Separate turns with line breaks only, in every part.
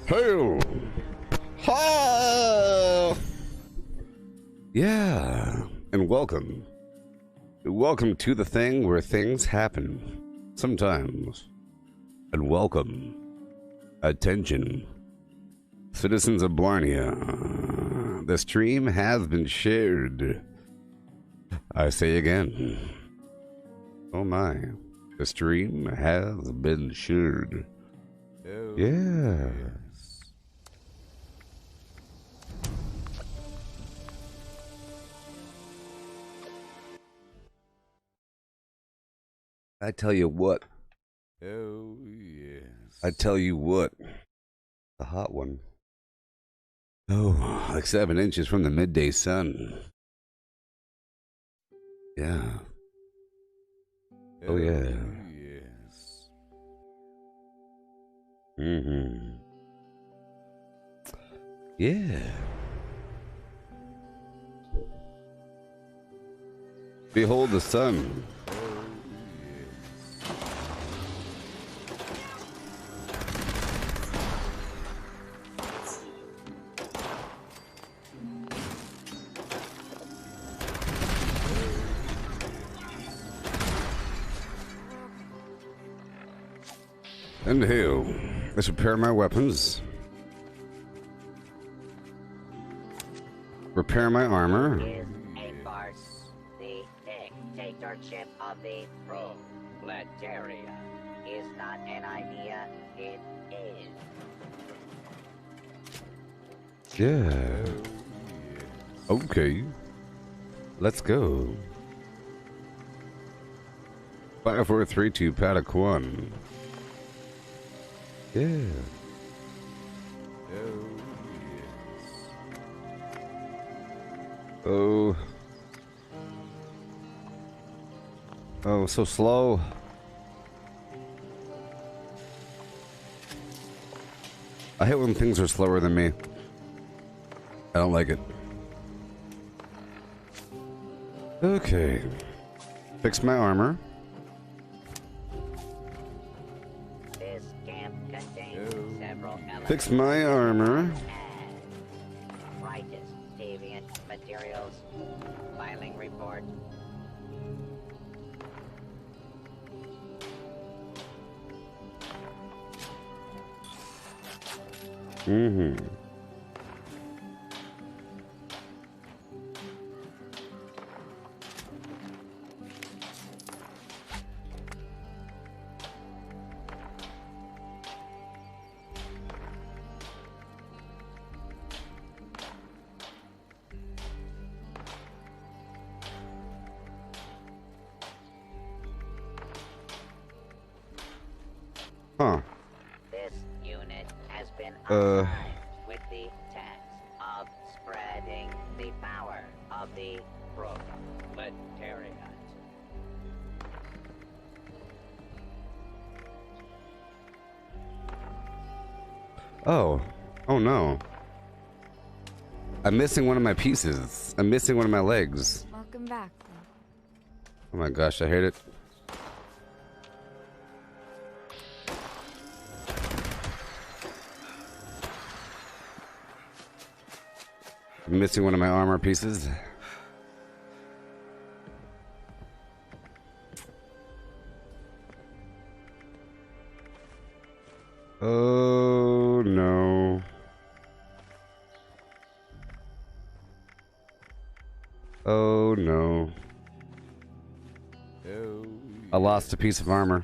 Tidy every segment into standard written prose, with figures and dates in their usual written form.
Hail! Ha! Yeah, and welcome. Welcome to the thing where things happen. Sometimes. And welcome. Attention. Citizens of Blarnia. The stream has been shared. I say again. Oh my. The stream has been shared. Oh, yeah. Yes. I tell you what. Oh, yes. I tell you what. The hot one. Oh, like 7 inches from the midday sun. Yeah. Oh, yeah. Yes. Mm-hmm. Yeah. Behold the sun. And hail. Let's repair my weapons. Repair my armor.
Is a farce. The dictatorship of the proletariat is not an idea, it is.
Yeah. Okay. Let's go. 5, 4, 3, 2, paddock 1. Yeah. Oh, yes. Oh. Oh, so slow. I hate when things are slower than me. I don't like it. Okay. Fix my armor. Fix my armor.
Righteous deviant materials. Filing report.
Mm-hmm. Huh.
This unit has been assigned with the task of spreading the power of the proletariat.
Oh. Oh no. I'm missing one of my pieces. I'm missing one of my legs.
Welcome back.
Oh my gosh, I hate it. I'm missing one of my armor pieces. Oh no. Oh no. I lost a piece of armor.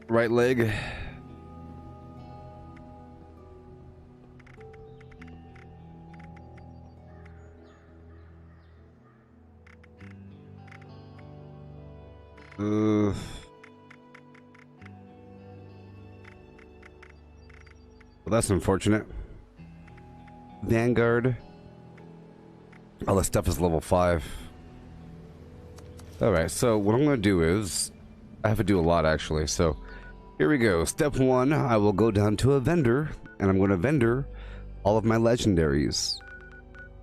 Right leg. Well, that's unfortunate. Vanguard. All this stuff is level 5. Alright, so what I'm going to do is... I have to do a lot, actually. So, here we go. Step 1, I will go down to a vendor, and I'm going to vendor all of my legendaries.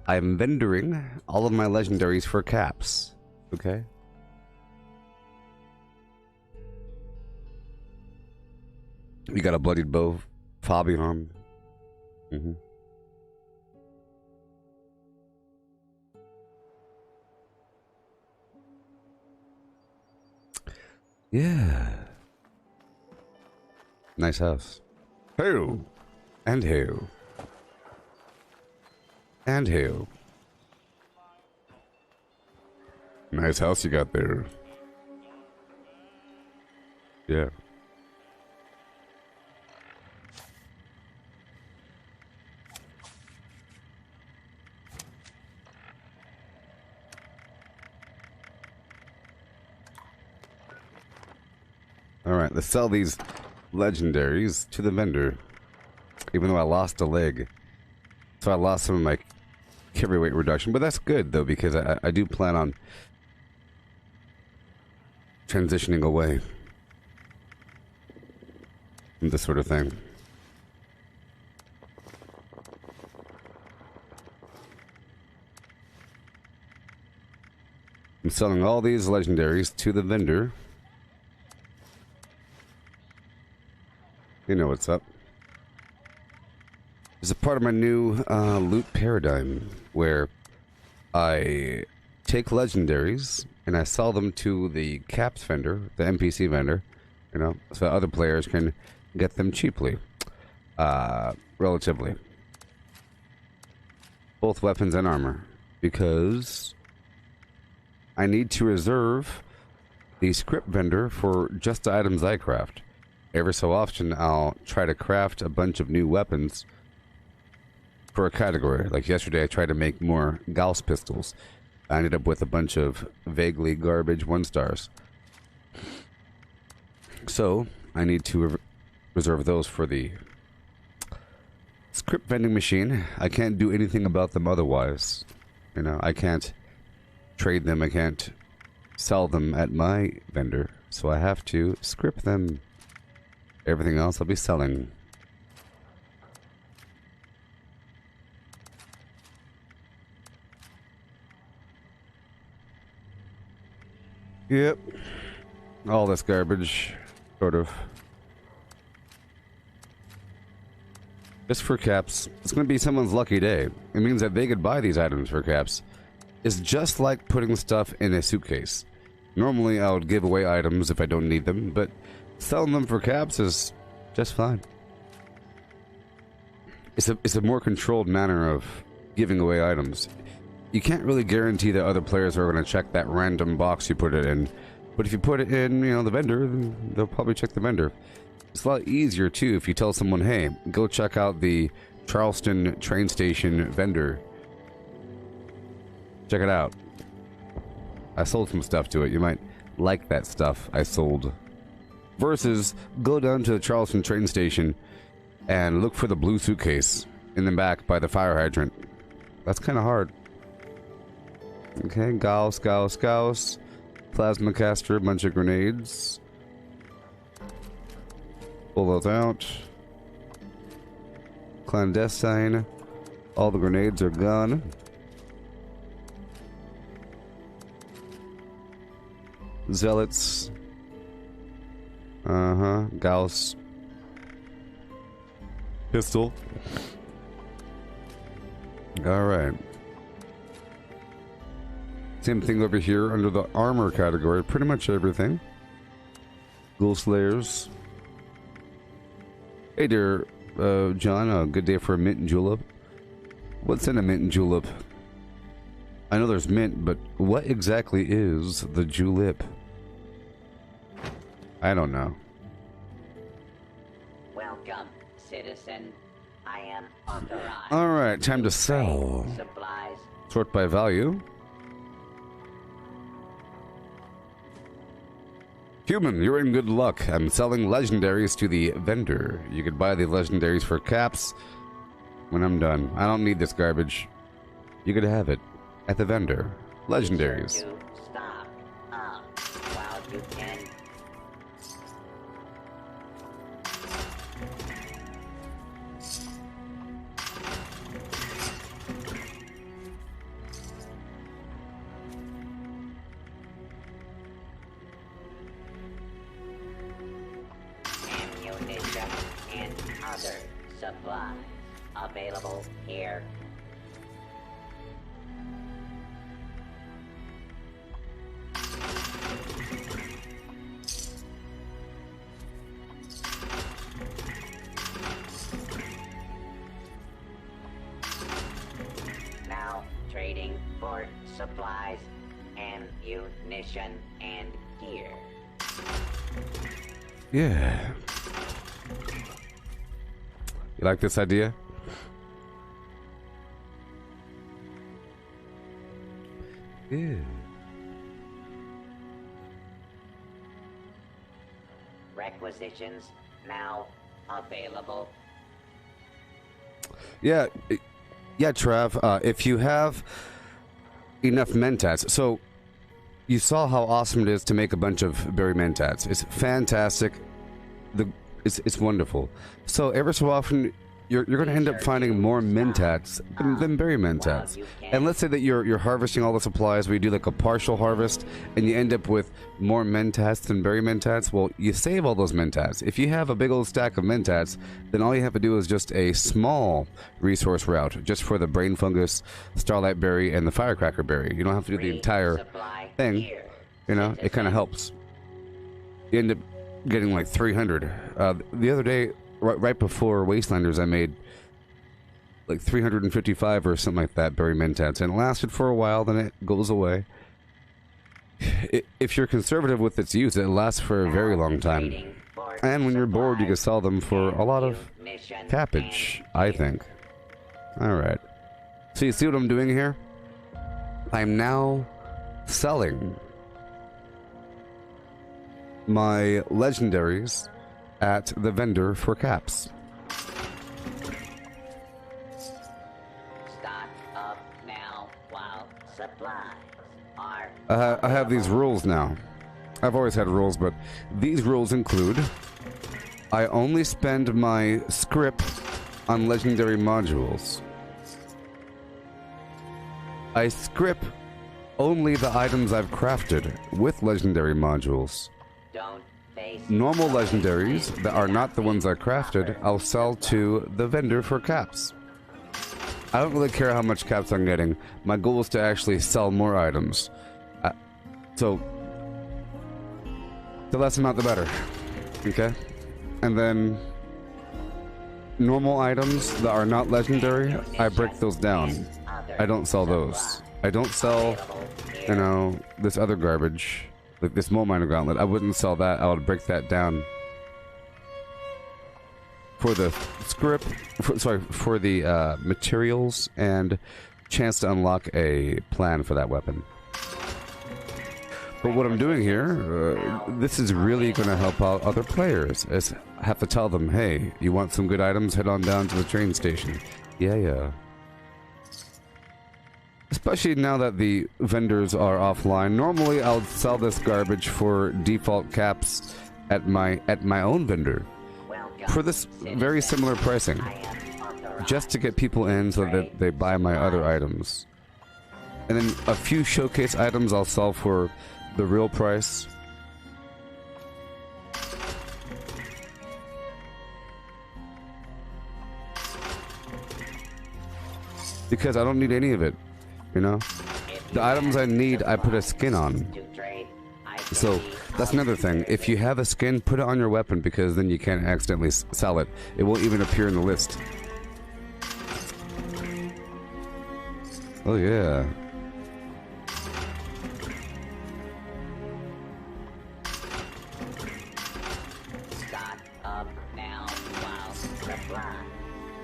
I'm vendoring all of my legendaries for caps. Okay? You got a bloodied bow, Fabian. Yeah. Nice house. Who? And who? And who? Nice house you got there. Yeah. Alright, let's sell these legendaries to the vendor. Even though I lost a leg. So I lost some of my carry weight reduction. But that's good, though, because I do plan on transitioning away from this sort of thing. I'm selling all these legendaries to the vendor. You know what's up. It's a part of my new loot paradigm where I take legendaries and I sell them to the caps vendor, the NPC vendor, you know, so other players can get them cheaply, relatively. Both weapons and armor, because I need to reserve the script vendor for just the items I craft. Every so often, I'll try to craft a bunch of new weapons for a category. Like yesterday, I tried to make more Gauss pistols. I ended up with a bunch of vaguely garbage 1-stars. So, I need to reserve those for the script vending machine. I can't do anything about them otherwise. You know, I can't trade them. I can't sell them at my vendor. So I have to script them. Everything else I'll be selling. Yep. All this garbage, sort of. Just for caps. It's going to be someone's lucky day. It means that they could buy these items for caps. It's just like putting stuff in a suitcase. Normally, I would give away items if I don't need them, but selling them for caps is just fine. It's a more controlled manner of giving away items. You can't really guarantee that other players are going to check that random box you put it in. But if you put it in, you know, the vendor, then they'll probably check the vendor. It's a lot easier, too, if you tell someone, hey, go check out the Charleston train station vendor. Check it out. I sold some stuff to it. You might like that stuff I sold. Versus, go down to the Charleston train station and look for the blue suitcase in the back by the fire hydrant. That's kind of hard. Okay, Gauss. Plasma caster, a bunch of grenades. Pull those out. Clandestine. All the grenades are gone. Zealots. Gauss. Pistol. Alright. Same thing over here under the armor category. Pretty much everything. Ghoul Slayers. Hey there, John. A good day for a mint and julep. What's in a mint and julep? I know there's mint, but what exactly is the julep? I don't know.
Welcome, citizen. I am authorized.
Alright, time to sell.
Supplies.
Sort by value. Human, you're in good luck. I'm selling legendaries to the vendor. You could buy the legendaries for caps when I'm done. I don't need this garbage. You could have it at the vendor. Legendaries.
Stop while you can. Ammunition. ammunition, and other supplies available here. Now trading for supplies, ammunition, and gear.
Yeah. You like this idea? Yeah.
Requisitions now available.
Yeah, yeah, Trav. If you have enough mentats, so you saw how awesome it is to make a bunch of berry mentats. It's fantastic. It's wonderful. So every so often, you're going to end up finding more mentats than berry mentats. And let's say that you're harvesting all the supplies, where you do like a partial harvest, and you end up with more mentats than berry mentats. Well, you save all those mentats. If you have a big old stack of mentats, then all you have to do is just a small resource route, just for the brain fungus, starlight berry, and the firecracker berry. You don't have to do the entire thing. You know, it kind of helps. You end up getting like 300. The other day, right before Wastelanders, I made like 355 or something like that berry mentats, and it lasted for a while, then it goes away. If you're conservative with its use, it lasts for a very long time. And when you're bored, you can sell them for a lot of cappage, I think. Alright. So you see what I'm doing here? I'm now selling my legendaries at the vendor for caps.
Stock up now while supplies are.
I have these rules now. I've always had rules, but these rules include: I only spend my script on legendary modules. I script only the items I've crafted with legendary modules.
Don't face
Normal legendaries that are not the ones I crafted, I'll sell to the vendor for caps. I don't really care how much caps I'm getting. My goal is to actually sell more items. So the less amount, the better. Okay? And then normal items that are not legendary, I break those down. I don't sell those. I don't sell, you know, this other garbage. Like this mole miner gauntlet. I wouldn't sell that. I would break that down. For the script, for the materials and chance to unlock a plan for that weapon. But what I'm doing here, this is really going to help out other players. I have to tell them, hey, you want some good items? Head on down to the train station. Yeah. Especially now that the vendors are offline. Normally, I'll sell this garbage for default caps at my own vendor for this very similar pricing, just to get people in so that they buy my other items. And then a few showcase items I'll sell for the real price. Because I don't need any of it. You know, the items I need, I put a skin on. So that's another thing. If you have a skin, put it on your weapon, because then you can't accidentally sell it. It won't even appear in the list. Oh yeah.
stock up now while supplies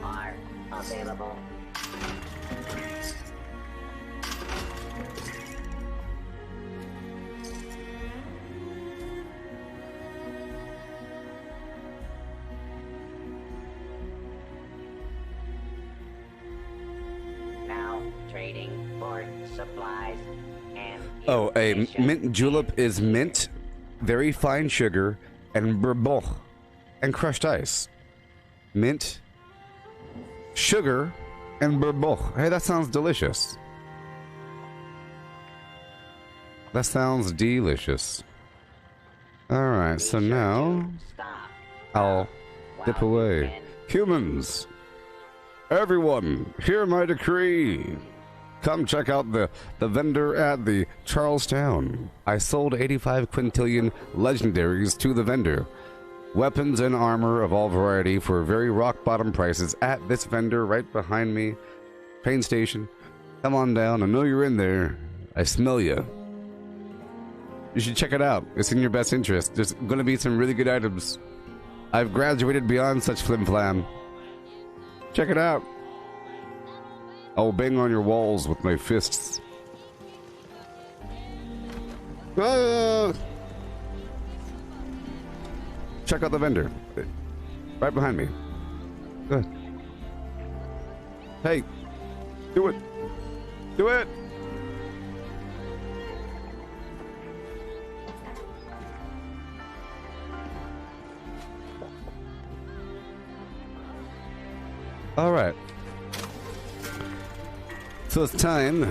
are available. Trading for supplies and
Oh, a mint julep is mint, very fine sugar, and bourbon, and crushed ice. Mint, sugar, and bourbon. Hey, that sounds delicious. That sounds delicious. Alright, so now I'll Dip away. Humans! Everyone, hear my decree! Come check out the vendor at the Charlestown. I sold 85 quintillion legendaries to the vendor. Weapons and armor of all variety for very rock-bottom prices at this vendor right behind me. Train station. Come on down. I know you're in there. I smell you. You should check it out. It's in your best interest. There's going to be some really good items. I've graduated beyond such flim-flam. Check it out. I'll bang on your walls with my fists. Check out the vendor. Right behind me. Good. Hey. Do it. Do it. All right. So it's time.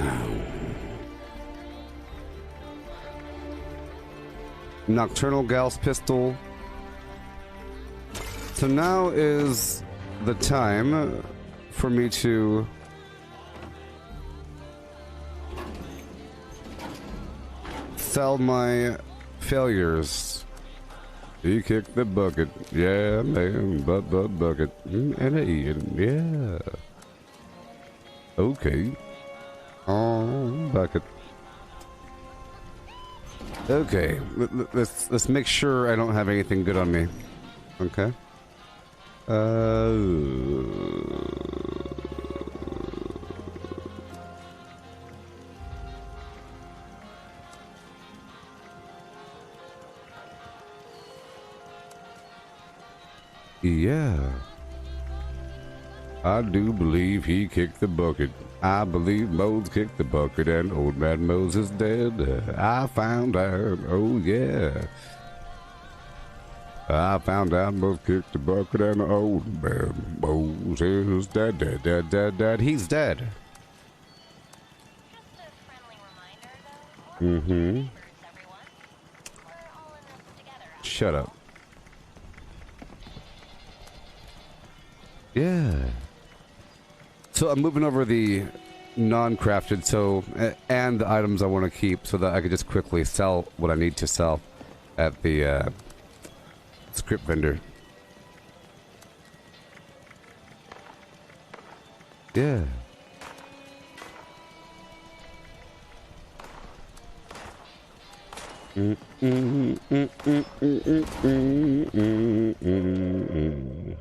Nocturnal Gauss pistol. So now is the time for me to sell my failures. He kicked the bucket. Yeah, man. Bucket. And yeah. Okay. Oh, bucket. Okay. Let's make sure I don't have anything good on me. Okay. Yeah. I do believe he kicked the bucket. I believe Mose kicked the bucket and old man Mose is dead. I found out. Oh, yeah. I found out Mose kicked the bucket and old man Mose is dead. He's dead.
Just a friendly reminder, though.
Mm-hmm.
Everyone. We're all in this together.
Shut up. Yeah. So I'm moving over the non-crafted, and the items I want to keep so that I could just quickly sell what I need to sell at the script vendor. Yeah.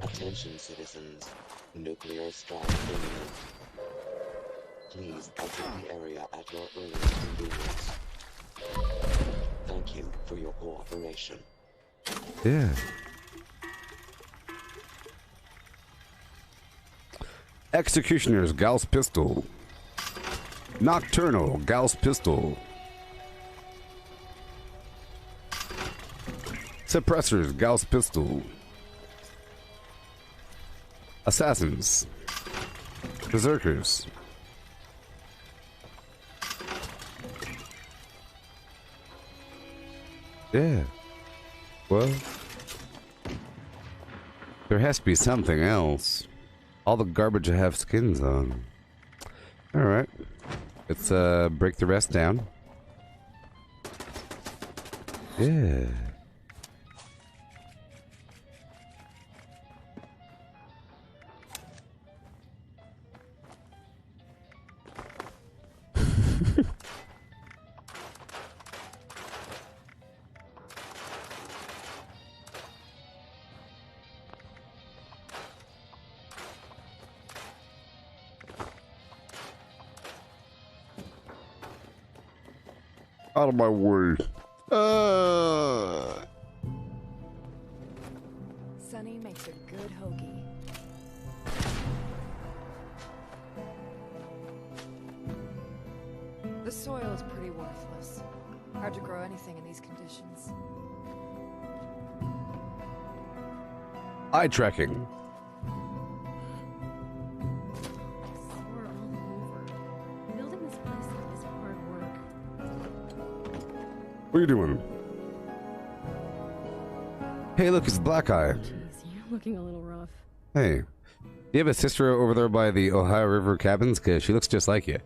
Attention citizens, nuclear strike imminent. Please exit the area at your earliest convenience. Thank you for your cooperation.
Yeah. Executioner's Gauss pistol. Nocturnal Gauss pistol. Suppressors Gauss pistol. Assassins. Berserkers. Yeah. Well, there has to be something else. All the garbage I have skins on. Alright. Let's break the rest down. Yeah. Out of my way.
Sunny makes a good hoagie. The soil is pretty worthless. Hard to grow anything in these conditions.
Eye tracking.
Sore all over. Building this place up is hard work.
What are you doing? Hey, look, it's Black Eye.
Jeez, you're looking a little rough.
Hey, you have a sister over there by the Ohio River cabins? Because she looks just like you.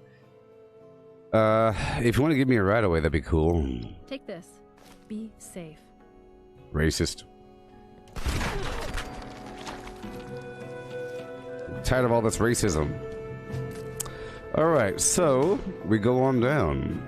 If you want to give me a ride away, that'd be cool.
Take this. Be safe.
Racist. Tired of all this racism. Alright, so we go on down.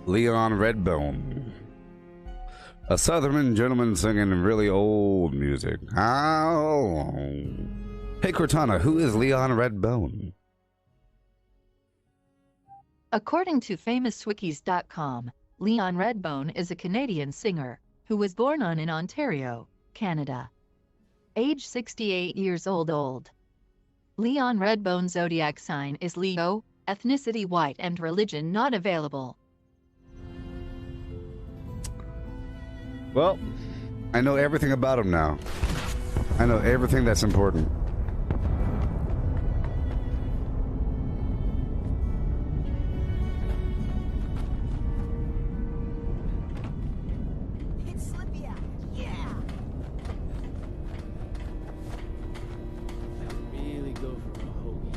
Leon Redbone. A southern gentleman singing really old music. Oh. Hey Cortana, who is Leon Redbone?
According to famouswikis.com, Leon Redbone is a Canadian singer who was born in Ontario, Canada. Age 68 years old. Leon Redbone's zodiac sign is Leo, ethnicity white and religion not available.
Well, I know everything about him now. I know everything that's important.
It's slippy out. Yeah.
Really go for a hoagie.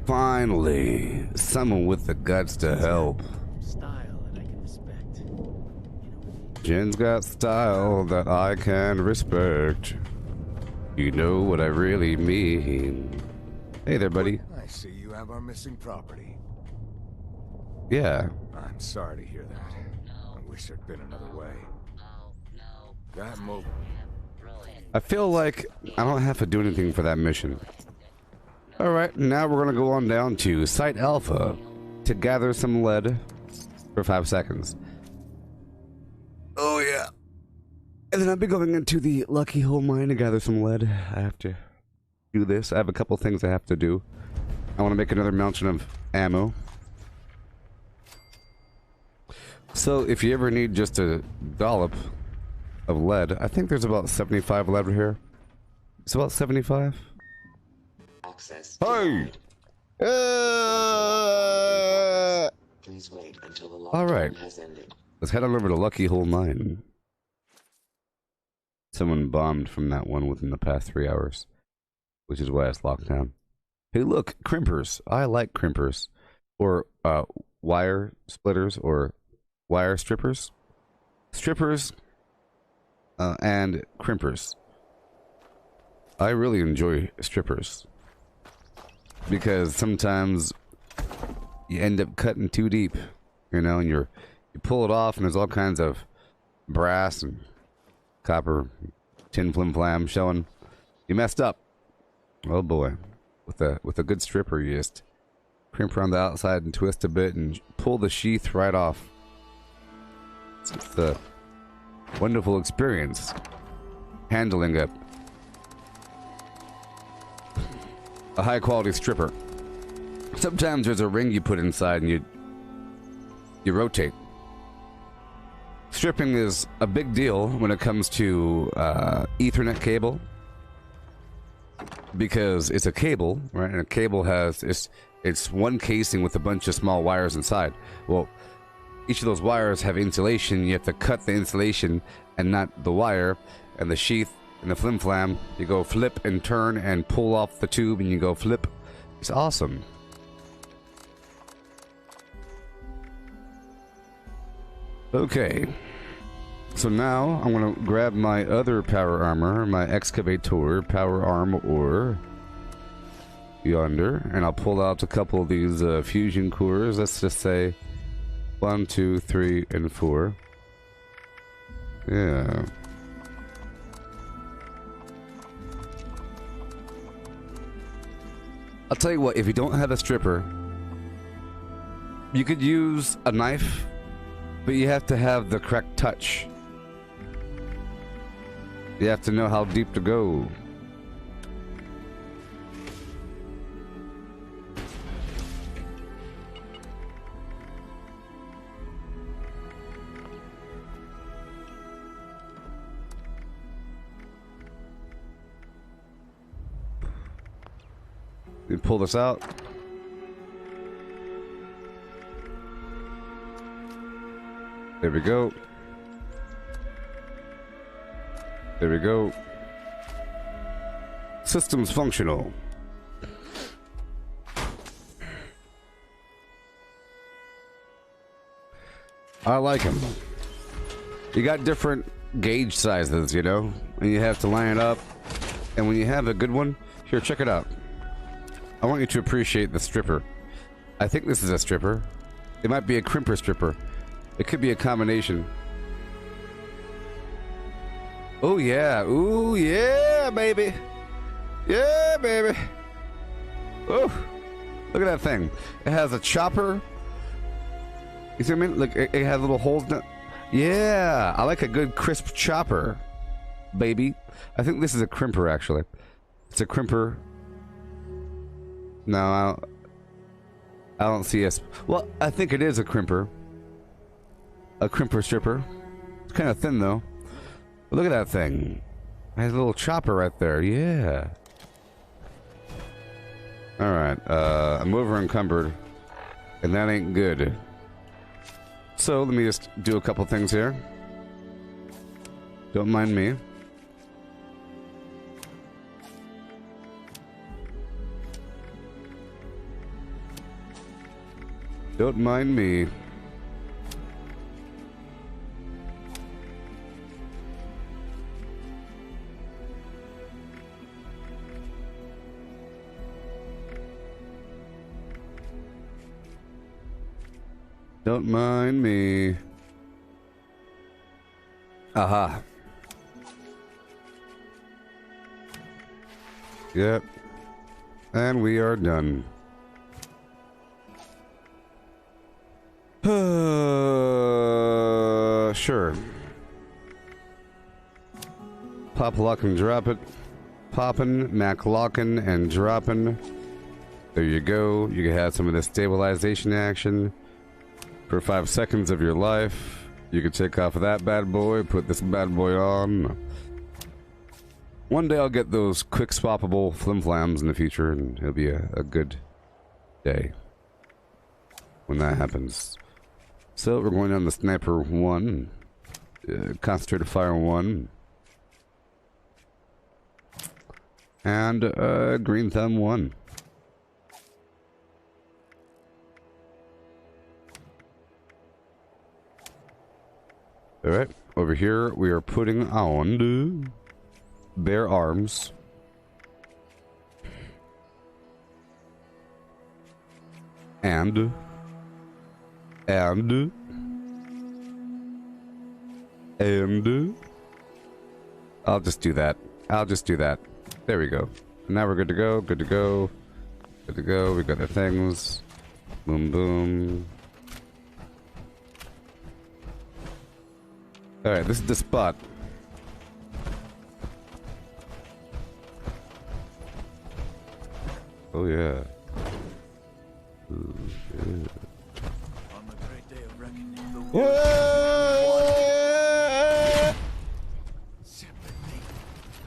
Finally, someone with the guts to help.
Style that I can respect. You know,
Jen's got style that I can respect. You know what I really mean. Hey there, buddy.
I see you have our missing property.
Yeah.
I'm sorry to hear that. I wish there'd been another way. That move.
I feel like I don't have to do anything for that mission. Alright, now we're gonna go on down to Site Alpha to gather some lead for 5 seconds. Oh yeah. And then I'll be going into the Lucky Hole Mine to gather some lead. I have to do this. I have a couple things I have to do. I want to make another mountain of ammo. So if you ever need just a dollop of lead, I think there's about 75 lead here. It's about 75.
Access
Hey!
denied. Please wait until the
All right.
lockdown has ended.
Let's head on over to Lucky Hole Mine. Someone bombed from that one within the past 3 hours, which is why it's locked down. Hey, look, crimpers. I like crimpers, or wire splitters, or wire strippers, and crimpers. I really enjoy strippers because sometimes you end up cutting too deep, you know, and you pull it off, and there's all kinds of brass and copper, tin flim flam showing. You messed up. Oh boy. With a good stripper, you just crimp around the outside and twist a bit and pull the sheath right off. It's a wonderful experience handling a high quality stripper. Sometimes there's a ring you put inside and you rotate. Stripping is a big deal when it comes to Ethernet cable, because it's a cable, right? And a cable has it's one casing with a bunch of small wires inside. Well, each of those wires have insulation. You have to cut the insulation and not the wire, and the sheath and the flim flam. You go flip and turn and pull off the tube, and you go flip. It's awesome. Okay, so now I'm gonna grab my other power armor, my excavator power arm ore yonder, and I'll pull out a couple of these fusion cores. Let's just say 1, 2, 3, and 4. Yeah. I'll tell you what, if you don't have a stripper, you could use a knife, but you have to have the correct touch. You have to know how deep to go. me pull this out. There we go. There we go. Systems functional. I like him. You got different gauge sizes, you know, and you have to line it up. And when you have a good one, here, check it out. I want you to appreciate the stripper. I think this is a stripper. It might be a crimper stripper. It could be a combination. Oh yeah, ooh yeah, baby. Yeah, baby. Oh, look at that thing. It has a chopper. You see what I mean? Look, it has little holes in it. Yeah, I like a good crisp chopper, baby. I think this is a crimper, actually. It's a crimper. No, I don't see a... Well, I think it is a crimper. A crimper stripper. It's kind of thin, though. But look at that thing. It has a little chopper right there. Yeah. Alright, I'm over encumbered. And that ain't good. So, let me just do a couple things here. Don't mind me. Don't mind me. Don't mind me. Aha. Yep. And we are done. Sure. Pop, lock, and drop it. Poppin', Mac lockin', and droppin'. There you go. You can have some of the stabilization action for 5 seconds of your life. You can take off that bad boy, put this bad boy on. One day I'll get those quick swappable flim-flams in the future, and it'll be a good day when that happens. So we're going on the sniper 1, concentrated fire 1, and green thumb 1. All right, over here we are putting on bare arms. And I'll just do that. I'll just do that. There we go. Now we're good to go. Good to go. Good to go. We got the things. Boom, boom. All right, this is the spot. Oh yeah. Ooh, yeah.
On the great day of reckoning, the
Whoa!
sympathy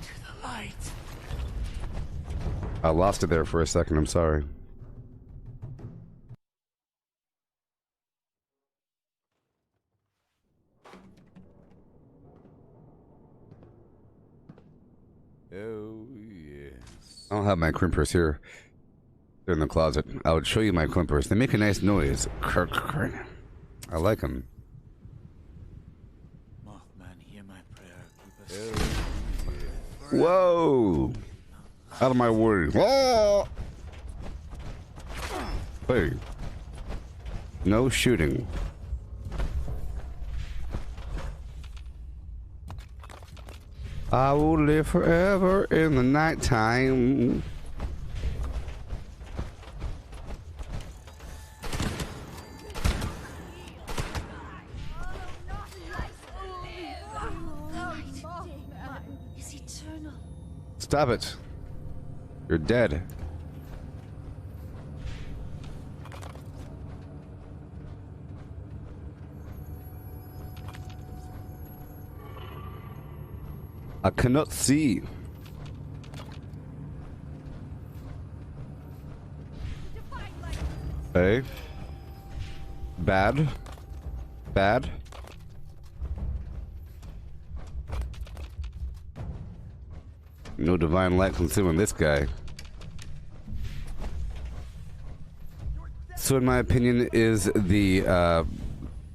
to the light.
I lost it there for a second. I'm sorry. Oh yes. I don't have my crimpers here. They're in the closet. I would show you my crimpers. They make a nice noise. I like them.
Mothman, hear my prayer. Keep us
Whoa! Out of my way. Whoa! Hey. No shooting. I will live forever in the nighttime.
Is eternal.
Stop it. You're dead. I cannot see. Hey. Bad. Bad. No divine light consuming this guy. So in my opinion, is the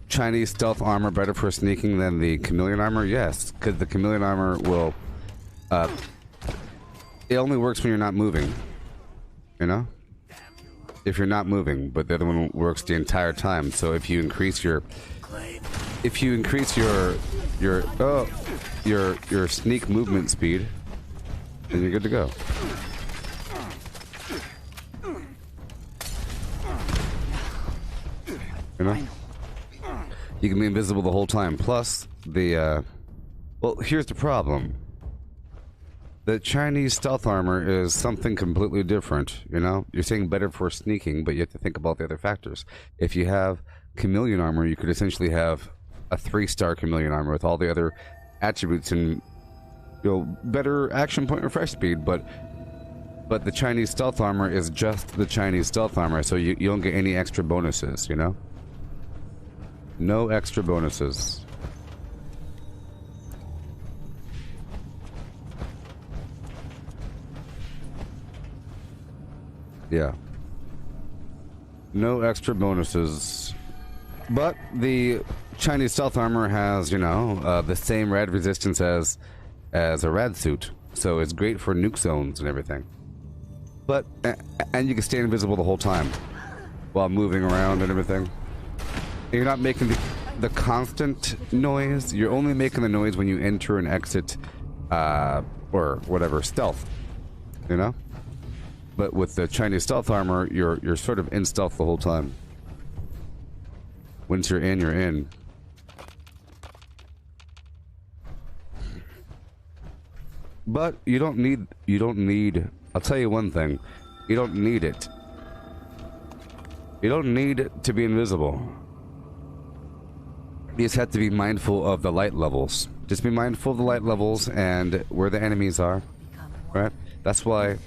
Chinese stealth armor better for sneaking than the chameleon armor? Yes, because the chameleon armor will... it only works when you're not moving. You know? If you're not moving, but the other one works the entire time. So if you increase your... If you increase your sneak movement speed, then you're good to go. You know? You can be invisible the whole time. Plus, the, well, here's the problem. The Chinese stealth armor is something completely different, you know? You're saying better for sneaking, but you have to think about the other factors. If you have chameleon armor, you could essentially have a 3-star chameleon armor with all the other attributes and, you know, better action point refresh speed, but the Chinese stealth armor is just the Chinese stealth armor, so you don't get any extra bonuses, you know? No extra bonuses. Yeah. No extra bonuses. But the Chinese stealth armor has, you know, the same rad resistance as a rad suit. So it's great for nuke zones and everything. But, and you can stay invisible the whole time while moving around and everything. You're not making the constant noise. You're only making the noise when you enter and exit, or whatever, stealth. You know? But with the Chinese stealth armor, you're sort of in stealth the whole time. Once you're in, you're in. But you don't need, I'll tell you one thing. You don't need it. You don't need to be invisible. You just have to be mindful of the light levels. Just be mindful of the light levels and where the enemies are. Right? That's why,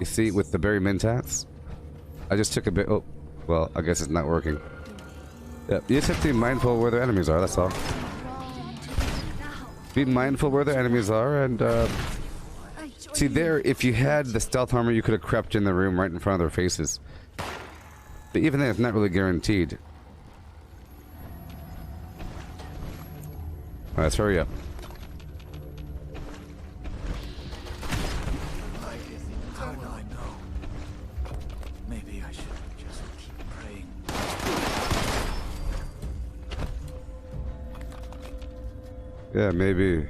you see, with the berry mentats, I just took a bit, oh, well, I guess it's not working. Yeah, you just have to be mindful of where the enemies are, that's all. Be mindful where the enemies are, and, see there, if you had the stealth armor, you could have crept in the room right in front of their faces. But even then, it's not really guaranteed. Alright, let's hurry up.
How will I know? Maybe I should just keep praying.
Yeah, maybe.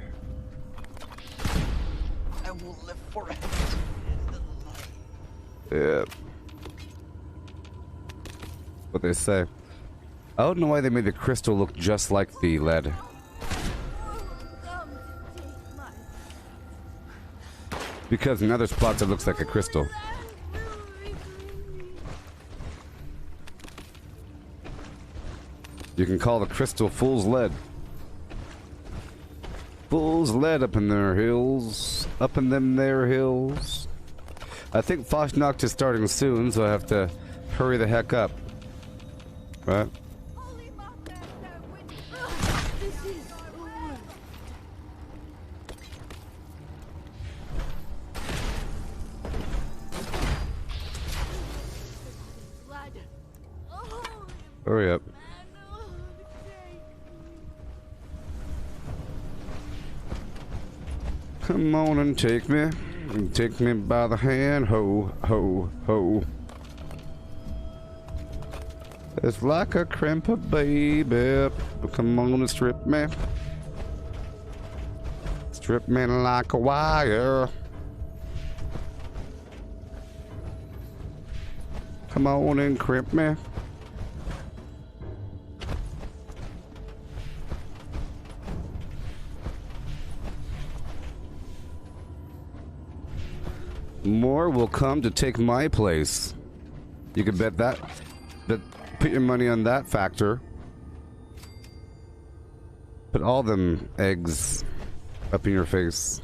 I will live forever.
Yeah. What they say. I don't know why they made the crystal look just like the lead. Because in other spots it looks like a crystal. You can call the crystal fool's lead. Fool's lead up in their hills. Up in them there hills. I think Fosnacht is starting soon, so I have to hurry the heck up. Right? Hurry up. Come on and take me by the hand, ho, ho, ho. It's like a crimper, baby. Come on and strip me. Strip me like a wire. Come on and crimp me. More will come to take my place. You can bet that. But put your money on that factor. Put all them eggs up in your face.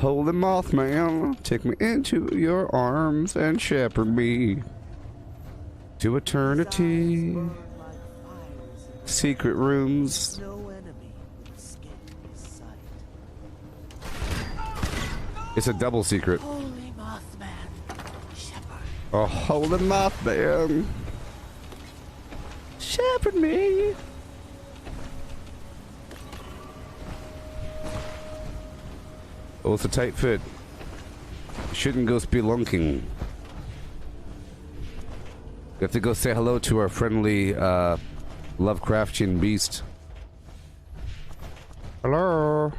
Holy Mothman, take me into your arms and shepherd me to eternity. Secret rooms.
No enemy will escape his sight.
It's a double secret.
Holy Mothman, shepherd.
Oh, holy Mothman, shepherd me. Oh, it's a tight fit. Shouldn't go spelunking. We have to go say hello to our friendly Lovecraftian beast. Hello,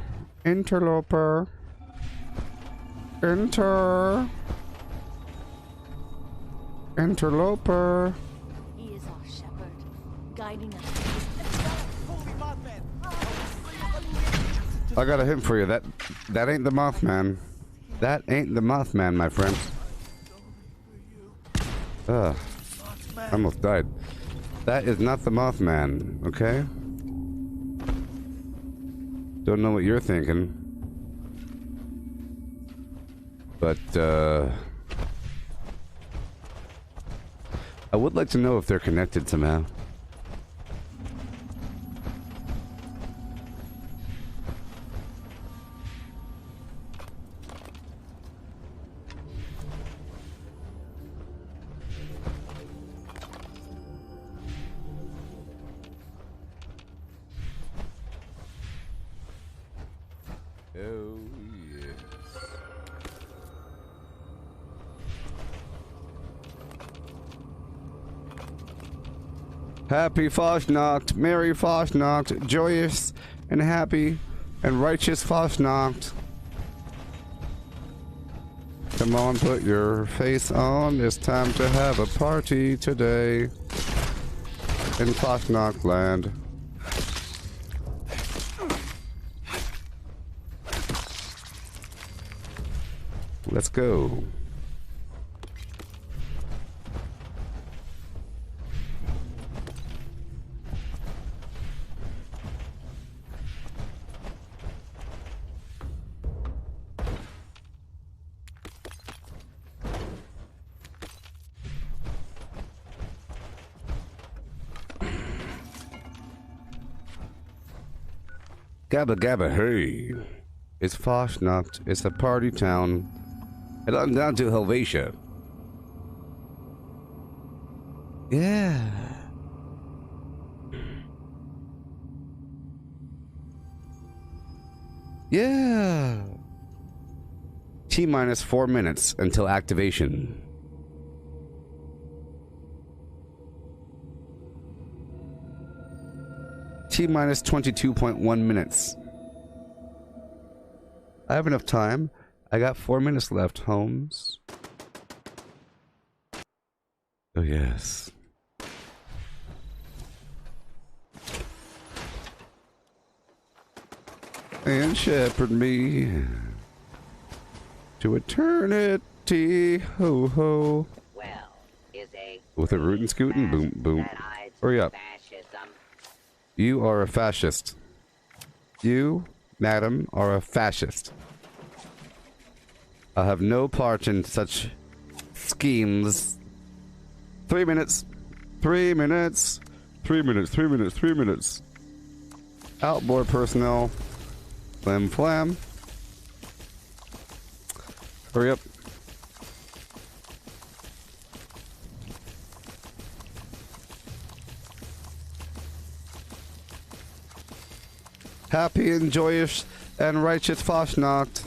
interloper. Interloper.
He is our shepherd, guiding us.
I got a hint for you. That ain't the Mothman. That ain't the Mothman, my friend. Ugh. I almost died. That is not the Mothman, okay? Don't know what you're thinking. But, I would like to know if they're connected somehow. Oh, yes. Happy Fastnacht, Merry Fastnacht, joyous and happy and righteous Fastnacht. Come on, put your face on. It's time to have a party today in Fastnacht land. Let's go. Gabba gabba hey. It's Fastnacht. It's a party town. Head on down to Helvetia. Yeah. Yeah. T-minus 4 minutes until activation. T-minus 22.1 minutes. I have enough time. I got 4 minutes left, Holmes. Oh, yes. And shepherd me to eternity, ho ho.
Well, is a
With a rootin' scootin', boom boom. Hurry up.
fascism.
You are a fascist. You, madam, are a fascist. I have no part in such schemes. 3 minutes. 3 minutes. 3 minutes. 3 minutes. 3 minutes. Outboard personnel. Flam flam. Hurry up. Happy and joyous and righteous Fastnacht.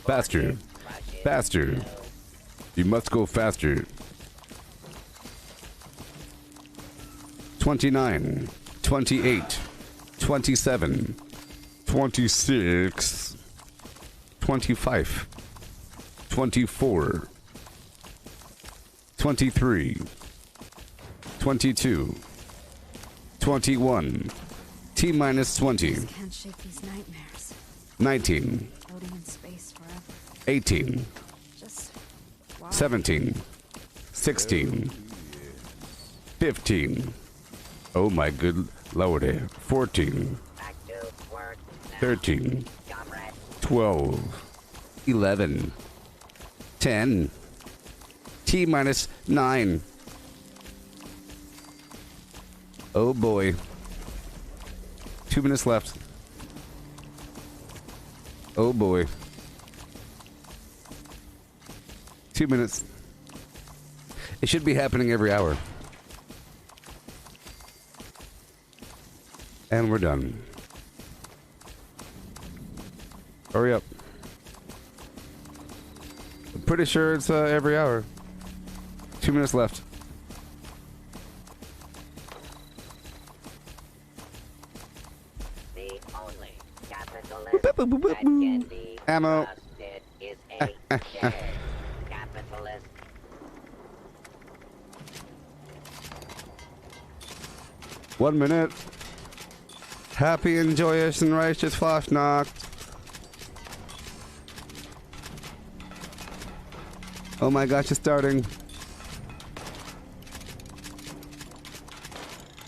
Faster. Faster. You must go faster. 29, 28, 27, 26, 25, 24, 23, 22, 21, T-minus 20,
Just can't shake these nightmares.
19,
Floating in space forever.
18,
Just
17, 16, 15, oh my good lordy, 14, 13,
Comrade.
12, 11, 10, T minus 9. Oh boy. 2 minutes left. Oh boy. 2 minutes. It should be happening every hour. And we're done. Hurry up. I'm pretty sure it's every hour. 2 minutes left.
The only capitalist that can be
Ammo.
trusted is a dead capitalist.
1 minute. Happy and joyous and righteous Fafnacht. Oh my gosh, it's starting.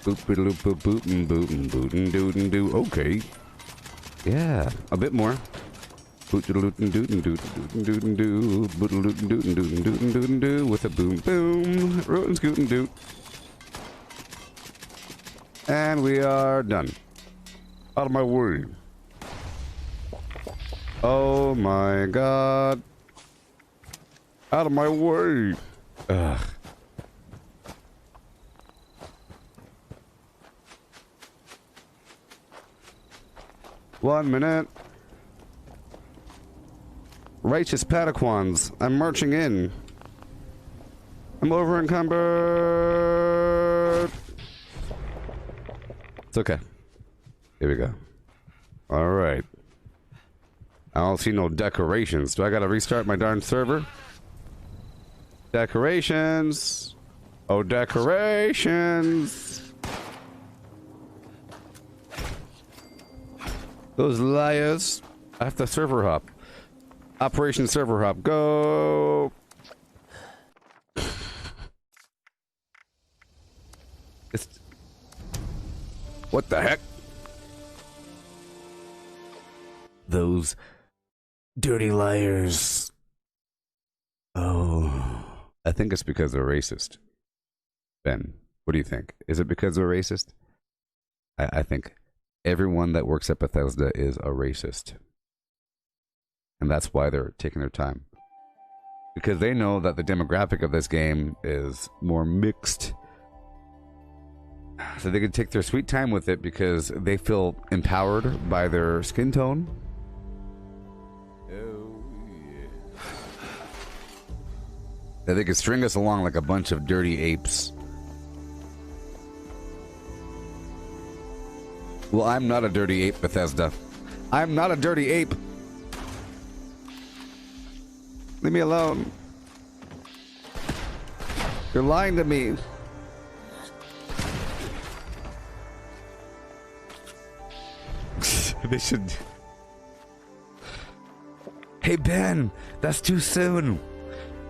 Boop boop boop and boot and doo doo. Okay. Yeah, a bit more. Boot doot and doot and doot and doot and doo. Boot doot and doot and doot and doot and doot and doo with a boom boom. Root and scoot and doot. And we are done. Out of my way. Oh my god. Out of my way. Ugh. One minute. Righteous Padaquans, I'm marching in. I'm over encumbered. It's okay. Here we go. All right. I don't see no decorations. Do I gotta restart my darn server? Decorations. Oh, decorations. Those liars. I have to server hop. Operation server hop. Go. It's... What the heck? Those dirty liars. Oh. I think it's because they're racist. Ben, what do you think? Is it because they're racist? I think everyone that works at Bethesda is a racist. And that's why they're taking their time. Because they know that the demographic of this game is more mixed. So they can take their sweet time with it because they feel empowered by their skin tone. Oh, yeah. That they can string us along like a bunch of dirty apes. Well, I'm not a dirty ape, Bethesda. I'm not a dirty ape. Leave me alone. You're lying to me. They should... Hey, Ben, that's too soon.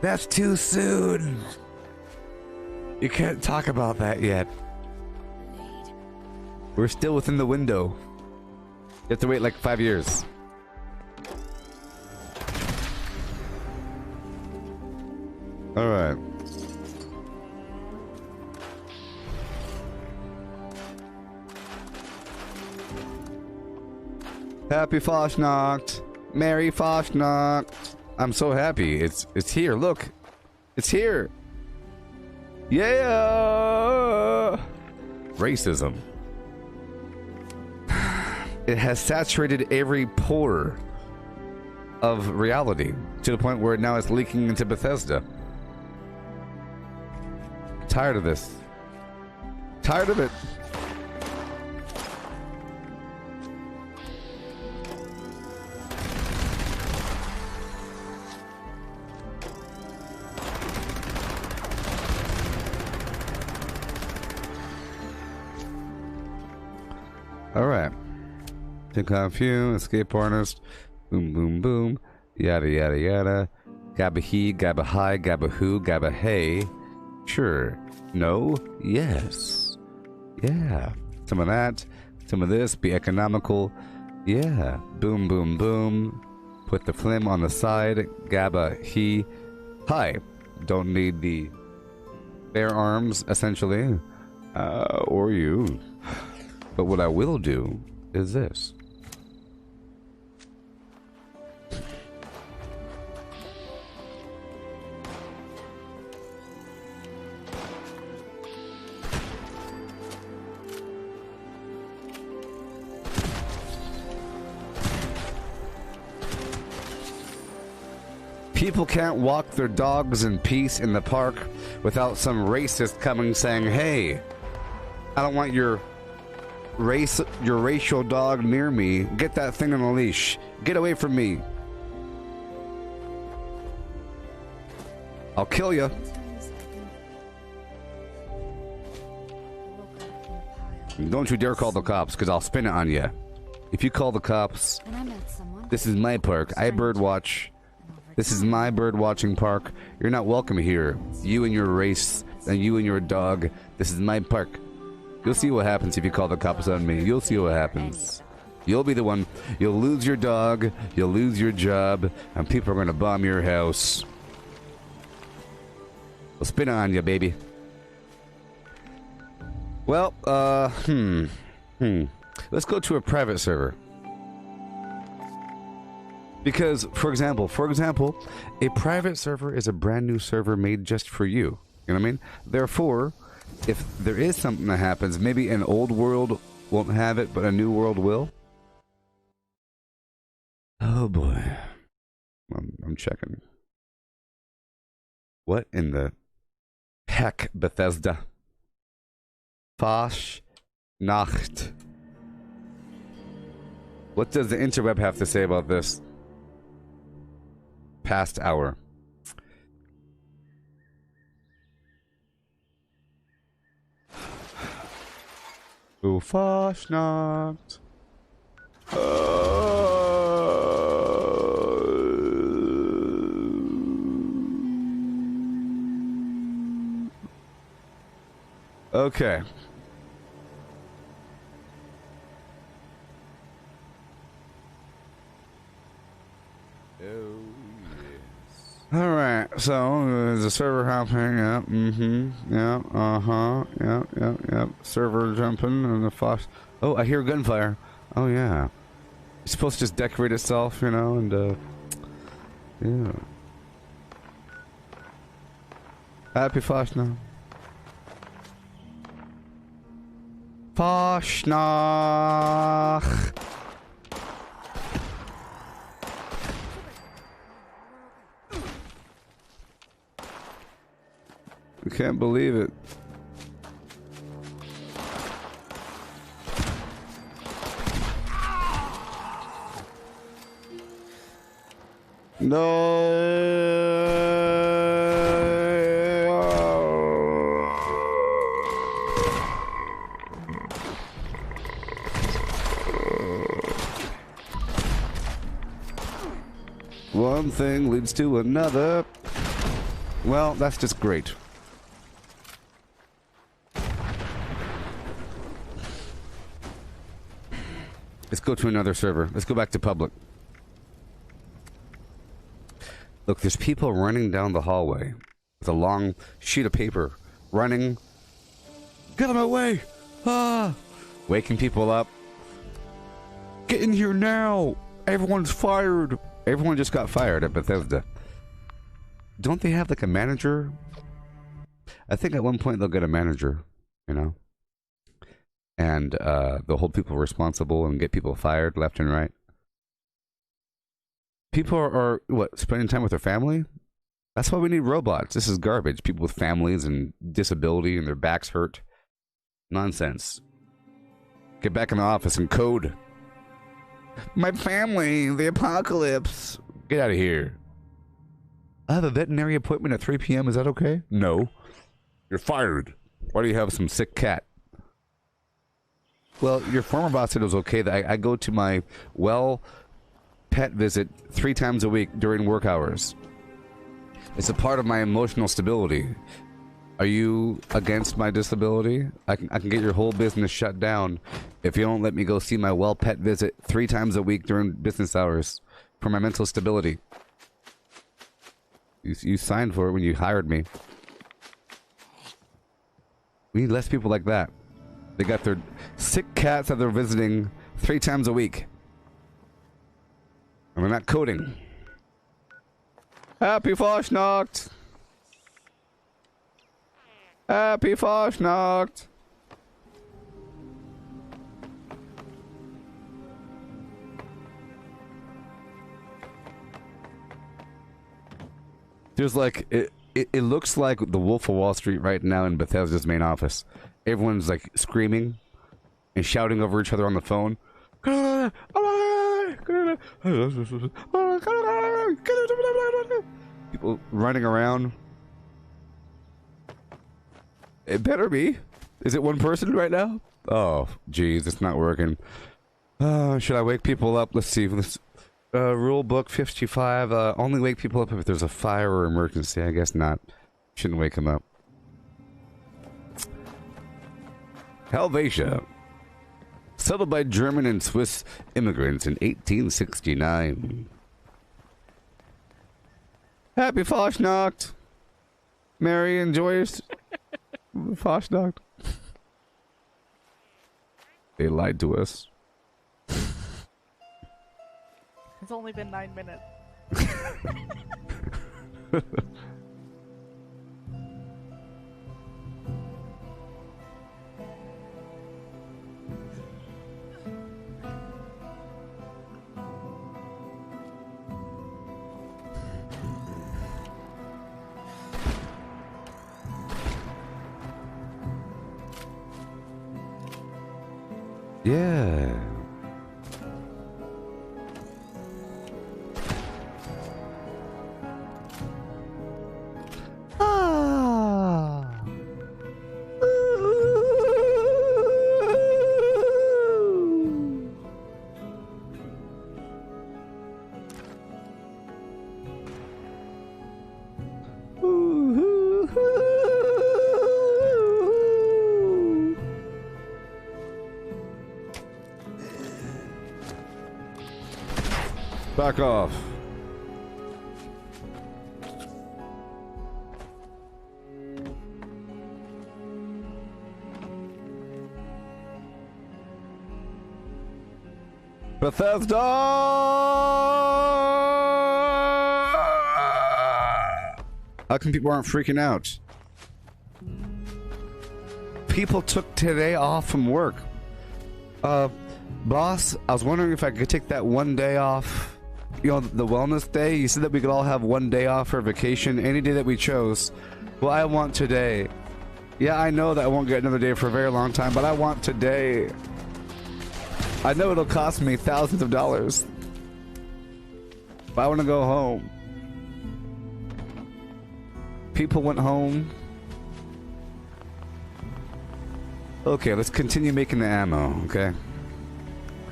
That's too soon. You can't talk about that yet. We're still within the window. You have to wait like 5 years. All right. Happy Fastnacht. Merry Fastnacht. I'm so happy. It's here. Look. It's here. Yeah. Racism. It has saturated every pore of reality to the point where now it's leaking into Bethesda. Tired of this. Tired of it. All right. Take off few, escape artist, boom, boom, boom, yada, yada, yada. Gabba he, gabba hi, gabba who, gabba hey. Sure. No. Yes. Yeah. Some of that. Some of this. Be economical. Yeah. Boom, boom, boom. Put the flim on the side. Gabba, he. Hi. Don't need the bare arms, essentially. Or you. But what I will do is this. People can't walk their dogs in peace in the park without some racist coming saying, hey, I don't want your racial dog near me. Get that thing on a leash. Get away from me. I'll kill you. Don't you dare call the cops, because I'll spin it on you. If you call the cops, this is my park. I birdwatch. This is my bird watching park. You're not welcome here. You and your race, and you and your dog. This is my park. You'll see what happens if you call the cops on me. You'll see what happens. You'll be the one. You'll lose your dog. You'll lose your job, and people are going to bomb your house. We'll spin on you, baby. Well, let's go to a private server. Because, for example, a private server is a brand new server made just for you. You know what I mean? Therefore, if there is something that happens, maybe an old world won't have it, but a new world will. Oh boy. I'm checking. What in the heck, Bethesda? Fasch Nacht. What does the interweb have to say about this? Past hour. Oh, Faschnacht. Okay. Alright, so there's a server hopping, yep, server jumping and the fox. Oh, I hear gunfire. Oh yeah. It's supposed to just decorate itself, you know, and yeah. Happy Fashna. Fashnach. I can't believe it. One thing leads to another. Well, that's just great. Let's go to another server. Let's go back to public. Look, there's people running down the hallway with a long sheet of paper. Running. Get them away! Ah! Waking people up. Get in here now! Everyone's fired! Everyone just got fired at Bethesda. Don't they have like a manager? I think at one point they'll get a manager, you know? And they'll hold people responsible and get people fired left and right. People are what, spending time with their family? That's why we need robots. This is garbage. People with families and disability and their backs hurt. Nonsense. Get back in the office and code. My family, the apocalypse. Get out of here. I have a veterinary appointment at 3 p.m. Is that okay? No. You're fired. Why do you have some sick cat? Well, your former boss said it was okay that I go to my pet visit 3 times a week during work hours. It's a part of my emotional stability. Are you against my disability? I can get your whole business shut down if you don't let me go see my well pet visit 3 times a week during business hours for my mental stability. You signed for it when you hired me. We need less people like that. They got their sick cats that they're visiting 3 times a week. And they're not coding. Happy Fastnacht! Happy Fastnacht! There's like it looks like the Wolf of Wall Street right now in Bethesda's main office. Everyone's like screaming and shouting over each other on the phone. People running around. It better be. Is it one person right now? Oh, geez, it's not working. Should I wake people up? Let's see. Rule book 55. Only wake people up if there's a fire or emergency. I guess not. Shouldn't wake them up. Helvetia. Settled by German and Swiss immigrants in 1869. Happy Fastnacht. Merry and joyous Fastnacht. They lied to us.
It's only been 9 minutes.
Yeah. Ah. Back off. Bethesda! How come people aren't freaking out? People took today off from work. Boss, I was wondering if I could take that one day off. You know, the wellness day. You said that we could all have one day off for vacation, any day that we chose. Well, I want today. Yeah, I know that I won't get another day for a very long time, but I want today. I know it'll cost me thousands of dollars, but I want to go home. People went home. Okay, let's continue making the ammo, okay?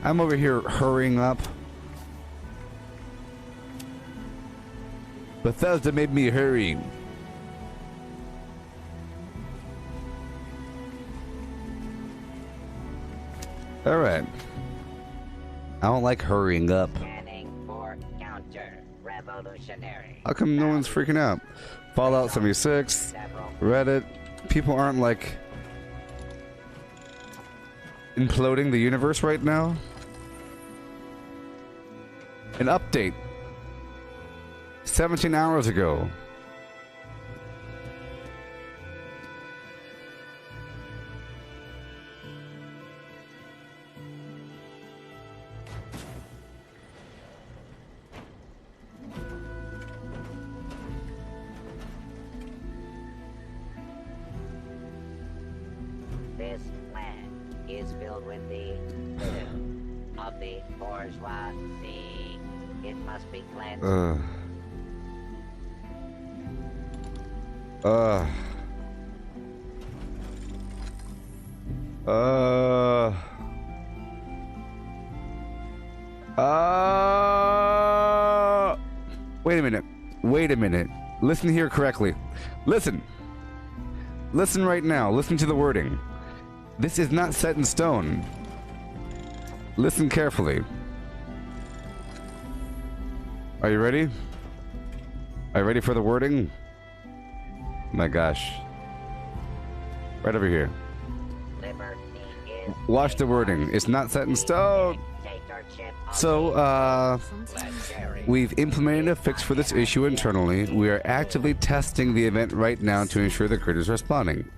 I'm over here hurrying up. Bethesda made me hurry. All right. I don't like hurrying up.
Scanning for counter-revolutionary.
How come no one's freaking out? Fallout 76, Reddit. People aren't like imploding the universe right now. An update 17 hours ago.
This land is filled with the poo of the bourgeoisie. It must be cleansed.
Wait a minute. Wait a minute. Listen here correctly. Listen. Listen right now. Listen to the wording. This is not set in stone. Listen carefully. Are you ready? Are you ready for the wording? My gosh. Right over here. Watch the wording. It's not set in stone. So, we've implemented a fix for this issue internally. We are actively testing the event right now to ensure the critters are responding.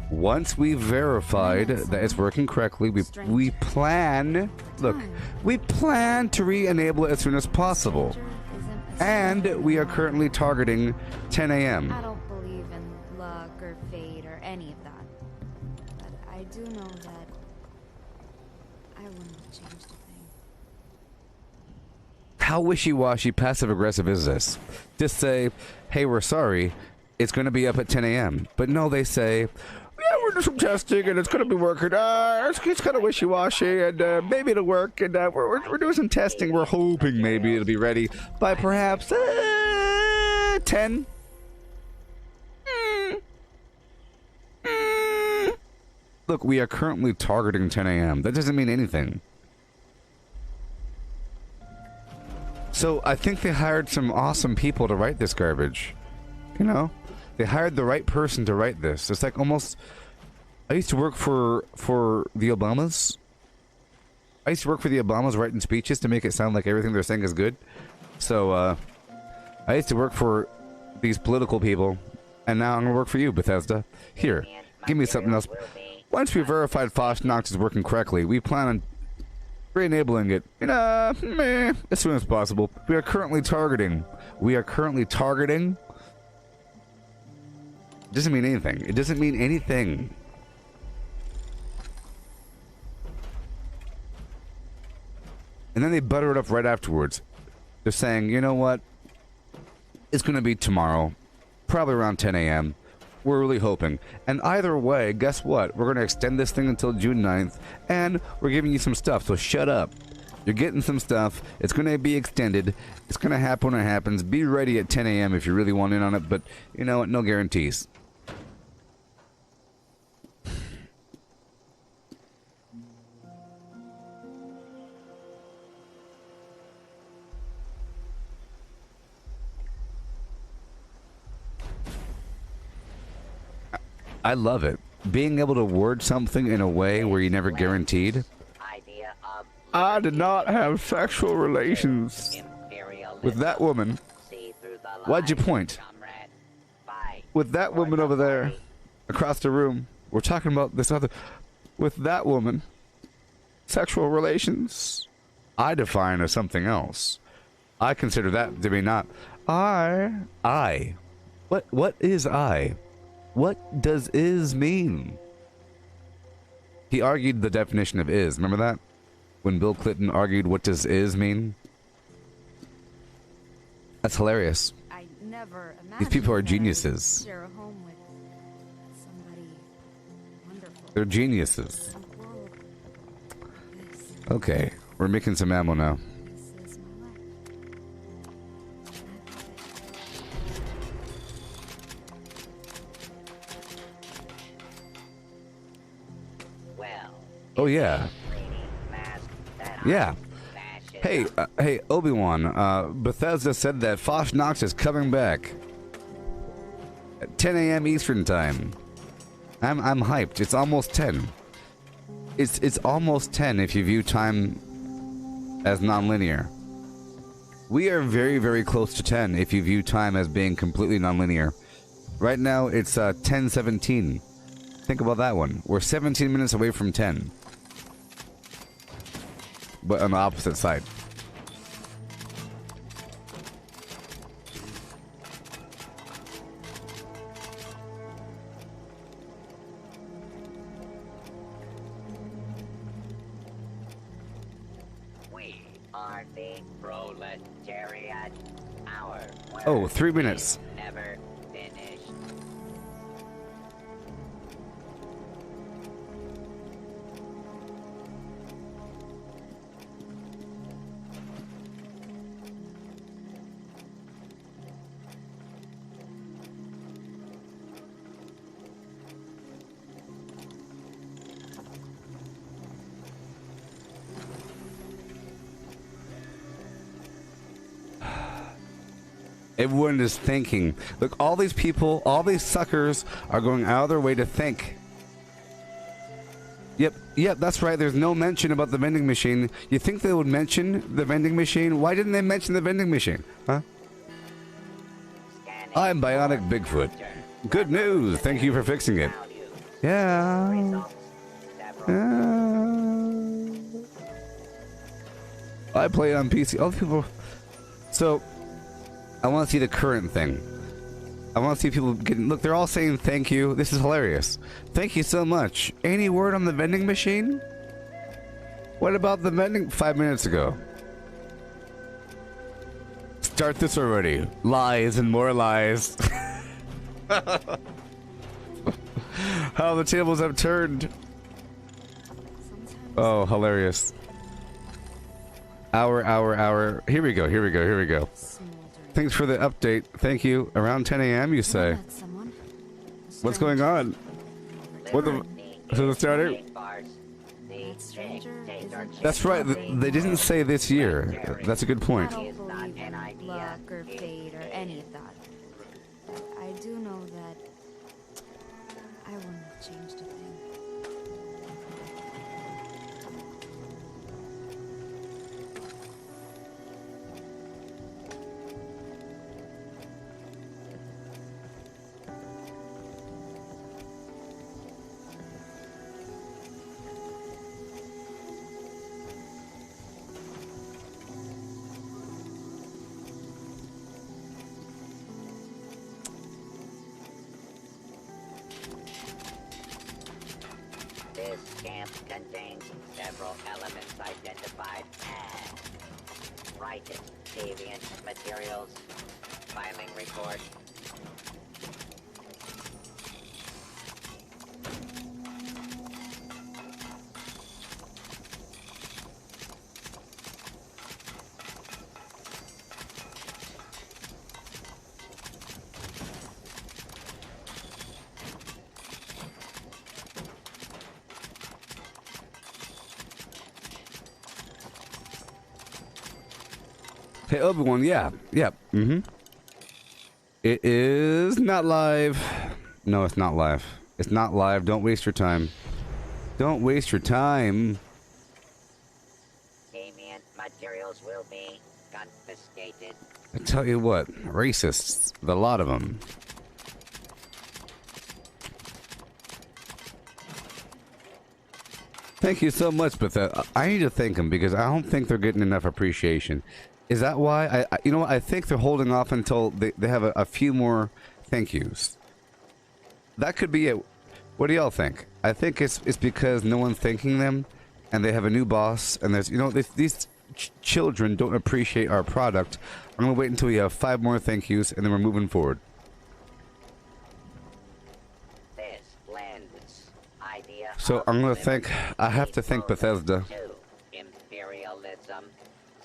Once we've verified that it's working correctly, we plan... Look, we plan to re-enable it as soon as possible. And we are currently targeting 10 a.m.
I don't believe in luck or fate or any of that. But I do know that I wouldn't have changed a thing.
How wishy-washy, passive-aggressive is this? Just say, hey, we're sorry, it's going to be up at 10 a.m. But no, they say, yeah, we're doing some testing and it's going to be working. It's kind of wishy-washy and maybe it'll work. And we're doing some testing. We're hoping maybe it'll be ready by perhaps 10. Look, we are currently targeting 10 a.m. That doesn't mean anything. So I think they hired some awesome people to write this garbage. You know? They hired the right person to write this. It's like almost... I used to work for the Obamas. I used to work for the Obamas writing speeches to make it sound like everything they're saying is good. So, I used to work for these political people, and now I'm gonna work for you, Bethesda. Here, give me something else. Once we verified Foshnox is working correctly, we plan on re-enabling it as soon as possible. We are currently targeting. It doesn't mean anything. It doesn't mean anything. And then they butter it up right afterwards. They're saying, you know what? It's going to be tomorrow. Probably around 10 a.m. We're really hoping. And either way, guess what? We're going to extend this thing until June 9th. And we're giving you some stuff, so shut up. You're getting some stuff. It's going to be extended. It's going to happen when it happens. Be ready at 10 a.m. if you really want in on it. But, you know what? No guarantees. I love it. Being able to word something in a way where you never guaranteed. I did not have sexual relations with that woman. Why'd you point? With that woman over there, across the room. We're talking about this other... With that woman. Sexual relations. I define as something else. I consider that to be not... I. What is I? What does is mean? He argued the definition of is. Remember that? When Bill Clinton argued what does is mean? That's hilarious.
I never
These people are
imagined that I would
geniuses.
share a home with somebody wonderful.
They're geniuses.
A world this.
Okay, we're making some ammo now.
This is my life.
Oh yeah. Yeah. Hey, Obi-Wan, Bethesda said that Foshnox is coming back at 10 a.m. Eastern time. I'm hyped. It's almost 10. It's almost 10 if you view time as non-linear. We are very, very close to 10 if you view time as being completely non-linear. Right now, it's 10:17. Think about that one. We're 17 minutes away from 10. But on the opposite side.
We are the proletariat. Our
Oh, 3 minutes.
never finished.
Everyone is thanking. Look, all these people, all these suckers are going out of their way to thank. Yep, that's right. There's no mention about the vending machine. You think they would mention the vending machine? Why didn't they mention the vending machine? Huh? I'm Bionic Bigfoot. Good news. Thank you for fixing it. Yeah. I play on PC. All the people. So, I want to see the current thing. I want to see people getting. Look, they're all saying thank you. This is hilarious. Thank you so much. Any word on the vending machine? What about the vending? 5 minutes ago. Start this already. Lies and more lies. How the tables have turned. Oh, hilarious. Hour. Here we go. Thanks for the update. Thank you. Around 10 a.m. you say. What's going on? What the? Is it starting? That's right. They didn't say this year. That's a good point.
I don't believe in luck or fate or any of that. But I do know that I wouldn't have changed a thing.
This camp contains several elements identified as righteous, deviant materials, filing report.
Hey, Obi-Wan, yeah. It is not live. No, it's not live. It's not live. Don't waste your time. Don't waste your time.
Deviant materials will be confiscated.
I tell you what, racists, the lot of them. Thank you so much, Bethesda. I need to thank them because I don't think they're getting enough appreciation. Is that why? You know what? I think they're holding off until they have a few more thank yous. That could be it. What do y'all think? I think it's because no one's thanking them, and they have a new boss, and there's these children don't appreciate our product. I'm gonna wait until we have 5 more thank yous, and then we're moving forward.
This lends idea.
So I'm gonna thank. I have to thank Bethesda.
Imperialism.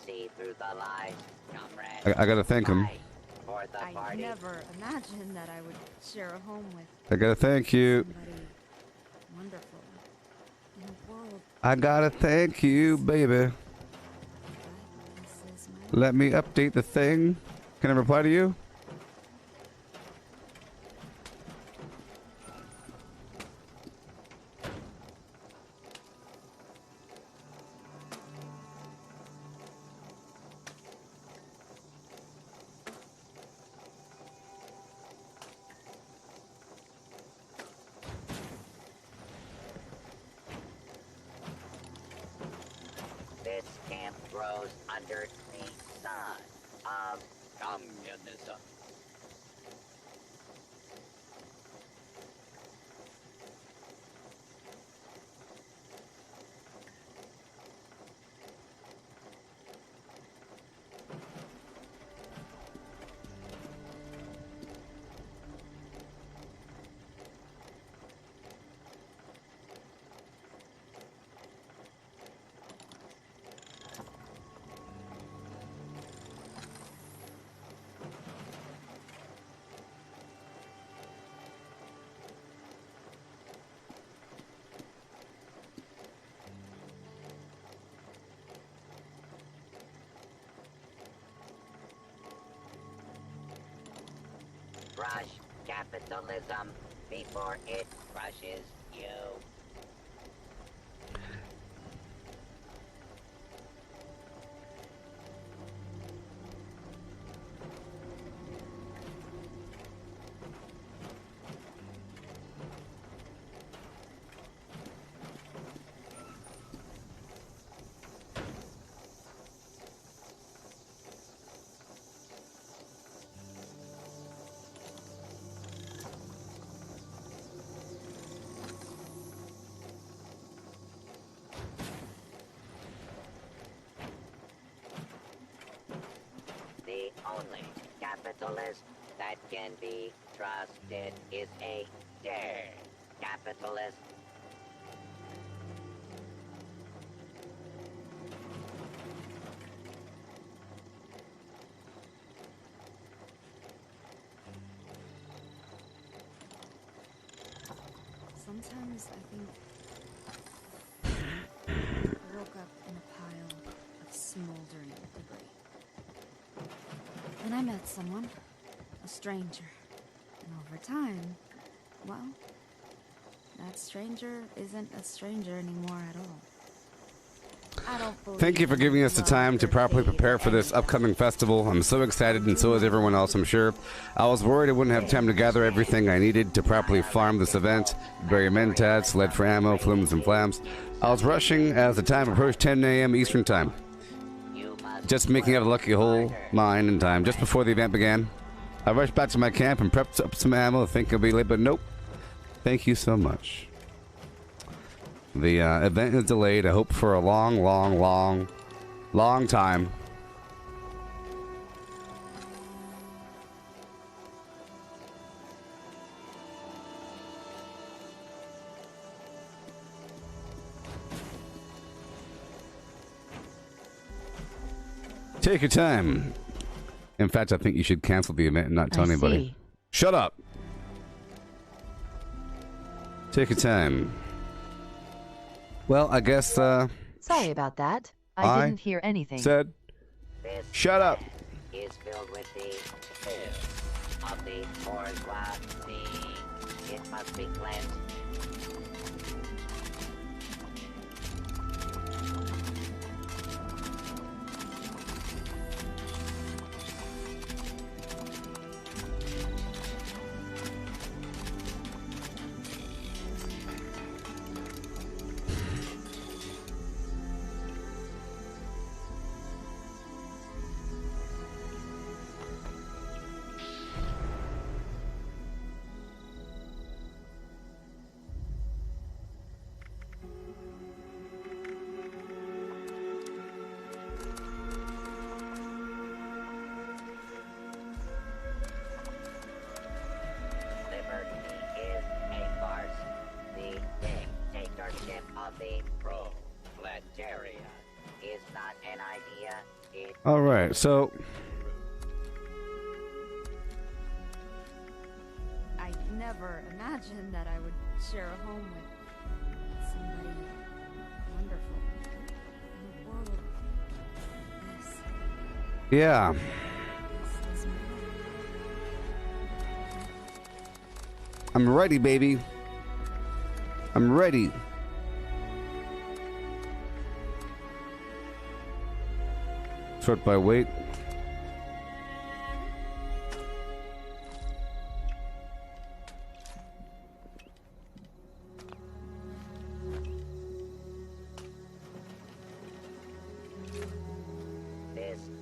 See through the lies, comrade.
I gotta thank him.
I never imagined that I would share a home with
I gotta thank you.
somebody wonderful in a world.
I gotta thank you, baby.
This is my
Let me update the thing. Can I reply to you?
This camp grows under the sun of communism. capitalism before it crushes you. The only capitalist that can be trusted is a dare capitalist.
Sometimes I think I woke up in a pile of smoldering debris. And I met someone, a stranger. And over time, well, that stranger isn't a stranger anymore at all. I don't believe
Thank you for giving us the time to properly prepare for this upcoming festival. I'm so excited, and so is everyone else, I'm sure. I was worried I wouldn't have time to gather everything I needed to properly farm this event. Bury mentats, lead for ammo, flumes and flams. I was rushing as the time approached 10 a.m. Eastern Time. Just making out a lucky hole mine in time, just before the event began. I rushed back to my camp and prepped up some ammo, think I'll be late, but nope. Thank you so much. The event is delayed, I hope for a long time. Take your time. In fact, I think you should cancel the event and not tell anybody. Shut up. Take your time. Well, I guess,
Sorry about that. I didn't hear anything.
Said, shut up.
Is filled with the filth of the bourgeois. It must be cleansed.
All right, so
I never imagined that I would share a home with somebody wonderful in a world like this.
yeah.
This is my
I'm ready, baby. I'm ready. Sort by weight.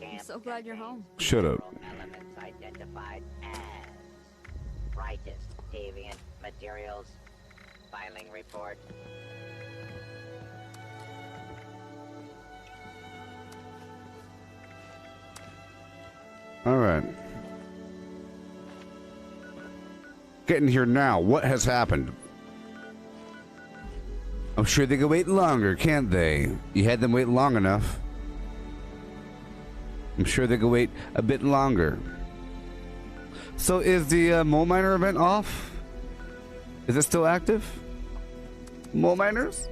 I'm so glad you're home.
Shut up.
Elements identified as brightest deviant materials. Filing report.
All right. Getting here now. What has happened? I'm sure they can wait longer, can't they? You had them wait long enough. I'm sure they can wait a bit longer. So is the mole miner event off? Is it still active? Mole miners?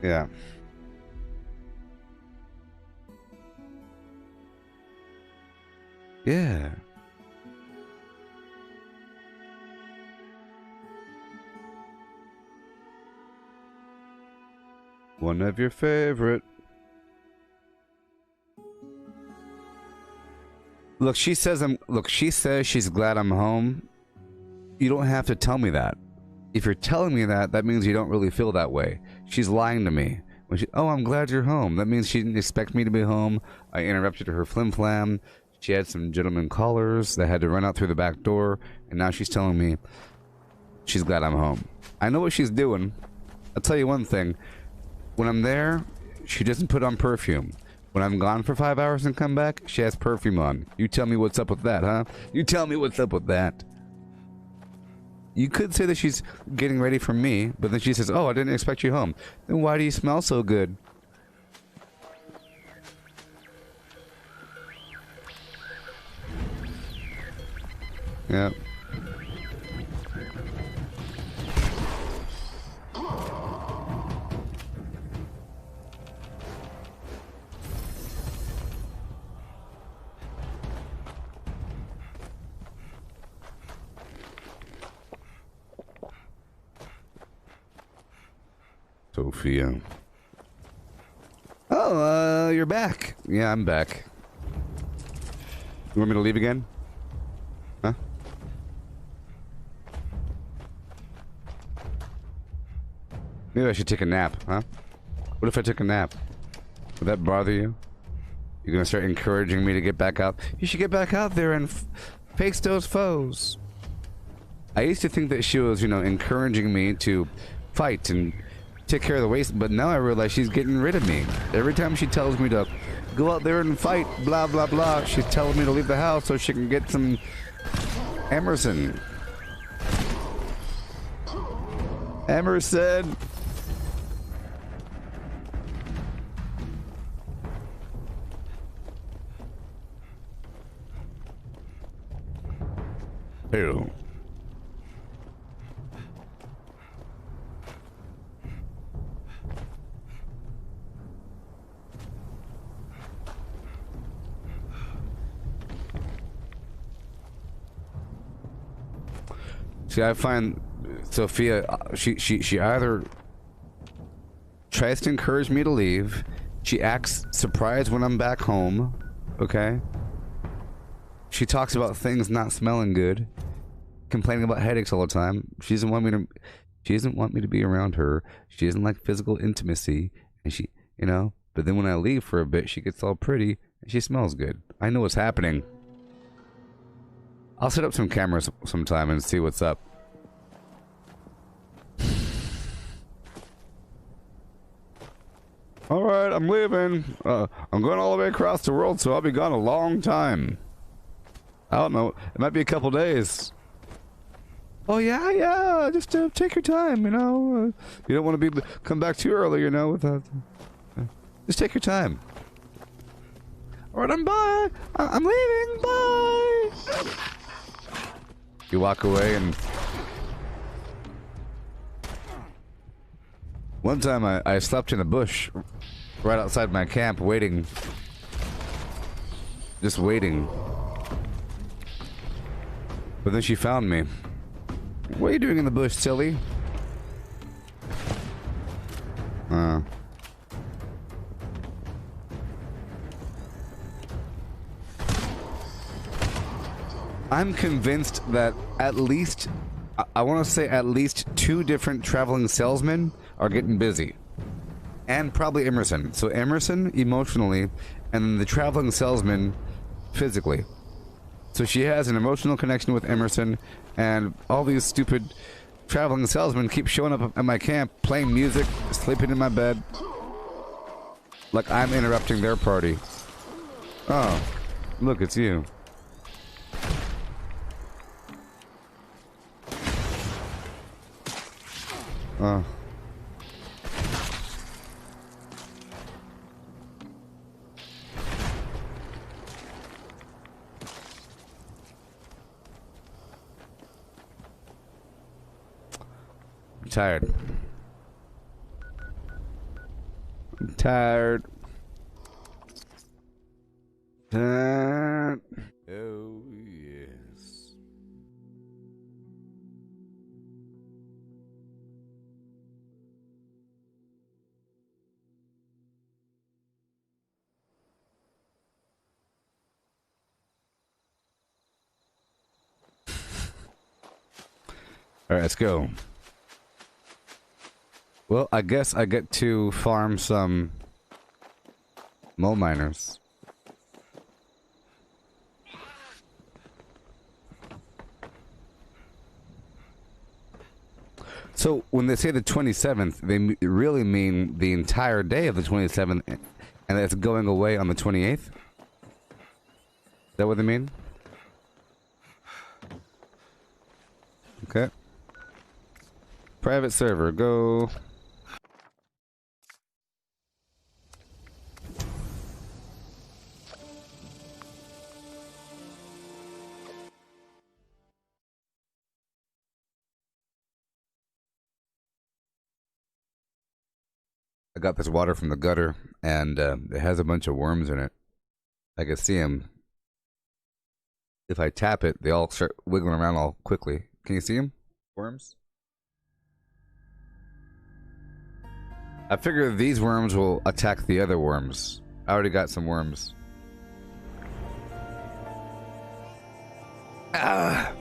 Yeah. Yeah. One of your favorite. Look, she says she's glad I'm home. You don't have to tell me that. If you're telling me that, that means you don't really feel that way. She's lying to me. When oh, I'm glad you're home. That means she didn't expect me to be home. I interrupted her flim-flam. She had some gentlemen callers that had to run out through the back door, and now she's telling me she's glad I'm home. I know what she's doing. I'll tell you one thing. When I'm there, she doesn't put on perfume. When I'm gone for 5 hours and come back, she has perfume on. You tell me what's up with that, huh? You tell me what's up with that. You could say that she's getting ready for me, but then she says, oh, I didn't expect you home. Then why do you smell so good? Yeah. Sophia. Oh, you're back. Yeah, I'm back. You want me to leave again? Huh? Maybe I should take a nap, huh? What if I took a nap? Would that bother you? You're gonna start encouraging me to get back out? You should get back out there and face those foes. I used to think that she was, you know, encouraging me to fight and take care of the waste, but now I realize she's getting rid of me. Every time she tells me to go out there and fight, blah, blah, blah, she's telling me to leave the house so she can get some Emerson. Emerson! Ew. See, I find Sophia, she either tries to encourage me to leave, she acts surprised when I'm back home, okay? She talks about things not smelling good, complaining about headaches all the time. She doesn't want me to be around her. She doesn't like physical intimacy, and she, you know, but then when I leave for a bit, she gets all pretty and she smells good. I know what's happening. I'll set up some cameras sometime and see what's up. Alright, I'm leaving. I'm going all the way across the world, so I'll be gone a long time. I don't know. It might be a couple days. Oh, yeah. Just take your time, you know. You don't want to come back too early, you know. Just take your time. Alright, I'm leaving. Bye. You walk away and... One time I slept in a bush right outside my camp waiting. Just waiting. But then she found me. What are you doing in the bush, silly? I'm convinced that at least, I want to say at least 2 different traveling salesmen are getting busy. And probably Emerson. So Emerson emotionally, and the traveling salesman physically. So she has an emotional connection with Emerson, and all these stupid traveling salesmen keep showing up at my camp, playing music, sleeping in my bed. Like I'm interrupting their party. Oh, look, it's you. Oh. I'm tired. I'm tired. Oh, yes. Alright, let's go. Well, I guess I get to farm some mole miners. So, when they say the 27th, they really mean the entire day of the 27th, and it's going away on the 28th? Is that what they mean? Okay. Private server, go. I got this water from the gutter, and it has a bunch of worms in it. I can see them. If I tap it, they all start wiggling around all quickly. Can you see them? Worms? I figure these worms will attack the other worms. I already got some worms. Ah!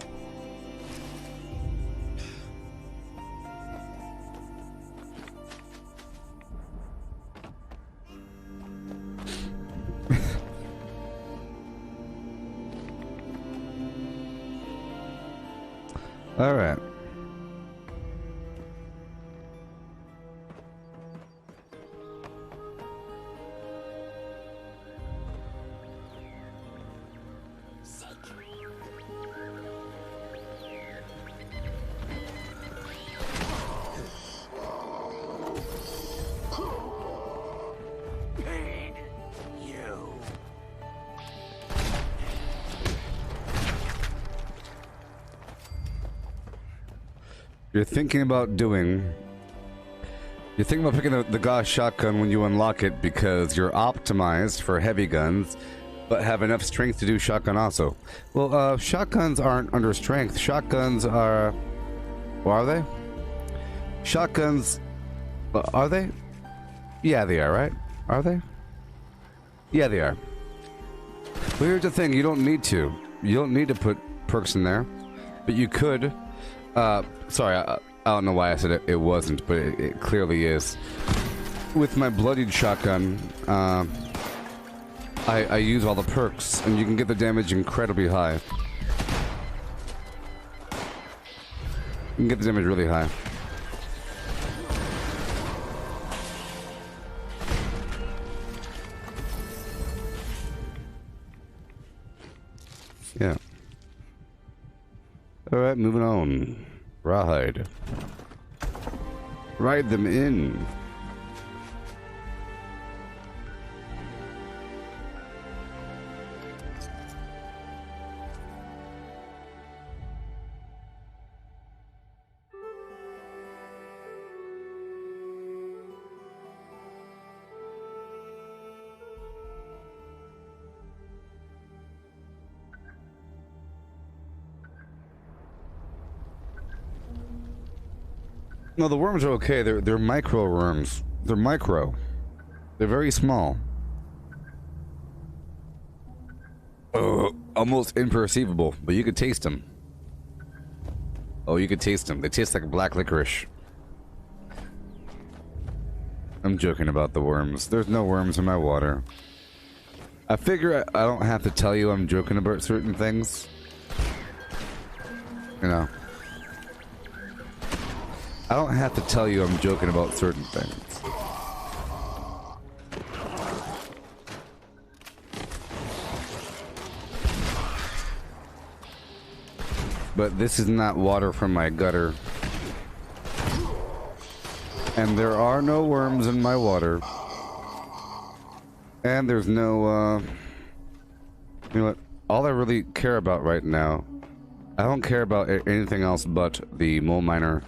All right. You're thinking about picking the Gauss shotgun when you unlock it because you're optimized for heavy guns, but have enough strength to do shotgun also. Well, shotguns aren't under strength. Shotguns are... Well, are they? Shotguns... Are they? Yeah, they are, right? Are they? Yeah, they are. Well, here's the thing. You don't need to. You don't need to put perks in there. But you could... sorry, I don't know why I said it wasn't, but it clearly is. With my bloodied shotgun, I use all the perks, and you can get the damage incredibly high. You can get the damage really high. Yeah. Alright, moving on. Ride. Ride them in. No, the worms are okay. They're micro worms. They're micro. They're very small. Almost imperceivable, but you could taste them. Oh, you could taste them. They taste like black licorice. I'm joking about the worms. There's no worms in my water. I figure I don't have to tell you I'm joking about certain things. You know. I don't have to tell you I'm joking about certain things. But this is not water from my gutter. And there are no worms in my water. And there's no, you know what? All I really care about right now, I don't care about anything else but the mole miner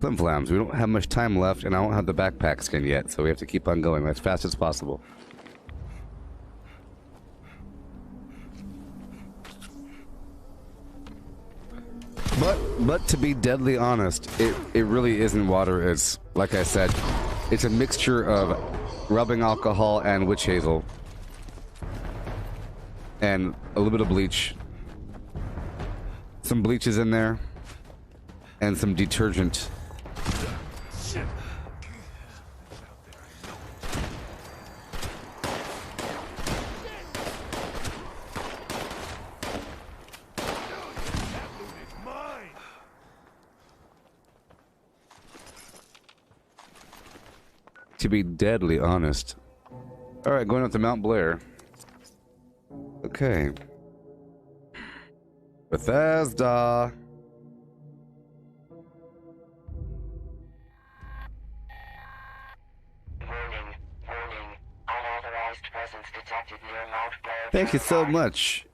flim-flams. We don't have much time left, and I don't have the backpack skin yet, so we have to keep on going as fast as possible. But to be deadly honest, it really isn't water. It's, like I said, it's a mixture of rubbing alcohol and witch hazel. And a little bit of bleach. Some bleach is in there. and some detergent. To be deadly honest. Alright, going up to Mount Blair. Okay. Bethesda. Thank you so much.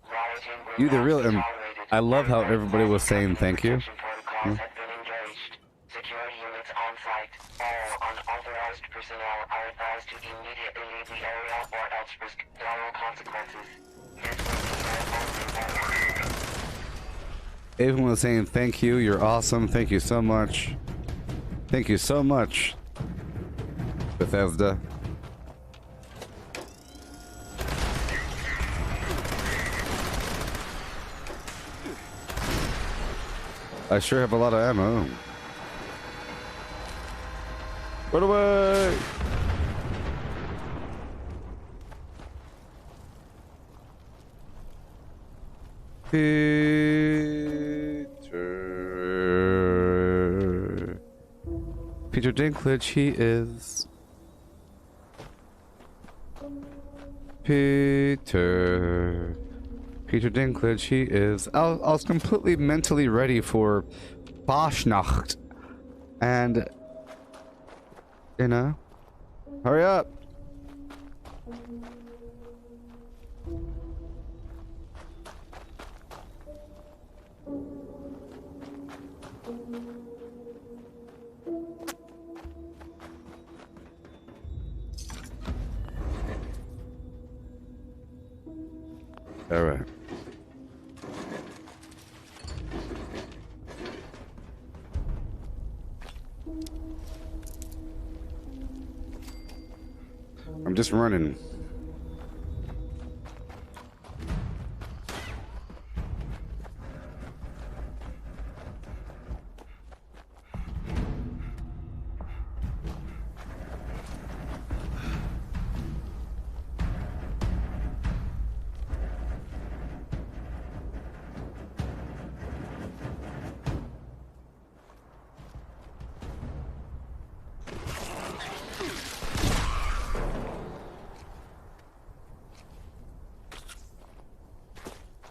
You the real I love how everybody was saying thank you. Hmm.
Security units on site. All unauthorized personnel are advised to immediately leave the area or else risk dire consequences. This will be
Everyone was saying thank you. You're awesome. Thank you so much. Thank you so much, Bethesda. I sure have a lot of ammo. Run away! Peter Dinklage, he is. Peter Dinklage, he is. I was completely mentally ready for Fasnacht. And, you know, hurry up. All right. I'm just running.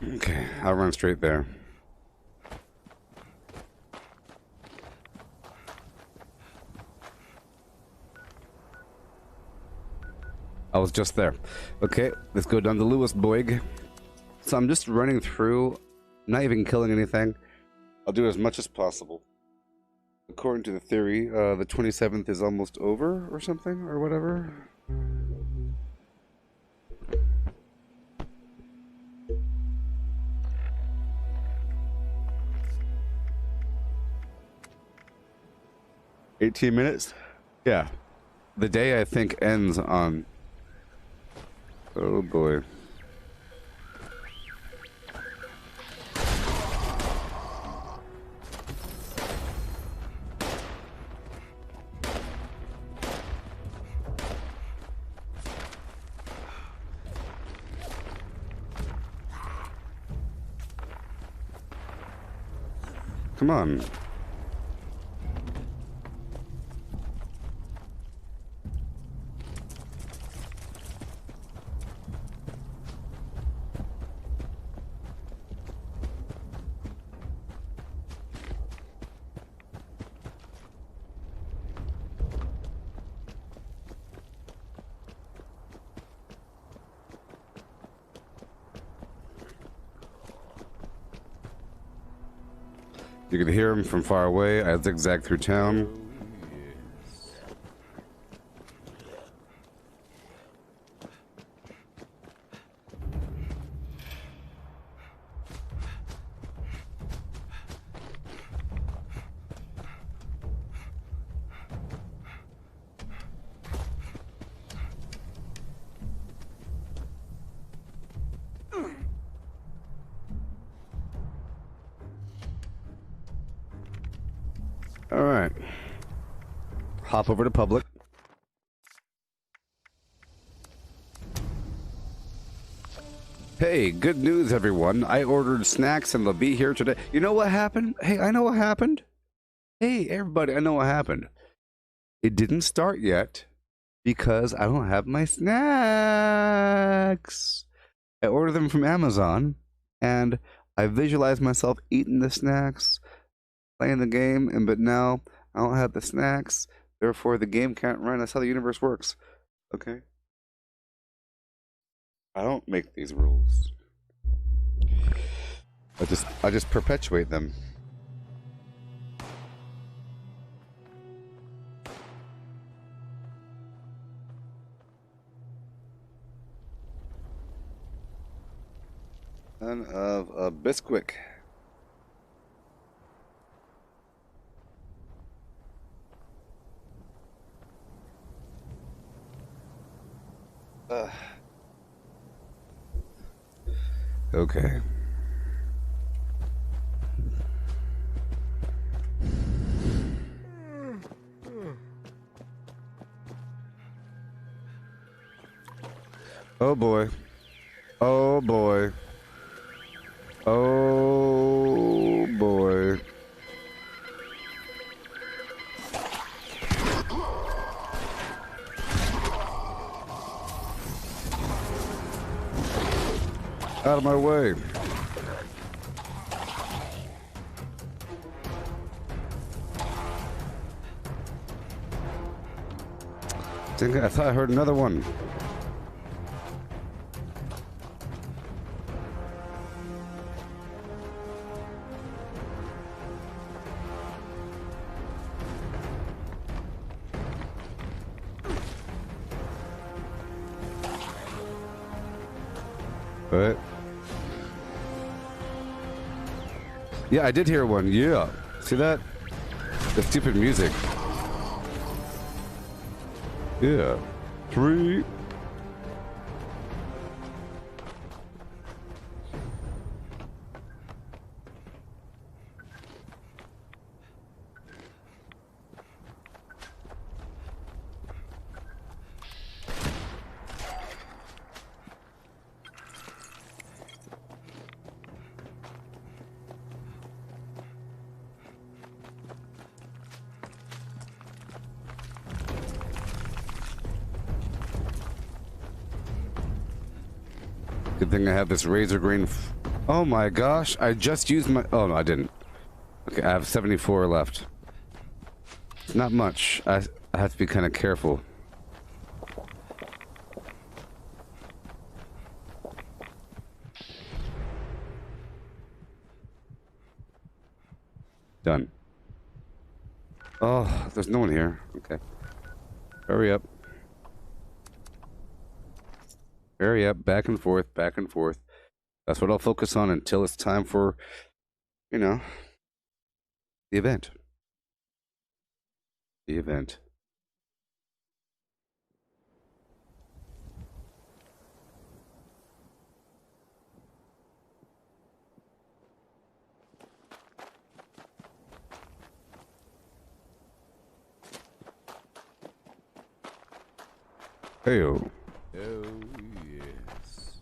Okay, I'll run straight there. I was just there. Okay, let's go down to Lewisburg. So I'm just running through, not even killing anything. I'll do as much as possible. According to the theory, the 27th is almost over or something, or whatever. $18 minutes? Yeah. The day, I think, ends on... Oh, boy. Come on. You can hear him from far away. I zigzag through town. hop over to public. Hey, good news, everyone. I ordered snacks and they'll be here today. You know what happened? Hey, I know what happened. Hey, everybody, I know what happened. It didn't start yet because I don't have my snacks. I ordered them from Amazon and I visualized myself eating the snacks, playing the game, but now I don't have the snacks. Therefore, the game can't run. That's how the universe works. Okay? I don't make these rules. I just perpetuate them. Son of a Bisquick. Okay. Oh boy. Oh boy. Oh boy. Out of my way. I thought I heard another one. Right. Yeah, I did hear one. Yeah. See that? The stupid music. Yeah. 3. Good thing I have this razor green. Oh my gosh, I just used my. Oh no, I didn't. Okay, I have 74 left. Not much. I have to be kind of careful. Done. Oh, there's no one here. Okay. Hurry up. Hurry up, back and forth, back and forth. That's what I'll focus on until it's time for, you know, the event. The event. Hey-o. Oh, yes.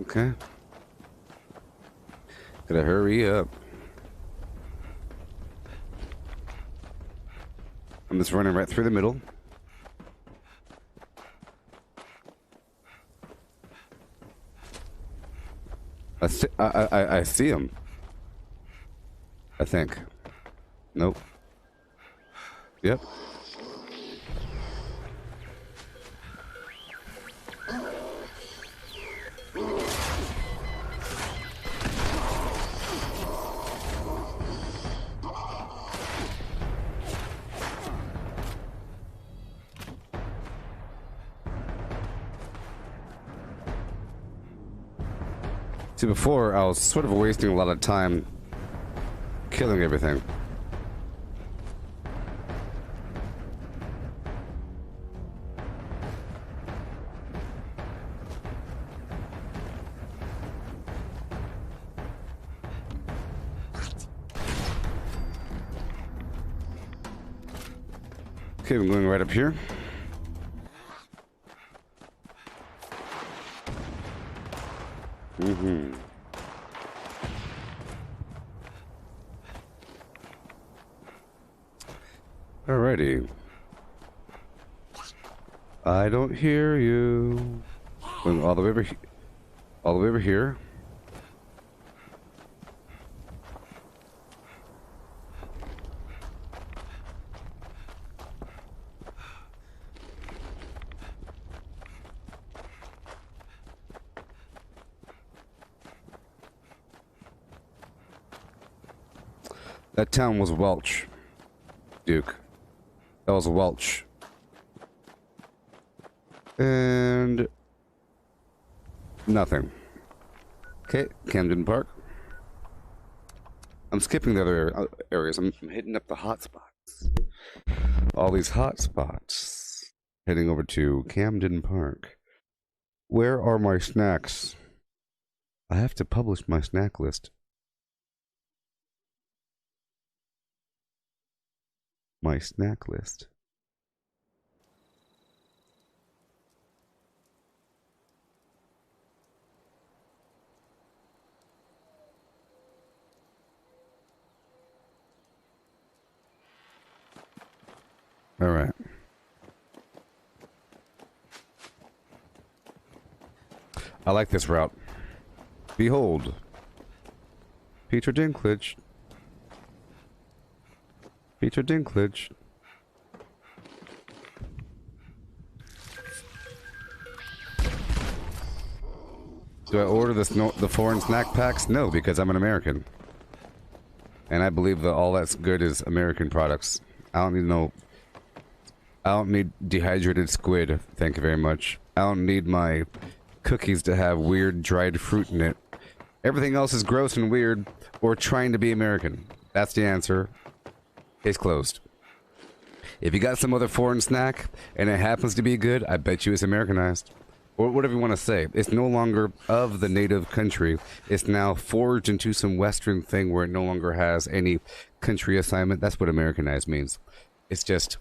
Okay. Gotta hurry up. I'm just running right through the middle. I see him. I think. Nope. Yep. See, before I was sort of wasting a lot of time killing everything. Okay, I'm going right up here. Alrighty. I don't hear you. Going all the way over, all the way over here. That town was Welch, Duke. That was Welch. And nothing. Okay, Camden Park. I'm skipping the other areas. I'm hitting up the hot spots. All these hot spots. Heading over to Camden Park. Where are my snacks? I have to publish my snack list. My snack list. All right. I like this route. Behold, Peter Dinklage. Peter Dinklage. Do I order the foreign snack packs? No, because I'm an American. And I believe that all that's good is American products. I don't need no... I don't need dehydrated squid, thank you very much. I don't need my cookies to have weird dried fruit in it. Everything else is gross and weird, or trying to be American. That's the answer. Case closed. If you got some other foreign snack, and it happens to be good, I bet you it's Americanized. Or whatever you want to say. It's no longer of the native country. It's now forged into some Western thing where it no longer has any country assignment. That's what Americanized means. It's just...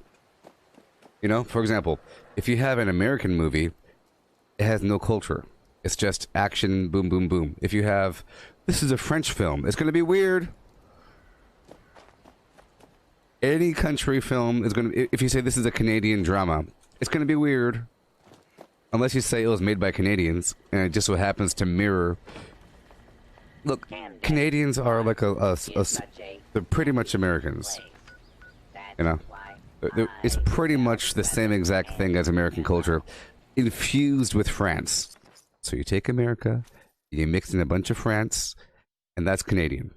You know, for example, if you have an American movie, it has no culture. It's just action, boom, boom, boom. If you have, this is a French film, it's going to be weird. Any country film is going to, if you say this is a Canadian drama, it's going to be weird. Unless you say it was made by Canadians, and it just so happens to mirror. Look, Canadians are like they're pretty much Americans. You know? It's pretty much the same exact thing as American culture, infused with France. So you take America, you mix in a bunch of France, and that's Canadian.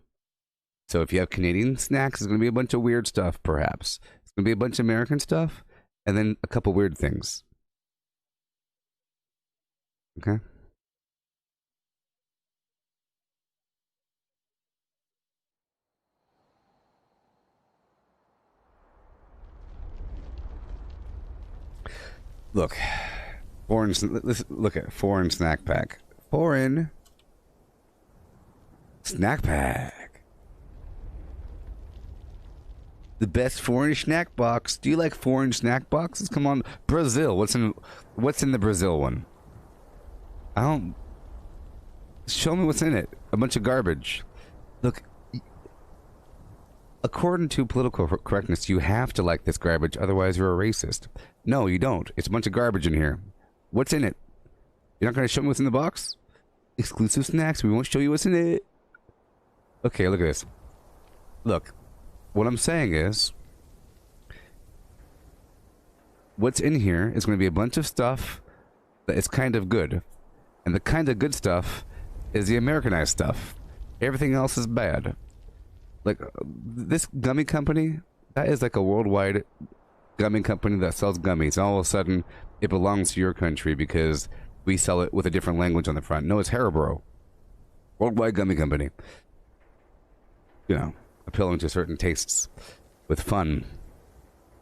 So if you have Canadian snacks, it's going to be a bunch of weird stuff, perhaps. It's going to be a bunch of American stuff, and then a couple weird things. Okay? Look, let's look at foreign snack pack. Foreign snack pack. The best foreign snack box. Do you like foreign snack boxes? Come on, Brazil. What's in the Brazil one? I don't. Show me what's in it. A bunch of garbage. Look. According to political correctness, you have to like this garbage, otherwise you're a racist. No, you don't. It's a bunch of garbage in here. What's in it? You're not going to show me what's in the box? Exclusive snacks. We won't show you what's in it. Okay, look at this. Look, what I'm saying is, what's in here is going to be a bunch of stuff that is kind of good. And the kind of good stuff is the Americanized stuff. Everything else is bad. Like, this gummy company, that is like a worldwide gummy company that sells gummies. And all of a sudden, it belongs to your country because we sell it with a different language on the front. No, it's Haribo. Worldwide Gummy Company. You know, appealing to certain tastes with fun.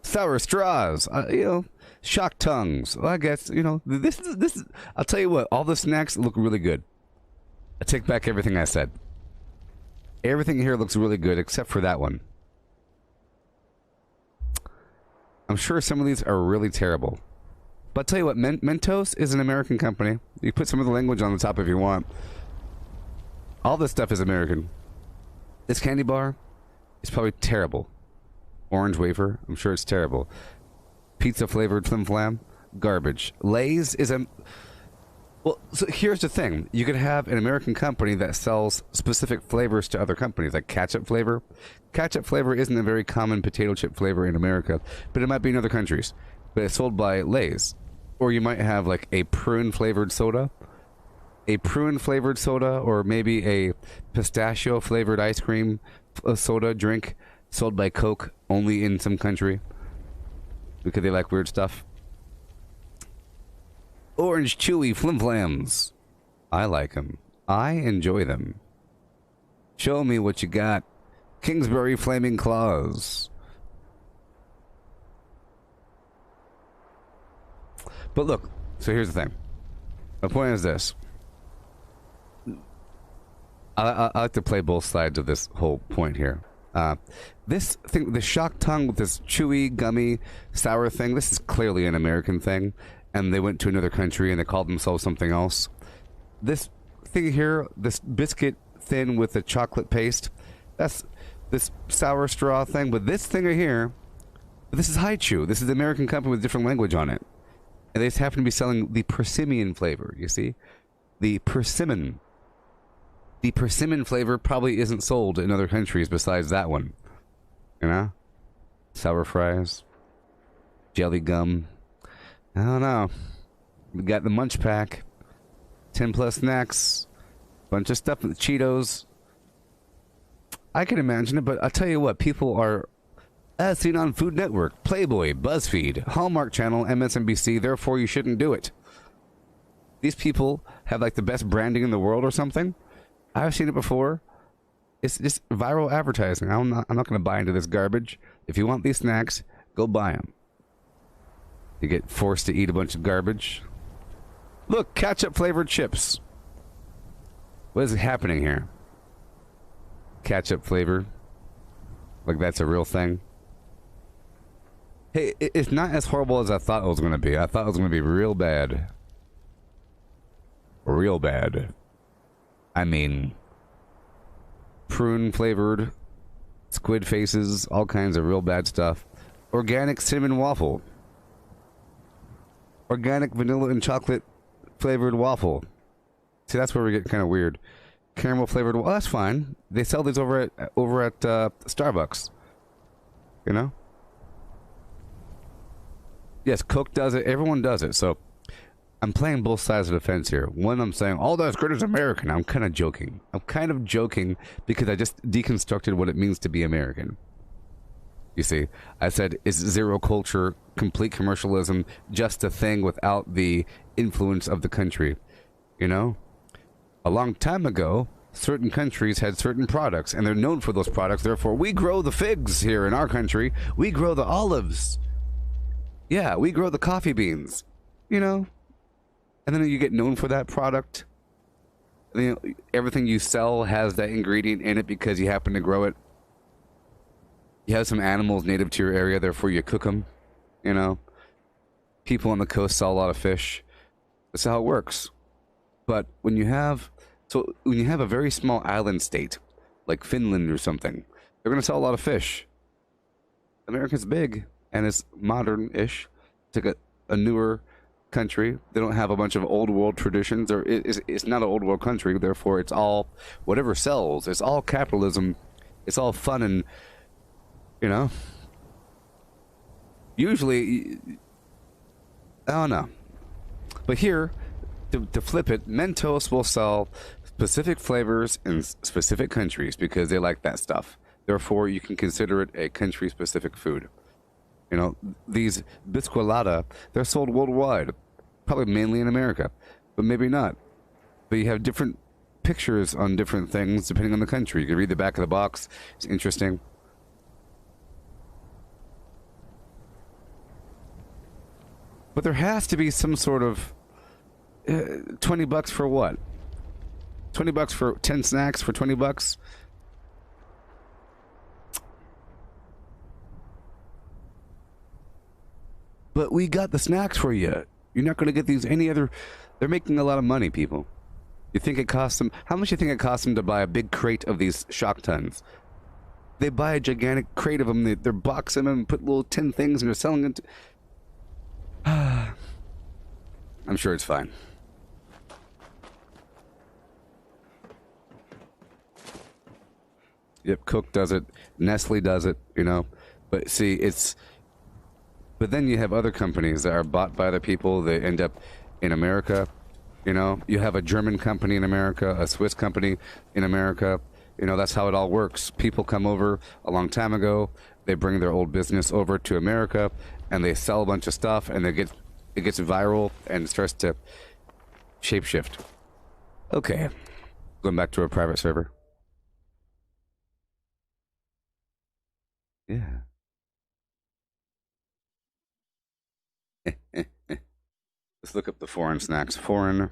Sour straws, you know, shock tongues. Well, I guess, you know, this is, I'll tell you what, all the snacks look really good. I take back everything I said. Everything here looks really good except for that one. I'm sure some of these are really terrible. But I'll tell you what, Mentos is an American company. You put some of the language on the top if you want. All this stuff is American. This candy bar is probably terrible. Orange wafer, I'm sure it's terrible. Pizza flavored Flim Flam, garbage. Lay's is a... Well, so here's the thing. You could have an American company that sells specific flavors to other companies, like ketchup flavor. Ketchup flavor isn't a very common potato chip flavor in America, but it might be in other countries. But it's sold by Lay's. Or you might have like a prune flavored soda. A prune flavored soda, or maybe a pistachio flavored ice cream soda drink sold by Coke only in some country because they like weird stuff. Orange chewy Flim Flams. I like them. I enjoy them. Show me what you got. Kingsbury Flaming Claws. But look, so here's the thing. My point is this. I like to play both sides of this whole point here. This thing, the shock tongue with this chewy, gummy, sour thing, this is clearly an American thing. And they went to another country and they called themselves something else. This thing here, this biscuit thin with the chocolate paste, that's this sour straw thing. But this thing right here, this is Haichu. This is an American company with different language on it. And they just happen to be selling the persimmon flavor, you see? The persimmon. The persimmon flavor probably isn't sold in other countries besides that one. You know? Sour fries. Jelly gum. I don't know. We got the Munch Pack. 10 plus snacks. Bunch of stuff with Cheetos. I can imagine it, but I'll tell you what. People are... As seen on Food Network, Playboy, BuzzFeed, Hallmark Channel, MSNBC, therefore you shouldn't do it. These people have like the best branding in the world or something. I've seen it before. It's just viral advertising. I'm not going to buy into this garbage. If you want these snacks, go buy them. You get forced to eat a bunch of garbage. Look, ketchup flavored chips. What is happening here? Ketchup flavor. Like that's a real thing. Hey, it's not as horrible as I thought it was going to be. I thought it was going to be real bad. Real bad. I mean, prune flavored, squid faces, all kinds of real bad stuff. Organic cinnamon waffle. Organic vanilla and chocolate flavored waffle. See, that's where we get kind of weird. Caramel flavored. Well, that's fine. They sell these over at Starbucks. You know. Yes, Coke does it. Everyone does it. So I'm playing both sides of the fence here. One, I'm saying all that's good is American. I'm kind of joking. I'm kind of joking because I just deconstructed what it means to be American. You see, I said, is zero culture, complete commercialism, just a thing without the influence of the country? You know? A long time ago, certain countries had certain products, and they're known for those products. Therefore, we grow the figs here in our country. We grow the olives. Yeah, we grow the coffee beans. You know? And then you get known for that product. And, you know, everything you sell has that ingredient in it because you happen to grow it. You have some animals native to your area, therefore you cook them. You know? People on the coast sell a lot of fish. That's how it works. But when you have... So when you have a very small island state, like Finland or something, they're going to sell a lot of fish. America's big, and it's modern-ish. It's like a newer country. They don't have a bunch of old world traditions, or it's not an old world country, therefore it's all whatever sells. It's all capitalism. It's all fun and, you know. Usually, I don't know. But here, to flip it, Mentos will sell specific flavors in specific countries because they like that stuff. Therefore, you can consider it a country-specific food. You know, these biscuolata, they're sold worldwide. Probably mainly in America, but maybe not. But you have different pictures on different things depending on the country. You can read the back of the box. It's interesting. But there has to be some sort of $20 for what? $20 for 10 snacks for $20? But we got the snacks for you. You're not going to get these any other. They're making a lot of money, people. You think it costs them? How much do you think it costs them to buy a big crate of these shock tons? They buy a gigantic crate of them. They're boxing them and put little tin things and they're selling it. I'm sure it's fine. Yep, Coke does it. Nestle does it, you know. But see, it's... But then you have other companies that are bought by other people. They end up in America, you know. You have a German company in America, a Swiss company in America. You know, that's how it all works. People come over a long time ago. They bring their old business over to America, and they sell a bunch of stuff, and it gets viral, and it starts to shapeshift. Okay. Going back to a private server. Yeah. Let's look up the foreign snacks. Foreign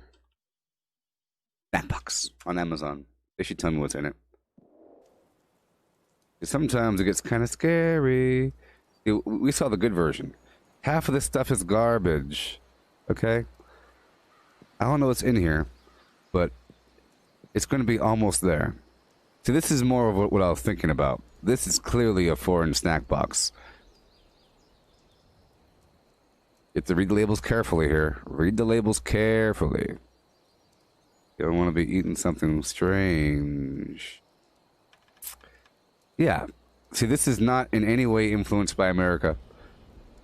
snack box on Amazon. They should tell me what's in it. Sometimes it gets kind of scary. We saw the good version. Half of this stuff is garbage. Okay? I don't know what's in here, but it's going to be almost there. See, this is more of what I was thinking about. This is clearly a foreign snack box. You have to read the labels carefully here. Read the labels carefully. You don't want to be eating something strange. Yeah. See, this is not in any way influenced by America.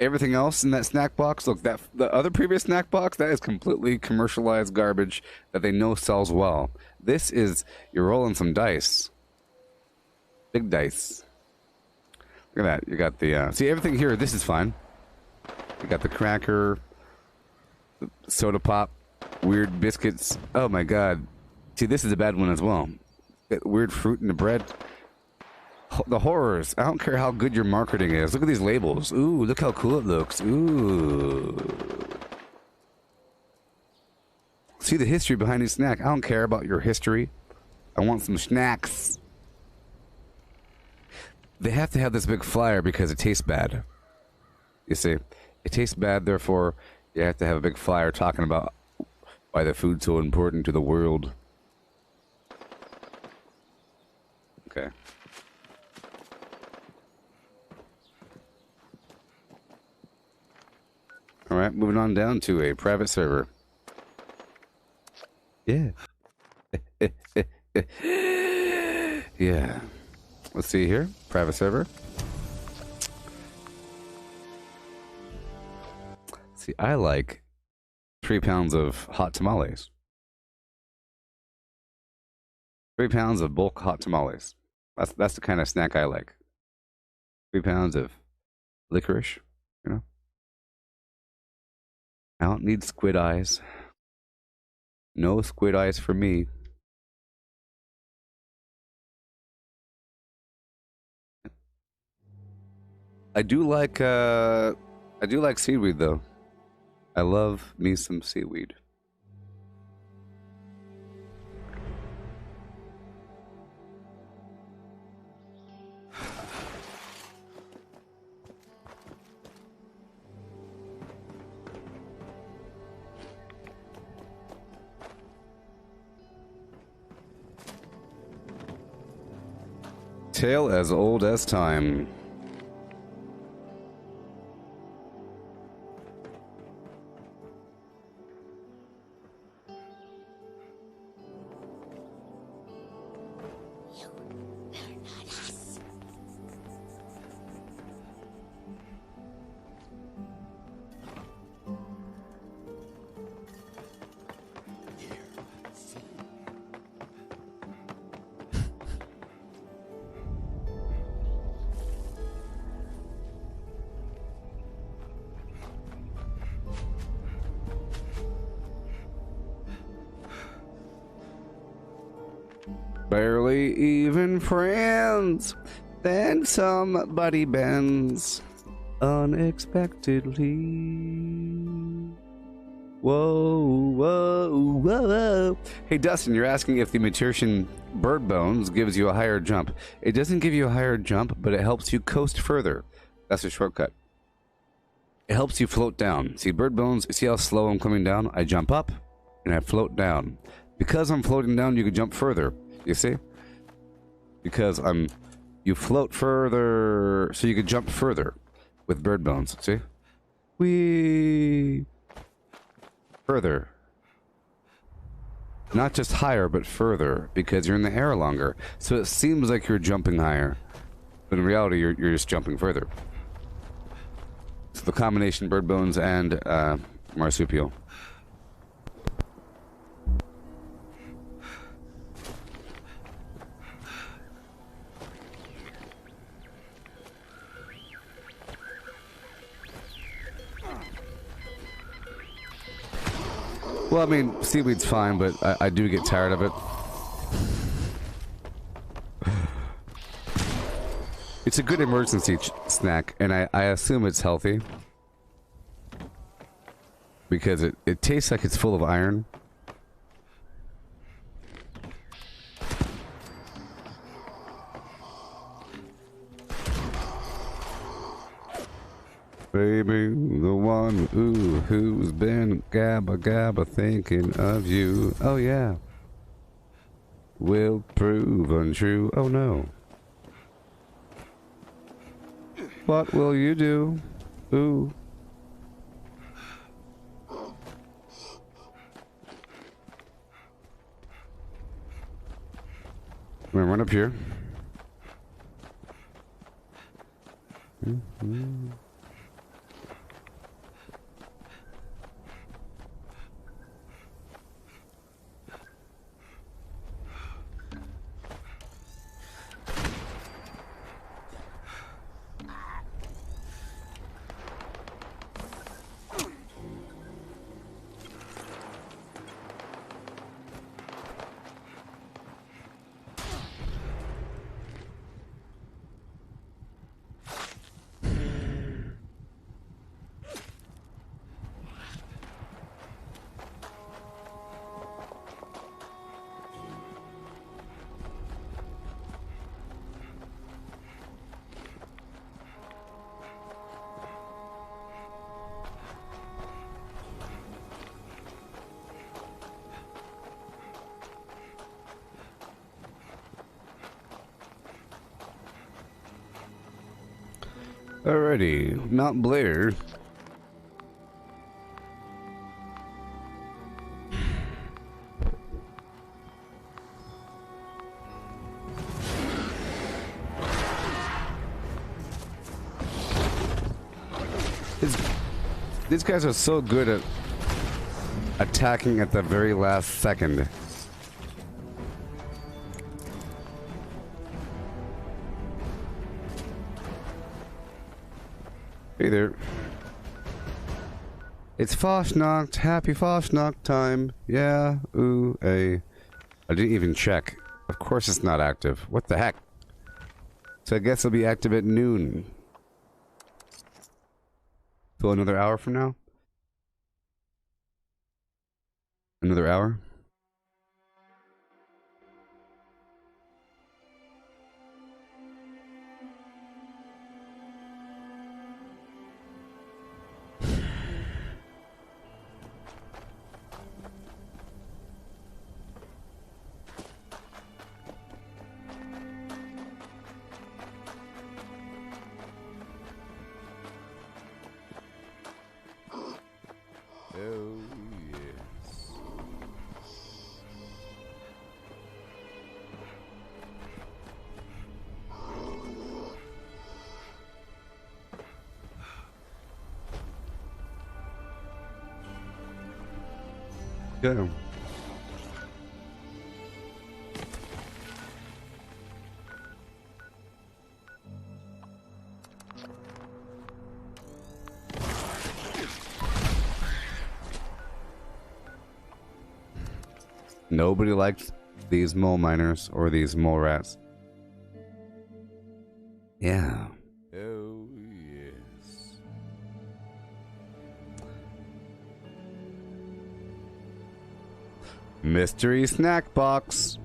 Everything else in that snack box, look, that the other previous snack box, that is completely commercialized garbage that they know sells well. This is, you're rolling some dice. Big dice. Look at that. You got the, see, everything here, this is fine. You got the cracker, the soda pop, weird biscuits. Oh my god. See, this is a bad one as well. That weird fruit in the bread. The horrors. I don't care how good your marketing is. Look at these labels. Ooh, look how cool it looks. Ooh. See the history behind each snack. I don't care about your history. I want some snacks. They have to have this big flyer because it tastes bad. You see? It tastes bad, therefore, you have to have a big flyer talking about why the food's so important to the world. Okay. Alright, moving on down to a private server. Yeah. Yeah. Let's see here. Private server. See, I like 3 pounds of hot tamales. 3 pounds of bulk hot tamales. That's the kind of snack I like. 3 pounds of licorice, you know. I don't need squid eyes. No squid eyes for me. I do like seaweed though. I love me some seaweed. Tale as old as time. Barely even friends. Then somebody bends unexpectedly. Whoa, whoa, whoa. Hey, Dustin, you're asking if the Maturtian bird bones gives you a higher jump. It doesn't give you a higher jump, but it helps you coast further. That's a shortcut. It helps you float down. See, bird bones, see how slow I'm coming down? I jump up and I float down. Because I'm floating down, you can jump further. You see? Because you float further, so you can jump further with bird bones. See? Whee! Further. Not just higher, but further, because you're in the air longer. So it seems like you're jumping higher, but in reality, you're just jumping further. So the combination bird bones and marsupial. Well, I mean, seaweed's fine, but I do get tired of it. It's a good emergency snack, and I assume it's healthy. Because it tastes like it's full of iron. Baby, the one who's been gabba thinking of you. Oh yeah. Will prove untrue. Oh no. What will you do? Ooh. I'm gonna run up here. Mm-hmm. Alrighty, Mount Blair. These guys are so good at attacking at the very last second. Hey there. It's Fosnacht. Happy Fosnacht time. Yeah. Ooh, I didn't even check. Of course it's not active. What the heck? So I guess it'll be active at noon. So another hour from now? Another hour? Oh, yes. Go. Nobody likes these mole miners or these mole rats. Yeah.
Oh, yes.
Mystery snack box.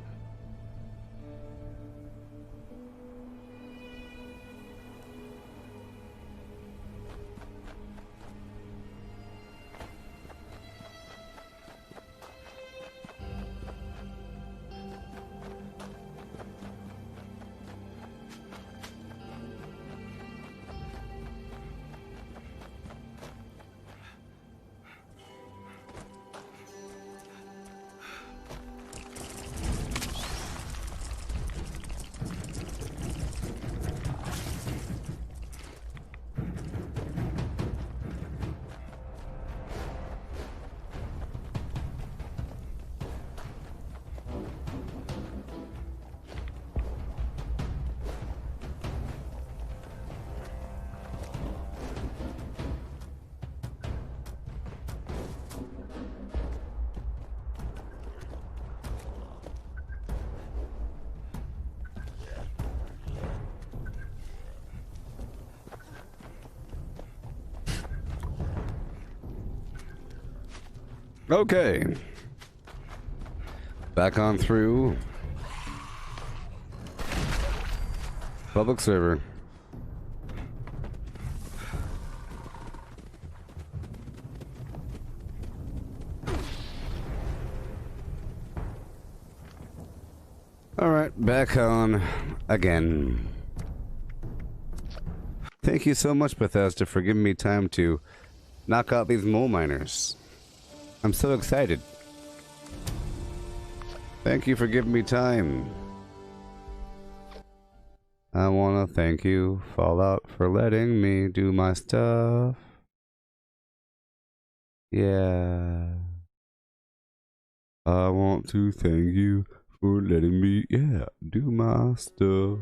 Okay. Back on through. Public server. Alright, back on again. Thank you so much, Bethesda, for giving me time to knock out these mole miners. I'm so excited. Thank you for giving me time. I want to thank you, Fallout, for letting me do my stuff. Yeah. I want to thank you for letting me, do my stuff.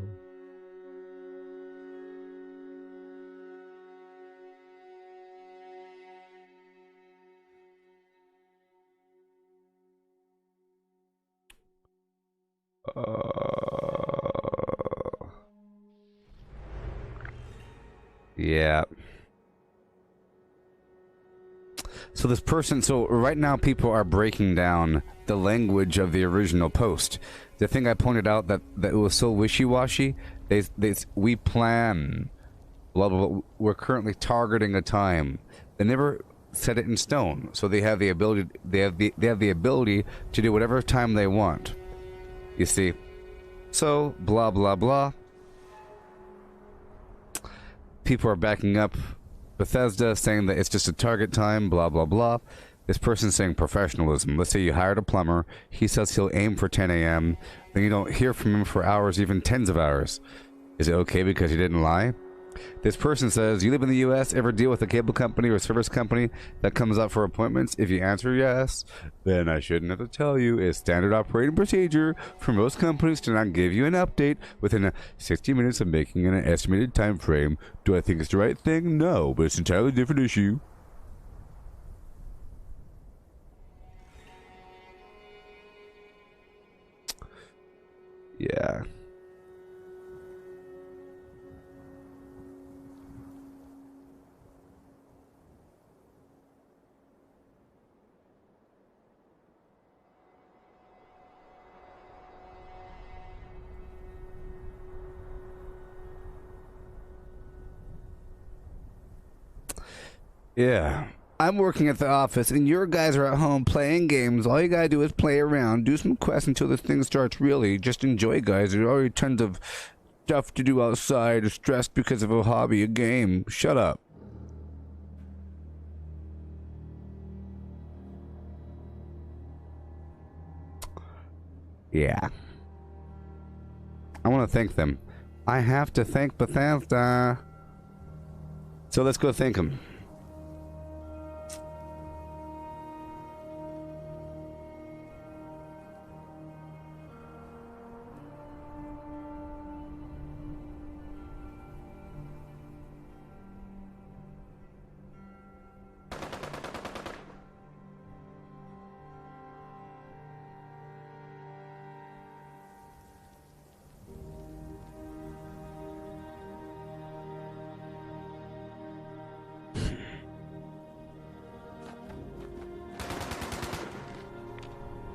Yeah. So this person, so right now people are breaking down the language of the original post. The thing I pointed out that it was so wishy-washy, we plan, blah, blah, blah, we're currently targeting a time. They never set it in stone, so they have the ability, they have the ability to do whatever time they want. You see? So, blah, blah, blah. People are backing up Bethesda, saying that it's just a target time, blah, blah, blah. This person's saying professionalism. Let's say you hired a plumber. He says he'll aim for 10 a.m. Then you don't hear from him for hours, even tens of hours. Is it okay because he didn't lie? This person says, you live in the U.S., ever deal with a cable company or service company that comes up for appointments? If you answer yes, then I shouldn't have to tell you. It's standard operating procedure for most companies to not give you an update within 60 minutes of making an estimated time frame. Do I think it's the right thing? No, but it's an entirely different issue. Yeah. Yeah. I'm working at the office and your guys are at home playing games. All you gotta do is play around, do some quests until this thing starts really. Just enjoy, guys. There's already tons of stuff to do outside, stressed because of a hobby, a game. Shut up. Yeah. I want to thank them. I have to thank Bethesda. So let's go thank them.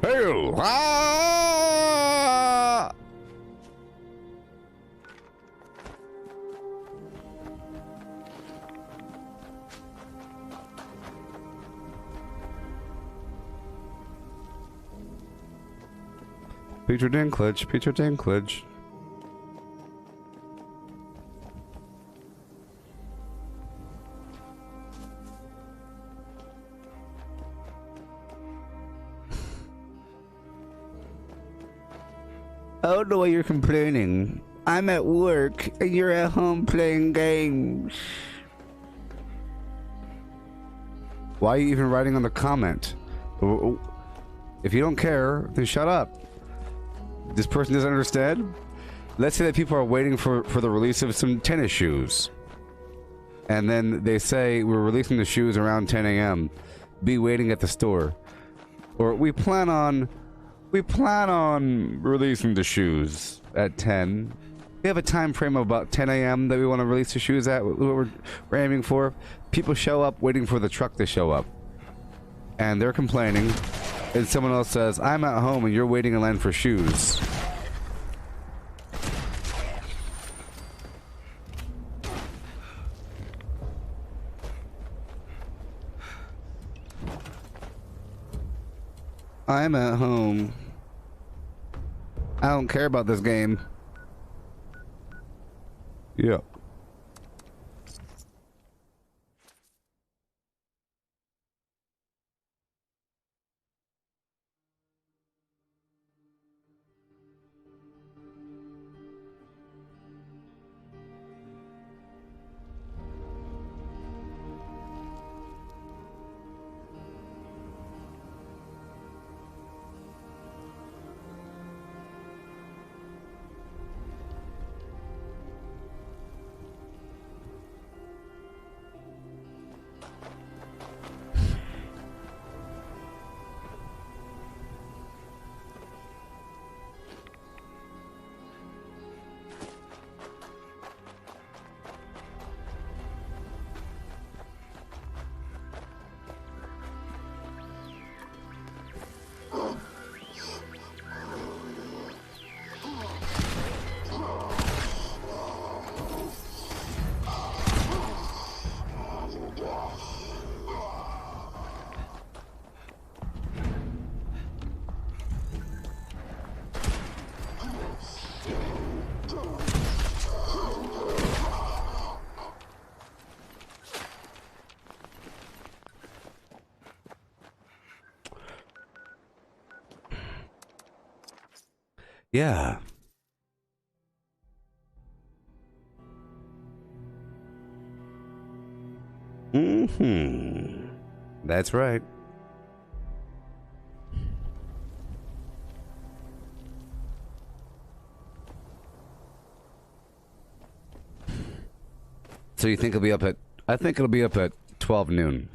Hail! Ah! Peter Dinklage, Peter Dinklage. I don't know why you're complaining. I'm at work and you're at home playing games. Why are you even writing on the comment? If you don't care, then shut up. This person doesn't understand? Let's say that people are waiting for the release of some tennis shoes. And then they say, we're releasing the shoes around 10 a.m. Be waiting at the store. Or we plan on releasing the shoes at 10. We have a time frame of about 10 a.m. that we want to release the shoes at, what we're aiming for. People show up waiting for the truck to show up. And they're complaining. And someone else says, I'm at home and you're waiting in line for shoes. I'm at home. I don't care about this game. Yeah. Yeah. Mm-hmm. That's right. So you think it'll be up at... I think it'll be up at 12 noon.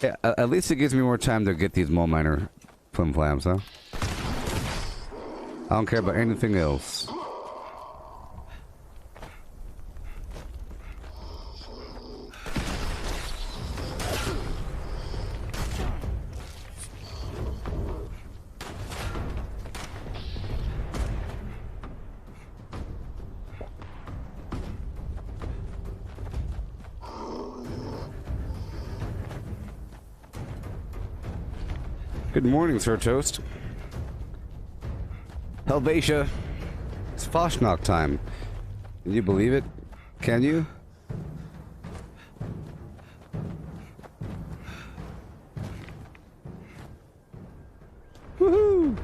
Yeah, at least it gives me more time to get these mole miner flim-flams, huh? I don't care about anything else. Good morning, Sir Toast. Helvetia. It's Foshnock time. Can you believe it? Can you? Woohoo!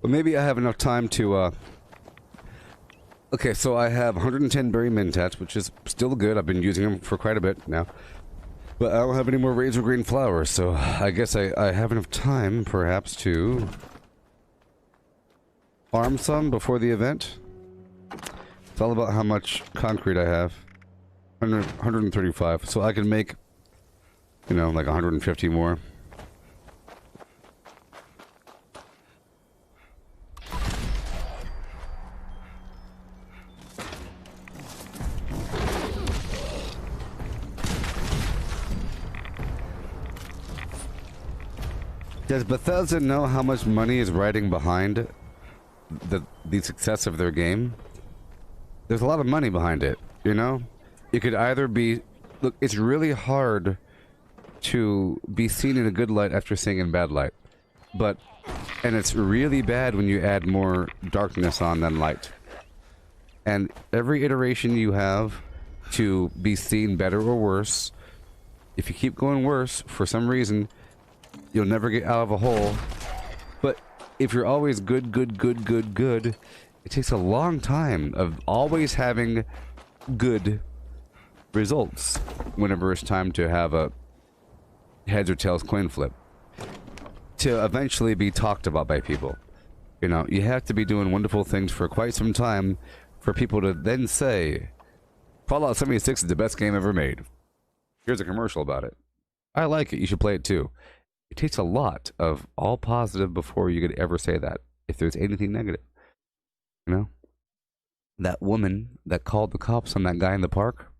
Well, maybe I have enough time to, Okay, so I have 110 berry mentats, which is still good. I've been using them for quite a bit now. But I don't have any more razor green flowers, so I guess I have enough time, perhaps, to farm some before the event. It's all about how much concrete I have. 135, so I can make, you know, like 150 more. Does Bethesda know how much money is riding behind the success of their game? There's a lot of money behind it, you know? You could either be... Look, it's really hard to be seen in a good light after seeing in bad light. But... And it's really bad when you add more darkness on than light. And every iteration you have to be seen better or worse, if you keep going worse, for some reason... You'll never get out of a hole. But if you're always good, it takes a long time of always having good results whenever it's time to have a heads or tails coin flip. To eventually be talked about by people. You know, you have to be doing wonderful things for quite some time for people to then say, Fallout 76 is the best game ever made. Here's a commercial about it. I like it, you should play it too. It takes a lot of all positive before you could ever say that, if there's anything negative. You know? That woman that called the cops on that guy in the park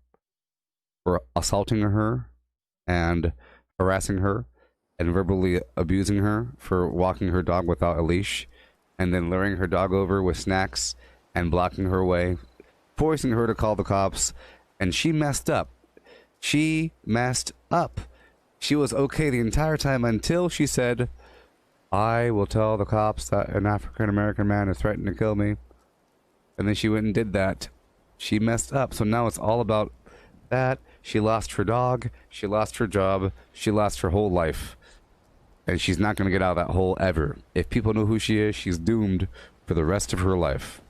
for assaulting her and harassing her and verbally abusing her for walking her dog without a leash and then luring her dog over with snacks and blocking her way, forcing her to call the cops, and she messed up. She messed up. She was okay the entire time until she said, I will tell the cops that an African-American man is threatening to kill me. And then she went and did that. She messed up. So now it's all about that. She lost her dog. She lost her job. She lost her whole life. And she's not going to get out of that hole ever. If people know who she is, she's doomed for the rest of her life.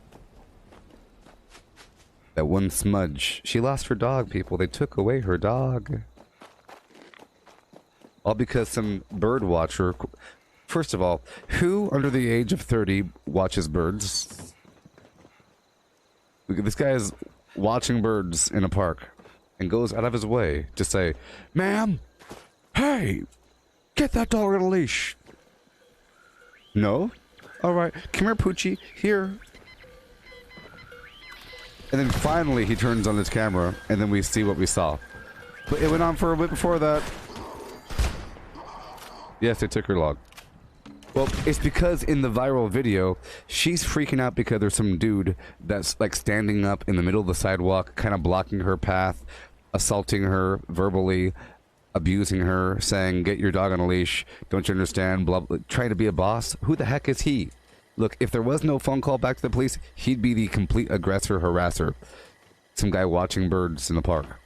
That one smudge. She lost her dog, people. They took away her dog. All because some bird watcher... First of all, who under the age of 30 watches birds? This guy is watching birds in a park and goes out of his way to say, Ma'am, hey, get that dog on a leash. No? Alright, come here, Poochie, here. And then finally he turns on his camera and then we see what we saw. But it went on for a bit before that. Yes, they took her log. Well, it's because in the viral video, she's freaking out because there's some dude that's like standing up in the middle of the sidewalk, kind of blocking her path, assaulting her, verbally abusing her, saying, get your dog on a leash, don't you understand, blah, blah, trying to be a boss. Who the heck is he? Look, if there was no phone call back to the police, he'd be the complete aggressor, harasser. Some guy watching birds in the park.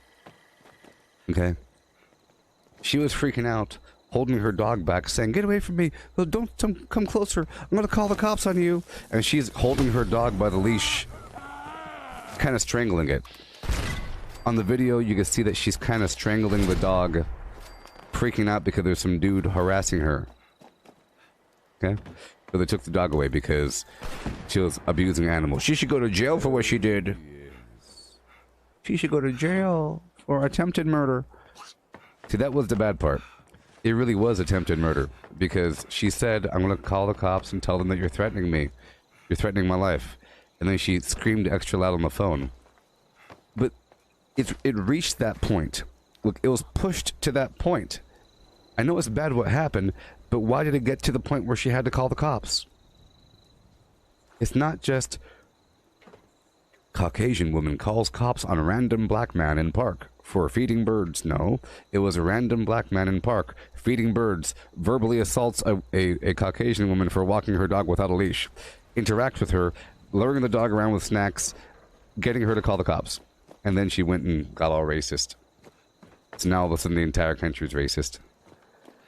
Okay? She was freaking out, holding her dog back, saying, get away from me, don't come closer, I'm gonna call the cops on you. And she's holding her dog by the leash, kind of strangling it. On the video, you can see that she's kind of strangling the dog, freaking out because there's some dude harassing her. Okay? So they took the dog away because she was abusing animals. She should go to jail for what she did. She should go to jail for attempted murder. See, that was the bad part. It really was attempted murder because she said, I'm going to call the cops and tell them that you're threatening me. You're threatening my life. And then she screamed extra loud on the phone. But it reached that point. Look, it was pushed to that point. I know it's bad what happened, but why did it get to the point where she had to call the cops? It's not just Caucasian woman calls cops on a random black man in park for feeding birds. No, it was a random black man in park feeding birds, verbally assaults a Caucasian woman for walking her dog without a leash, interacts with her, luring the dog around with snacks, getting her to call the cops. And then she went and got all racist. So now all of a sudden the entire country's racist.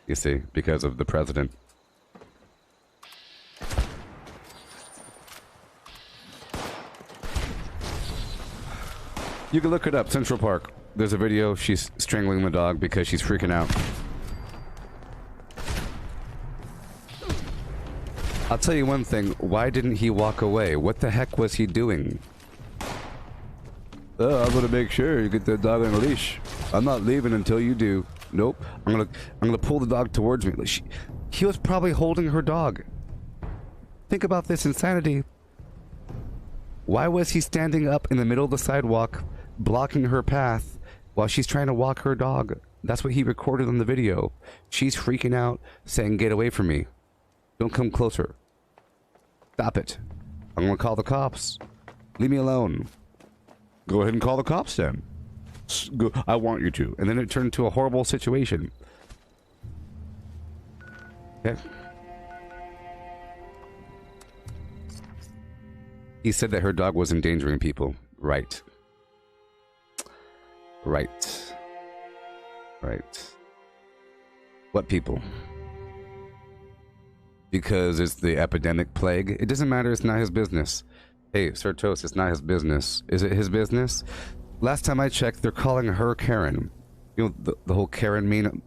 You see, because of the president. You can look it up, Central Park. There's a video, she's strangling the dog because she's freaking out. I'll tell you one thing, why didn't he walk away? What the heck was he doing? I'm gonna make sure you get the dog on a leash. I'm not leaving until you do. Nope. I'm gonna pull the dog towards me. He was probably holding her dog. Think about this insanity. Why was he standing up in the middle of the sidewalk, blocking her path while she's trying to walk her dog? That's what he recorded on the video. She's freaking out, saying, "Get away from me. Don't come closer. Stop it. I'm gonna call the cops. Leave me alone." Go ahead and call the cops then. I want you to. And then it turned into a horrible situation. Okay. He said that her dog was endangering people. Right. Right. Right. What people? Because it's the epidemic plague. It doesn't matter, it's not his business. Hey, Sir Toast, it's not his business. Is it his business? Last time I checked, they're calling her Karen. You know, the whole Karen meme.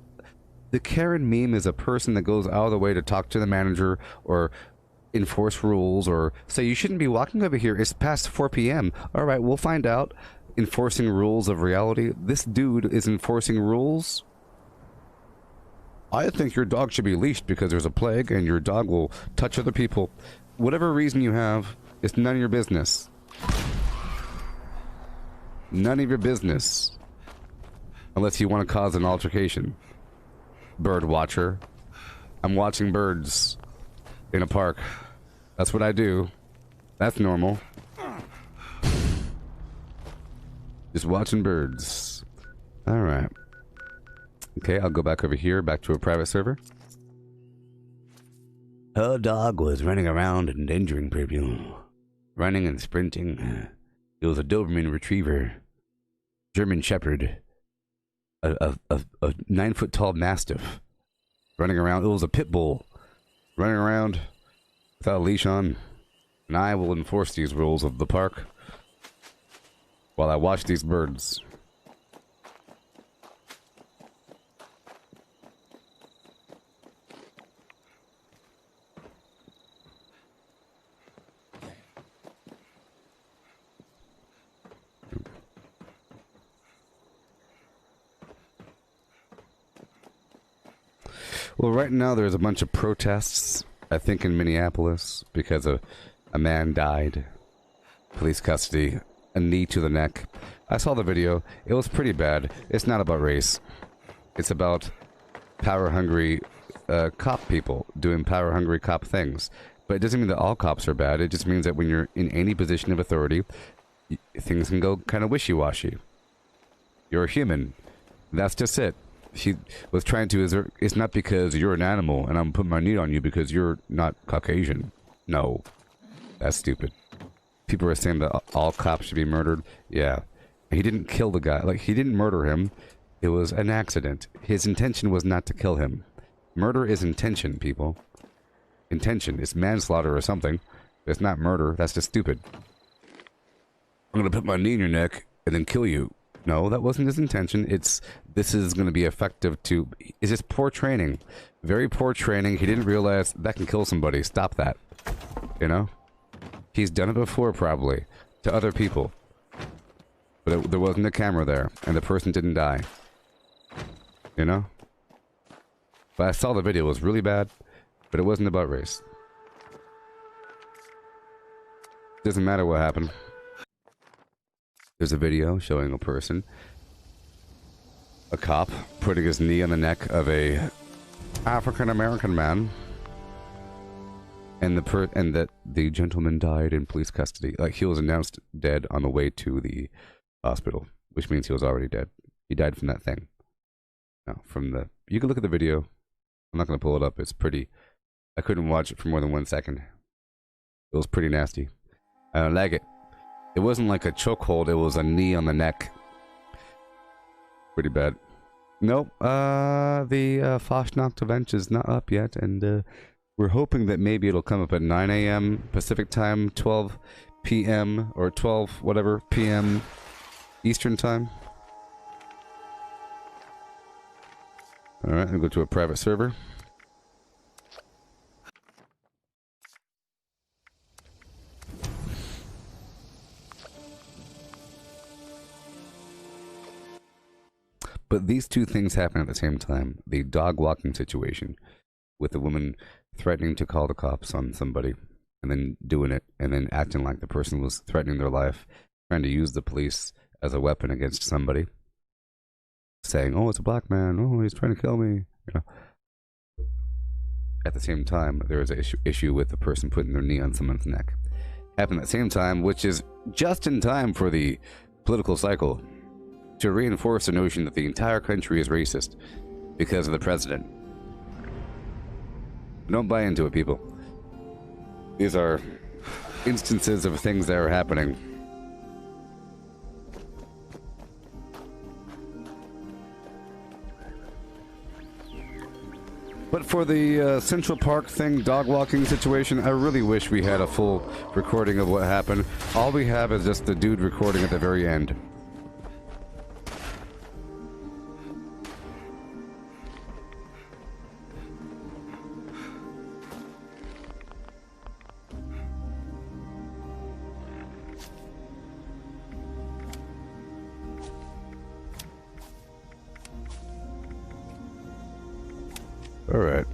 The Karen meme is a person that goes out of the way to talk to the manager or enforce rules or say, you shouldn't be walking over here. It's past 4 p.m. All right, we'll find out. Enforcing rules of reality. This dude is enforcing rules. I think your dog should be leashed because there's a plague and your dog will touch other people. Whatever reason you have, it's none of your business. None of your business. Unless you want to cause an altercation. Bird watcher. I'm watching birds in a park. That's what I do. That's normal. Just watching birds. Alright. Okay, I'll go back over here, back to a private server. Her dog was running around endangering people. Running and sprinting. It was a Doberman Retriever. German Shepherd. A 9-foot tall Mastiff. Running around. It was a Pit Bull. Running around without a leash on. And I will enforce these rules of the park while I watch these birds. Well, right now there's a bunch of protests, I think in Minneapolis, because a man died. Police custody, a knee to the neck. I saw the video. It was pretty bad. It's not about race. It's about power-hungry cop people doing power-hungry cop things. But it doesn't mean that all cops are bad. It just means that when you're in any position of authority, things can go kind of wishy-washy. You're a human. That's just it. She was trying to assert, it's not because you're an animal and I'm putting my knee on you because you're not Caucasian. No. That's stupid. People are saying that all cops should be murdered. Yeah. He didn't kill the guy. Like, he didn't murder him. It was an accident. His intention was not to kill him. Murder is intention, people. Intention. It's manslaughter or something. It's not murder. That's just stupid. I'm gonna put my knee in your neck and then kill you. No, that wasn't his intention. This is going to be effective to... It's just poor training. Very poor training. He didn't realize that can kill somebody. Stop that. You know? He's done it before, probably. To other people. But there wasn't a camera there. And the person didn't die. You know? But I saw the video. It was really bad. But it wasn't about race. Doesn't matter what happened. There's a video showing a person, a cop, putting his knee on the neck of a African-American man, and that the gentleman died in police custody. Like, he was announced dead on the way to the hospital, which means he was already dead. He died from that thing. No, from the... You can look at the video. I'm not going to pull it up. It's pretty... I couldn't watch it for more than 1 second. It was pretty nasty. I don't like it. It wasn't like a chokehold, it was a knee on the neck. Pretty bad. Nope, the Fastnacht event is not up yet, and we're hoping that maybe it'll come up at 9 a.m. Pacific time, 12 p.m. or 12 whatever p.m. Eastern time. Alright, I'll go to a private server. But these two things happen at the same time. The dog walking situation with the woman threatening to call the cops on somebody and then doing it and then acting like the person was threatening their life, trying to use the police as a weapon against somebody, saying, oh, it's a black man, oh, he's trying to kill me. You know. At the same time, there is an issue with the person putting their knee on someone's neck. Happened at the same time, which is just in time for the political cycle to reinforce the notion that the entire country is racist because of the president. Don't buy into it, people. These are instances of things that are happening. But for the Central Park thing, dog walking situation, I really wish we had a full recording of what happened. All we have is just the dude recording at the very end. All right.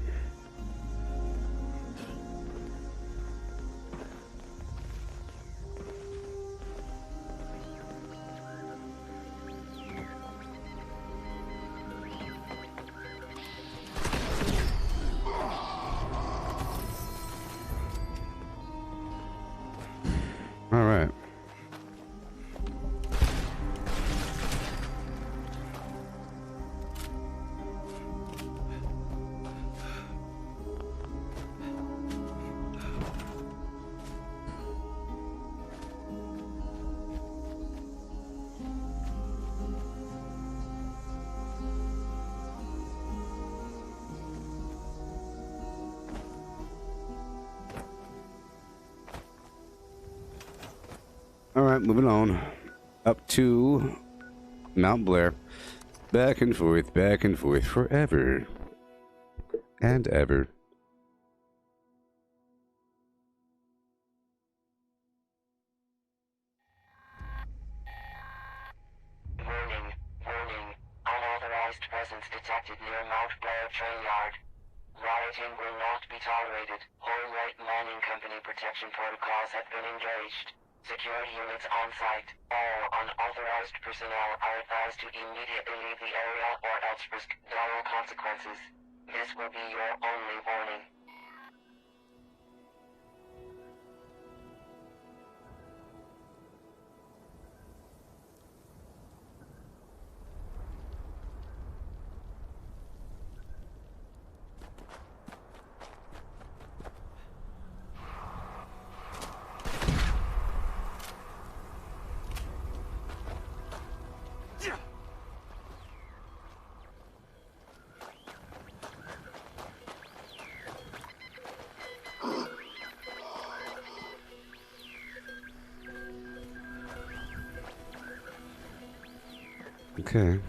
All right. All right, moving on. Up to Mount Blair. Back and forth, forever. And ever.
Warning, warning. Unauthorized presence detected near Mount Blair train yard. Rioting will not be tolerated. All right mining company protection protocols have been engaged. Security units on site. All unauthorized personnel are advised to immediately leave the area or else risk dire consequences. This will be your only warning.
Okay.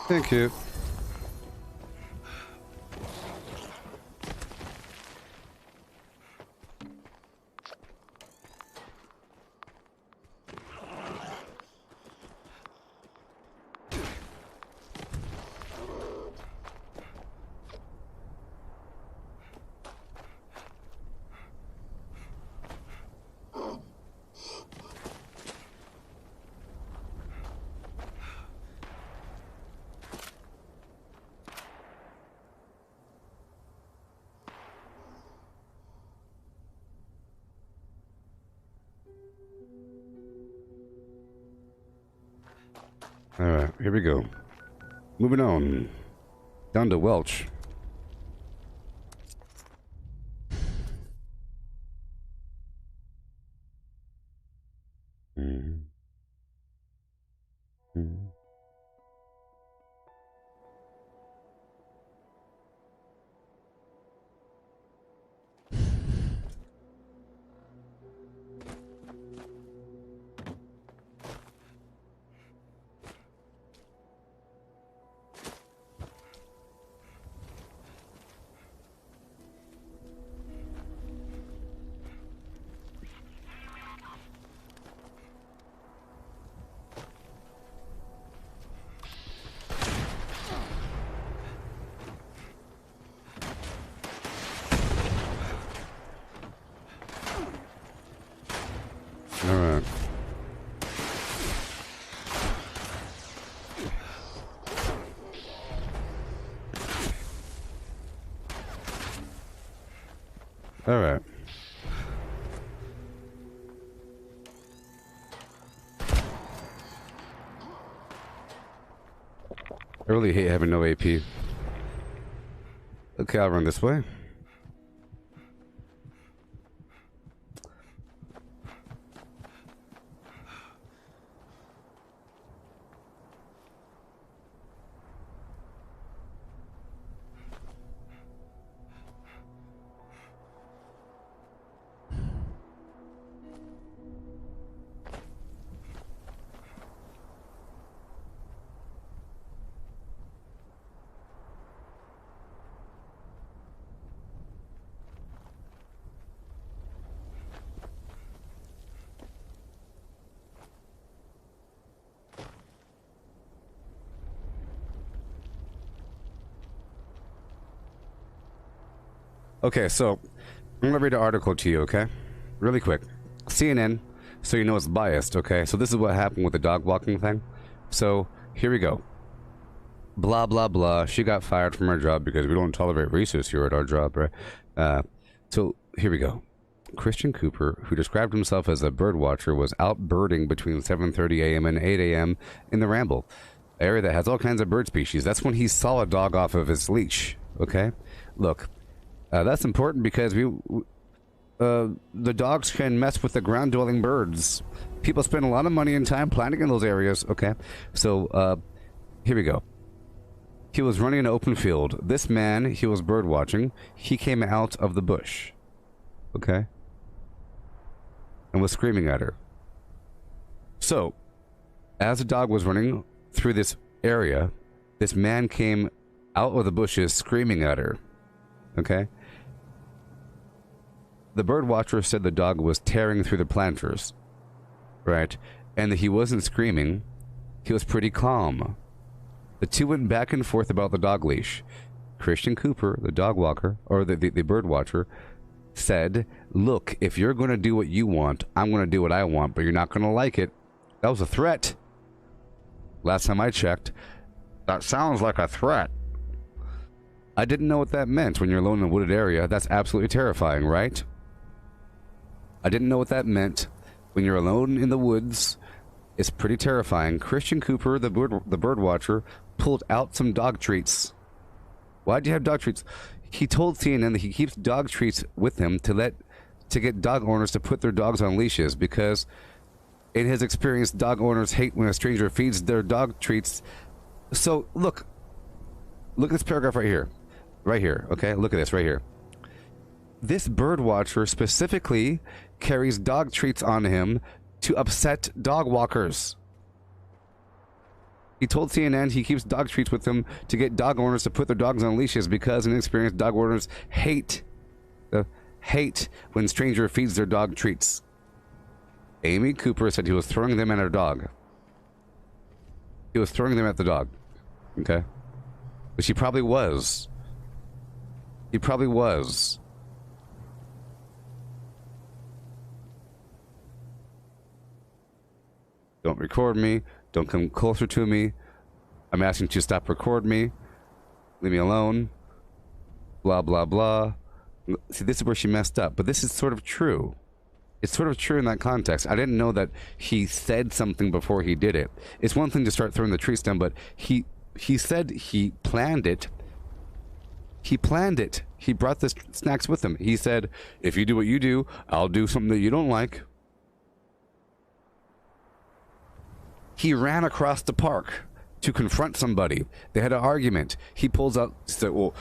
Thank you. All right, here we go. Moving on. Down to Welch. Mm-hmm. Mm-hmm. Alright. I really hate having no AP. Okay, I'll run this way. Okay, so I'm gonna read an article to you, okay? Really quick. CNN, so you know it's biased, okay? So this is what happened with the dog walking thing. So here we go. Blah, blah, blah. She got fired from her job because we don't tolerate racists here at our job, right? So here we go. Christian Cooper, who described himself as a bird watcher, was out birding between 7:30 a.m. and 8 a.m. in the Ramble, area that has all kinds of bird species. That's when he saw a dog off of his leash, okay? Look. That's important because the dogs can mess with the ground-dwelling birds. People spend a lot of money and time planting in those areas. Okay, so here we go. He was running an open field. This man, he was bird watching. He came out of the bush. Okay, and was screaming at her. So, as the dog was running through this area, this man came out of the bushes screaming at her. Okay. The bird watcher said the dog was tearing through the planters, right? And that he wasn't screaming. He was pretty calm. The two went back and forth about the dog leash. Christian Cooper, the dog walker, or the bird watcher, said, look, if you're going to do what you want, I'm going to do what I want, but you're not going to like it. That was a threat. Last time I checked, that sounds like a threat. I didn't know what that meant when you're alone in a wooded area. That's absolutely terrifying, right? I didn't know what that meant when you're alone in the woods. It's pretty terrifying. Christian Cooper, the bird watcher, pulled out some dog treats. Why do you have dog treats? He told CNN that he keeps dog treats with him to get dog owners to put their dogs on leashes because, in his experience, dog owners hate when a stranger feeds their dog treats. So look at this paragraph right here. Right here, okay? Look at this right here. This bird watcher specifically carries dog treats on him to upset dog walkers. He told CNN he keeps dog treats with him to get dog owners to put their dogs on leashes because, in experience, dog owners hate when stranger feeds their dog treats. Amy Cooper said he was throwing them at her dog. He was throwing them at the dog. Okay? But she probably was. He probably was. Don't record me. Don't come closer to me. I'm asking you to stop recording me. Leave me alone. Blah, blah, blah. See, this is where she messed up. But this is sort of true. It's sort of true in that context. I didn't know that he said something before he did it. It's one thing to start throwing the trees down, but he said he planned it. He planned it. He brought the snacks with him. He said, if you do what you do, I'll do something that you don't like. He ran across the park to confront somebody. They had an argument. He pulls out, said, well,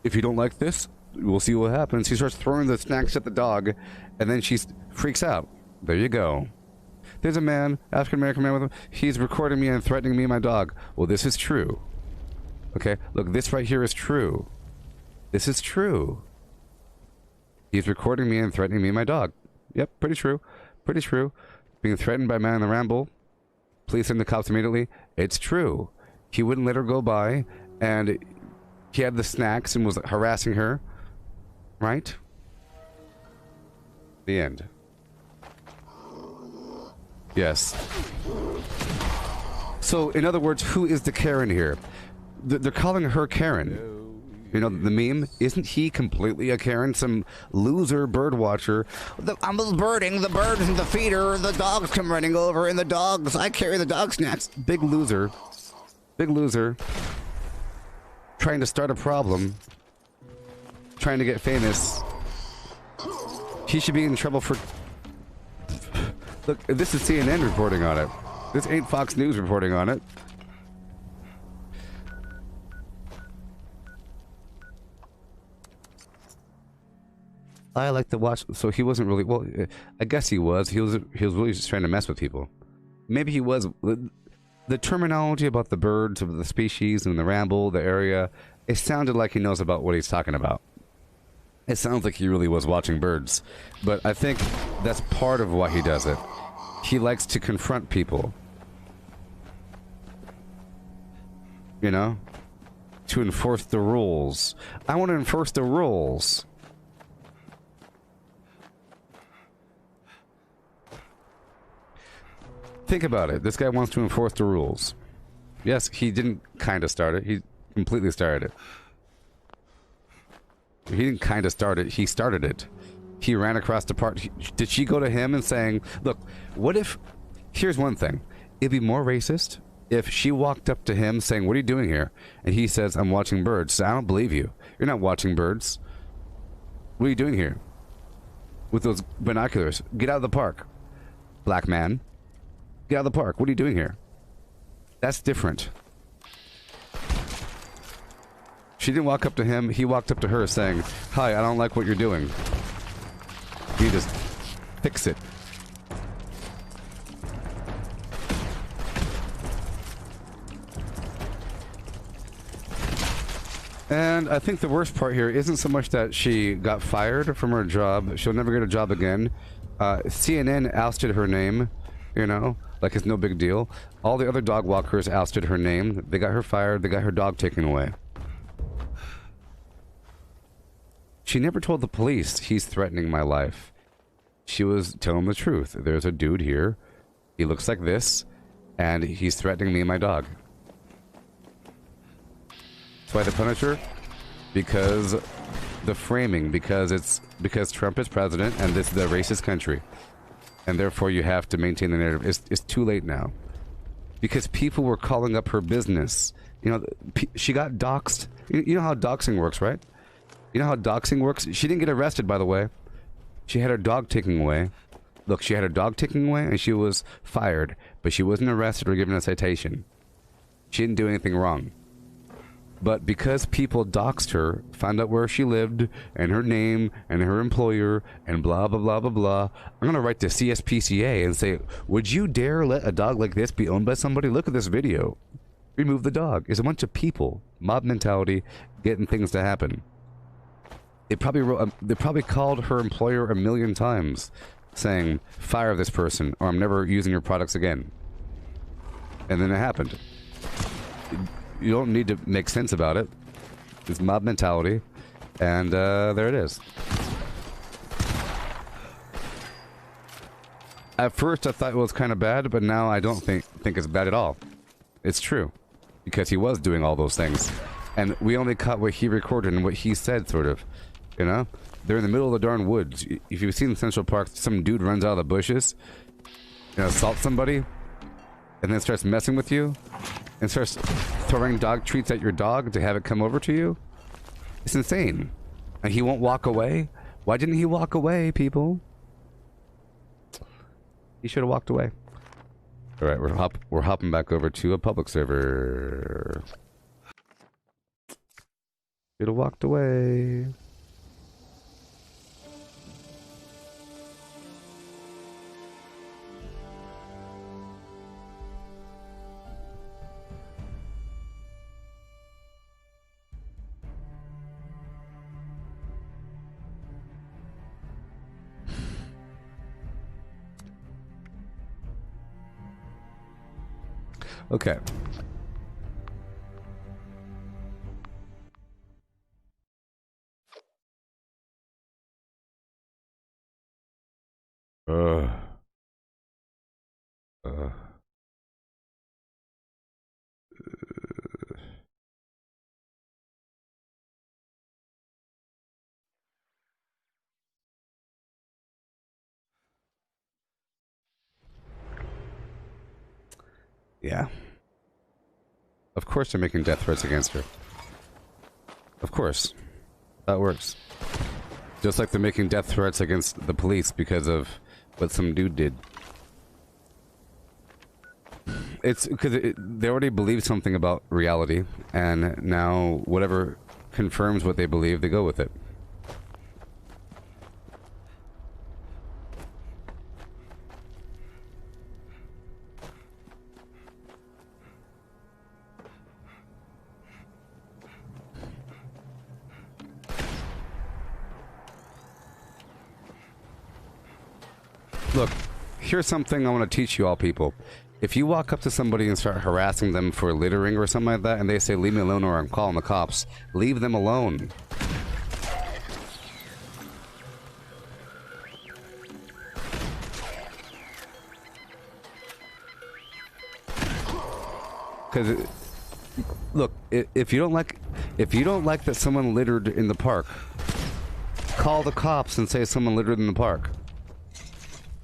if you don't like this, we'll see what happens. He starts throwing the snacks at the dog, and then she freaks out. There you go. There's a man, African-American man with him. He's recording me and threatening me and my dog. Well, this is true. Okay, look, this right here is true. This is true. He's recording me and threatening me and my dog. Yep, pretty true. Pretty true. Being threatened by a man in the Ramble. Please send the cops immediately. It's true. He wouldn't let her go by, and he had the snacks and was harassing her. Right? The end. Yes. So, in other words, who is the Karen here? They're calling her Karen. You know the meme? Isn't he completely a Karen? Some loser bird watcher. I'm birding, the birds and the feeder, the dogs come running over, and the dogs, I carry the dog snacks. Big loser. Big loser. Trying to start a problem. Trying to get famous. He should be in trouble for... Look, this is CNN reporting on it. This ain't Fox News reporting on it. I like to watch. So he wasn't really. Well, I guess he was. He was really just trying to mess with people. Maybe he was. The terminology about the birds of the species and the ramble, the area. It sounded like he knows about what he's talking about. It sounds like he really was watching birds, but I think that's part of why he does it. He likes to confront people. You know, to enforce the rules. I want to enforce the rules. Think about it. This guy wants to enforce the rules. Yes, he didn't kind of start it. He completely started it. He didn't kind of start it. He started it. He ran across the park. Did she go to him and saying, look, what if... Here's one thing. It'd be more racist if she walked up to him saying, what are you doing here? And he says, I'm watching birds. I don't believe you. You're not watching birds. What are you doing here? With those binoculars. Get out of the park. Black man. Get out of the park. What are you doing here? That's different. She didn't walk up to him. He walked up to her saying, hi, I don't like what you're doing. You just fix it. And I think the worst part here isn't so much that she got fired from her job. She'll never get a job again. CNN ousted her name, you know, like it's no big deal. All the other dog walkers ousted her name. They got her fired. They got her dog taken away. She never told the police, he's threatening my life. She was telling the truth. There's a dude here. He looks like this, and he's threatening me and my dog. That's why they punish her? Because the framing, because Trump is president and this is a racist country. And therefore you have to maintain the narrative. It's too late now. Because people were calling up her business. You know, she got doxxed. You know how doxing works, right? You know how doxing works? She didn't get arrested, by the way. She had her dog taken away. Look, she had her dog taken away and she was fired. But she wasn't arrested or given a citation. She didn't do anything wrong. But because people doxed her, found out where she lived, and her name, and her employer, and blah, blah, blah, blah, blah, I'm going to write to CSPCA and say, would you dare let a dog like this be owned by somebody? Look at this video. Remove the dog. It's a bunch of people. Mob mentality, getting things to happen. They probably called her employer 1,000,000 times saying, fire this person, or I'm never using your products again. And then it happened. You don't need to make sense about it. It's mob mentality. And there it is. At first I thought it was kind of bad, but now I don't think it's bad at all. It's true. Because he was doing all those things. And we only caught what he recorded and what he said, sort of. You know? They're in the middle of the darn woods. If you've seen Central Park, some dude runs out of the bushes and assaults somebody and then starts messing with you and starts throwing dog treats at your dog to have it come over to you. It's insane. And he won't walk away? Why didn't he walk away, people? He should have walked away. Alright, we're hopping back over to a public server. Should have walked away. Okay. Uh. Yeah. Of course they're making death threats against her. Of course. That works. Just like they're making death threats against the police because of what some dude did. It's because they already believe something about reality, and now whatever confirms what they believe, they go with it. Look, here's something I want to teach you all people. If you walk up to somebody and start harassing them for littering or something like that, and they say, leave me alone or I'm calling the cops, leave them alone. Because, look, if you don't like that someone littered in the park, call the cops and say someone littered in the park.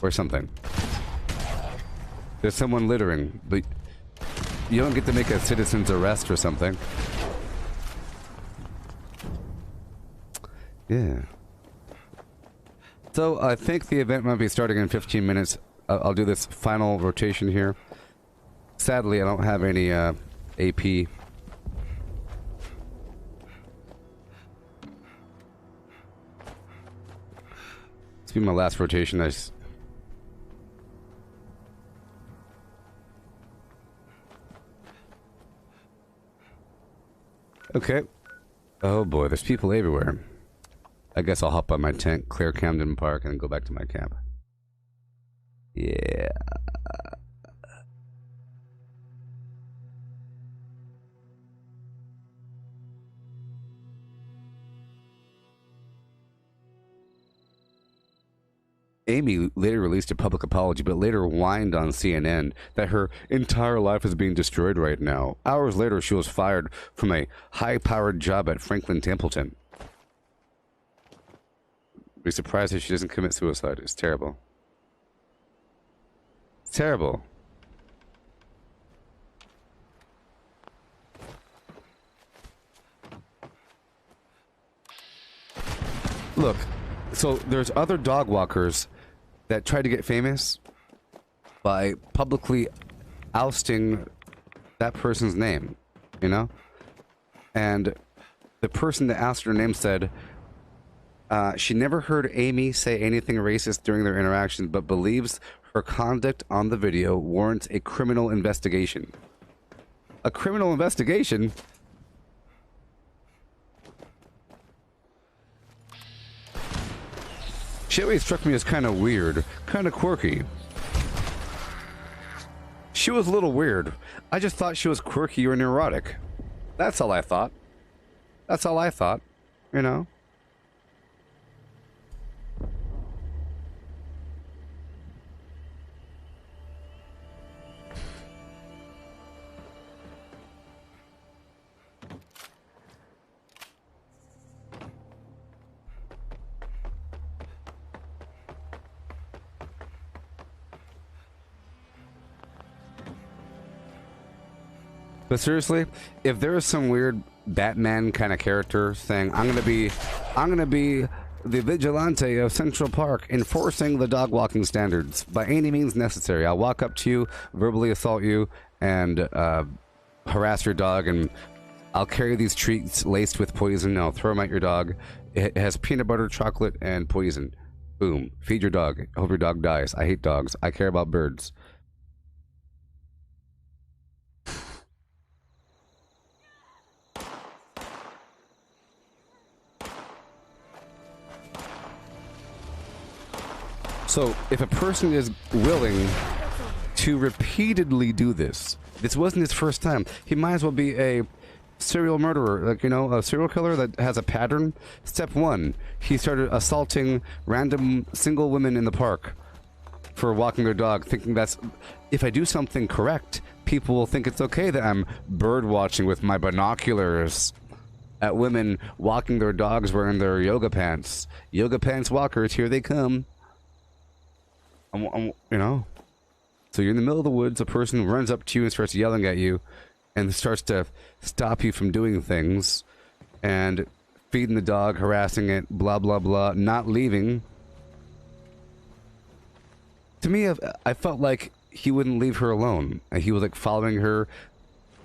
Or something. There's someone littering, but you don't get to make a citizen's arrest or something. Yeah. So I think the event might be starting in 15 minutes. I'll do this final rotation here. Sadly, I don't have any AP. This will be my last rotation. Okay. Oh boy, there's people everywhere. I guess I'll hop on my tent, clear Camden Park, and go back to my camp. Yeah. Amy later released a public apology, but later whined on CNN that her entire life is being destroyed right now. Hours later, she was fired from a high-powered job at Franklin Templeton. Be surprised if she doesn't commit suicide. It's terrible. It's terrible. Look, so there's other dog walkers that tried to get famous by publicly ousting that person's name, you know? And the person that ousted her name said she never heard Amy say anything racist during their interactions, but believes her conduct on the video warrants a criminal investigation. A criminal investigation? She always struck me as kind of weird, kind of quirky. She was a little weird. I just thought she was quirky or neurotic. That's all I thought. That's all I thought, you know? But seriously, if there is some weird Batman kind of character saying, I'm gonna be the vigilante of Central Park, enforcing the dog walking standards by any means necessary. I'll walk up to you, verbally assault you, and harass your dog, and I'll carry these treats laced with poison, and I'll throw them at your dog. It has peanut butter, chocolate, and poison. Boom. Feed your dog. I hope your dog dies. I hate dogs. I care about birds. So, if a person is willing to repeatedly do this, this wasn't his first time. He might as well be a serial murderer, like, you know, a serial killer that has a pattern. Step one, he started assaulting random single women in the park for walking their dog, thinking that's, if I do something correct, people will think it's okay that I'm bird watching with my binoculars at women walking their dogs wearing their yoga pants. Yoga pants walkers, here they come. You know, So you're in the middle of the woods, a person runs up to you and starts yelling at you and starts to stop you from doing things and feeding the dog, harassing it, blah, blah, blah, not leaving. To me, I felt like he wouldn't leave her alone. And he was like following her,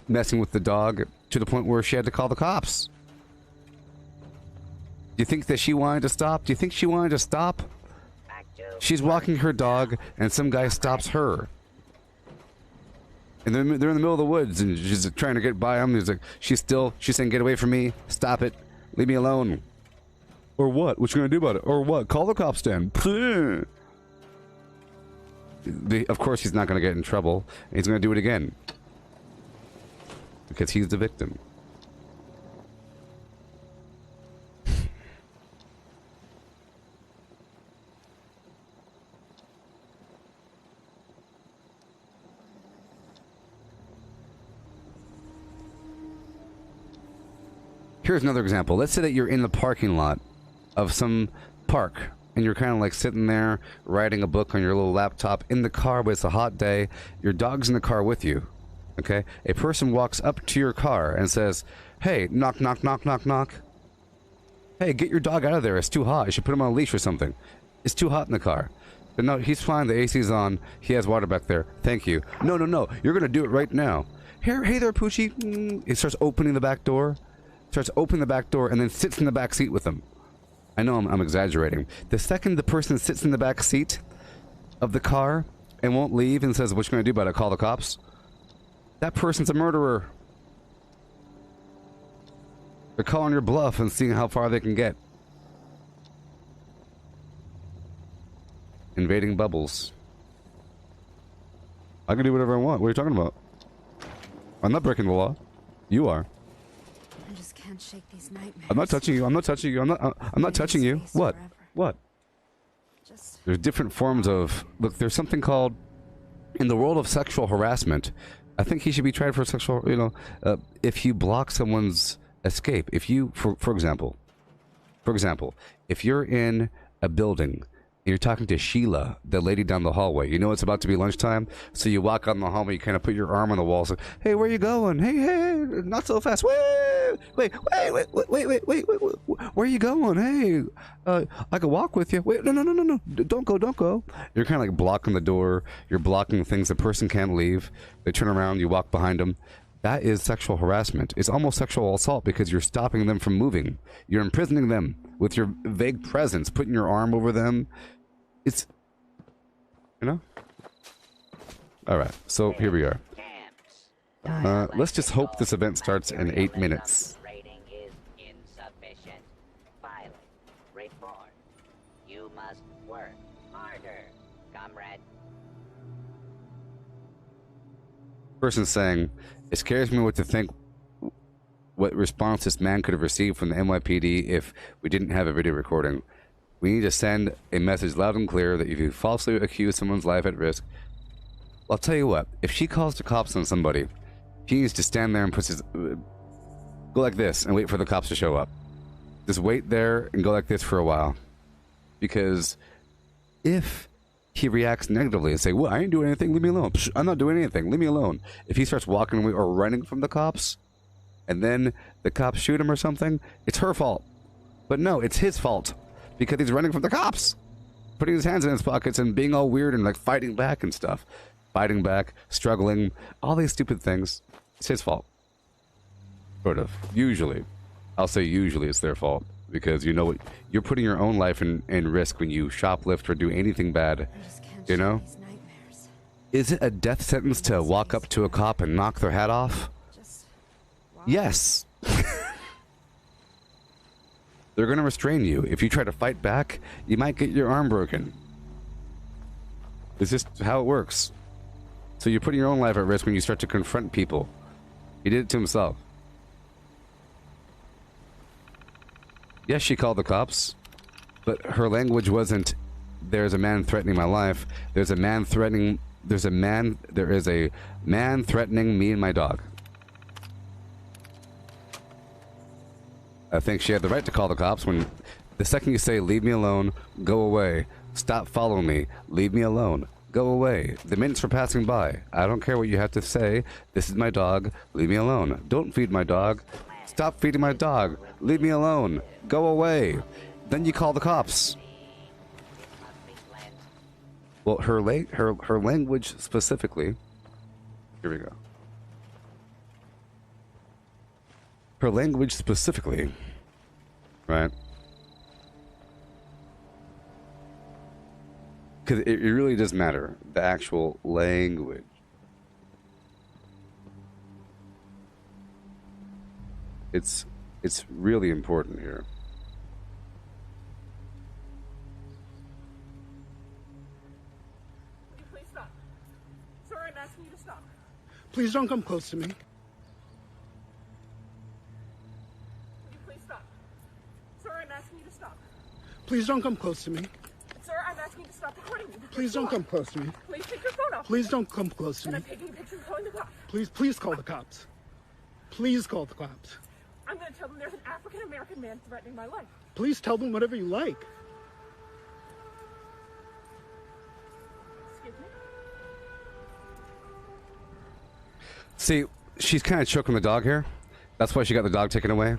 messing with the dog to the point where she had to call the cops. Do you think that she wanted to stop? Do you think she wanted to stop? She's walking her dog and some guy stops her. And they're in the middle of the woods and she's trying to get by him. He's like, she's saying, get away from me. Stop it. Leave me alone. Or what? What you gonna do about it? Or what? Call the cops then. Of course he's not gonna get in trouble. He's gonna do it again. Because he's the victim. Here's another example. Let's say that you're in the parking lot of some park and you're kind of like sitting there writing a book on your little laptop in the car, but it's a hot day. Your dog's in the car with you. Okay? A person walks up to your car and says, hey, knock, knock, knock, knock, knock. Hey, get your dog out of there. It's too hot. You should put him on a leash or something. It's too hot in the car. But no, he's fine. The AC's on. He has water back there. Thank you. No, no, no. You're going to do it right now. Hey there, Poochie. He starts opening the back door. Starts opening the back door and then sits in the back seat with him. I know I'm exaggerating. The second the person sits in the back seat of the car and won't leave and says, what you gonna do about it? Call the cops? That person's a murderer. They're calling your bluff and seeing how far they can get. Invading bubbles. I can do whatever I want. What are you talking about? I'm not breaking the law. You are.
I just can't shake these nightmares.
I'm not touching you. I'm not touching you. I'm not touching you. What?
Forever.
What?
Just
There's different forms of... Look, there's something called... In the world of sexual harassment, I think he should be tried for sexual... You know, if you block someone's escape. If you... For example, if you're in a building... You're talking to Sheila, the lady down the hallway. You know it's about to be lunchtime, so you walk on the hallway. You kind of put your arm on the wall. So, hey, where you going? Hey, not so fast. Wait. Where you going? Hey, I could walk with you. Wait, no. Don't go. You're kind of like blocking the door. You're blocking things. The person can't leave. They turn around. You walk behind them. That is sexual harassment. It's almost sexual assault because you're stopping them from moving. You're imprisoning them with your vague presence, putting your arm over them. It's, you know? Alright, so here we are. Let's just hope this event starts in 8 minutes.
Rating is insufficient. Pilot, report. You must work harder, comrade.
Person saying, it scares me what to think what response this man could have received from the NYPD if we didn't have a video recording. We need to send a message loud and clear that if you falsely accuse someone's life at risk... I'll tell you what, if she calls the cops on somebody, he needs to stand there and put his... go like this and wait for the cops to show up. Just wait there and go like this for a while. Because if he reacts negatively and say, well, I ain't doing anything, leave me alone. Psh, I'm not doing anything, leave me alone. If he starts walking away or running from the cops, and then the cops shoot him or something, it's her fault. But no, it's his fault. Because he's running from the cops. Putting his hands in his pockets and being all weird and like fighting back and stuff. Fighting back, struggling, all these stupid things. It's his fault. Sort of. Usually. I'll say usually it's their fault. Because you know what? You're putting your own life in risk when you shoplift or do anything bad. You know? Is it a death sentence to walk up to a cop and knock their hat off? Yes. They're going to restrain you. If you try to fight back, you might get your arm broken. It's just how it works. So you're putting your own life at risk when you start to confront people. He did it to himself. Yes, she called the cops, but her language wasn't, there's a man threatening my life. There is a man threatening me and my dog. I think she had the right to call the cops when the second you say, leave me alone, go away, stop following me, leave me alone. Go away. The minutes are passing by. I don't care what you have to say. This is my dog. Leave me alone. Don't feed my dog. Stop feeding my dog. Leave me alone. Go away. Then you call the cops. Well, her language specifically. Here we go. Her language specifically, right? Because it really does matter, the actual language. It's really important here.
Please stop. Sir, I'm asking you to stop.
Please don't come close to me.
Please stop. Sir, I'm asking you to stop.
Please don't come close to me.
Sir, I'm asking you to stop recording me.
Please don't come close to me.
Please take your phone off.
Please don't come close to
And
me.
I'm taking pictures and calling the cops.
Please call the cops. Please call the cops.
I'm going to tell them there's an African American man threatening my life.
Please tell them whatever you like.
Excuse me?
See, she's kind of choking the dog here. That's why she got the dog taken away.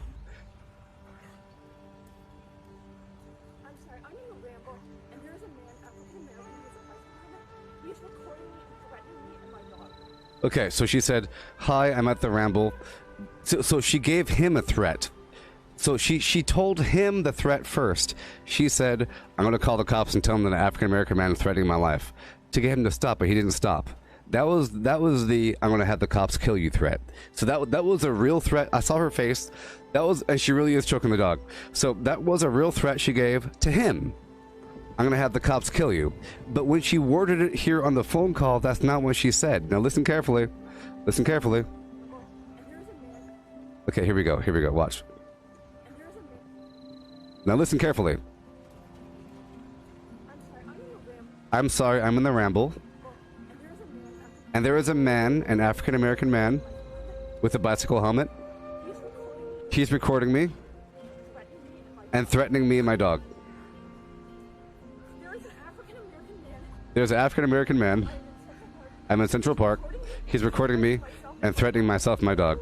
I'm sorry, I'm in a ramble, and there's a man, African American, who's a vice president. He's recording me and threatening me and my dog.
Okay, so she said, "Hi, I'm at the ramble." So she gave him a threat. So she told him the threat first. She said, "I'm going to call the cops and tell them that an African American man is threatening my life," to get him to stop, but he didn't stop. That was the "I'm going to have the cops kill you" threat. So that was a real threat. I saw her face. That was, and she really is choking the dog. So that was a real threat she gave to him. "I'm going to have the cops kill you." But when she worded it here on the phone call, that's not what she said. Now listen carefully. Listen carefully. Okay, here we go. Here we go. Watch. Now listen carefully. I'm sorry, I'm in the ramble. And there is a man, an African American man, with a bicycle helmet. He's recording me and threatening me and my dog. There's an African American man. I'm in Central Park. He's recording me and threatening myself and my dog.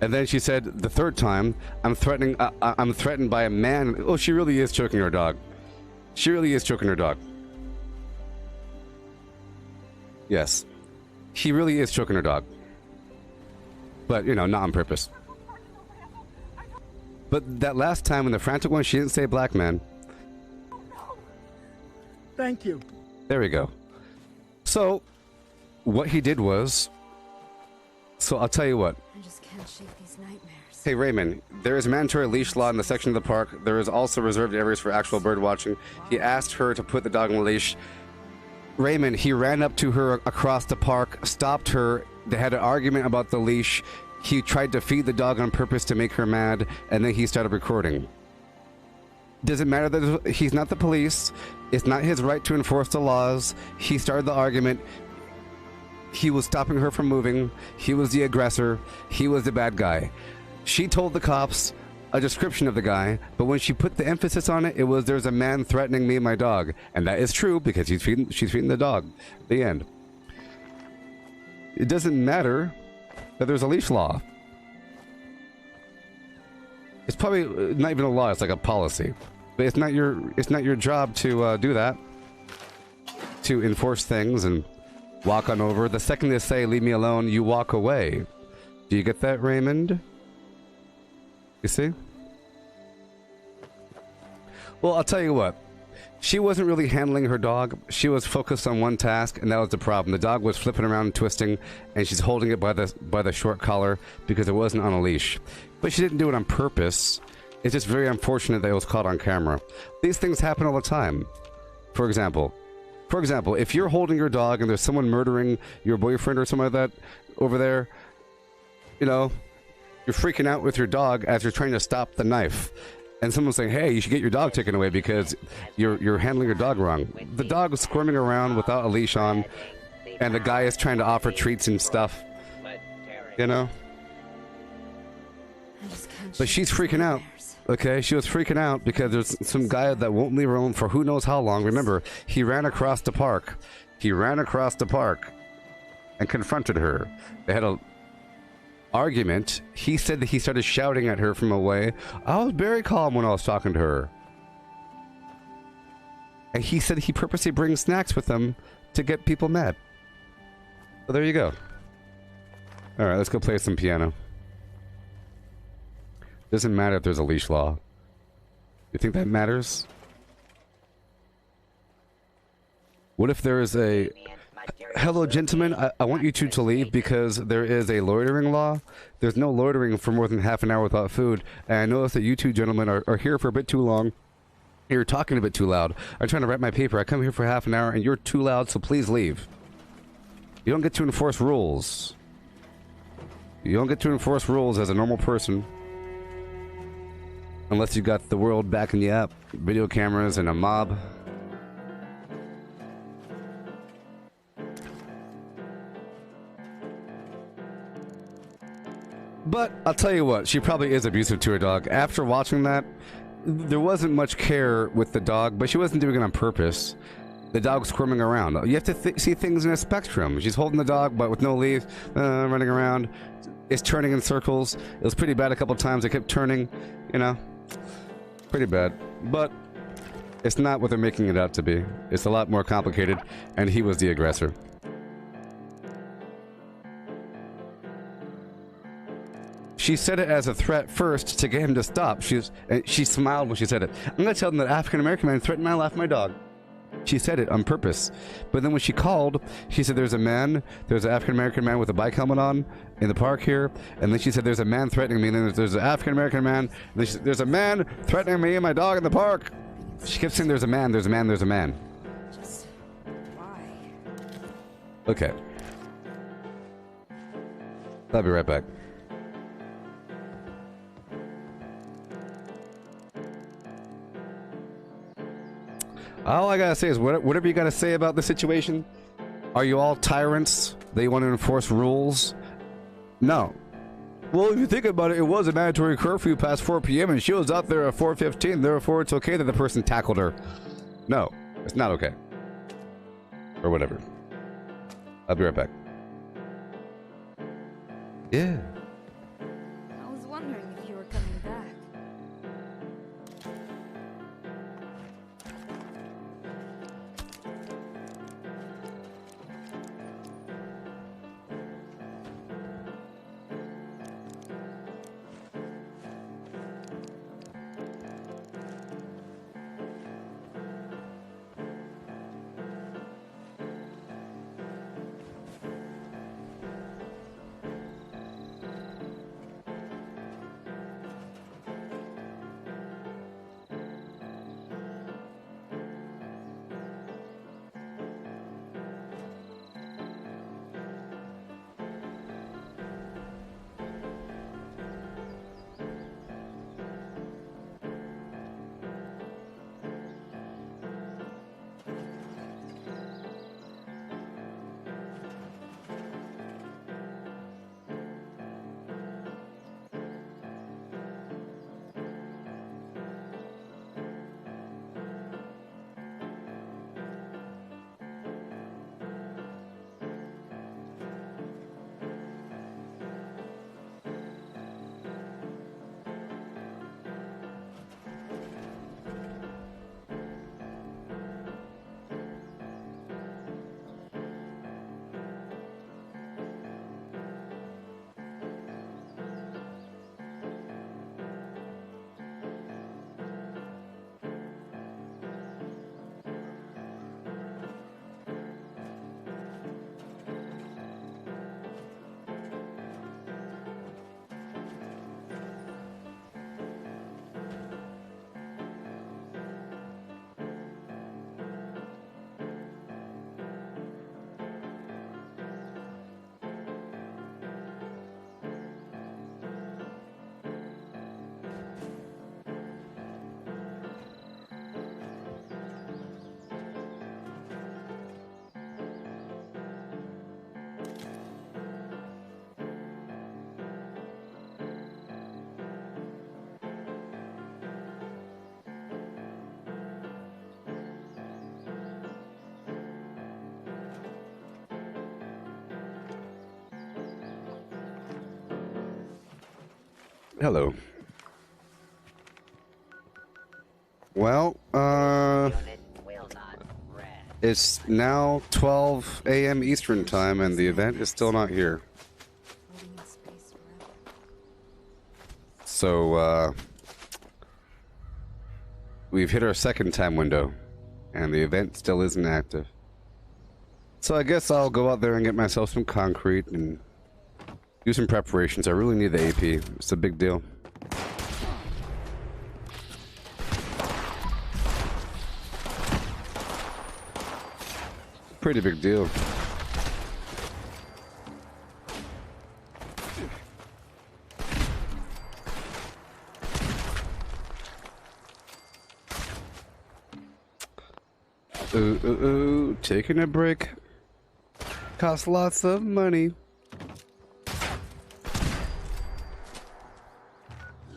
And then she said the third time, I'm threatened by a man. Oh, she really is choking her dog. She really is choking her dog. Yes. She really is choking her dog. But, you know, not on purpose. But that last time in the frantic one, she didn't say black man.
Thank you.
There we go. So, what he did was... So, I'll tell you what.
I just can't shake these nightmares.
Hey Raymond, there is mandatory leash law in the section of the park. There is also reserved areas for actual bird watching. He asked her to put the dog on a leash. Raymond, he ran up to her across the park, stopped her. They had an argument about the leash. He tried to feed the dog on purpose to make her mad, and then he started recording. Does it matter that he's not the police? It's not his right to enforce the laws. He started the argument. He was stopping her from moving. He was the aggressor. He was the bad guy. She told the cops a description of the guy, but when she put the emphasis on it, it was there's a man threatening me and my dog. And that is true because she's feeding the dog. The end. It doesn't matter that there's a leash law. It's probably not even a law, it's like a policy. But it's not your job to do that. To enforce things and walk on over. The second they say, leave me alone, you walk away. Do you get that, Raymond? You see? Well, I'll tell you what. She wasn't really handling her dog. She was focused on one task, and that was the problem. The dog was flipping around and twisting, and she's holding it by the short collar because it wasn't on a leash. But she didn't do it on purpose. It's just very unfortunate that it was caught on camera. These things happen all the time. For example, if you're holding your dog and there's someone murdering your boyfriend or something like that over there, you know, you're freaking out with your dog as you're trying to stop the knife. And someone's saying, hey, you should get your dog taken away because you're handling your dog wrong. The dog is squirming around without a leash on, and the guy is trying to offer treats and stuff. You know?
I just can't
But
shake
she's
these
freaking out.
nightmares.
Okay, she was freaking out because there's some guy that won't leave her alone for who knows how long. Remember, he ran across the park. He ran across the park and confronted her. They had a argument. He said that he started shouting at her from away. I was very calm when I was talking to her. And he said he purposely brings snacks with him to get people mad. So there you go. Alright, let's go play some piano. Doesn't matter if there's a leash law. You think that matters? What if there is a... Hello, gentlemen. I want you two to leave because there is a loitering law. There's no loitering for more than half an hour without food. And I notice that you two gentlemen are here for a bit too long. You're talking a bit too loud. I'm trying to write my paper. I come here for half an hour and you're too loud, so please leave. You don't get to enforce rules. You don't get to enforce rules as a normal person. Unless you got the world backing you up. Video cameras and a mob. But I'll tell you what, she probably is abusive to her dog. After watching that, there wasn't much care with the dog, but she wasn't doing it on purpose. The dog's squirming around. You have to see things in a spectrum. She's holding the dog, but with no leash, running around. It's turning in circles. It was pretty bad a couple times. It kept turning, you know. Pretty bad. But it's not what they're making it out to be. It's a lot more complicated, and he was the aggressor. She said it as a threat first to get him to stop. She smiled when she said it. I'm going to tell them that African-American man threatened my life, my dog. She said it on purpose. But then when she called, she said there's an African-American man with a bike helmet on in the park here. And then she said there's a man threatening me. And then there's an African-American man. And then she said, there's a man threatening me and my dog in the park. She kept saying there's a man, there's a man, there's a man.
Just why?
Okay. I'll be right back. All I gotta say is whatever you gotta say about the situation. Are you all tyrants? They want to enforce rules? No. Well, if you think about it, it was a mandatory curfew past 4 p.m. and she was out there at 4:15. Therefore, it's okay that the person tackled her. No, it's not okay. Or whatever. I'll be right back. Yeah.
I was wondering if you were coming back.
Hello. Well, it's now 12 a.m. Eastern time, and the event is still not here. So, we've hit our second time window, and the event still isn't active. So I guess I'll go out there and get myself some concrete and do some preparations. I really need the AP. It's a big deal. Pretty big deal. Ooh, taking a break. Costs lots of money.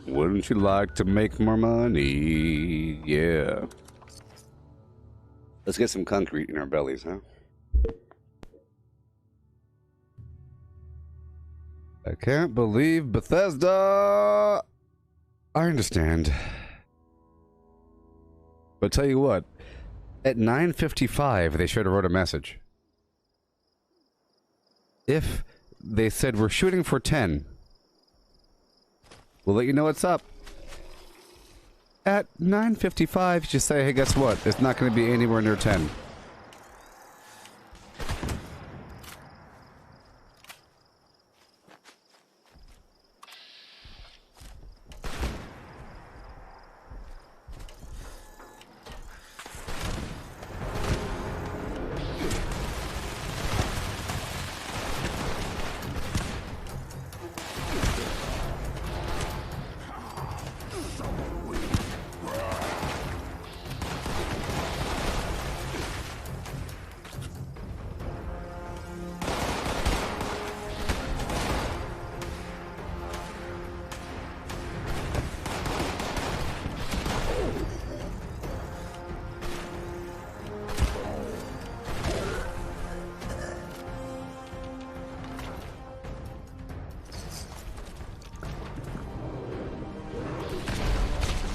Wouldn't you like to make more money? Yeah. Let's get some concrete in our bellies, huh? I can't believe Bethesda. I understand. But tell you what, at 9:55 they should have wrote a message. If they said we're shooting for 10, we'll let you know what's up. At 9:55, you just say, hey, guess what? It's not going to be anywhere near 10.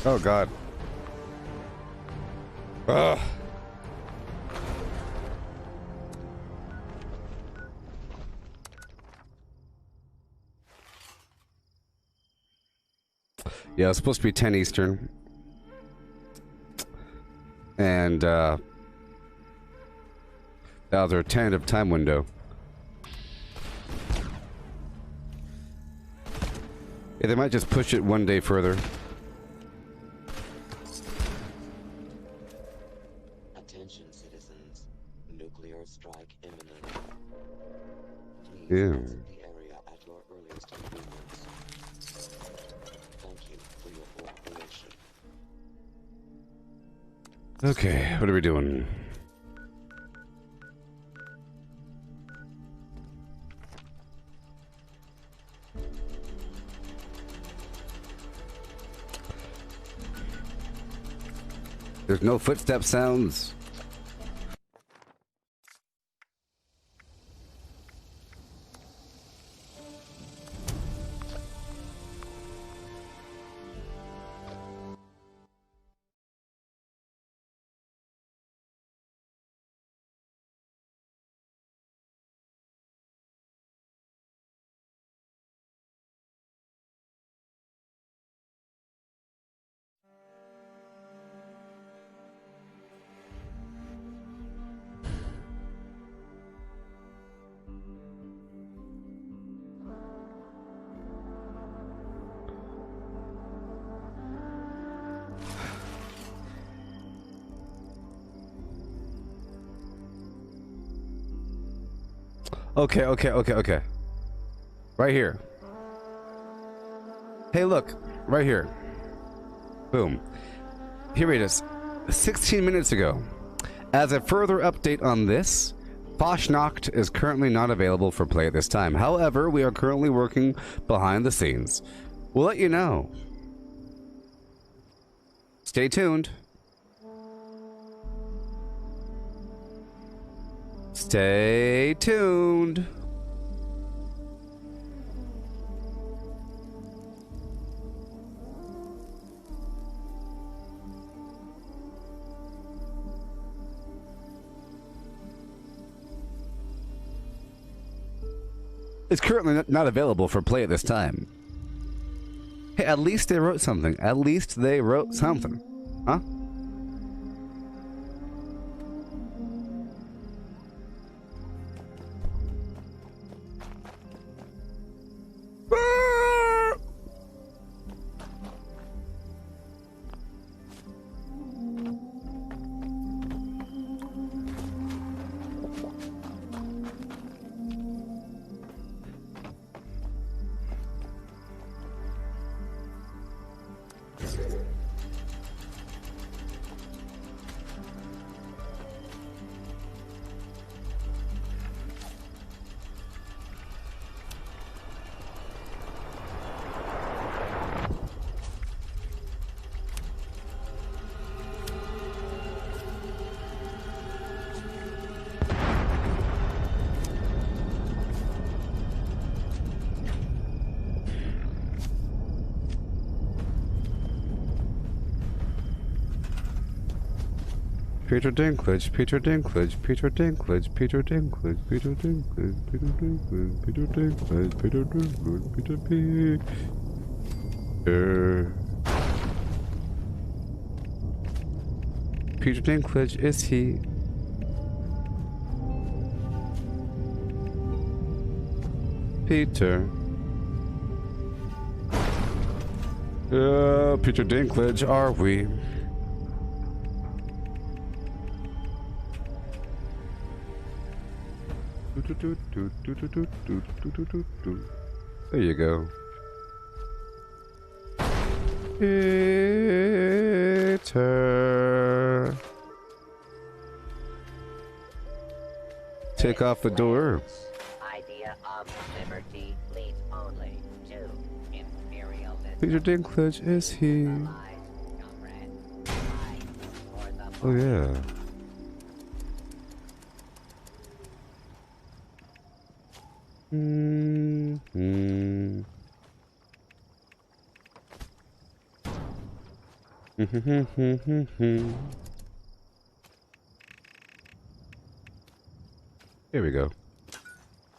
Oh, God. Ugh. Yeah, it's supposed to be 10 Eastern. And, that was our tentative time window. Yeah, they might just push it one day further.
Attention, citizens. Nuclear strike imminent. Please
Yeah.
exit the area at your earliest convenience. Thank you for your cooperation.
Okay, what are we doing? There's no footstep sounds. Okay. Right here. Hey, look. Right here. Boom. Here it is. 16 minutes ago. As a further update on this, Fashnacht is currently not available for play at this time. However, we are currently working behind the scenes. We'll let you know. Stay tuned. Stay tuned. It's currently not available for play at this time. Hey, at least they wrote something. At least they wrote something. Huh? Peter Dinklage, Peter Dinklage, Peter Dinklage, Peter Dinklage, Peter Dinklage, Peter Dinklage, Peter Dinklage, Peter Dinklage, Peter P. Peter Dinklage, is he? Peter. Peter Dinklage, are we? There you go. Peter. Take off the door.
Idea of liberty leads only to imperialism.
Peter Dinklage, is he? Oh yeah. Here we go.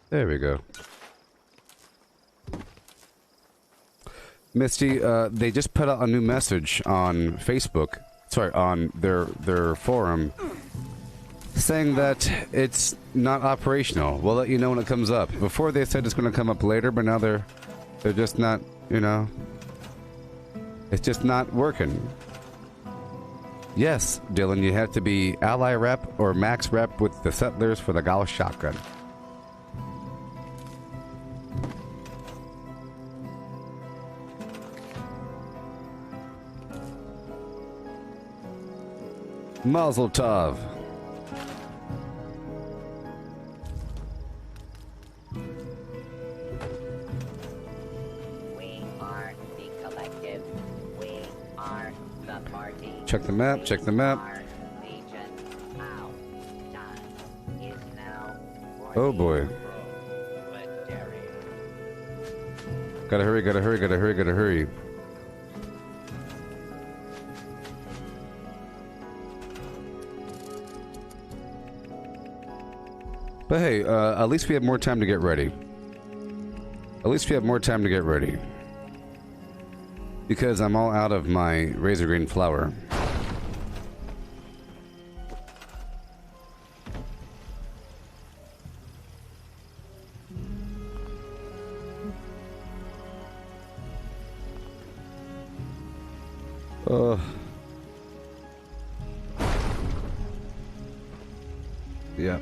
There we go. Misty, they just put out a new message on Facebook, sorry, on their forum, saying that it's not operational. We'll let you know when it comes up. Before they said it's going to come up later, but now they're just not, you know, it's just not working. Yes, Dylan, you have to be ally rep or max rep with the settlers for the Gauss shotgun. Mazel tov.
We are the collective. We are the party.
Check the map, check the map.
Our legion outdone is now
Oh boy.
proletariat.
Gotta hurry, gotta hurry, gotta hurry, gotta hurry. But hey, at least we have more time to get ready. At least we have more time to get ready. Because I'm all out of my razor green flour. Yeah.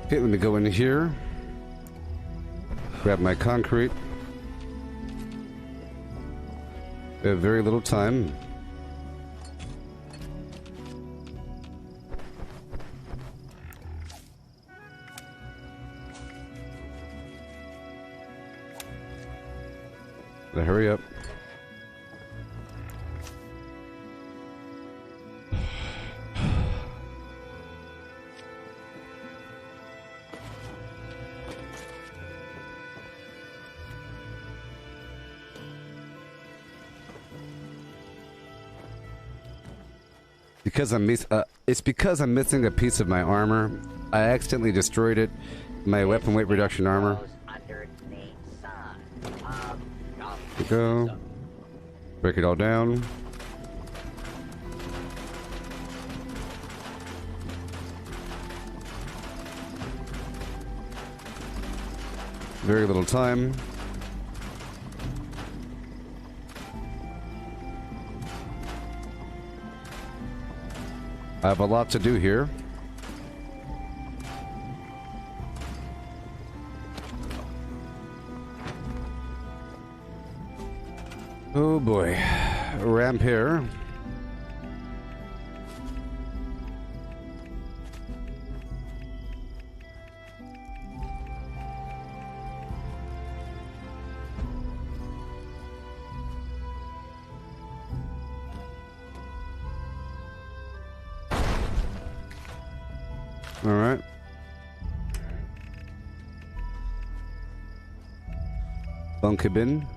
Okay, let me go in here. Grab my concrete. We have very little time. Now hurry up. It's because I'm missing a piece of my armor. I accidentally destroyed it. My weapon weight reduction armor. There we go. Break it all down. Very little time. I have a lot to do here. Oh boy. Ramp here. All right. Bunker bin.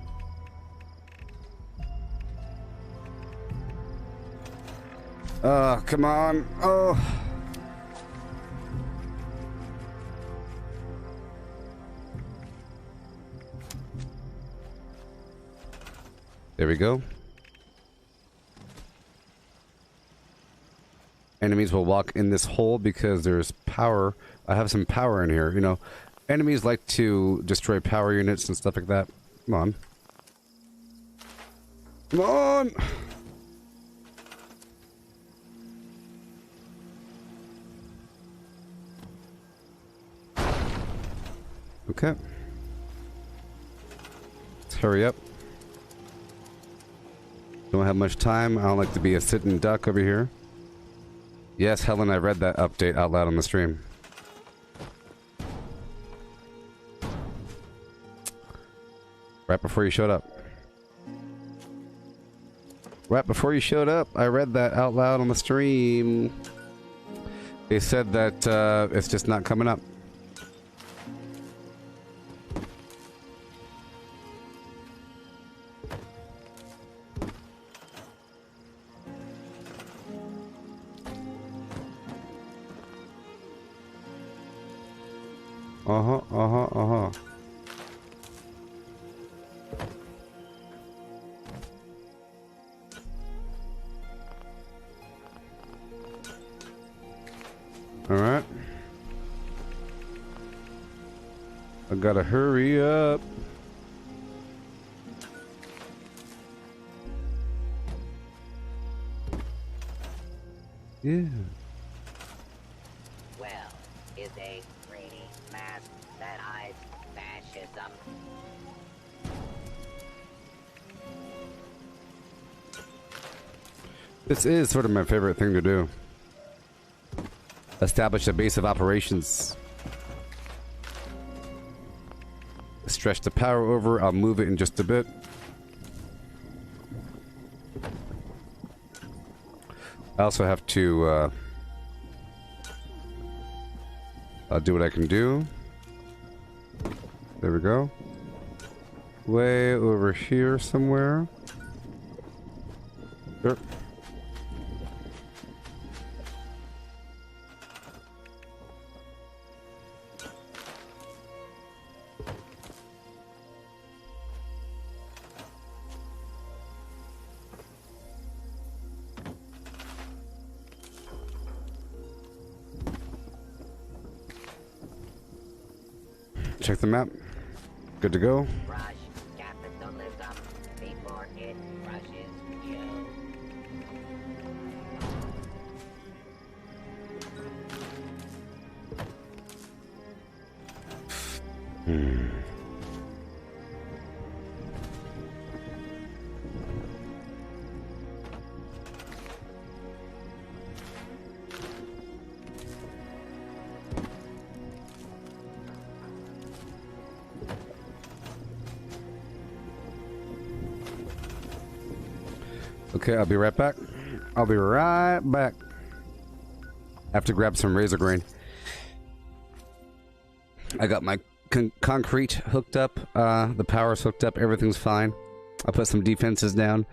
Oh, come on. Oh. There we go. Enemies will walk in this hole because there's power. I have some power in here, you know. Enemies like to destroy power units and stuff like that. Come on. Come on! Okay. Let's hurry up. Don't have much time. I don't like to be a sitting duck over here. Yes, Helen, I read that update out loud on the stream. Right before you showed up. Right before you showed up, I read that out loud on the stream. They said that it's just not coming up. Alright. I gotta hurry up. Yeah.
Well, is a greedy mask that hides fascism.
This is sort of my favorite thing to do. Establish a base of operations. Stretch the power over. I'll move it in just a bit. I also have to I'll do what I can do. There we go. Way over here somewhere. Sure. Check the map. Good to go.
Rush capitalism before it crushes you.
Okay, I'll be right back. I'll be right back. I have to grab some razor grain. I got my concrete hooked up. The power's hooked up. Everything's fine. I put some defenses down.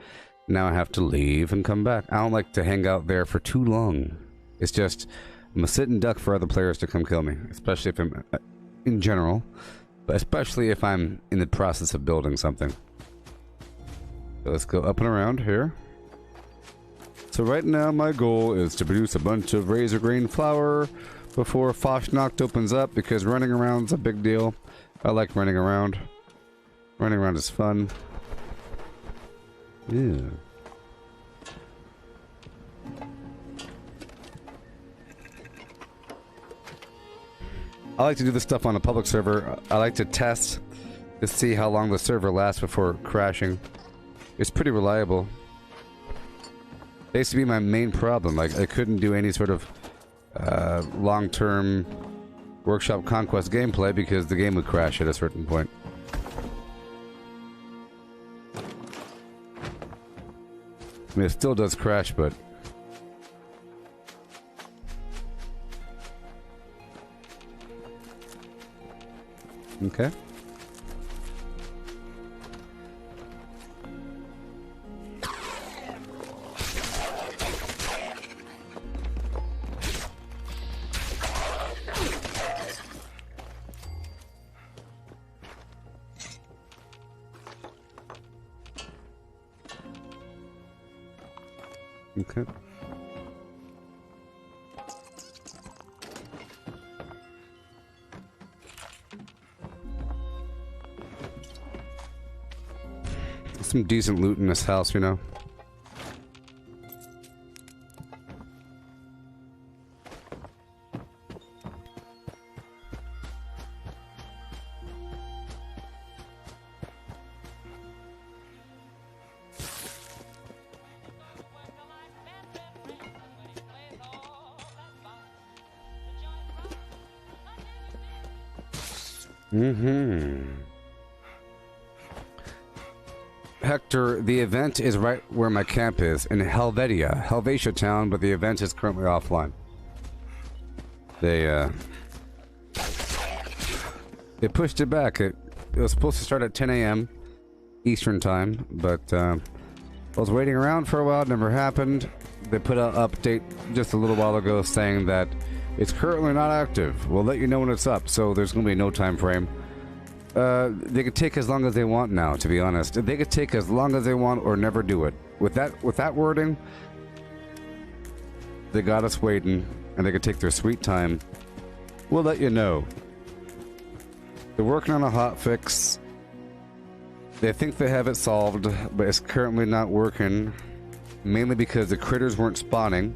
Now I have to leave and come back. I don't like to hang out there for too long. It's just, I'm a sitting duck for other players to come kill me. Especially if I'm, in general. But especially if I'm in the process of building something. So let's go up and around here. So right now my goal is to produce a bunch of razor grain flour before Fosnacht opens up, because running around is a big deal. I like running around. Running around is fun. Yeah. I like to do this stuff on a public server. I like to test to see how long the server lasts before crashing. It's pretty reliable. That used to be my main problem. Like, I couldn't do any sort of long-term workshop conquest gameplay because the game would crash at a certain point. I mean, it still does crash, but... Okay. Okay. Some decent loot in this house, you know. Hector, the event is right where my camp is, in Helvetia town, but the event is currently offline. They pushed it back. It was supposed to start at 10 a.m. Eastern time, but I was waiting around for a while, it never happened. They put an update just a little while ago saying that it's currently not active. We'll let you know when it's up, so there's going to be no time frame. They could take as long as they want now, to be honest. They could take as long as they want or never do it. With that wording, they got us waiting, and they could take their sweet time. We'll let you know. They're working on a hotfix. They think they have it solved, but it's currently not working. Mainly because the critters weren't spawning.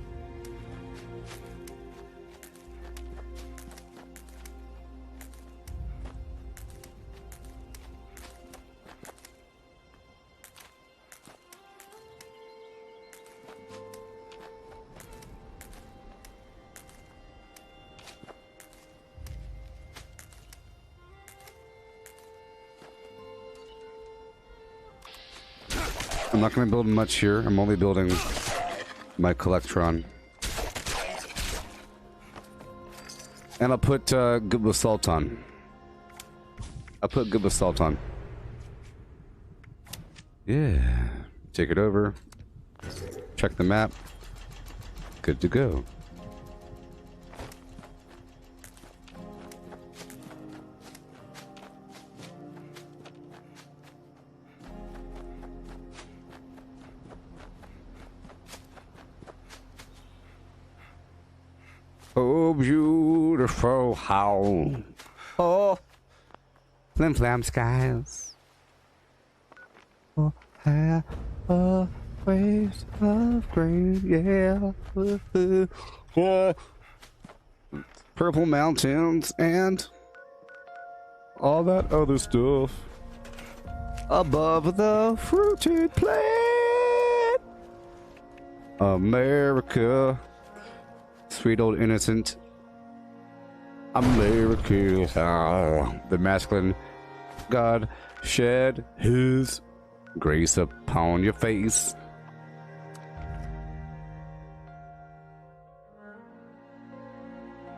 I'm not going to build much here. I'm only building my Collectron. And I'll put good with salt on. I'll put good with salt on. Yeah. Take it over. Check the map. Good to go. Oh, beautiful how. Oh, flim flam skies. Oh, have a waves of grain, yeah. Oh, purple mountains and all that other stuff above the fruited plain. America. Sweet old innocent America. The masculine God shed his grace upon your face.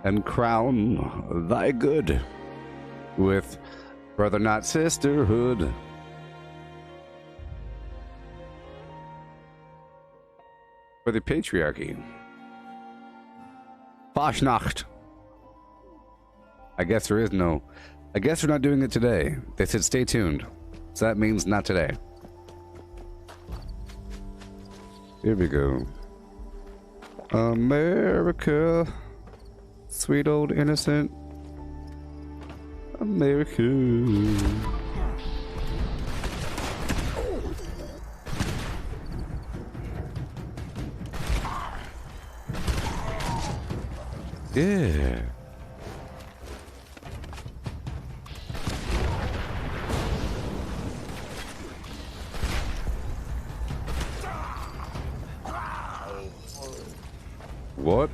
and crown thy good with brother not sisterhood. For the patriarchy. Fasnacht. I guess there is no. I guess we're not doing it today. They said stay tuned. So that means not today. Here we go. America. Sweet old innocent America. Yeah. What?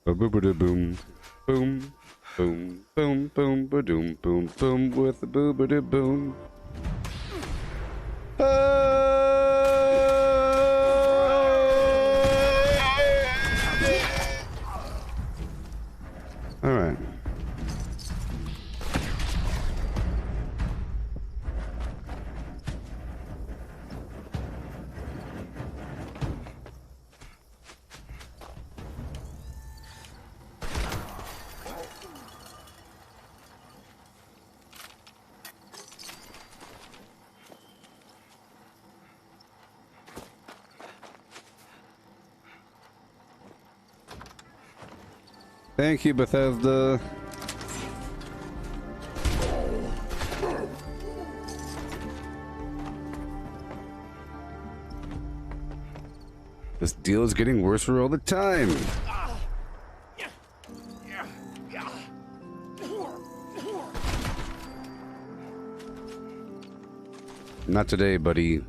Boom, boom, boom, boom, boom, boom, boom, boom, with the boobity boom. All right. Thank you, Bethesda. This deal is getting worse all the time. Not today, buddy.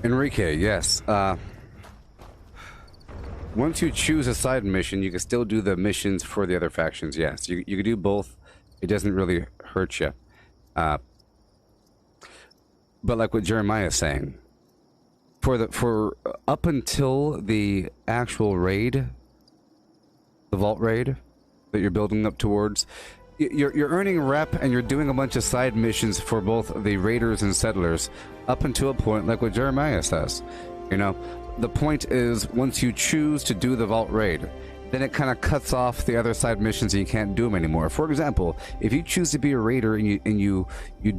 Enrique, yes. Once you choose a side mission, you can still do the missions for the other factions. Yes, you can do both. It doesn't really hurt you. But like what Jeremiah is saying, for up until the actual raid, the vault raid that you're building up towards, you're earning rep and you're doing a bunch of side missions for both the raiders and settlers up until a point like what Jeremiah says. You know, the point is once you choose to do the vault raid, then it kind of cuts off the other side missions and you can't do them anymore. For example, if you choose to be a raider and you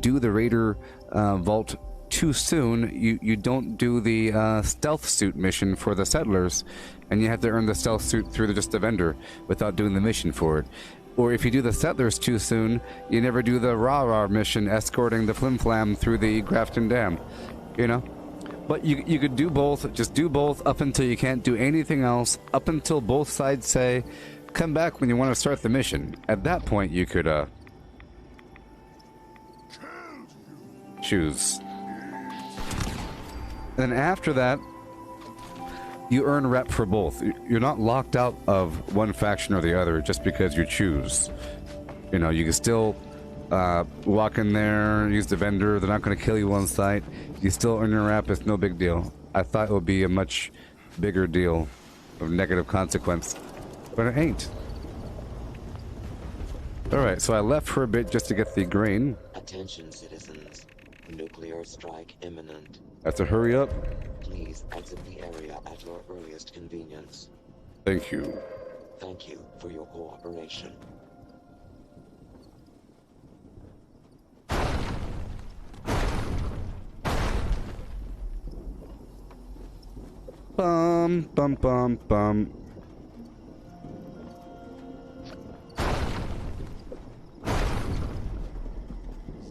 do the raider vault too soon, you don't do the stealth suit mission for the settlers, and you have to earn the stealth suit through just the vendor without doing the mission for it. Or if you do the settlers too soon, you never do the rah-rah mission escorting the flim-flam through the Grafton Dam, you know? But you could do both, just do both up until you can't do anything else, up until both sides say, come back when you want to start the mission. At that point, you could, choose. And then after that, you earn rep for both. You're not locked out of one faction or the other just because you choose. You know, you can still walk in there, use the vendor. They're not going to kill you on site. You still earn your rep. It's no big deal. I thought it would be a much bigger deal of negative consequence, but it ain't. Alright, so I left for a bit just to get the grain.
Attention, citizens. Nuclear strike imminent.
Have to hurry up.
Please exit the area at your earliest convenience.
Thank you.
Thank you for your cooperation.
Bum, bum, bum, bum.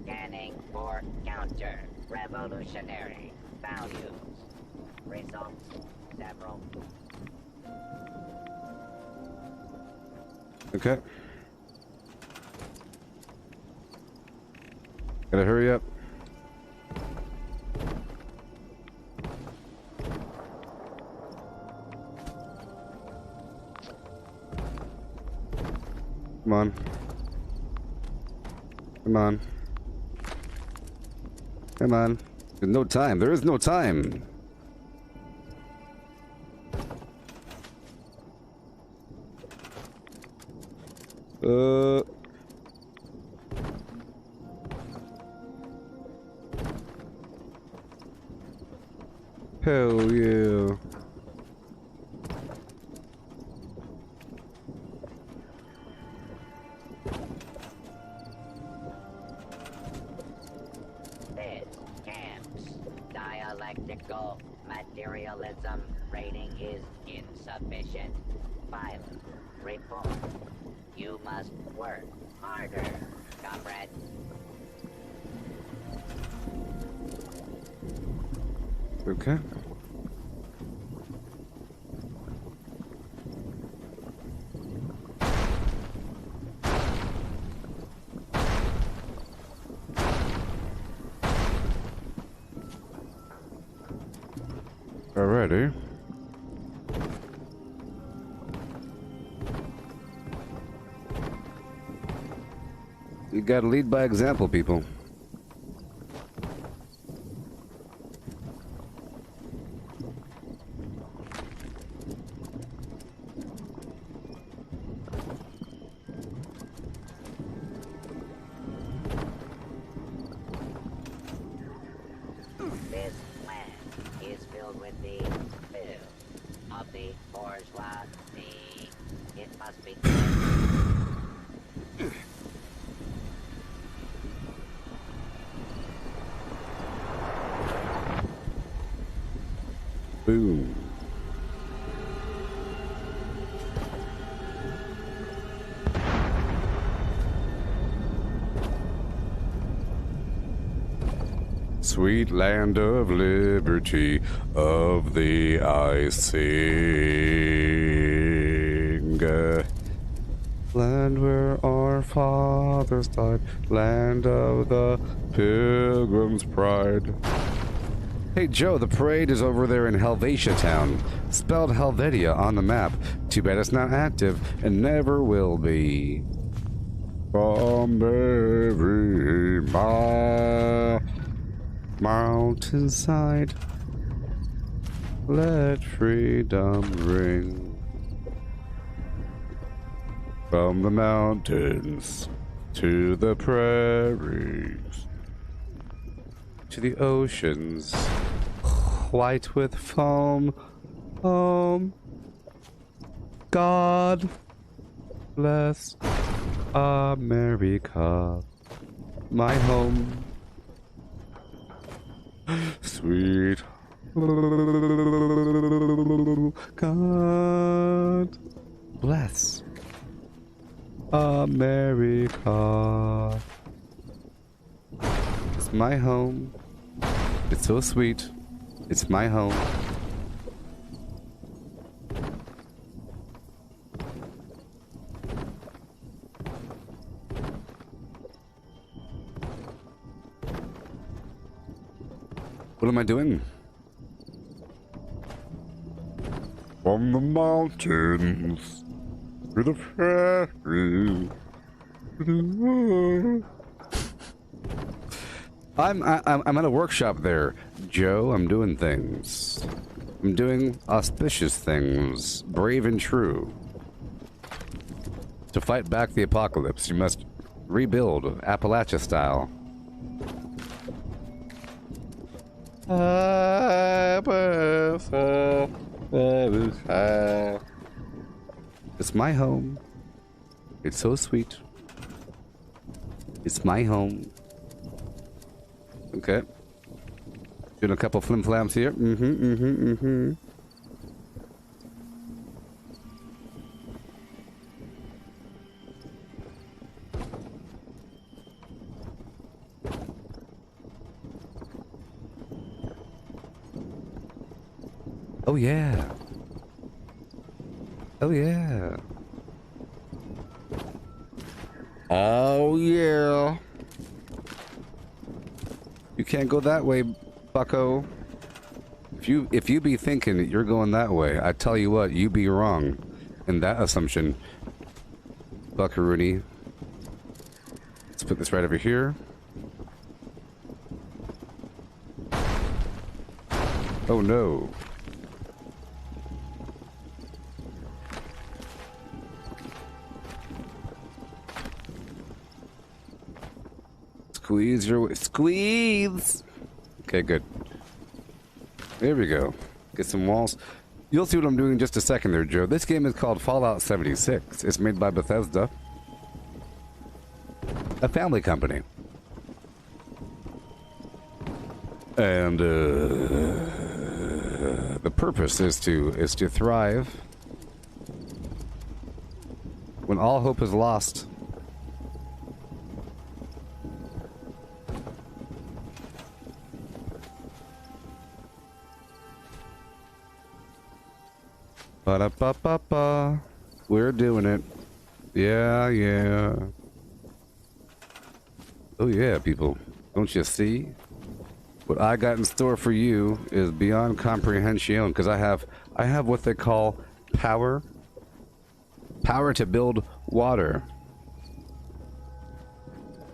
Scanning for counter-revolutionary values. Results several.
Okay. Gotta hurry up. Come on. Come on. Come on. There's no time. There is no time. Hell yeah.
This camps. Dialectical materialism rating is insufficient. Violent. Reform. You must work harder, comrade.
Okay. Alrighty. You gotta lead by example, people.
This land is filled with the filth of the bourgeoisie. It must be
Boom. Sweet land of liberty, of the I sing. Land where our fathers died, land of the pilgrim's pride. Hey Joe, the parade is over there in Helvetia Town. Spelled Helvetia on the map. Too bad it's not active and never will be. From every mountainside, let freedom ring. From the mountains to the prairies, to the oceans, white with foam. God bless America, my home. Sweet God bless America. It's my home. It's so sweet. It's my home. What am I doing? From the mountains to the prairie. I'm at a workshop there, Joe. I'm doing things. I'm doing auspicious things, brave and true. To fight back the apocalypse, you must rebuild Appalachia style. It's my home. It's so sweet. It's my home. Okay. Doing a couple flim-flams here. Oh yeah. Oh yeah. Oh yeah. You can't go that way, bucko. If you be thinking that you're going that way, I tell you what, you be wrong in that assumption, buckaroony. Let's put this right over here. Oh no. Squeeze your way. Squeeze! Okay, good. There we go. Get some walls. You'll see what I'm doing in just a second there, Joe. This game is called Fallout 76. It's made by Bethesda, a family company. And the purpose is to thrive when all hope is lost. Ba-da-ba-ba-ba. We're doing it. Yeah, yeah. Oh yeah, people. Don't you see? What I got in store for you is beyond comprehension, because I have what they call power. Power to build water.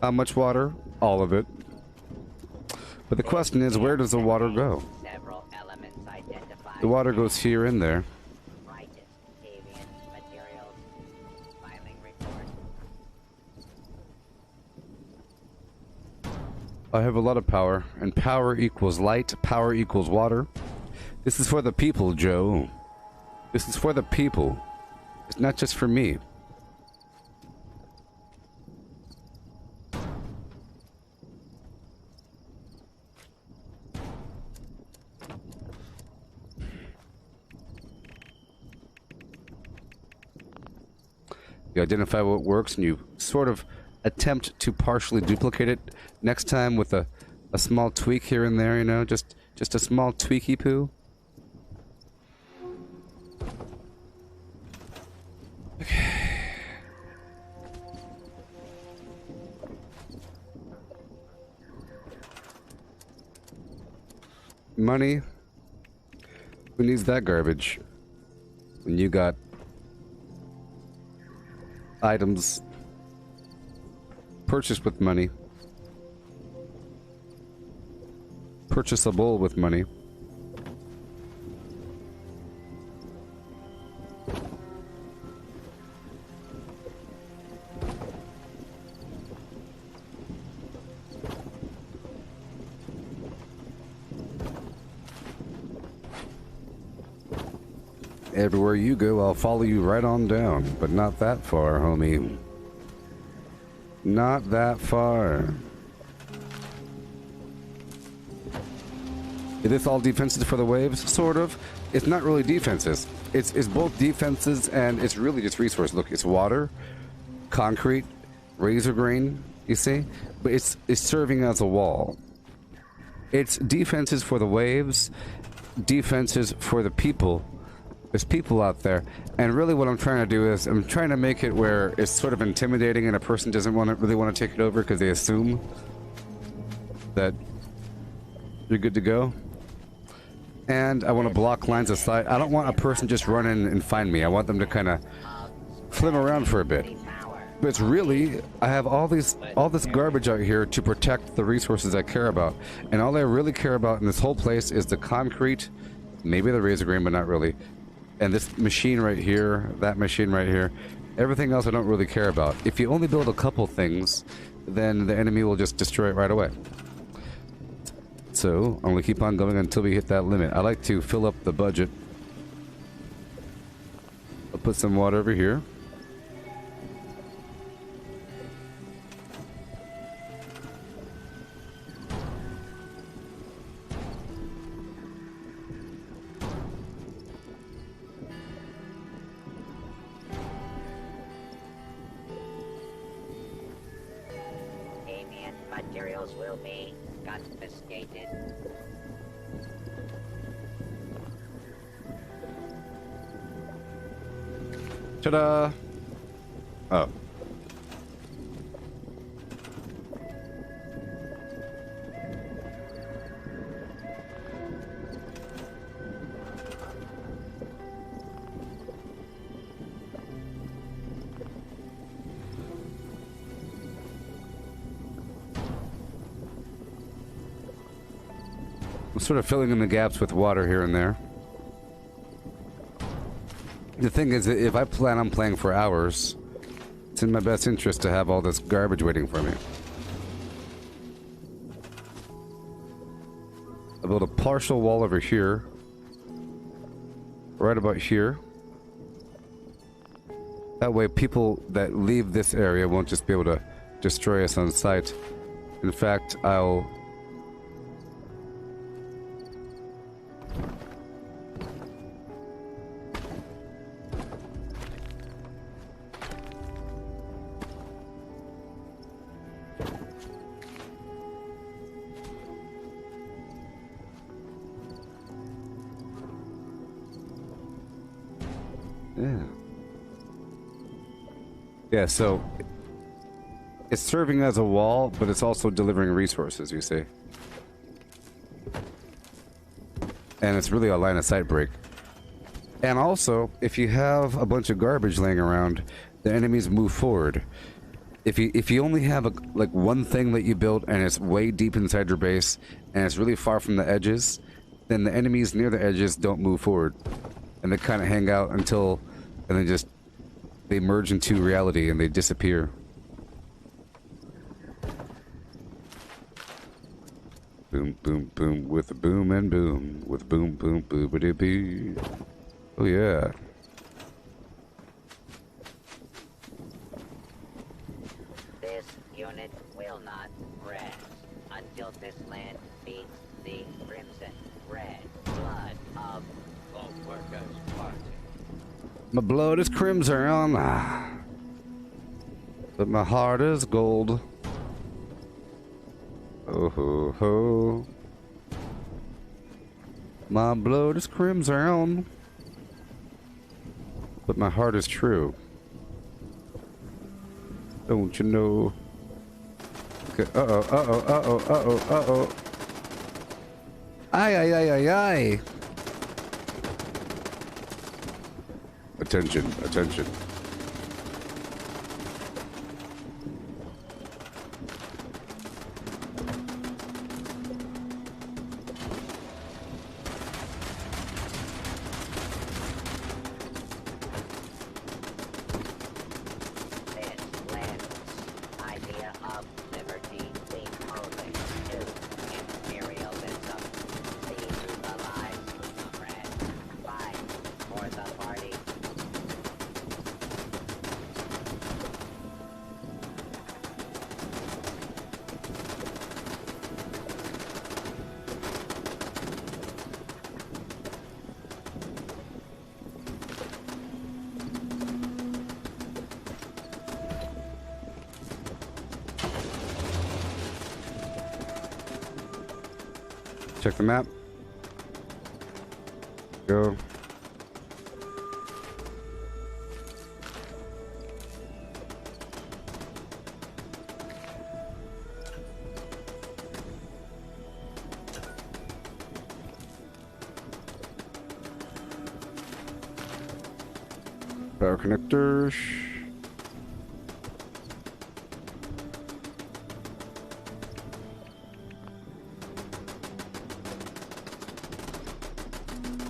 How much water? All of it. But the question is, where does the water go? The water goes here and there. I have a lot of power, and power equals light, power equals water. This is for the people, Joe. This is for the people. It's not just for me. You identify what works, and you sort of attempt to partially duplicate it next time with a small tweak here and there, you know, just a small tweaky poo. Okay. Money? Who needs that garbage? When you got items purchased with money. Purchasable with money. Everywhere you go, I'll follow you right on down, but not that far, homie. Not that far. Is this all defenses for the waves? Sort of. It's not really defenses. It's both defenses and it's really just resource. Look, it's water, concrete, razor grain, you see? But it's serving as a wall. It's defenses for the waves, defenses for the people. There's people out there, and really what I'm trying to do is I'm trying to make it where it's sort of intimidating and a person doesn't really want to take it over because they assume that you're good to go. And I want to block lines of sight. I don't want a person just run in and find me. I want them to kind of flim around for a bit. But it's really, I have all this garbage out here to protect the resources I care about. And all I really care about in this whole place is the concrete, maybe the razor grain, but not really. And this machine right here, that machine right here, everything else I don't really care about. If you only build a couple things, then the enemy will just destroy it right away. So, I'm gonna keep on going until we hit that limit. I like to fill up the budget. I'll put some water over here.
Materials will be confiscated.
Ta-da! Oh. I'm sort of filling in the gaps with water here and there. The thing is, if I plan on playing for hours, it's in my best interest to have all this garbage waiting for me. I built a partial wall over here. Right about here. That way people that leave this area won't just be able to destroy us on sight. In fact, I'll... Yeah. Yeah, so it's serving as a wall, but it's also delivering resources, you see. And it's really a line of sight break. And also, if you have a bunch of garbage laying around, the enemies move forward. If you only have like one thing that you built and it's way deep inside your base and it's really far from the edges, then the enemies near the edges don't move forward. And they kind of hang out until, and then just, they merge into reality and they disappear. Boom, boom, boom, with a boom and boom, with boom, boom, boobity boo. Oh yeah.
This unit will not rest until this land beats the crimson red blood of the Workers' Party.
My blood is crimson, but my heart is gold. Oh ho ho. My blood is crimson, but my heart is true. Don't you know? Okay. Uh-oh, uh-oh, uh-oh, uh-oh, uh-oh. Aye, aye, aye, aye, aye. Attention, attention. Check the map. Go. Power connectors.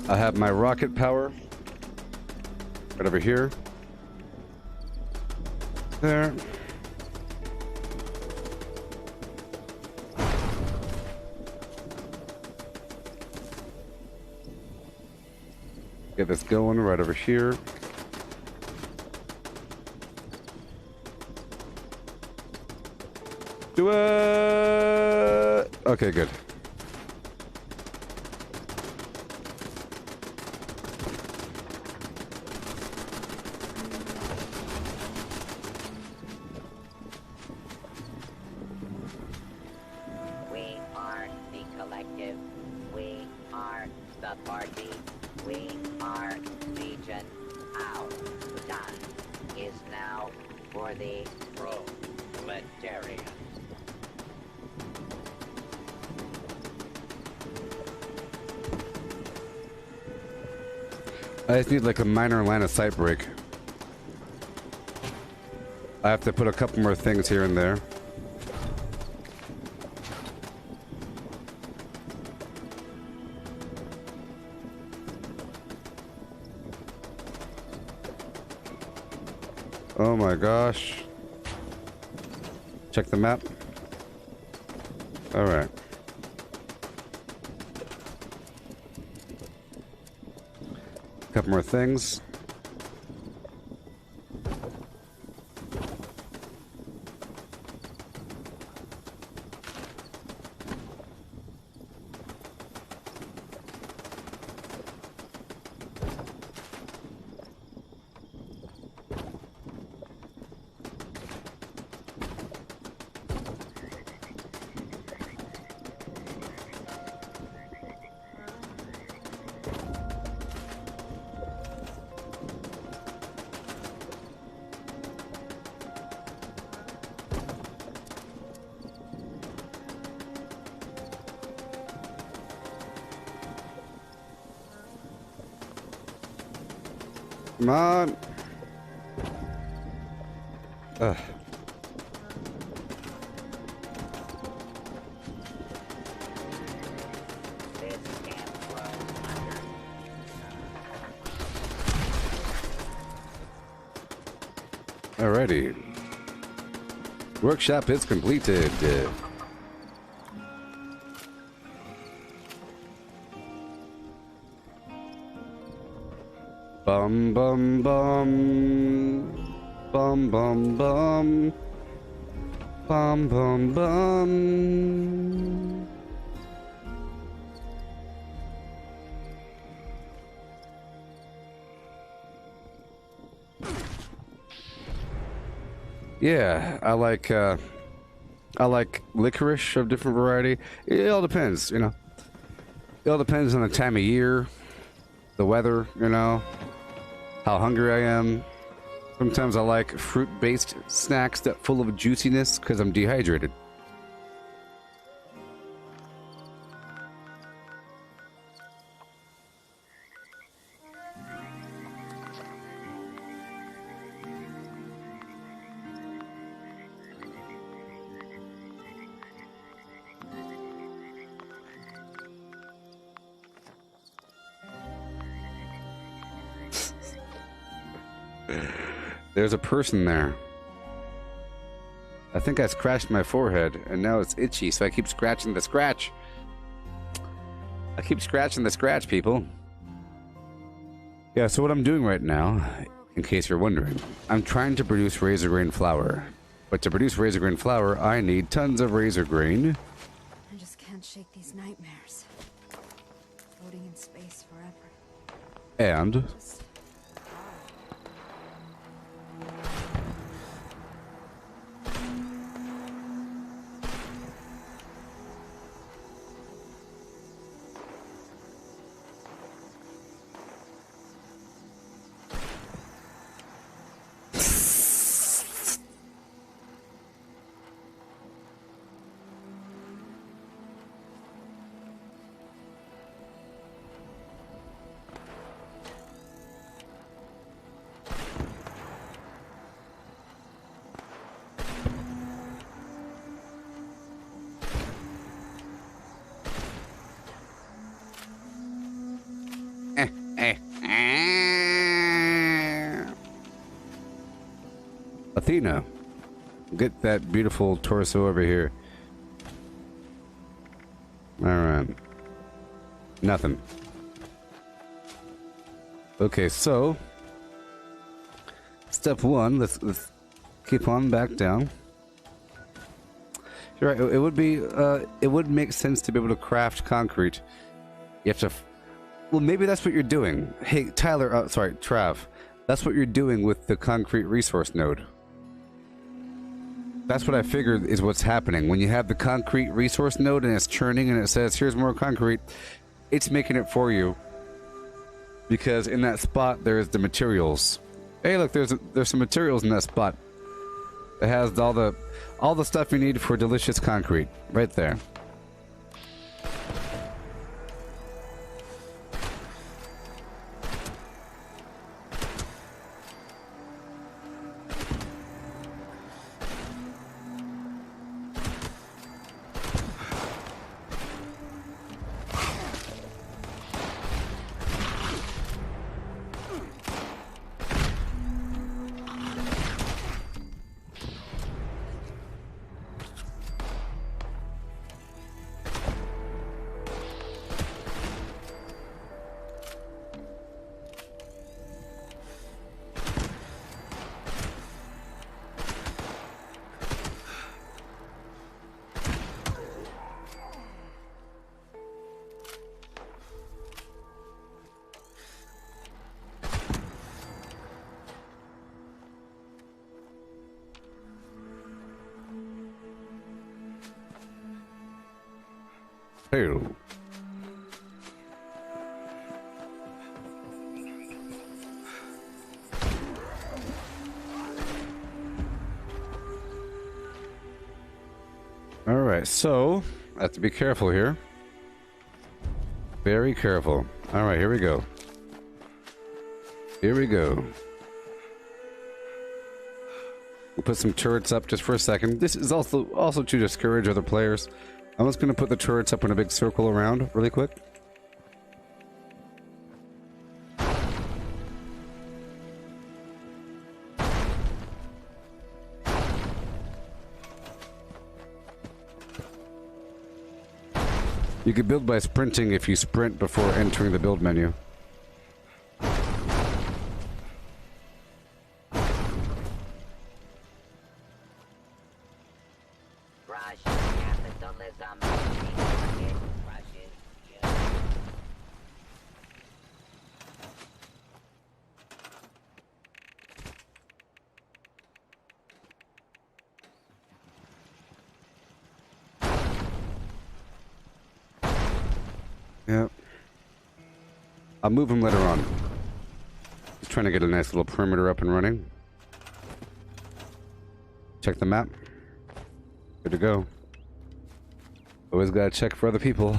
I have my rocket power right over here. There. Get this going right over here. Do it! Okay, good. I just need like a minor line of sight break. I have to put a couple more things here and there. Oh my gosh. Check the map. Alright. Couple more things. Come on. Ugh. Alrighty. Workshop is completed. Bum bum bum. Bum bum bum. Bum bum bum. Yeah, I like licorice of different variety. It all depends, you know. It all depends on the time of year, the weather, you know, how hungry I am. Sometimes I like fruit-based snacks that full of juiciness because I'm dehydrated. There's a person there. I think I scratched my forehead, and now it's itchy, so I keep scratching the scratch. I keep scratching the scratch, people. Yeah, so what I'm doing right now, in case you're wondering, I'm trying to produce razor grain flour. But to produce razor grain flour, I need tons of razor grain.
I just can't shake these nightmares. Floating in space forever.
And Athena, get that beautiful torso over here. Alright. Nothing. Okay, so step one, let's keep on back down. You're right, it would make sense to be able to craft concrete. You have to well, maybe that's what you're doing. Hey, Tyler, sorry, Trav. That's what you're doing with the concrete resource node. That's what I figured is what's happening. When you have the concrete resource node and it's churning and it says, here's more concrete, it's making it for you. Because in that spot, there's the materials. Hey, look, there's some materials in that spot. It has all the stuff you need for delicious concrete. Right there. Hey. Alright, so I have to be careful here. Very careful. Alright, here we go. Here we go. We'll put some turrets up just for a second. This is also to discourage other players. I'm just going to put the turrets up in a big circle around really quick. You can build by sprinting if you sprint before entering the build menu. Yep. I'll move them later on. Just trying to get a nice little perimeter up and running. Check the map. Good to go. Always gotta check for other people.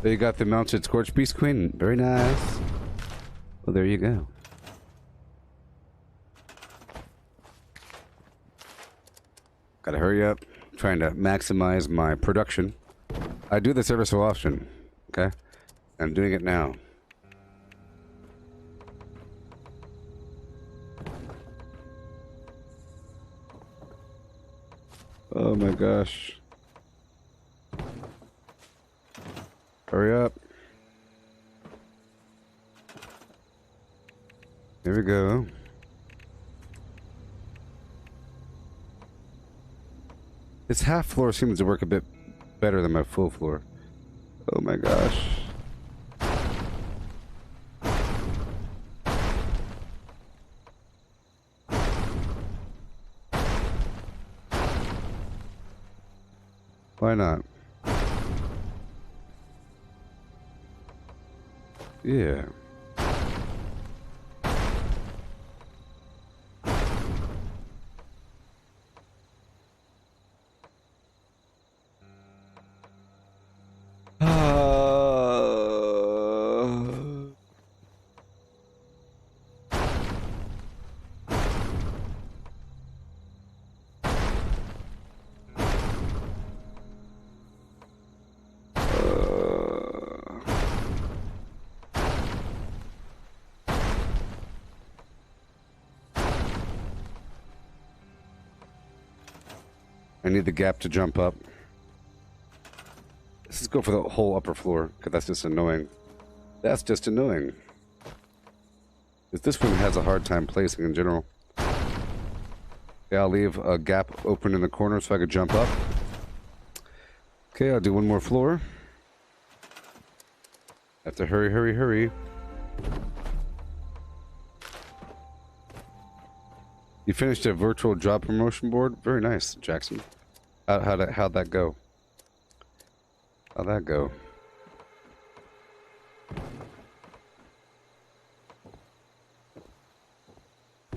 So you got the mounted Scorched Beast Queen. Very nice. Well, there you go. Gotta hurry up. Trying to maximize my production. I do this every so often. Okay? I'm doing it now. Oh my gosh. Hurry up. There we go. This half floor seems to work a bit better than my full floor. Oh my gosh. Why not? Yeah. I need the gap to jump up. Let's just go for the whole upper floor, because that's just annoying. That's just annoying. Because this one has a hard time placing in general. Okay, I'll leave a gap open in the corner so I could jump up. Okay, I'll do one more floor. Have to hurry, hurry, hurry. You finished a virtual job promotion board? Very nice, Jackson. How'd that go? How'd that go?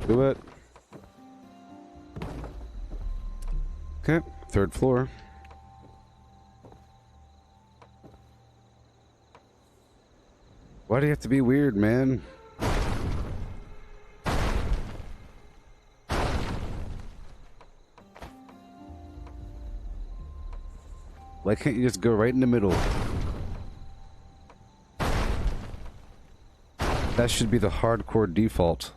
Do it. Okay, third floor. Why do you have to be weird, man? Why can't you just go right in the middle? That should be the hardcore default.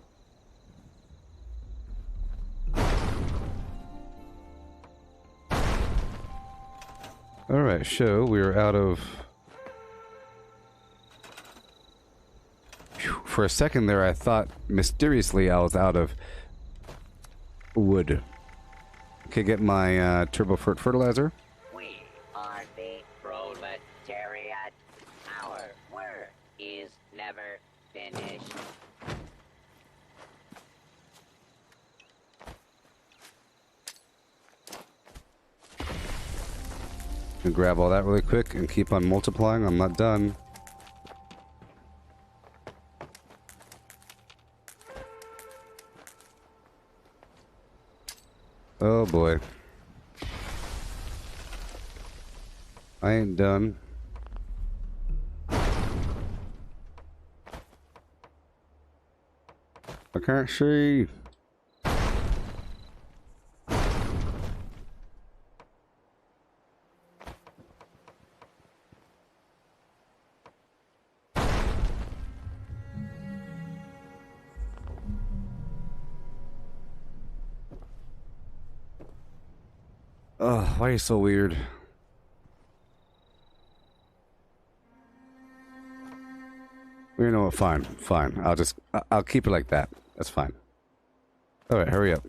Alright, so we are out of... Phew, for a second there I thought mysteriously I was out of wood. Okay, get my turbo fertilizer.
We are the proletariat. Our work is never finished.
And grab all that really quick and keep on multiplying. I'm not done. Oh boy. I ain't done. I can't see. Ugh, why are you so weird? You know what? Fine, fine. I'll keep it like that. That's fine. All right, hurry up.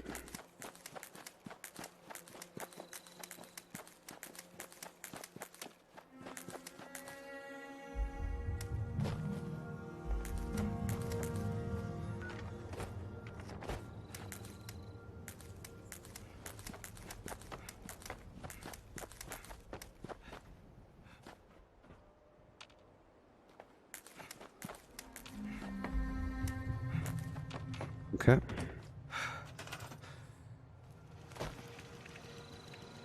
Okay.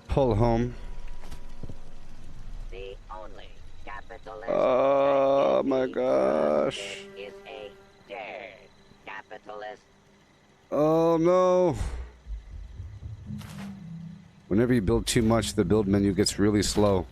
Pull home.
The only capitalist
Oh my gosh.
is a dead capitalist.
Oh no. Whenever you build too much, the build menu gets really slow.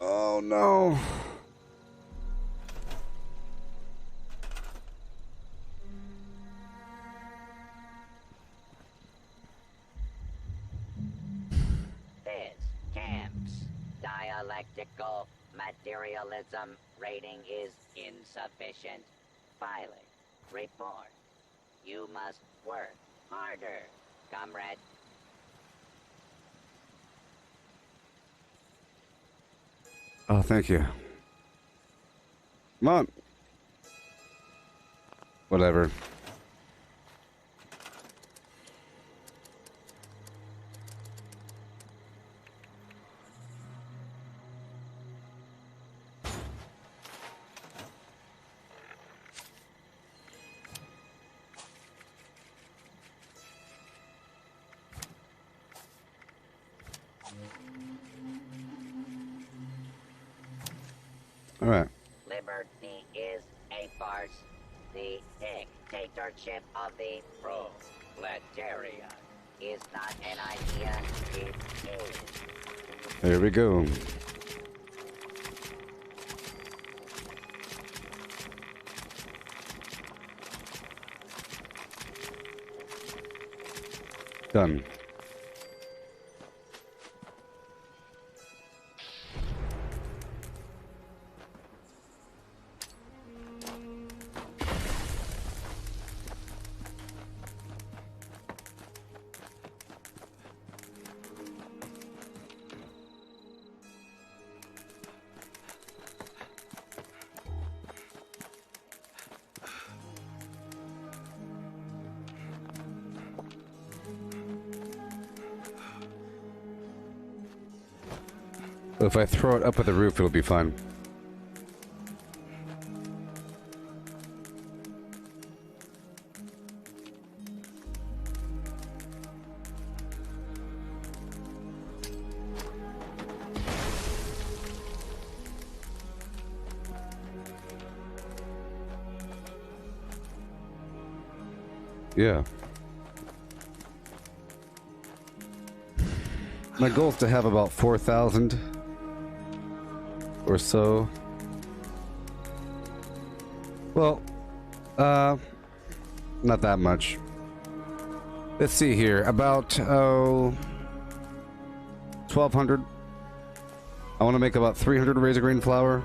Oh no.
This camps dialectical materialism rating is insufficient. Filing report. You must work harder, comrade.
Oh, thank you. Come on. Whatever. All right.
Liberty is a farce. The dictatorship of the proletariat is not an idea, it is.
There we go. Done. If I throw it up at the roof, it'll be fine. Yeah. My goal is to have about 4,000 or so. Well, not that much. Let's see here. About 1,200. I want to make about 300 razor grain flour.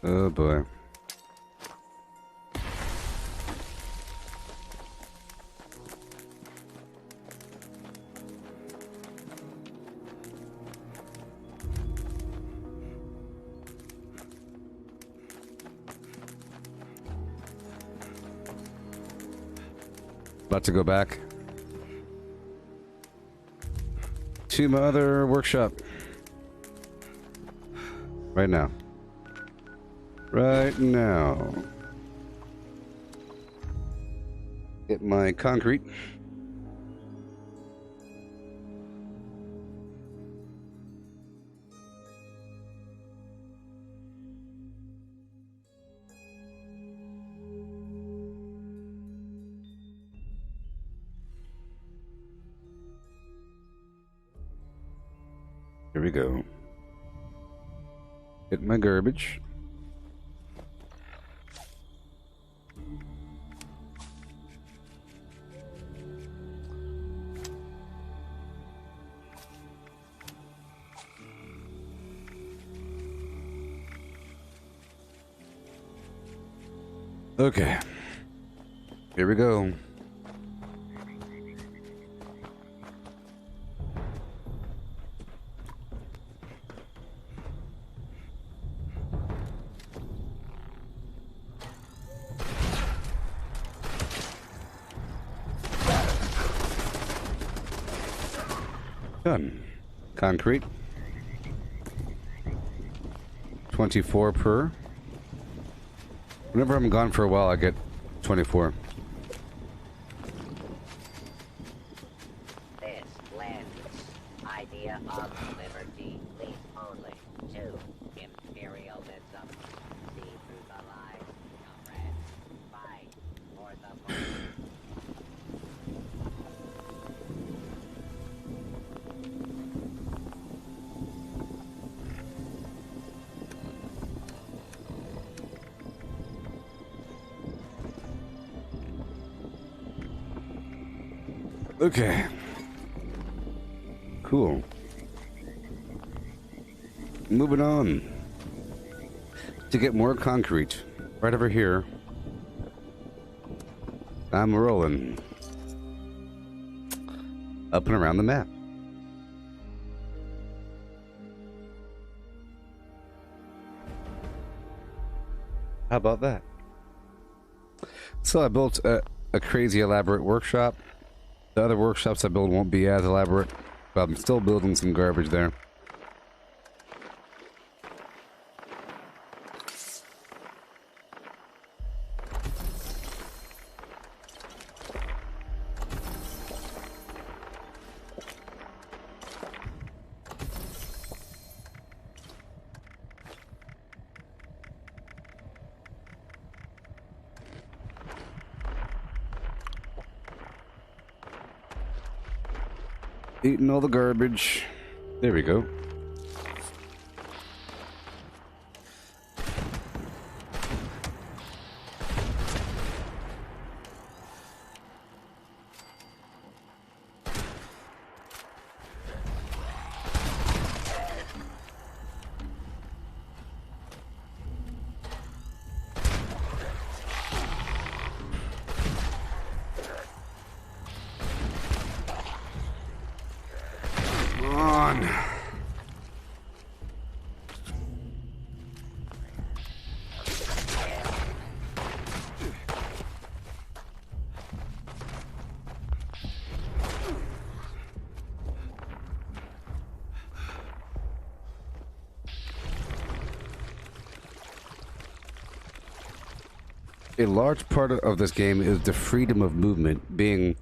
Oh boy. About to go back to my other workshop right now. Right now. Get my concrete. Here we go. Get my garbage. Okay. Here we go. Done. Concrete. 24 per. Whenever I'm gone for a while, I get 24.
This lends idea of liberty leads only to imperialism. See through the lies, comrades. Fight for the vote.
Okay. Cool. Moving on. To get more concrete. Right over here. I'm rolling. Up and around the map. How about that? So I built a crazy elaborate workshop. The other workshops I build won't be as elaborate, but I'm still building some garbage there. Eating all the garbage. There we go. A large part of this game is the freedom of movement being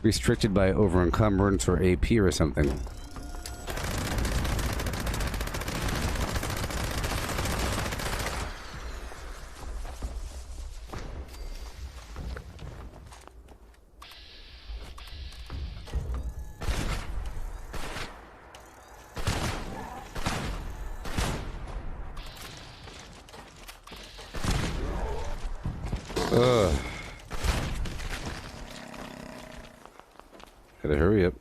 restricted by over encumbrance or AP or something. Ugh. Gotta hurry up.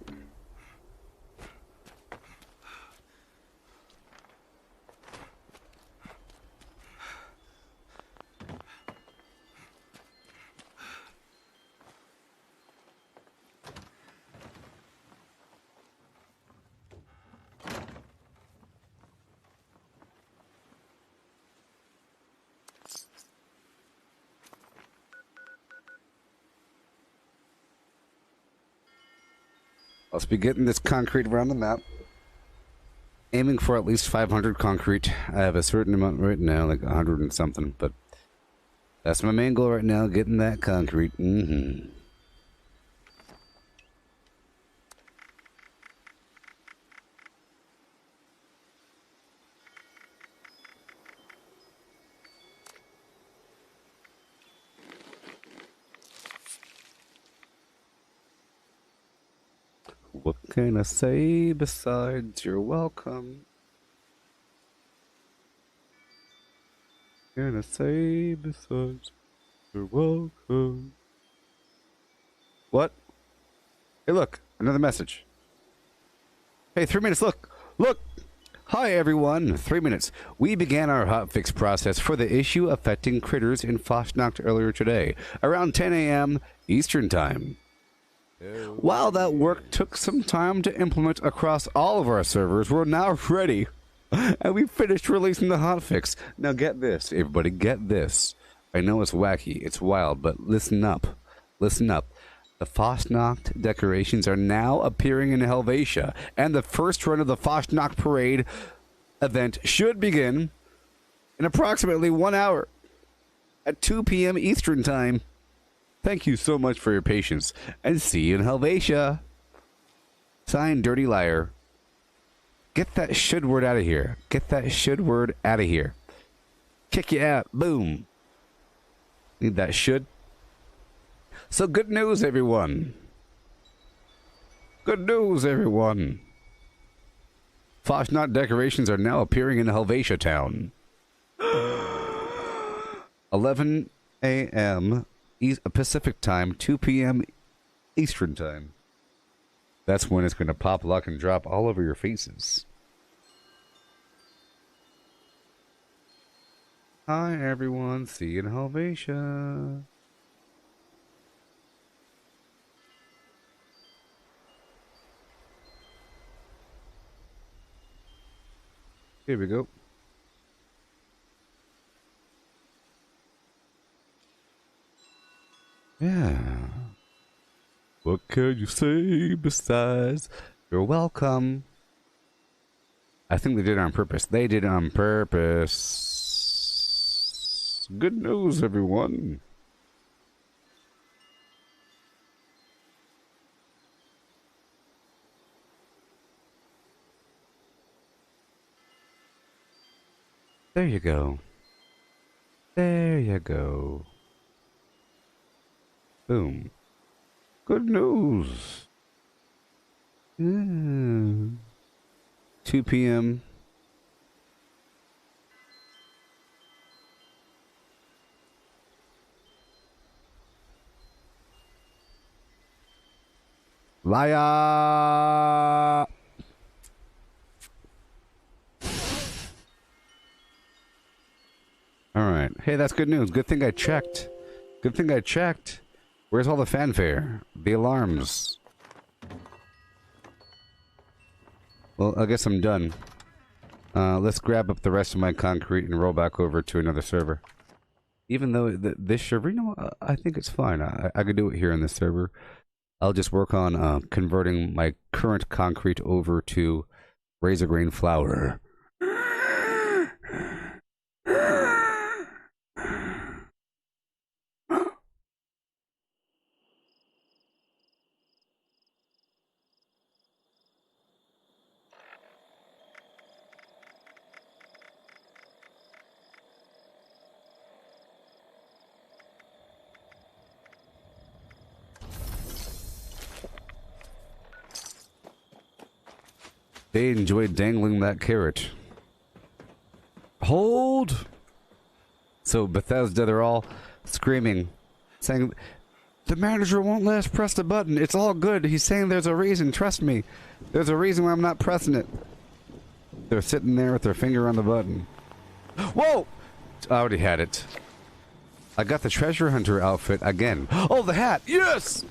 Let's be getting this concrete around the map. Aiming for at least 500 concrete. I have a certain amount right now, like 100 and something, but that's my main goal right now, getting that concrete. What can I say besides you're welcome? What can I say besides you're welcome? What? Hey, look, another message. Hey, 3 minutes, look! Look! Hi, everyone. 3 minutes. We began our hotfix process for the issue affecting critters in Fosnacht earlier today, around 10 a.m. Eastern Time. While that work took some time to implement across all of our servers, we're now ready. And we finished releasing the hotfix. Now get this, everybody, get this. I know it's wacky, it's wild, but listen up. Listen up. The Fosnacht decorations are now appearing in Helvetia, and the first run of the Fosnacht parade event should begin in approximately 1 hour at 2 p.m. Eastern Time. Thank you so much for your patience, and see you in Helvetia. Signed, Dirty Liar. Get that should word out of here. Get that should word out of here. Kick you out. Boom. Need that should. So good news, everyone. Good news, everyone. Fosnacht decorations are now appearing in Helvetia Town. 11 a.m. Pacific Time, 2 p.m. Eastern Time. That's when it's going to pop, lock, and drop all over your faces. Hi, everyone. See you in Helvetia. Here we go. Yeah. What can you say besides you're welcome? I think they did it on purpose. They did it on purpose. Good news, everyone. There you go. There you go. Boom. Good news. 2 p.m. Liar. All right. Hey, that's good news. Good thing I checked. Good thing I checked. Where's all the fanfare? The alarms. Well, I guess I'm done. Let's grab up the rest of my concrete and roll back over to another server. Even though this server, you know, I think it's fine. I could do it here in this server. I'll just work on converting my current concrete over to razor grain flour. They enjoyed dangling that carrot. Hold! So Bethesda, they're all screaming, saying, the manager won't let us press the button. It's all good. He's saying there's a reason. Trust me. There's a reason why I'm not pressing it. They're sitting there with their finger on the button. Whoa! I already had it. I got the treasure hunter outfit again. Oh, the hat! Yes!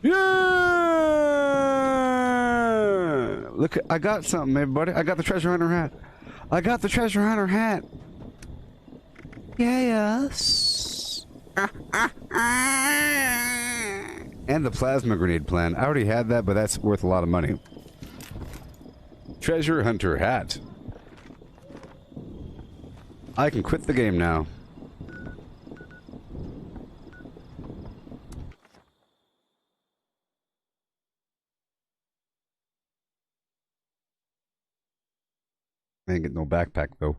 Yeah! Look, I got something, everybody. I got the treasure hunter hat. I got the treasure hunter hat. Yes. And the plasma grenade plan. I already had that, but that's worth a lot of money. Treasure hunter hat. I can quit the game now. I ain't get no backpack though.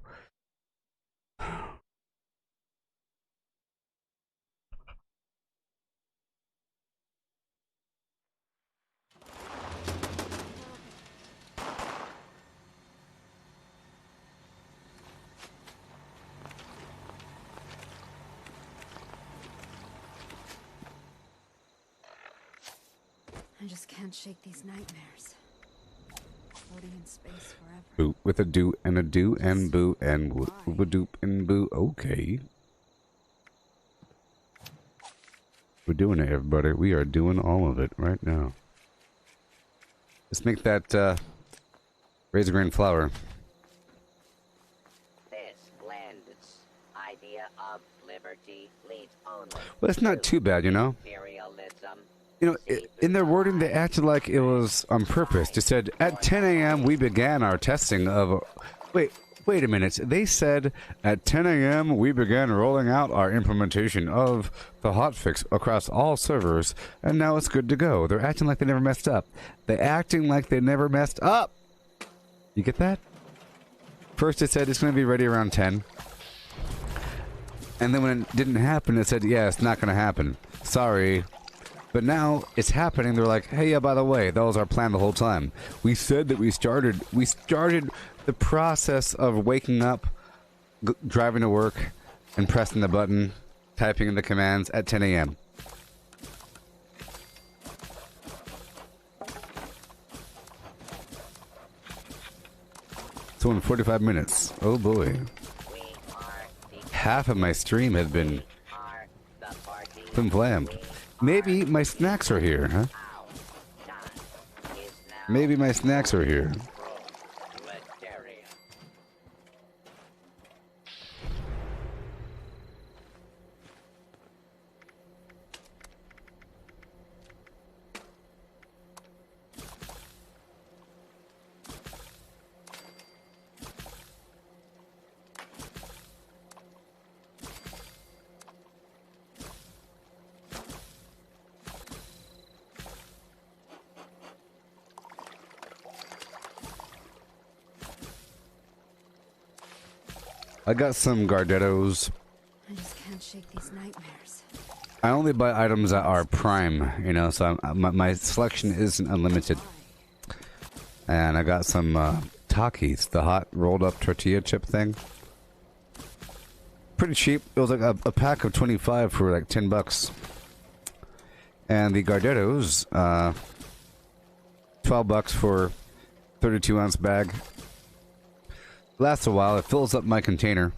I just can't shake these nightmares. Floating in space forever.
Boo with a do and a do and boo and whoop a doop and boo. Okay. We're doing it, everybody. We are doing all of it right now. Let's make that razor grain flour.
This land's idea of liberty leads only.
Well, it's not too bad, you know.
Imperialism.
You know, in their wording, they acted like it was on purpose. They said, at 10 a.m. we began our testing of... Wait a minute. They said, at 10 a.m. we began rolling out our implementation of the hotfix across all servers, and now it's good to go. They're acting like they never messed up. They're acting like they never messed up. You get that? First it said it's going to be ready around 10. And then when it didn't happen, it said, yeah, it's not going to happen. Sorry. But now it's happening. They're like, hey, yeah, by the way, that was our plan the whole time. We said that we started the process of waking up, driving to work, and pressing the button, typing in the commands at 10 a.m. So in 45 minutes. Oh boy. Half of my stream has been flammed. Maybe my snacks are here, huh? Maybe my snacks are here. I got some Gardettos.
I just can't shake these nightmares.
I only buy items that are prime, you know, so my selection isn't unlimited. And I got some Takis, the hot rolled up tortilla chip thing. Pretty cheap. It was like a pack of 25 for like 10 bucks. And the Gardettos, 12 bucks for 32-ounce bag. Lasts a while. It fills up my container.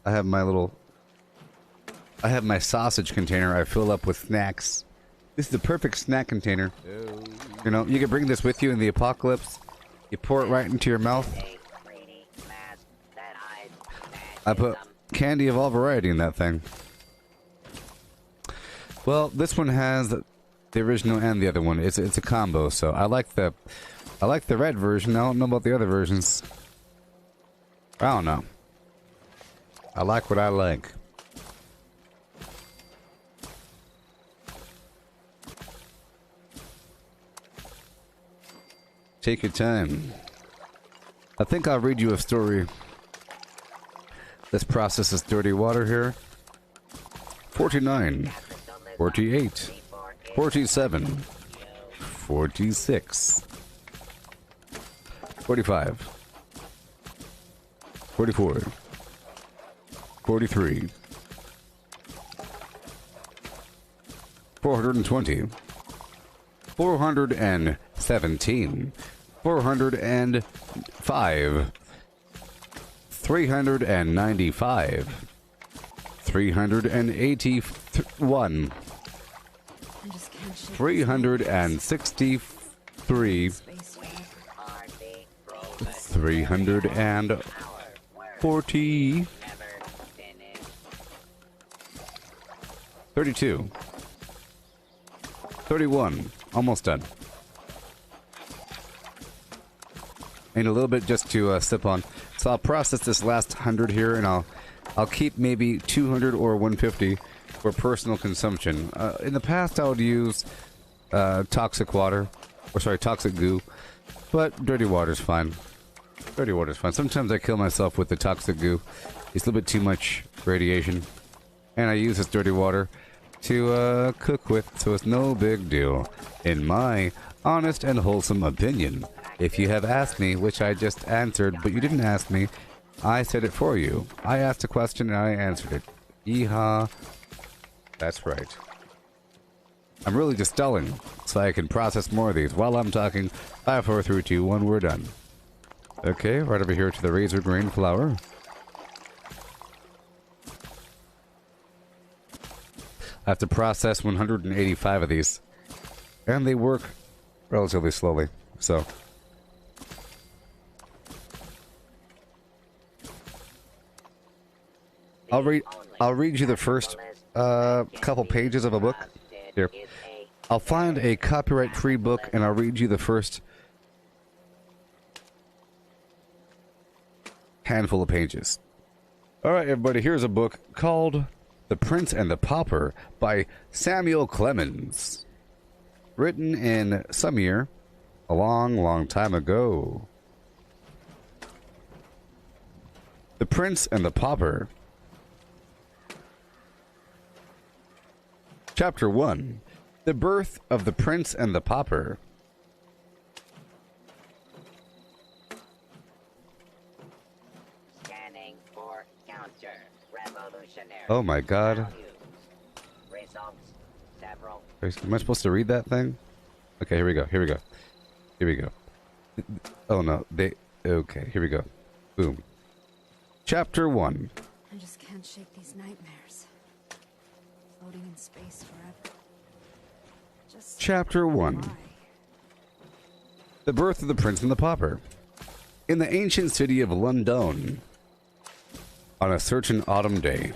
I have my sausage container I fill up with snacks. This is the perfect snack container. You know, you can bring this with you in the apocalypse. You pour it right into your mouth. I put candy of all variety in that thing. Well, this one has the original and the other one. It's a combo, so I like the red version. I don't know about the other versions. I don't know. I like what I like. Take your time. I think I'll read you a story. Let's process this dirty water here. 49, 48, 47, 46. 45. 44. 43. 420. 417. 405. 395. 381. 363. 340. 32. 31. Almost done. And a little bit just to sip on. So I'll process this last 100 here, and I'll keep maybe 200 or 150 for personal consumption. In the past, I would use toxic water, or sorry, toxic goo, but dirty water's fine. Dirty water's fine. Sometimes I kill myself with the toxic goo. It's a little bit too much radiation, and I use this dirty water to cook with, so it's no big deal, in my honest and wholesome opinion. If you have asked me, which I just answered, but you didn't ask me, I said it for you. I asked a question and I answered it. Yeehaw. That's right. I'm really just stalling, so I can process more of these. While I'm talking, 5, 4, 3, 2, 1, we're done. Okay, right over here to the razor grain flour. I have to process 185 of these. And they work relatively slowly, so... I'll read you the first couple pages of a book. Here. I'll find a copyright-free book and I'll read you the first handful of pages. Alright everybody, here's a book called The Prince and the Pauper by Samuel Clemens. Written in some year, a long, long time ago. The Prince and the Pauper. Chapter 1. The Birth of the Prince and the Pauper.
Scanning for counter-revolutionary.
Oh my god.
Results, several.
Am I supposed to read that thing? Okay, here we go, here we go. Here we go. Oh no, okay, here we go. Boom. Chapter 1.
I just can't shake these nightmares. Floating in space forever. Just
Chapter 1. The Birth of the Prince and the Pauper. In the ancient city of London, on a certain autumn day,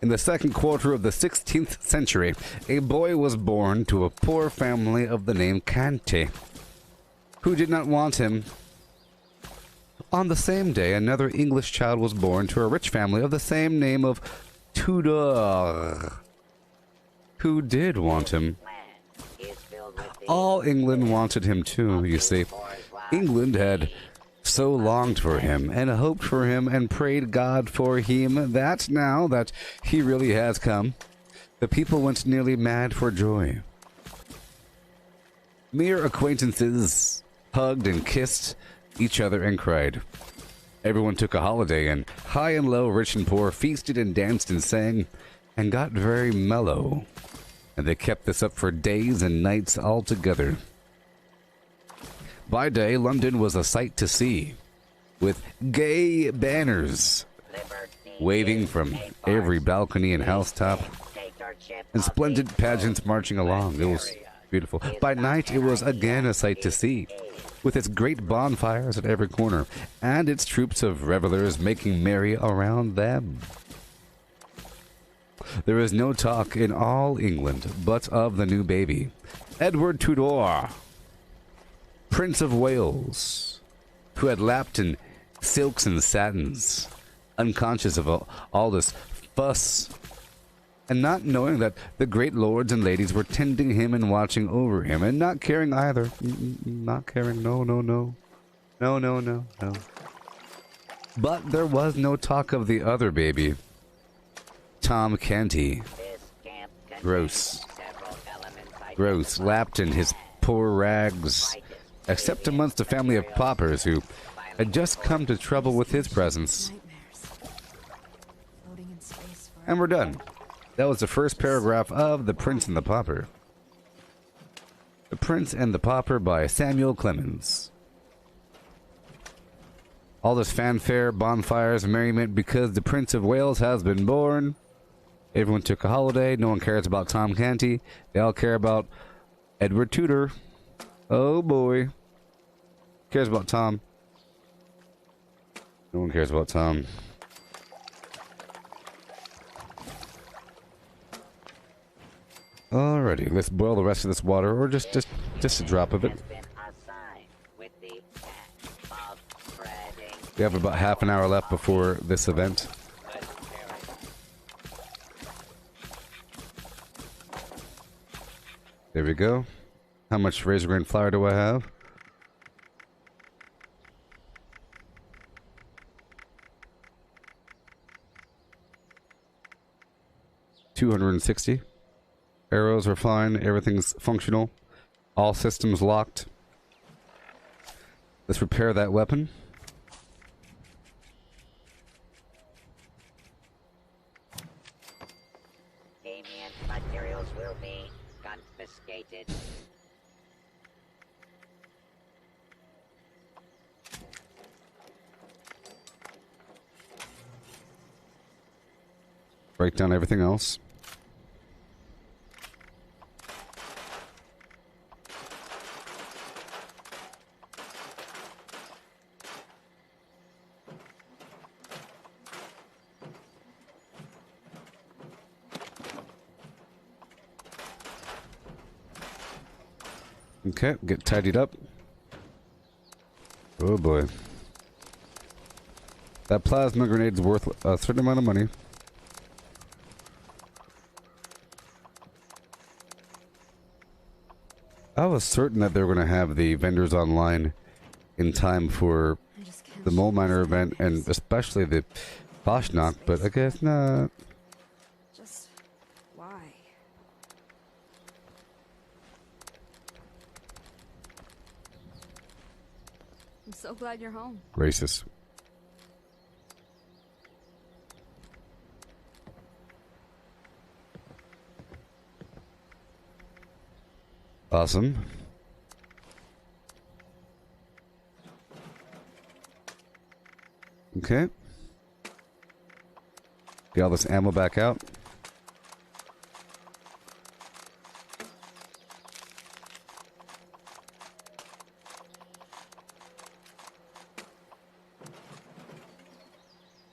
in the second quarter of the 16th century, a boy was born to a poor family of the name Kante, who did not want him. On the same day, another English child was born to a rich family of the same name of Tudor, who did want him. All England wanted him too, you see. England had so longed for him, and hoped for him, and prayed God for him, that now that he really has come, the people went nearly mad for joy. Mere acquaintances hugged and kissed each other and cried. Everyone took a holiday, and high and low, rich and poor, feasted and danced and sang, and got very mellow. And they kept this up for days and nights all together. By day, London was a sight to see, with gay banners waving from every balcony and housetop, and splendid pageants marching along. It was beautiful. By night, it was again a sight to see, with its great bonfires at every corner, and its troops of revelers making merry around them. There is no talk in all England but of the new baby, Edward Tudor, Prince of Wales, who had lapped in silks and satins, unconscious of all this fuss, and not knowing that the great lords and ladies were tending him and watching over him, and not caring either. Not caring, no. But there was no talk of the other baby, Tom Canty. Gross, lapped in his poor rags, except amongst a family of paupers who had just come to trouble with his presence.
Floating in space for
And we're done. That was the first paragraph of The Prince and the Pauper. The Prince and the Pauper by Samuel Clemens. All this fanfare, bonfires, and merriment because the Prince of Wales has been born. Everyone took a holiday. No one cares about Tom Canty. They all care about Edward Tudor. Oh boy. Cares about Tom. No one cares about Tom. Alrighty, let's boil the rest of this water, or just a drop of it. We have about half an hour left before this event. There we go. How much razor grain flour do I have? $260. Arrows are fine. Everything's functional. All systems locked. Let's repair that weapon.
Deviant materials will be confiscated.
Break down everything else. Okay, get tidied up. Oh boy. That plasma grenade's worth a certain amount of money. I was certain that they were going to have the vendors online in time for the Mole Miner event, and especially the Boschnock, but I guess not.
Just why? I'm so glad you're home.
Racist. Awesome. Okay. Get all this ammo back out.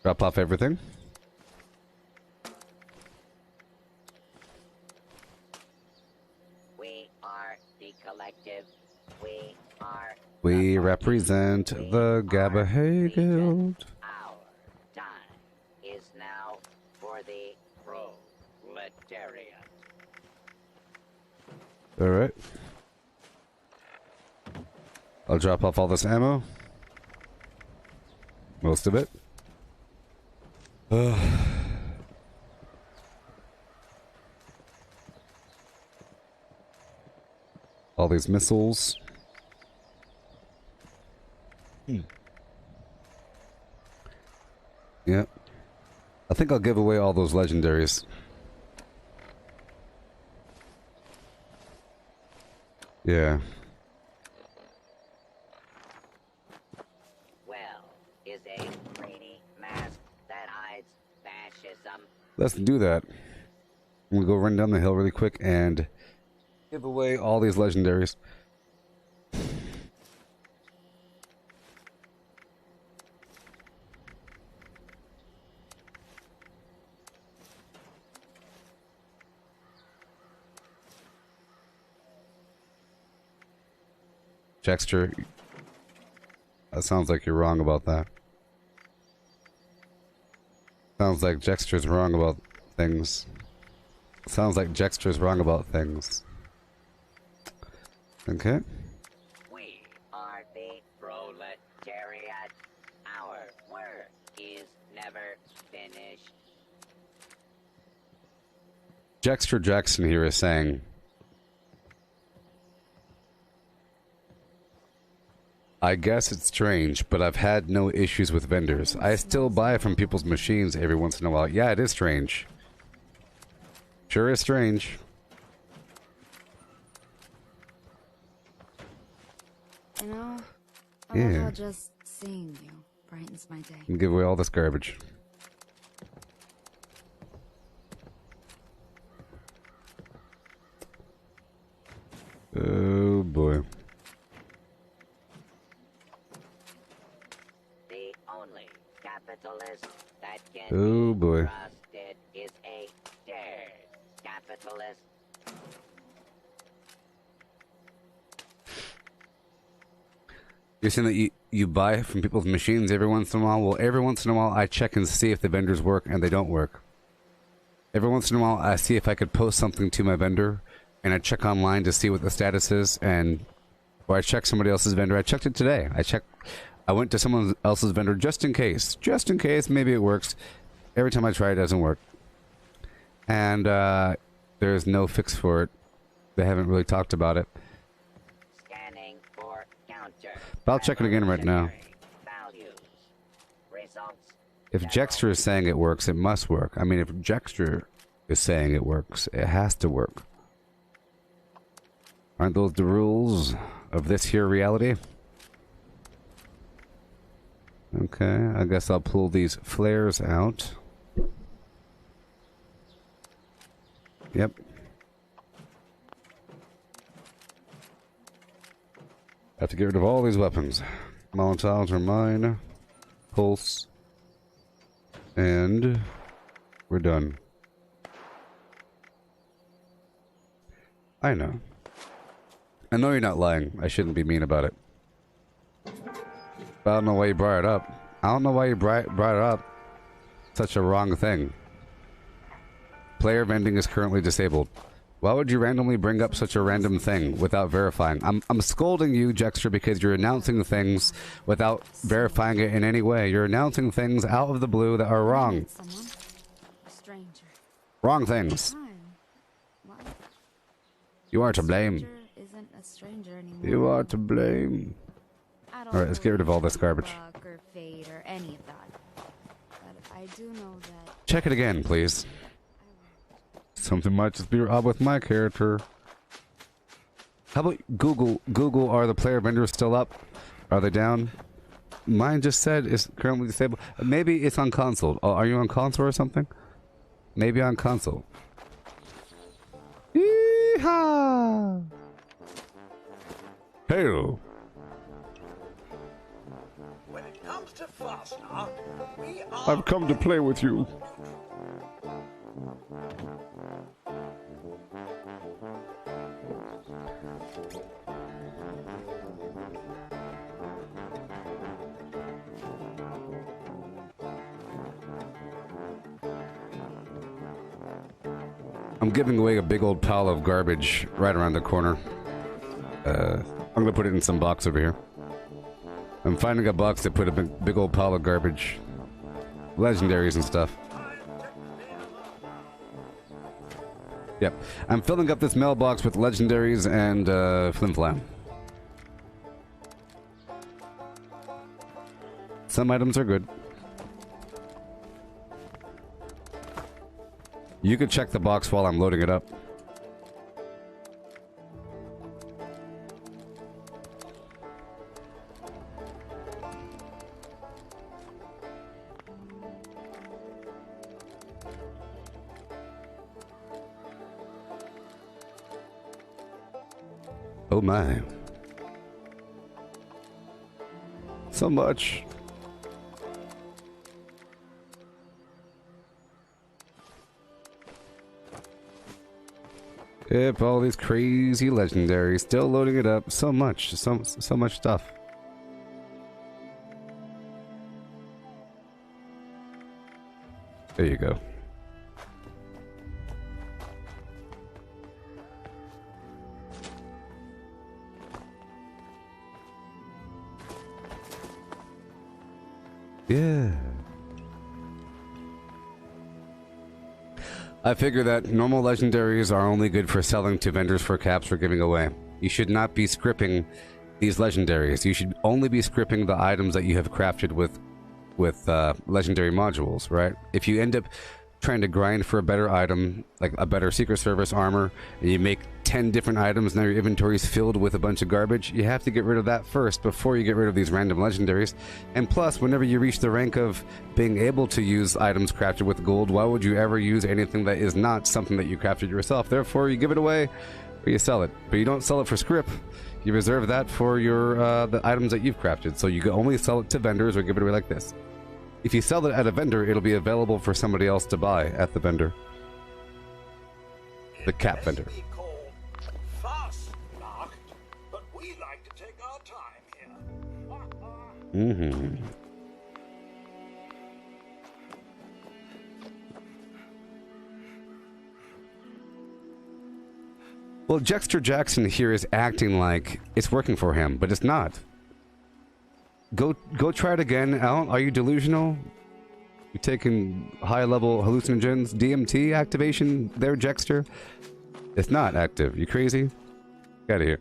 Drop off everything.
We are the collective. We are.
We represent the Gabahay Guild.
Our time is now for the proletariat.
Alright. I'll drop off all this ammo. Most of it. All these missiles. Yeah. I think I'll give away all those legendaries. Yeah.
Well, is a brainy mask that hides fascism.
Let's do that. I'm gonna go run down the hill really quick and give away all these legendaries. Jexter, that sounds like you're wrong about that. Sounds like Jexter's wrong about things. Sounds like Jexter's wrong about things. Okay.
We are the proletariat. Our work is never finished.
Jexter Jackson here is saying, I guess it's strange, but I've had no issues with vendors. I still buy from people's machines every once in a while. Yeah, it is strange. Sure is strange.
You know, I
Yeah.
love how just seeing you brightens my day.
And give away all this garbage. Oh boy.
The only capitalist that can
Oh
be
boy.
trusted is a scared capitalist.
You're saying that you buy from people's machines every once in a while? Well, every once in a while I check and see if the vendors work, and they don't work. Every once in a while I see if I could post something to my vendor, and I check online to see what the status is, and or I check somebody else's vendor. I checked it today. I went to someone else's vendor just in case. Just in case, maybe it works. Every time I try it doesn't work. And there's no fix for it. They haven't really talked about it.
Scanning for counter.
But I'll check it again right now.
Values. Results.
If Jexter is saying it works, it must work. I mean, if Jexter is saying it works, it has to work. Aren't those the rules of this here reality? Okay, I guess I'll pull these flares out. Yep. Have to get rid of all these weapons. Molotovs are mine. Pulse. And we're done. I know. I know you're not lying. I shouldn't be mean about it. But I don't know why you brought it up. I don't know why you brought it up. Such a wrong thing. Player vending is currently disabled. Why would you randomly bring up such a random thing without verifying? I'm scolding you, Jexter, because you're announcing things without verifying it in any way. You're announcing things out of the blue that are wrong.
A stranger.
Wrong things.
What?
You are to blame.
Stranger isn't a stranger anymore.
You are to blame. Alright, let's get rid of all this garbage.
Luck or fate or any of that. But I do know that.
Check it again, please. Something might just be up with my character. How about Google? Google, are the player vendors still up? Are they down? Mine just said it's currently disabled. Maybe it's on console. Oh, are you on console or something? Maybe on console. Yeehaw! Hey-o.
When it comes to Fastener, we are...
I've come to play with you. I'm giving away a big old pile of garbage right around the corner. I'm gonna put it in some box over here. I'm finding a box to put a big old pile of garbage. Legendaries and stuff. Yep. I'm filling up this mailbox with legendaries and flim-flam. Some items are good. You could check the box while I'm loading it up. Oh my. So much. Yep, all these crazy legendaries. Still loading it up. So much. So much stuff. There you go. Yeah. I figure that normal legendaries are only good for selling to vendors for caps or giving away. You should not be scripting these legendaries. You should only be scripting the items that you have crafted with legendary modules, right? If you end up trying to grind for a better item, like a better Secret Service armor, and you make 10 different items, now your inventory is filled with a bunch of garbage, you have to get rid of that first before you get rid of these random legendaries. And plus, whenever you reach the rank of being able to use items crafted with gold, why would you ever use anything that is not something that you crafted yourself? Therefore, you give it away or you sell it. But you don't sell it for scrip. You reserve that for your the items that you've crafted. So you can only sell it to vendors or give it away like this. If you sell it at a vendor, it'll be available for somebody else to buy at the vendor. The cap vendor.
Fast, Knock, but we like to take our time here.
Mm-hmm. Well, Jexter Jackson here is acting like it's working for him, but it's not. Go try it again, Al. Are you delusional? You taking high-level hallucinogens? DMT activation there, Jexter? It's not active. You crazy? Get out of here.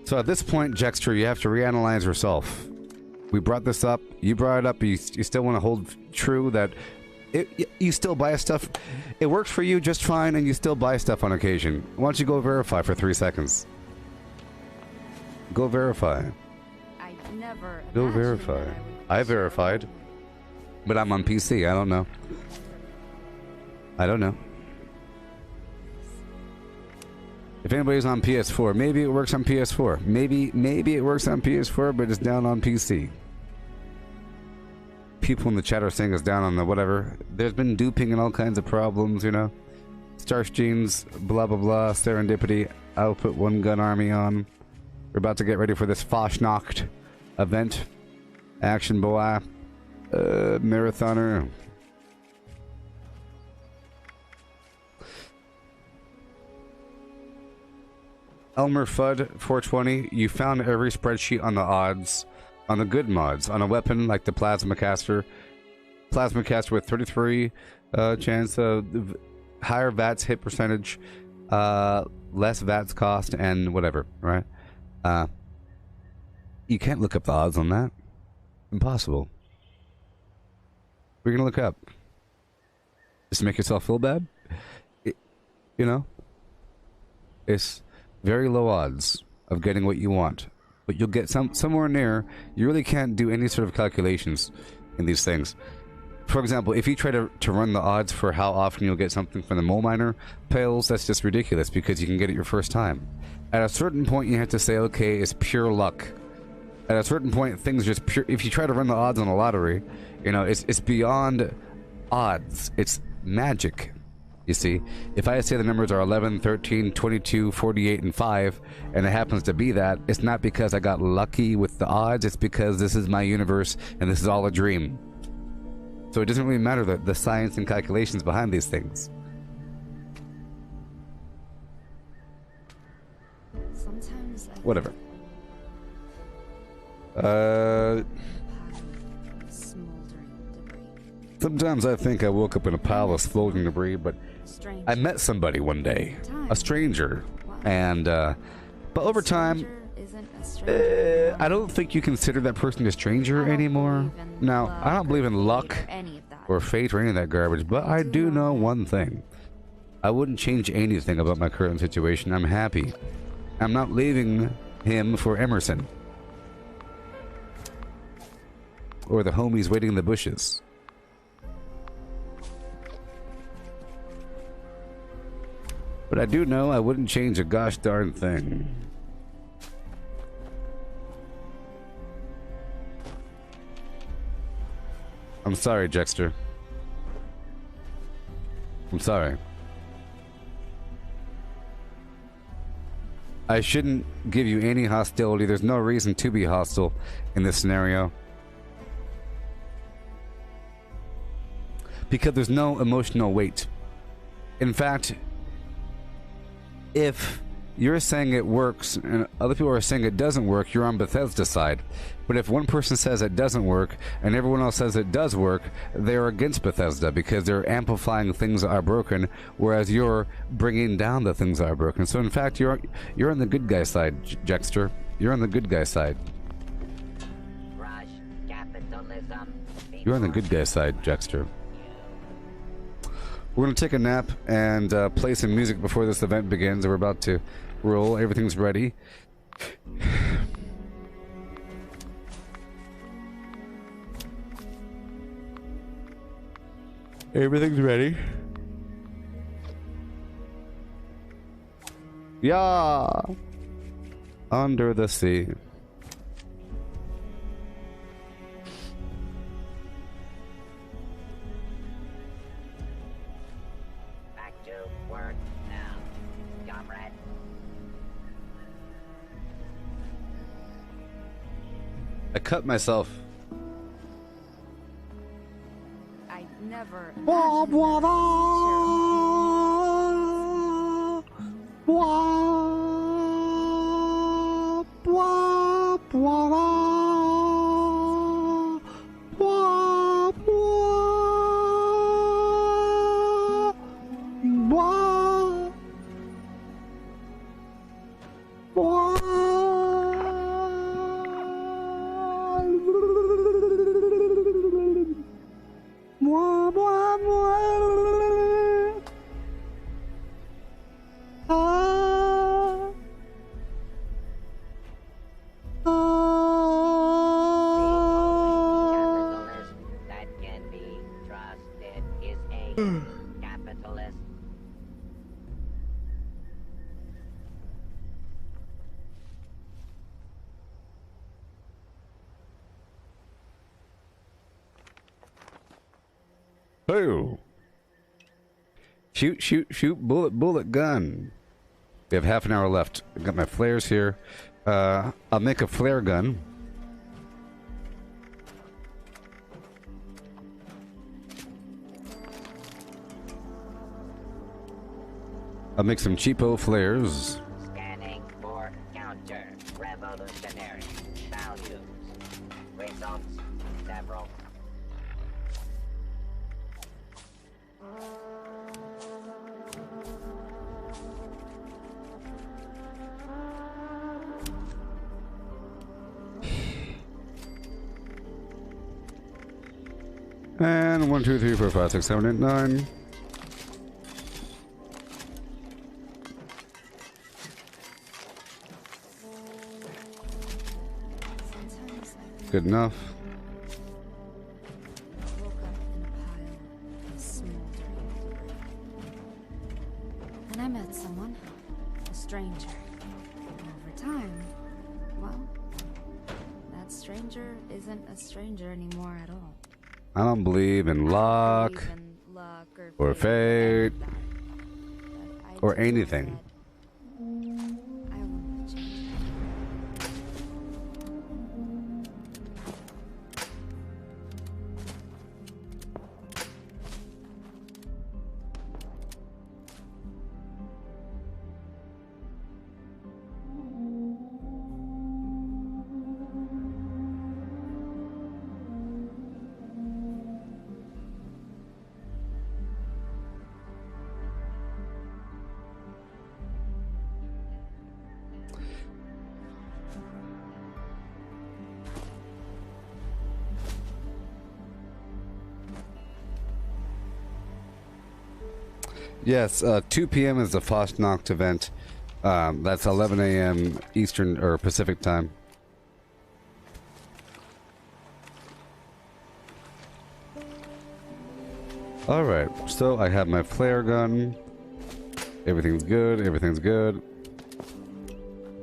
So at this point, Jexter, you have to reanalyze yourself. We brought this up. You brought it up. You still want to hold true that you still buy stuff. It works for you just fine, and you still buy stuff on occasion. Why don't you go verify for 3 seconds? Go verify.
I never
Go
imagined
verify.
that I would
I verified, but I'm on PC. I don't know. I don't know. If anybody's on PS4, maybe it works on PS4. Maybe it works on PS4, but it's down on PC. People in the chat are saying it's down on the whatever. There's been duping and all kinds of problems, you know. Starch Genes, blah blah blah, serendipity. I'll put one gun army on. We're about to get ready for this Fashnacht event. Action boy. Marathoner. Elmer Fudd 420, you found every spreadsheet on the odds, on the good mods, on a weapon like the Plasma Caster. Plasma Caster with 33 chance of higher VATS hit percentage, less VATS cost, and whatever, right? You can't look up the odds on that. Impossible. What are you gonna look up? Just to make yourself feel bad? You know? It's very low odds of getting what you want, but you'll get somewhere near. You really can't do any sort of calculations in these things. For example, if you try to run the odds for how often you'll get something from the mole miner pails, that's just ridiculous because you can get it your first time. At a certain point, you have to say, okay, it's pure luck. At a certain point, things just pure. If you try to run the odds on a lottery, you know, it's beyond odds. It's magic. You see, if I say the numbers are 11, 13, 22, 48, and 5, and it happens to be that, it's not because I got lucky with the odds, it's because this is my universe, and this is all a dream. So it doesn't really matter the science and calculations behind these things.
Sometimes I
Whatever. Sometimes I think I woke up in a pile of smoldering debris, but I met somebody one day, a stranger, and but over time, I don't think you consider that person a stranger anymore. Now, I don't believe in luck or fate or any of that garbage, but I do know one thing. I wouldn't change anything about my current situation. I'm happy. I'm not leaving him for Emerson. Or the homies waiting in the bushes. But I do know I wouldn't change a gosh darn thing. I'm sorry, Jexter. I'm sorry. I shouldn't give you any hostility. There's no reason to be hostile in this scenario. Because there's no emotional weight. In fact, if you're saying it works and other people are saying it doesn't work, you're on Bethesda's side. But if one person says it doesn't work and everyone else says it does work, they're against Bethesda because they're amplifying things that are broken, whereas you're bringing down the things that are broken. So in fact, you're on the good guy side, Jexter. You're on the good guy side. You're on the good guy side, Jexter. We're going to take a nap and play some music before this event begins. We're about to roll. Everything's ready. Everything's ready. Yeah. Under the sea. I cut myself.
I never.
Wah, wah, wah, wah, wah, wah, wah, wah. Mwah, mwah, mwah. Ah.
Capitalist that can be trusted is a capitalist.
Boo! Shoot, shoot, shoot, bullet, bullet, gun. We have half an hour left. I've got my flares here. I'll make a flare gun. I'll make some cheapo flares.
Scanning for counter revolutionary values. Results several.
And 1, 2, 3, 4, 5, 6, 7, 8, 9. Good enough.
I woke up in a pile of smoldering debris. And I met someone, a stranger. And over time, well, that stranger isn't a stranger anymore at all.
I don't believe in luck,
I don't believe in luck
or fate,
I
or
do know
anything.
that I won't change it.
Yes, 2 p.m. is the Fastnacht event. That's 11 a.m. Eastern or Pacific time. Alright, so I have my flare gun. Everything's good, everything's good.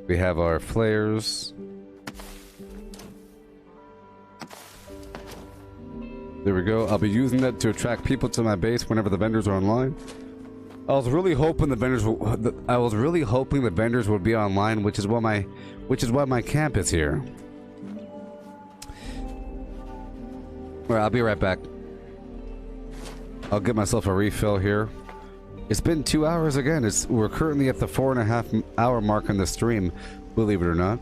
We have our flares. There we go. I'll be using that to attract people to my base whenever the vendors are online. I was really hoping the vendors would be online, which is why my camp is here. Alright, I'll be right back. I'll get myself a refill here. It's been 2 hours again. We're currently at the 4.5 hour mark on the stream, believe it or not.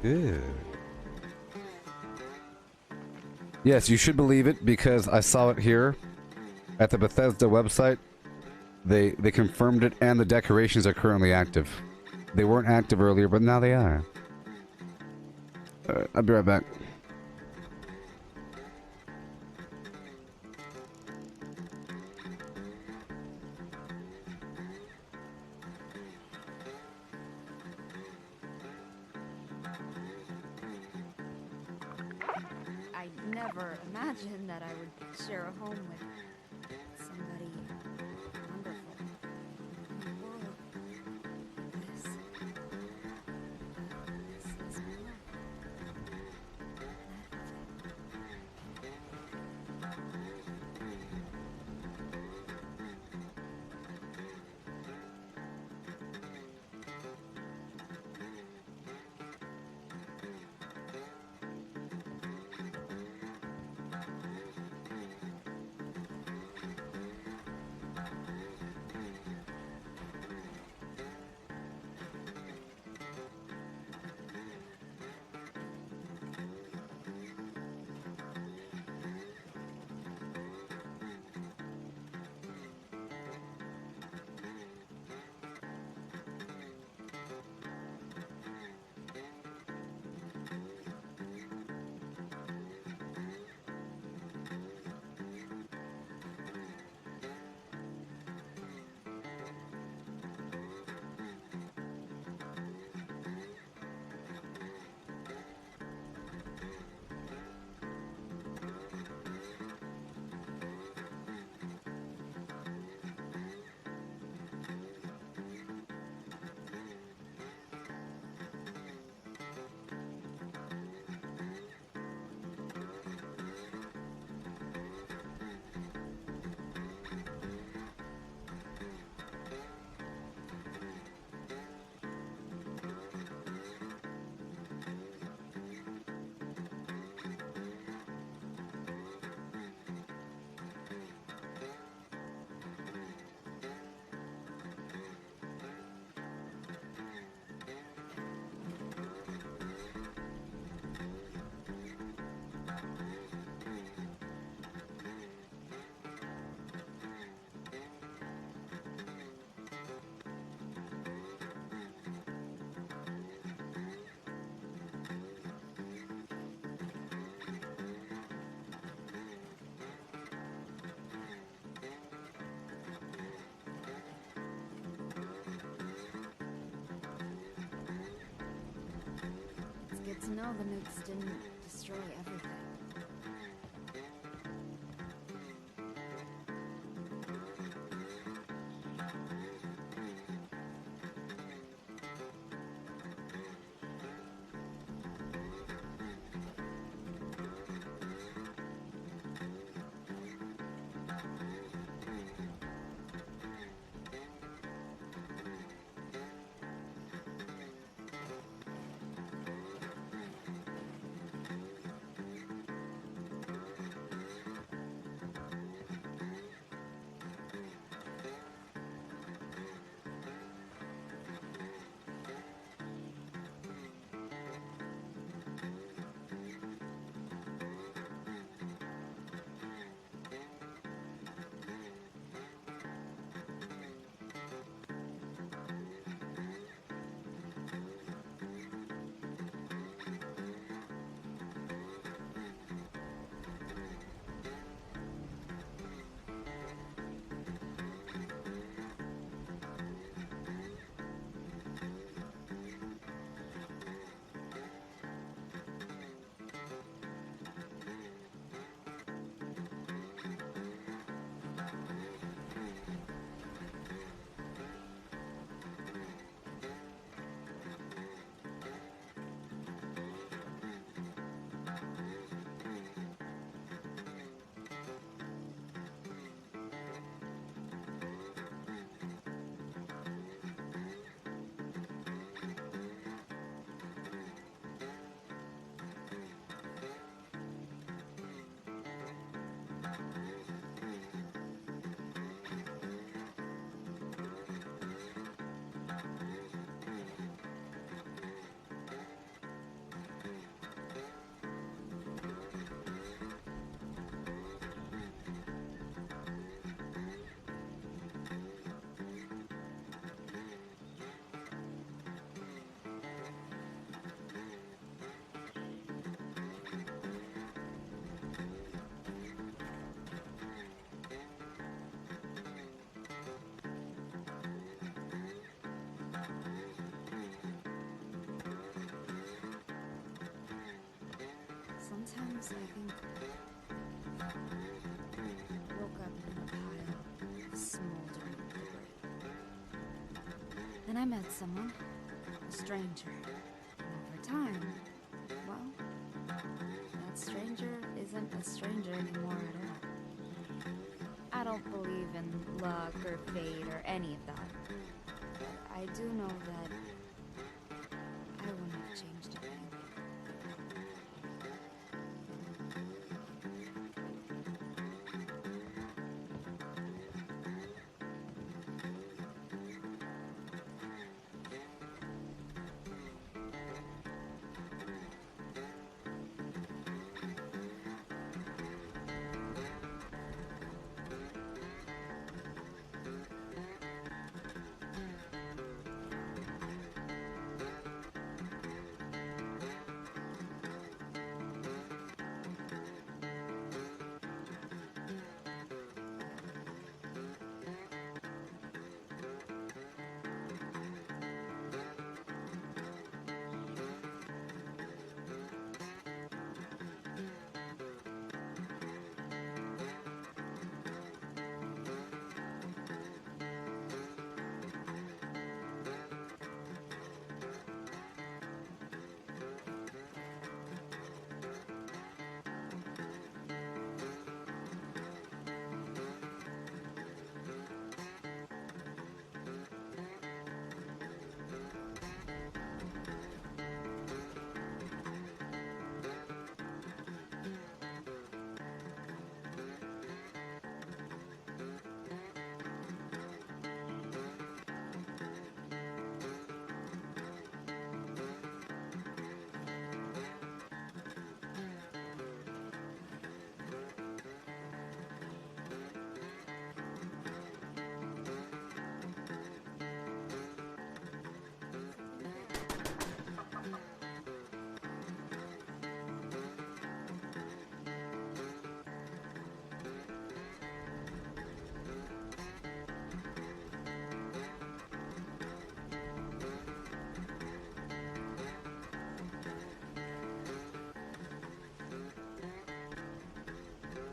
Good. Yes, you should believe it because I saw it here at the Bethesda website. They confirmed it, and the decorations are currently active. They weren't active earlier, but now they are. I'll be right back.
I never imagined that I would share a home with somebody wonderful. In a world like this. This is more. It's good to know the nukes didn't destroy everything. Sometimes I think I woke up in a pile of smoldering debris. Then I met someone, a stranger. And over time, well, that stranger isn't a stranger anymore at all. I don't believe in luck or fate or any of that. But I do know that I wouldn't have changed a thing.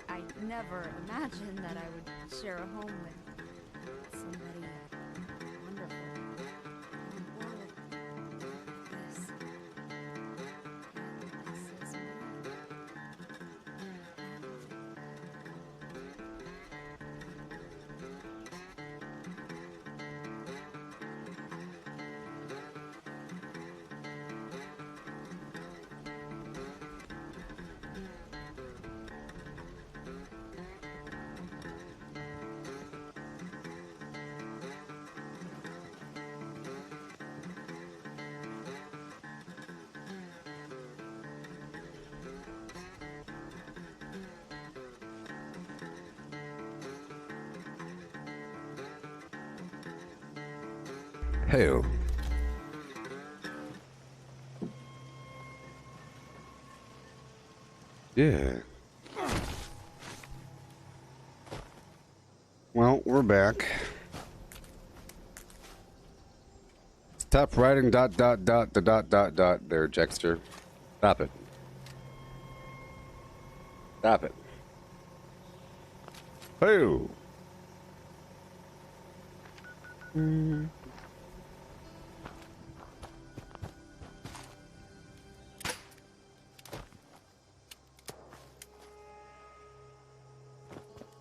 I never imagined that I would share a home with somebody wonderful. In a world like this, this is me.
Hey. Yeah. Well, we're back. Stop writing dot dot dot the dot dot dot there, Jexter. Stop it. Stop it. Hey.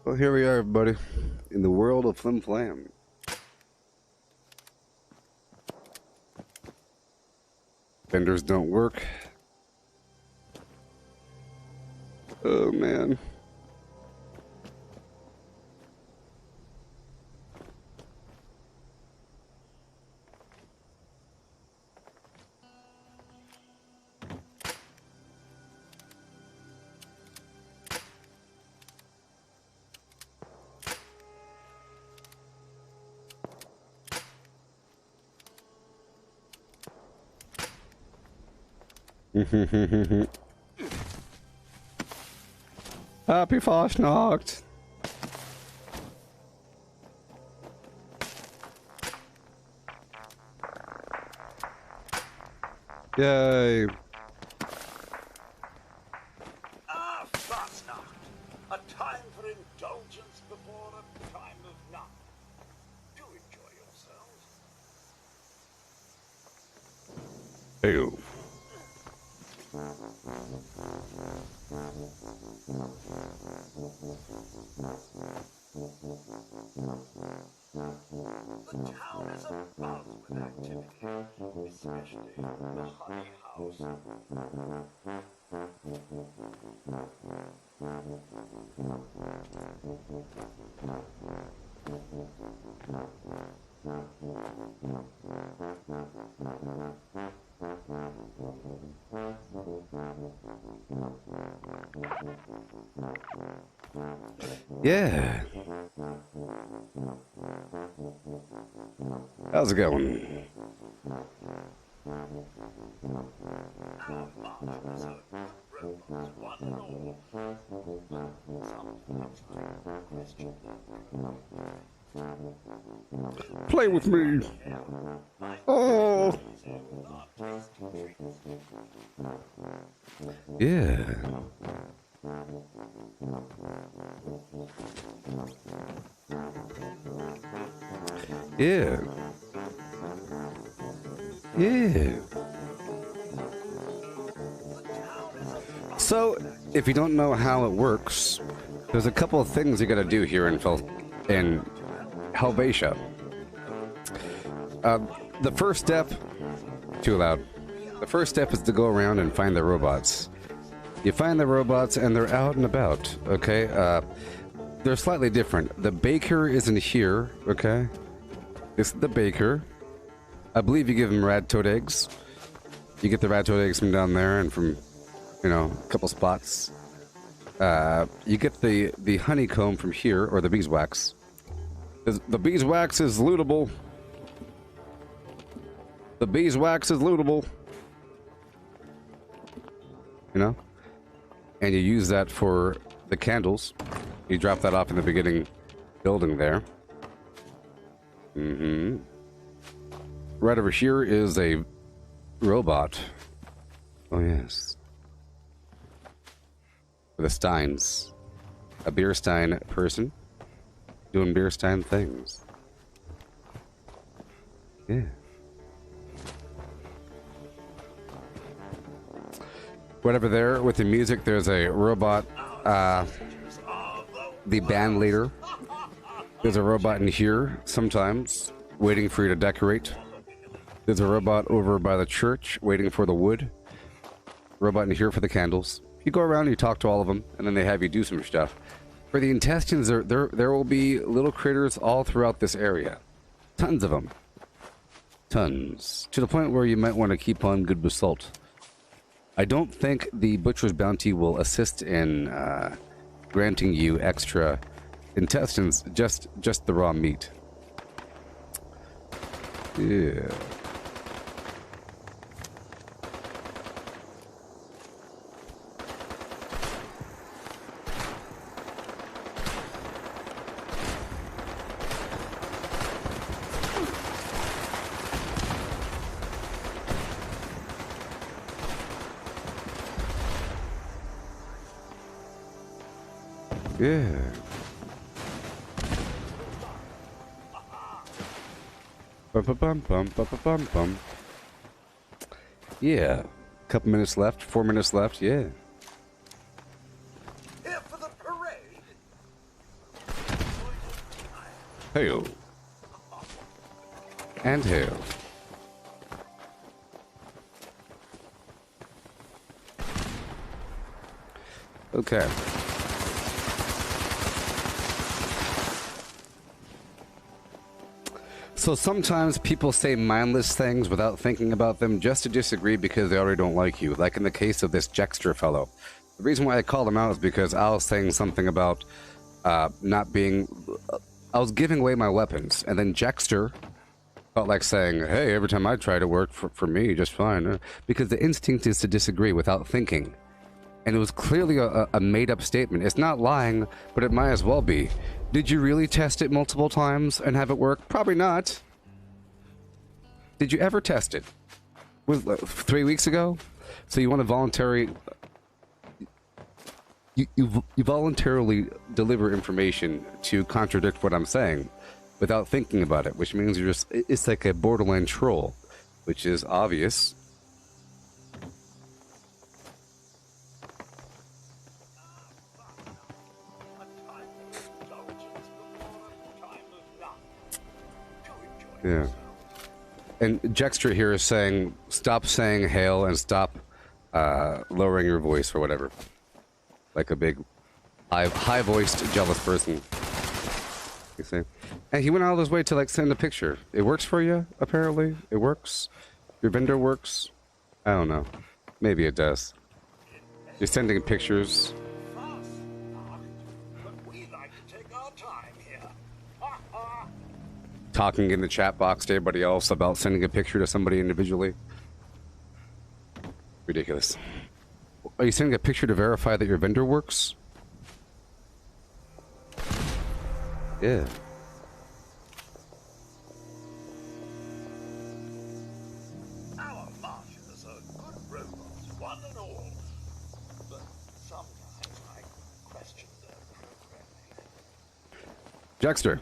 Well, here we are, everybody, in the world of Flim Flam. Vendors don't work. Oh, man. Happy Fastnacht. Yay.
indulgence before a time of none. Do enjoy yourselves.
Ew.
The town is abuzz with activity, especially the honey house.
Yeah. How's it going? Play with me. Oh. Yeah. Yeah. Yeah. So, if you don't know how it works, there's a couple of things you gotta do here in Helvetia. The first step, too loud. The first step is to go around and find the robots. You find the robots and they're out and about, okay? They're slightly different. The baker isn't here, okay? It's the baker. I believe you give them rat-toad eggs. You get the rat-toad eggs from down there and from, you know, a couple spots. You get the honeycomb from here, or the beeswax. The beeswax is lootable. The beeswax is lootable. You know? And you use that for the candles. You drop that off in the beginning building there. Mm-hmm. Right over here is a robot. Oh, yes. With a Steins. A beer stein person. Doing beer stein things. Yeah. Right over there with the music, there's a robot, the band leader. There's a robot in here sometimes, waiting for you to decorate. There's a robot over by the church, waiting for the wood. Robot in here for the candles. You go around, you talk to all of them, and then they have you do some stuff. For the intestines, there will be little critters all throughout this area. Tons of them. Tons. To the point where you might want to keep on good with salt. I don't think the Butcher's Bounty will assist in granting you extra intestines, just the raw meat. Yeah. Yeah. Bum. Yeah. Couple minutes left. 4 minutes left. Yeah.
Here for the parade.
Hail. And hail. Okay. So sometimes people say mindless things without thinking about them just to disagree because they already don't like you, like in the case of this Jexter fellow. The reason why I called him out is because I was saying something about not being... I was giving away my weapons, and then Jexter felt like saying, hey, every time I try to work for me, just fine. Because the instinct is to disagree without thinking. And it was clearly a made-up statement. It's not lying, but it might as well be. Did you really test it multiple times and have it work? Probably not. Did you ever test it? Was 3 weeks ago? So you want a voluntary... you voluntarily deliver information to contradict what I'm saying without thinking about it, which means it's like a borderline troll, which is obvious. Yeah. And Jextra here is saying, stop saying hail and stop lowering your voice or whatever. Like a big, high-voiced, jealous person. You see? And he went out of his way to, like, send a picture. It works for you, apparently. It works. Your vendor works. I don't know. Maybe it does. You're sending pictures. Talking in the chat box to everybody else about sending a picture to somebody individually. Ridiculous. Are you sending a picture to verify that your vendor works? Yeah.
Our marshals are good robots, one and all. But sometimes I question their programming.
Jexter.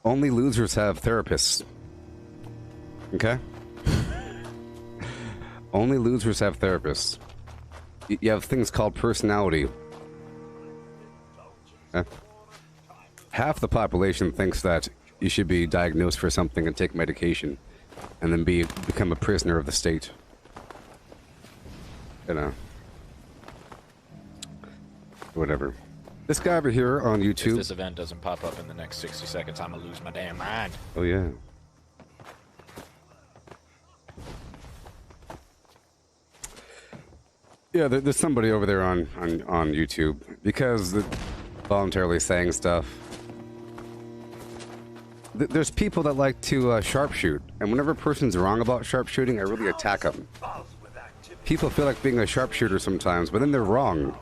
Only losers have therapists. Okay? Only losers have therapists. You have things called personality. Half the population thinks that you should be diagnosed for something and take medication, and then become a prisoner of the state. You know. Whatever. This guy over here on YouTube.
If this event doesn't pop up in the next 60 seconds, I'm gonna lose my damn mind.
Oh yeah. Yeah, there's somebody over there on YouTube because voluntarily saying stuff. There's people that like to sharpshoot, and whenever a person's wrong about sharpshooting, I really attack them. People feel like being a sharpshooter sometimes, but then they're wrong.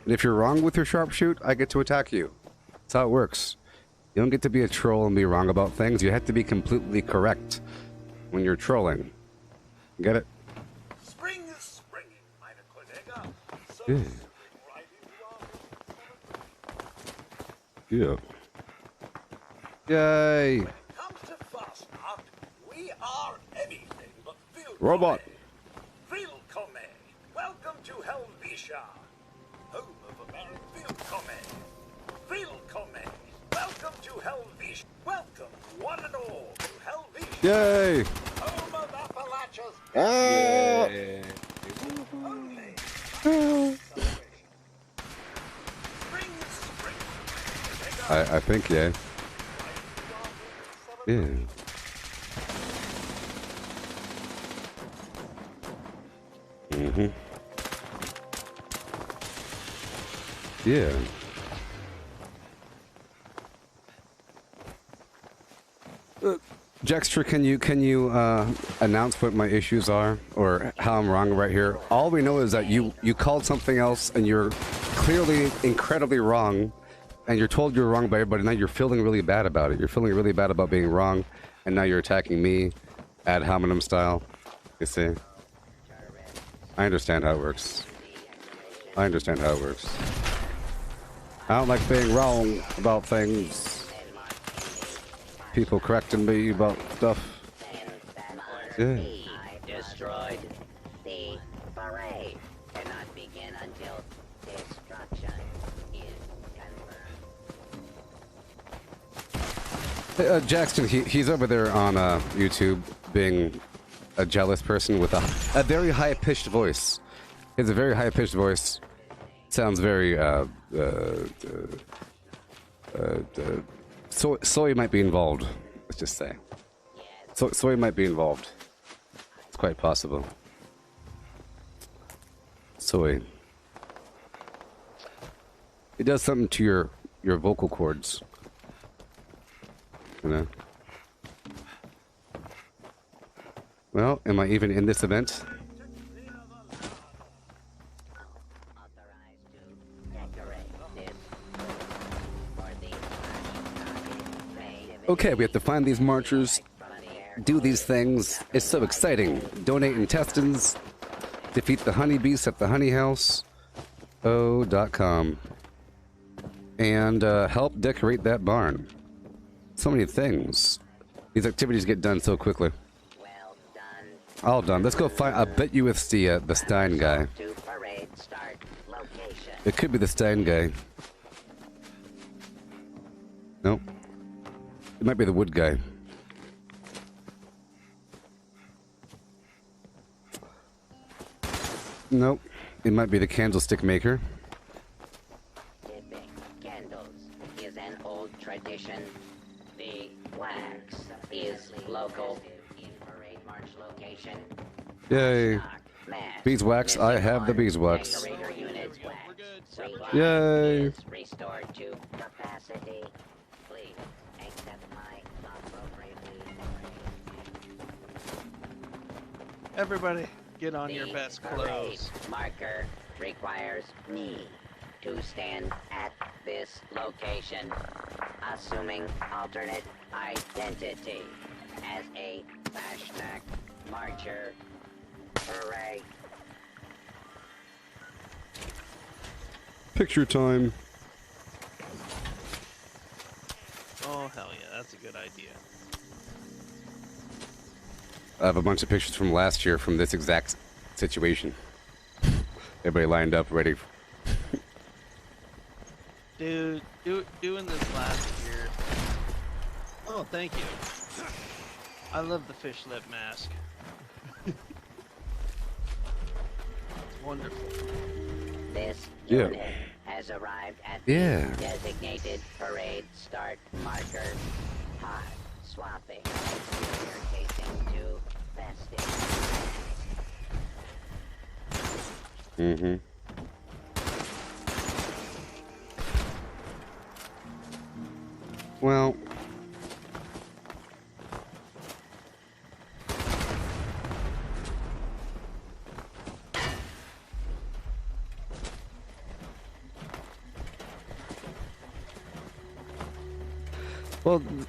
And if you're wrong with your sharpshoot, I get to attack you. That's how it works. You don't get to be a troll and be wrong about things. You have to be completely correct when you're trolling. Get it?
Spring is springing, meine Kollege. So
Yeah. Yay!
when it comes to Fastmark, we are anything but
Robot.
Willkommen. Welcome to Helvetia. Home of American Willkommen. Willkommen. Welcome to Helvetia. Welcome, one and all, to Helvetia.
Yay!
Home of Appalachia's.
Ah! I think, yeah. Yeah. Mm-hmm. Yeah. Jextra, can you announce what my issues are or how I'm wrong right here? All we know is that you called something else and you're clearly incredibly wrong, and you're told you're wrong by everybody. Now you're feeling really bad about it. You're feeling really bad about being wrong, and now you're attacking me, ad hominem style. You see? I understand how it works. I understand how it works. I don't like being wrong about things. People correcting me about stuff. Yeah.
Destroyed. The parade cannot begin until destruction is confirmed.
Jackson, he's over there on YouTube being a jealous person with a very high-pitched voice. He has a very high-pitched voice. Sounds very, Soy might be involved, let's just say. Soy might be involved. It's quite possible. Soy. It does something to your vocal cords. You know? Well, am I even in this event? Okay, we have to find these marchers, do these things. It's so exciting. Donate intestines Defeat the honeybees at the honey house. O.com. And help decorate that barn. So many things. These activities get done so quickly. All done. Let's go find. I bet you it's the Stein guy. It could be the Stein guy. Nope. It might be the wood guy. Nope. It might be the candlestick maker.
Tipping candles is an old tradition. The wax is local. Parade march location.
Yay. Beeswax. I have the beeswax. Yay.
Restored to capacity. Please accept my appropriately.
Everybody, get on your best clothes.
Marker requires me to stand at this location, assuming alternate identity as a flashback marcher. Hooray.
Picture time.
Oh, hell yeah, that's a good idea.
I have a bunch of pictures from last year from this exact situation. Everybody lined up, ready.
Dude, doing this last year. Oh, thank you. I love the fish lip mask. It's wonderful.
This
Yeah.
unit has arrived at
Yeah.
the designated parade start marker. Hot swapping exterior casing to festive.
Mm-hmm. Well,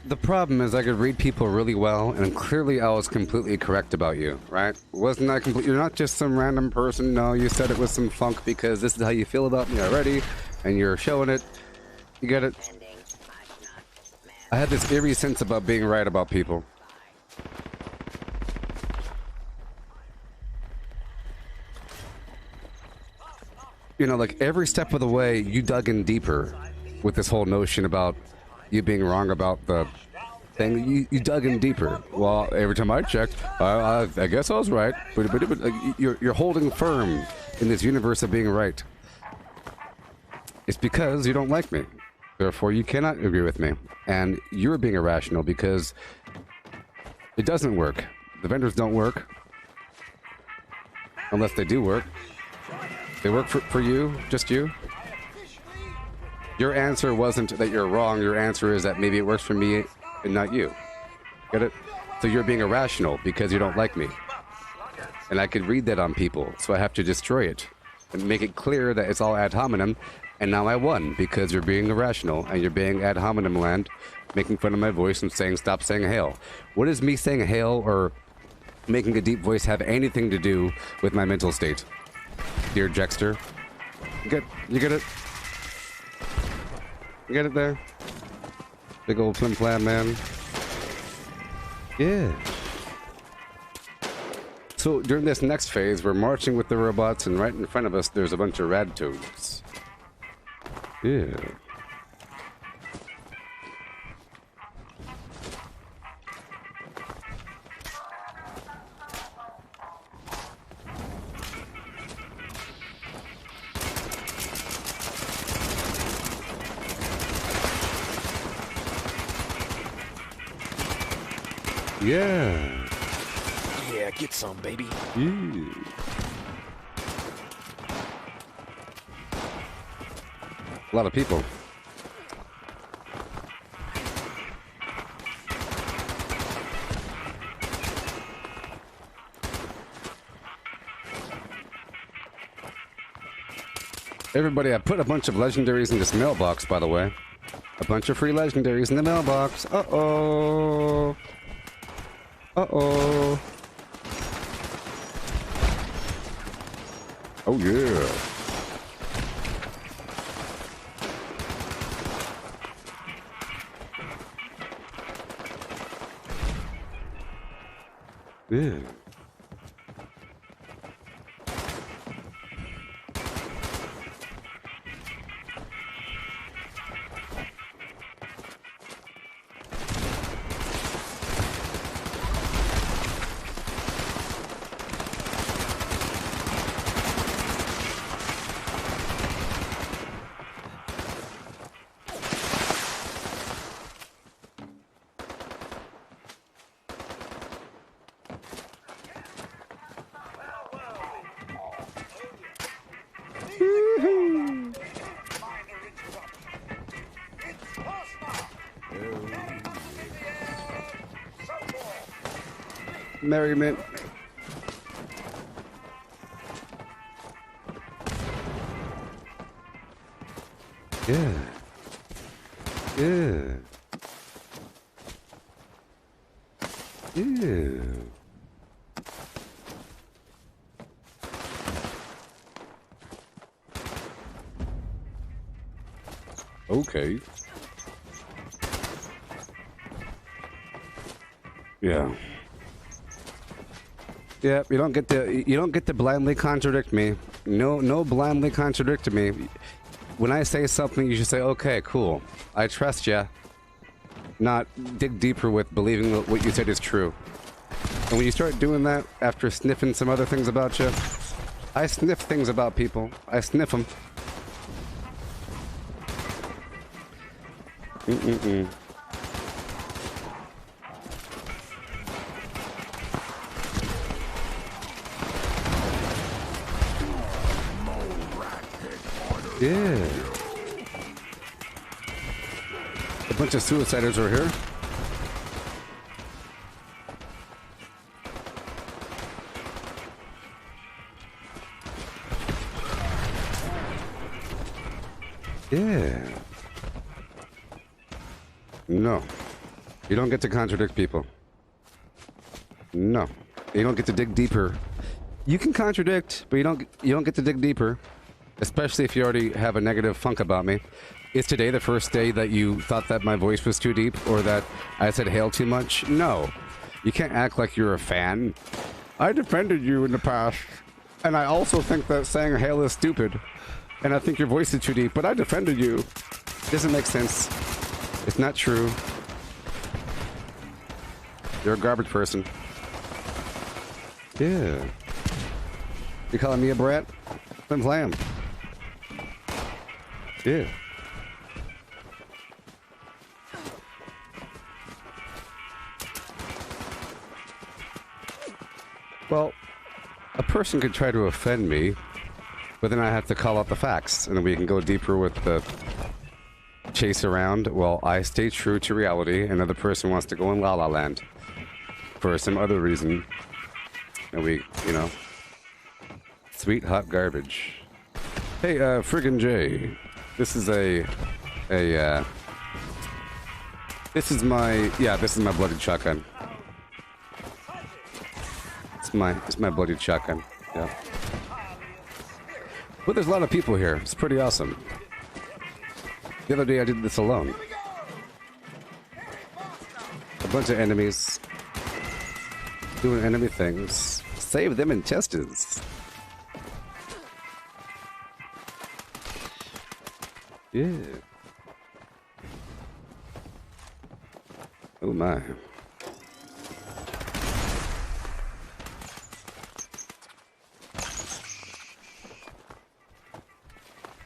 the problem is I could read people really well, and clearly I was completely correct about you, right? Wasn't I complete? You're not just some random person. No, you said it was some funk because this is how you feel about me already, and you're showing it. You get it? I had this eerie sense about being right about people. You know, like every step of the way, you dug in deeper with this whole notion about you being wrong about the thing. You dug in deeper. Well, every time I checked, I guess I was right. But like, you're holding firm in this universe of being right. It's because you don't like me. Therefore, you cannot agree with me. And you're being irrational because it doesn't work. The vendors don't work. Unless they do work. They work for you, just you. Your answer wasn't that you're wrong. Your answer is that maybe it works for me and not you. Get it? So you're being irrational because you don't like me. And I could read that on people, so I have to destroy it and make it clear that it's all ad hominem. And now I won because you're being irrational and you're being ad hominem land, making fun of my voice and saying stop saying hail. What does me saying hail or making a deep voice have anything to do with my mental state? Dear Jexter. You get it? You get it there? Big old flim flam man. Yeah. So during this next phase, we're marching with the robots, and right in front of us, there's a bunch of rad toads. Yeah. Yeah.
Yeah, get some, baby.
Yeah. A lot of people. Everybody, I put a bunch of legendaries in this mailbox, by the way. A bunch of free legendaries in the mailbox. Uh-oh. Uh-oh. Oh yeah. Yeah. Merriment. Yeah. Yeah. Yeah. Okay. Yeah. Yeah, you don't get to blindly contradict me. No blindly contradict me. When I say something, you should say, "Okay, cool. I trust ya." Not dig deeper with believing that what you said is true. And when you start doing that after sniffing some other things about you, I sniff things about people. I sniff them. Yeah. A bunch of suiciders are here. Yeah. No. You don't get to contradict people. No. You don't get to dig deeper. You can contradict, but you don't get to dig deeper. Especially if you already have a negative funk about me. Is today the first day that you thought that my voice was too deep or that I said hail too much? No. You can't act like you're a fan. I defended you in the past. And I also think that saying hail is stupid. And I think your voice is too deep, but I defended you. Doesn't make sense. It's not true. You're a garbage person. Yeah. You calling me a brat? Flim flam. Yeah. Well, a person could try to offend me, but then I have to call out the facts, and then we can go deeper with the chase around. Well, I stay true to reality, and another person wants to go in La La Land for some other reason. And we, you know, sweet hot garbage. Hey, friggin' Jay. This is this is my bloody shotgun. It's my bloody shotgun. Yeah. But there's a lot of people here. It's pretty awesome. The other day I did this alone. A bunch of enemies doing enemy things. Save them intestines. Yeah. Oh my.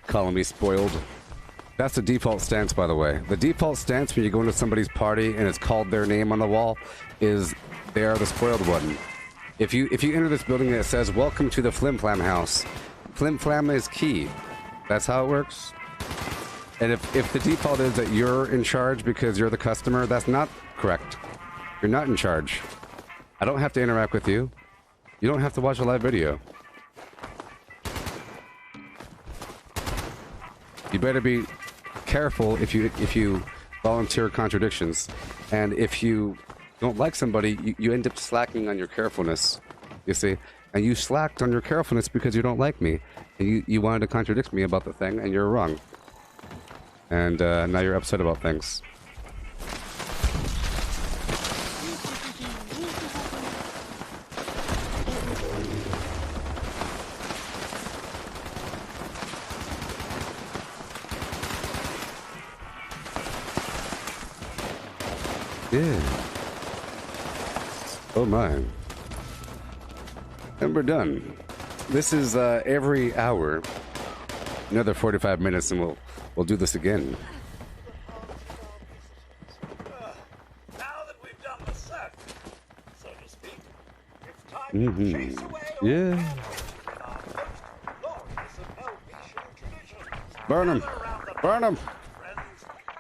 Calling me spoiled. That's the default stance, by the way. The default stance when you go into somebody's party and it's called their name on the wall is they are the spoiled one. If you enter this building and it says, "Welcome to the Flim Flam house," Flim Flam is key. That's how it works. And if the default is that you're in charge because you're the customer, that's not correct. You're not in charge. I don't have to interact with you. You don't have to watch a live video. You better be careful if you volunteer contradictions. And if you don't like somebody, you end up slacking on your carefulness. You see? And you slacked on your carefulness because you don't like me. And you wanted to contradict me about the thing, and you're wrong. And now you're upset about things. Yeah. Oh my. And we're done. This is every hour. Another 45 minutes and we'll do this again.
Now that we've done the circuit, so to speak, it's time to chase away all
Yeah.
in our most glorious of Helvetian traditions.
Burn him. Burn him.
Friends,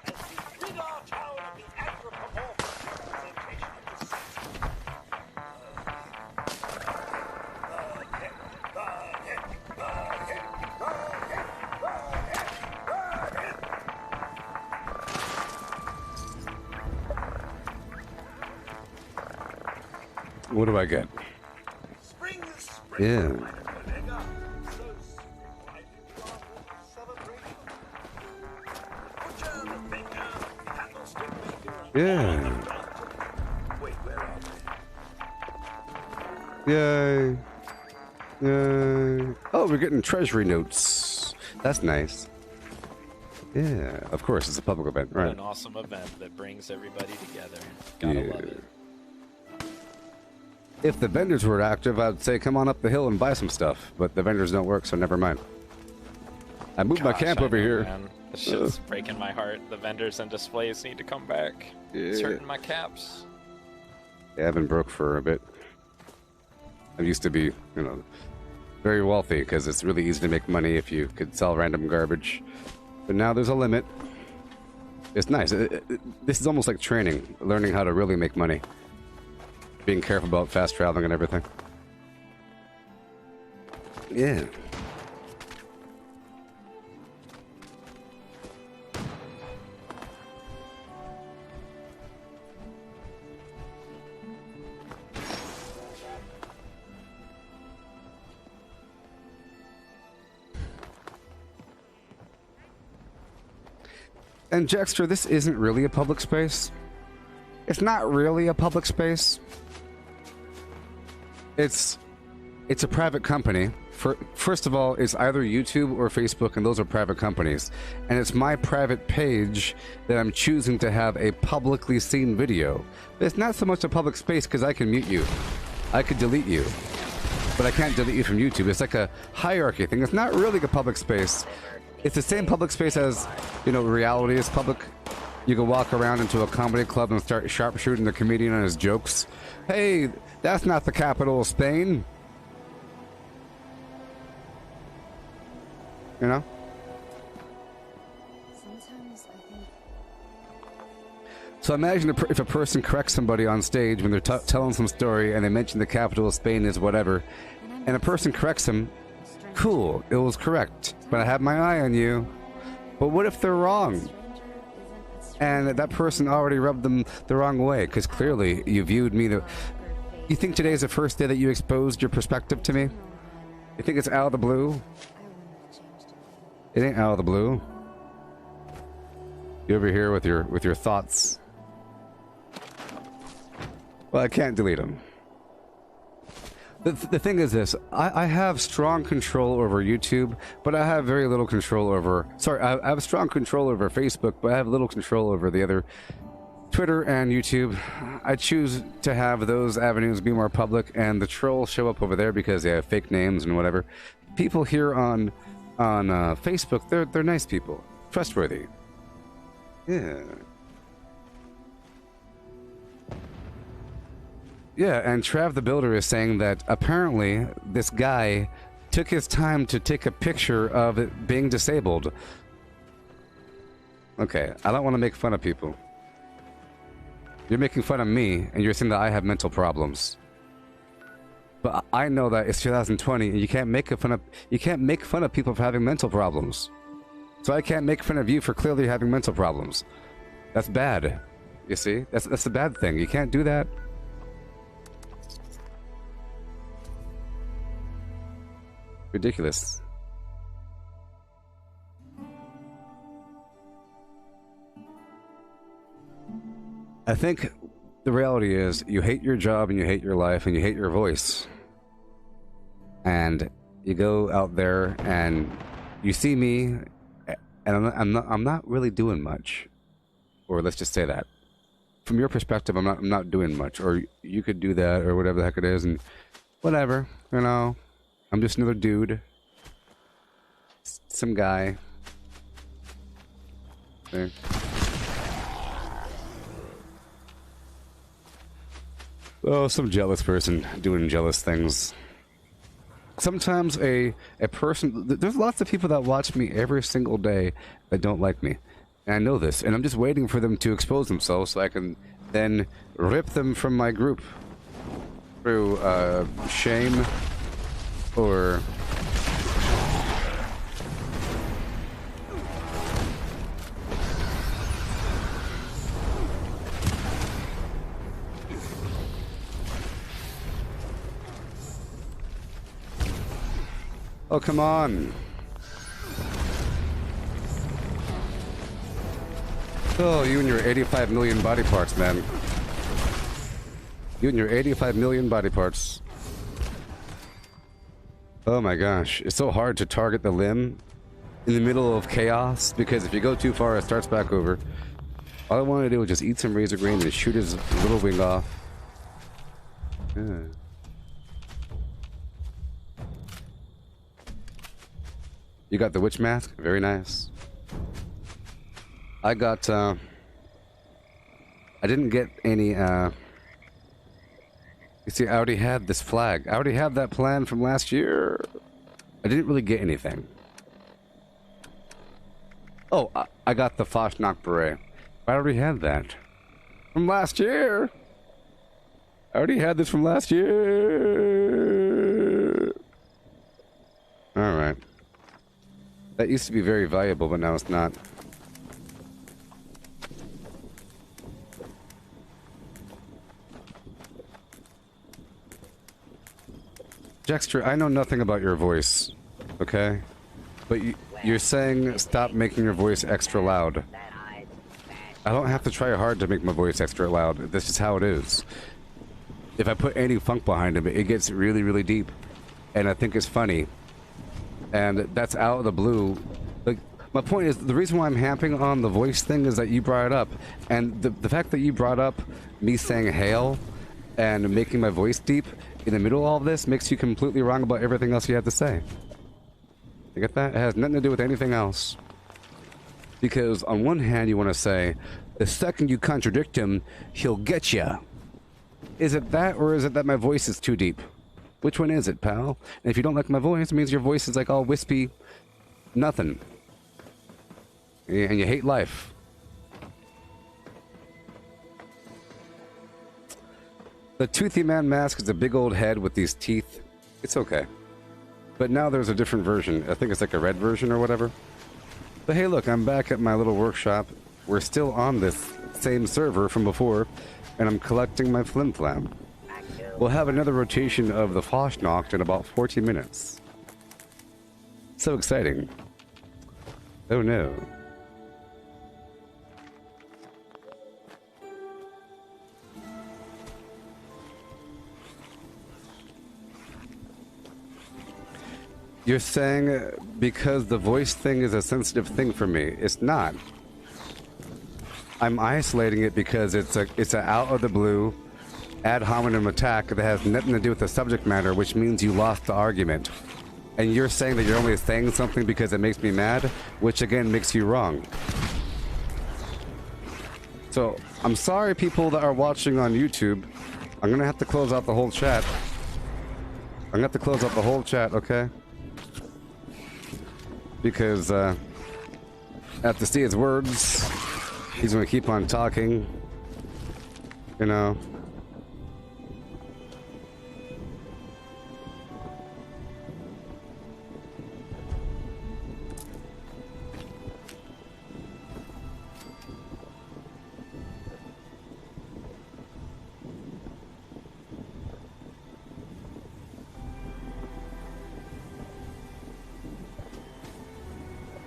as we rid our town of the anthropomorphic representation of the sea.
What do I get?
Spring is spring.
Yeah.
So right into our winter celebration. Butcher, the baker, candlestick maker.
Yeah.
Wait, where are
Yay. Yay. Oh, we're getting treasury notes. That's nice. Yeah, of course, it's a public event,
What
right?
an awesome event that brings everybody together. Gotta love it.
If the vendors were active, I'd say come on up the hill and buy some stuff, but the vendors don't work, so never mind. I moved my
Gosh,
camp
I
over
know,
here.
Man. This shit's breaking my heart. The vendors and displays need to come back. It's
Yeah.
hurting my caps.
Yeah, I've been broke for a bit. I used to be, very wealthy because it's really easy to make money if you could sell random garbage. But now there's a limit. It's nice. This is almost like training, learning how to really make money. Being careful about fast traveling and everything. Yeah. And Jexter, this isn't really a public space. It's not really a public space. It's a private company. First of all, it's either YouTube or Facebook, and those are private companies. And it's my private page that I'm choosing to have a publicly seen video. It's not so much a public space because I can mute you. I could delete you. But I can't delete you from YouTube. It's like a hierarchy thing. It's not really a public space. It's the same public space as, reality is public. You can walk around into a comedy club and start sharpshooting the comedian on his jokes. Hey, that's not the capital of Spain.
Sometimes I think.
So imagine if a person corrects somebody on stage when they're telling some story and they mention the capital of Spain is whatever, and a person corrects them. Cool, it was correct, but I have my eye on you. But what if they're wrong? And that person already rubbed them the wrong way, because clearly you viewed me You think today's the first day that you exposed your perspective to me? You think it's out of the blue? It ain't out of the blue. You over here with your thoughts. Well, I can't delete them. The thing is this, I have strong control over YouTube, but I have very little control over... Sorry, I have strong control over Facebook, but I have little control over the other... Twitter and YouTube. I choose to have those avenues be more public, and the trolls show up over there because they have fake names and whatever. People here on Facebook, they're nice people. Trustworthy. Yeah. Yeah, and Trav the Builder is saying that apparently this guy took his time to take a picture of it being disabled. Okay, I don't want to make fun of people. You're making fun of me, and you're saying that I have mental problems. But I know that it's 2020, and you can't make fun of people for having mental problems. So I can't make fun of you for clearly having mental problems. That's bad. You see? That's the bad thing. You can't do that. Ridiculous. I think the reality is you hate your job and you hate your life and you hate your voice. And you go out there and you see me and I'm not really doing much. Or let's just say that. From your perspective, I'm not doing much. Or you could do that or whatever the heck it is and whatever, you know. I'm just another dude. Some guy. Okay. Oh, some jealous person doing jealous things. Sometimes a person... There's lots of people that watch me every single day that don't like me. And I know this. And I'm just waiting for them to expose themselves so I can then rip them from my group. Through shame or... Oh, come on. Oh, you and your 85 million body parts, man. You and your 85 million body parts. Oh my gosh. It's so hard to target the limb in the middle of chaos, because if you go too far, it starts back over. All I want to do is just eat some razor grain and shoot his little wing off. Yeah. You got the witch mask? Very nice. I got, I didn't get any, you see, I already had this flag. I already had that plan from last year. I didn't really get anything. Oh, I got the Foshnock beret. I already had that. From last year! I already had this from last year! Alright. That used to be very valuable, but now it's not. Jexter, I know nothing about your voice, okay? But you're saying stop making your voice extra loud. I don't have to try hard to make my voice extra loud. This is how it is. If I put any funk behind it, it gets really, really deep. And I think it's funny. And that's out of the blue. Like, my point is, the reason why I'm hamping on the voice thing is that you brought it up. And the fact that you brought up me saying hail and making my voice deep in the middle of all of this makes you completely wrong about everything else you have to say. You get that? It has nothing to do with anything else. Because on one hand, you want to say, the second you contradict him, he'll get ya. Is it that, or is it that my voice is too deep? Which one is it, pal? And if you don't like my voice, it means your voice is like all wispy, nothing. And you hate life. The Toothy Man mask is a big old head with these teeth. It's okay. But now there's a different version. I think it's like a red version or whatever. But hey, look, I'm back at my little workshop. We're still on this same server from before, and I'm collecting my flim-flam. We'll have another rotation of the Foshnock in about 40 minutes. So exciting. Oh no. You're saying because the voice thing is a sensitive thing for me. It's not. I'm isolating it because it's a out of the blue ad hominem attack that has nothing to do with the subject matter, which means you lost the argument. And you're saying that you're only saying something because it makes me mad, which again makes you wrong. So, I'm sorry people that are watching on YouTube. I'm gonna have to close out the whole chat. I'm gonna have to close out the whole chat, okay? Because, I have to see his words. He's gonna keep on talking. You know.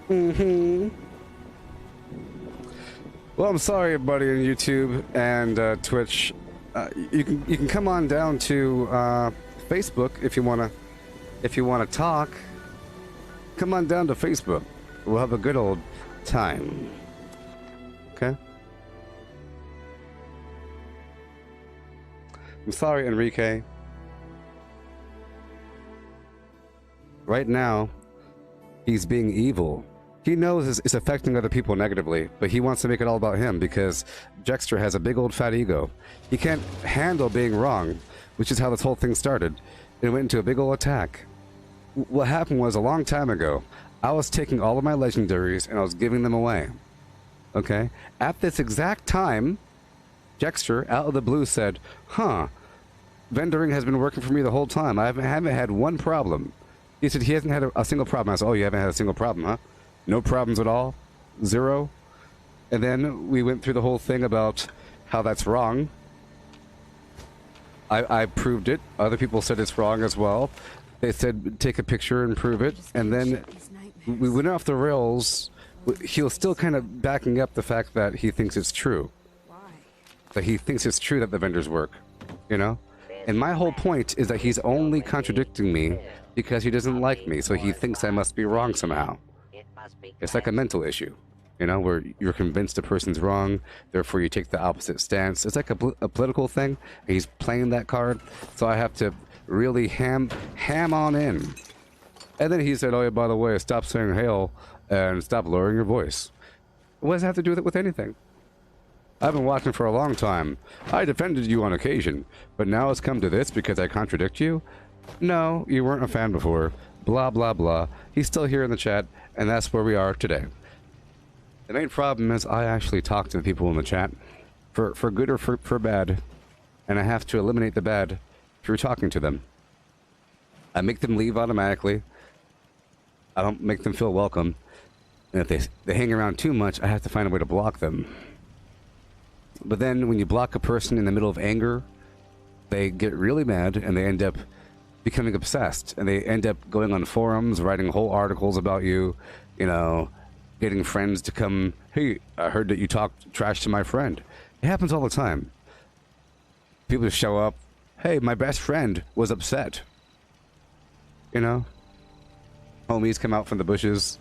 Mm-hmm. Well, I'm sorry, everybody on YouTube and Twitch. You can come on down to Facebook if you wanna talk. Come on down to Facebook. We'll have a good old time. Okay. I'm sorry, Enrique. Right now, he's being evil. He knows it's affecting other people negatively, but he wants to make it all about him because Jexter has a big old fat ego. He can't handle being wrong, which is how this whole thing started. It went into a big old attack. What happened was a long time ago, I was taking all of my legendaries and I was giving them away. Okay? At this exact time, Jexter, out of the blue, said, huh, vendoring has been working for me the whole time. I haven't had one problem. He said he hasn't had a single problem. I said, oh, you haven't had a single problem, huh? No problems at all? Zero? And then we went through the whole thing about how that's wrong. I proved it. Other people said it's wrong as well. They said take a picture and prove it. And then we went off the rails. He was still kind of backing up the fact that he thinks it's true. That he thinks it's true that the vendors work. You know? And my whole point is that he's only contradicting me because he doesn't like me, so he thinks I must be wrong somehow. It's like a mental issue, you know, where you're convinced a person's wrong, therefore you take the opposite stance. It's like a political thing. He's playing that card, so I have to really ham on in. And then he said, oh yeah, by the way, stop saying hail and stop lowering your voice. What does that have to do with anything? I've been watching for a long time. I defended you on occasion, but now it's come to this because I contradict you? No, you weren't a fan before. Blah, blah, blah. He's still here in the chat, and that's where we are today. The main problem is I actually talk to the people in the chat, for good or for bad, and I have to eliminate the bad through talking to them. I make them leave automatically. I don't make them feel welcome. And if they hang around too much, I have to find a way to block them. But then when you block a person in the middle of anger, they get really mad and they end up becoming obsessed, and they end up going on forums, writing whole articles about you, you know, getting friends to come, hey, I heard that you talked trash to my friend. It happens all the time. People just show up, hey, my best friend was upset. You know? Homies come out from the bushes.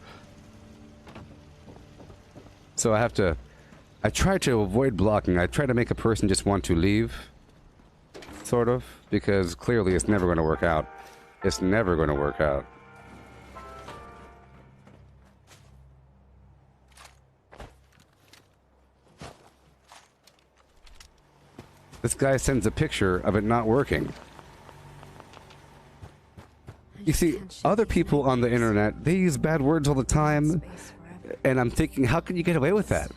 So I try to avoid blocking. I try to make a person just want to leave. Sort of, because clearly it's never going to work out. It's never going to work out. This guy sends a picture of it not working. You see, other people on the internet, they use bad words all the time, and I'm thinking, how can you get away with that?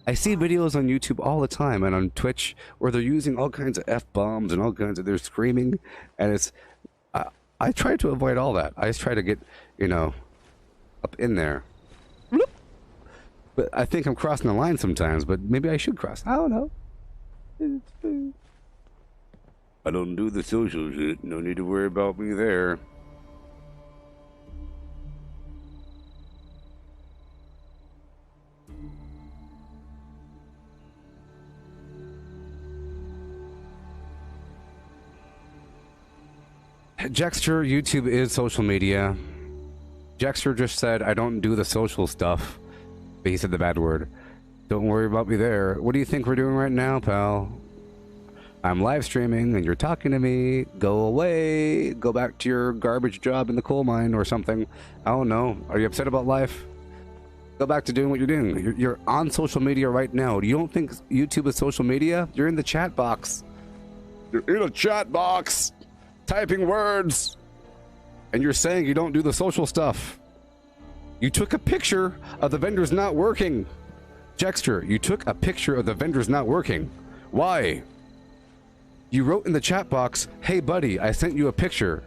I see videos on YouTube all the time and on Twitch where they're using all kinds of F-bombs and all kinds of, they're screaming, and it's, I try to avoid all that. I just try to get, you know, up in there. But I think I'm crossing the line sometimes, but maybe I should cross. I don't know. I don't do the social shit. No need to worry about me there. Jexter, YouTube is social media. Jexter just said, I don't do the social stuff. But he said the bad word. Don't worry about me there. What do you think we're doing right now, pal? I'm live streaming and you're talking to me. Go away. Go back to your garbage job in the coal mine or something. I don't know. Are you upset about life? Go back to doing what you're doing. You're on social media right now. You don't think YouTube is social media? You're in the chat box. You're in a chat box. Typing words, and you're saying you don't do the social stuff. You took a picture of the vendors not working. Jexter, you took a picture of the vendors not working. Why? You wrote in the chat box, hey buddy, I sent you a picture.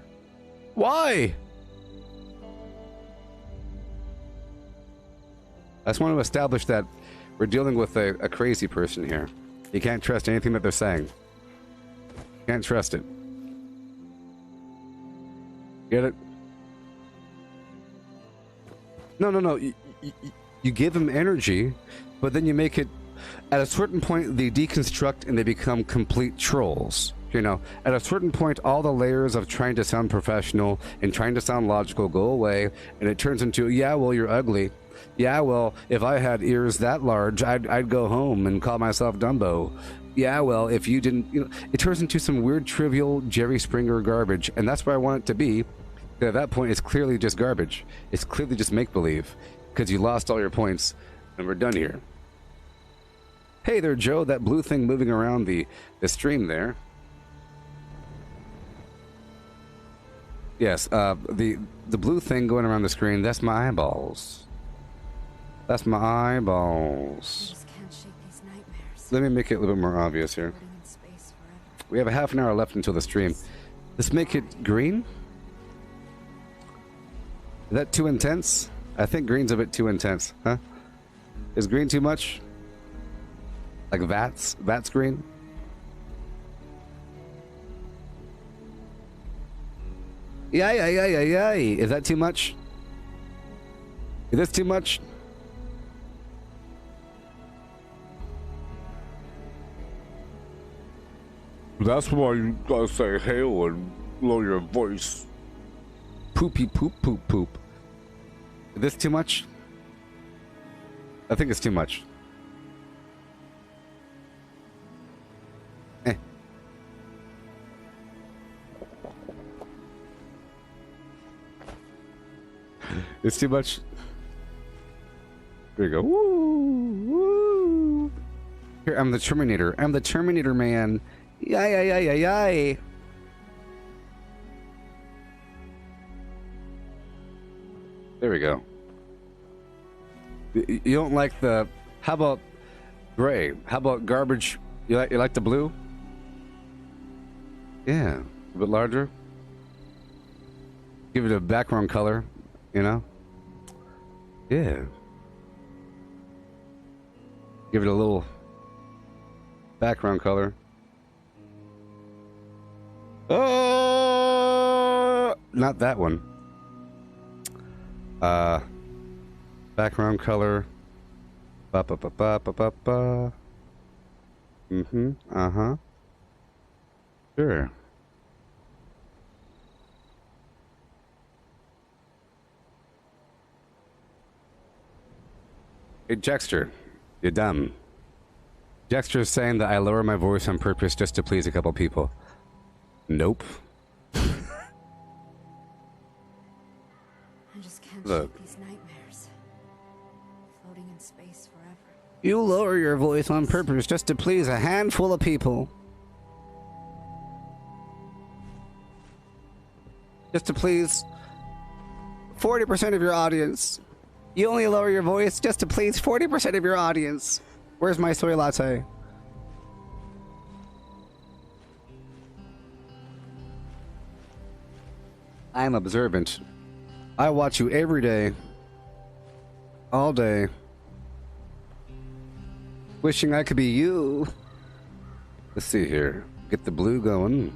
Why? I just want to establish that we're dealing with a crazy person here. You can't trust anything that they're saying. Can't trust it. Get it? No. you give them energy, but then you make it, at a certain point they deconstruct and they become complete trolls. You know, at a certain point, all the layers of trying to sound professional and trying to sound logical go away, and it turns into, yeah, well, you're ugly. Yeah, well, if I had ears that large, I'd go home and call myself Dumbo. Yeah, well, if you didn't, you know, it turns into some weird, trivial Jerry Springer garbage, and that's where I want it to be. At that point, it's clearly just garbage. It's clearly just make-believe, because you lost all your points, and we're done here. Hey there, Joe, that blue thing moving around the stream there. Yes, the blue thing going around the screen, that's my eyeballs. That's my eyeballs.
I just can't shake these nightmares.
Let me make it a little bit more obvious here.
Floating in space forever.
We have a half an hour left until the stream. Let's make it green. Is that too intense? I think green's a bit too intense, huh? Is green too much? Like Vats green? Yeah. Is that too much? Is this too much? That's why you gotta say hail and lower your voice. Poopy poop poop poop. Is this too much? I think it's too much. It's too much. There you go. Woo, woo. Here, I'm the Terminator. I'm the Terminator man. Yay. There we go. You don't like the... How about gray? How about garbage? You like the blue? Yeah. A bit larger. Give it a background color, you know? Yeah. Give it a little background color. Oh, not that one. Background color. Ba. Uh-huh. Sure. Hey, Jexter, you're dumb. Jexter's saying that I lower my voice on purpose just to please a couple people. Nope.
I just can't shake these nightmares. Floating in space forever.
You lower your voice on purpose just to please a handful of people. Just to please 40% of your audience. You only lower your voice just to please 40% of your audience. Where's my soy latte? I'm observant. I watch you every day. All day. Wishing I could be you. Let's see here. Get the blue going.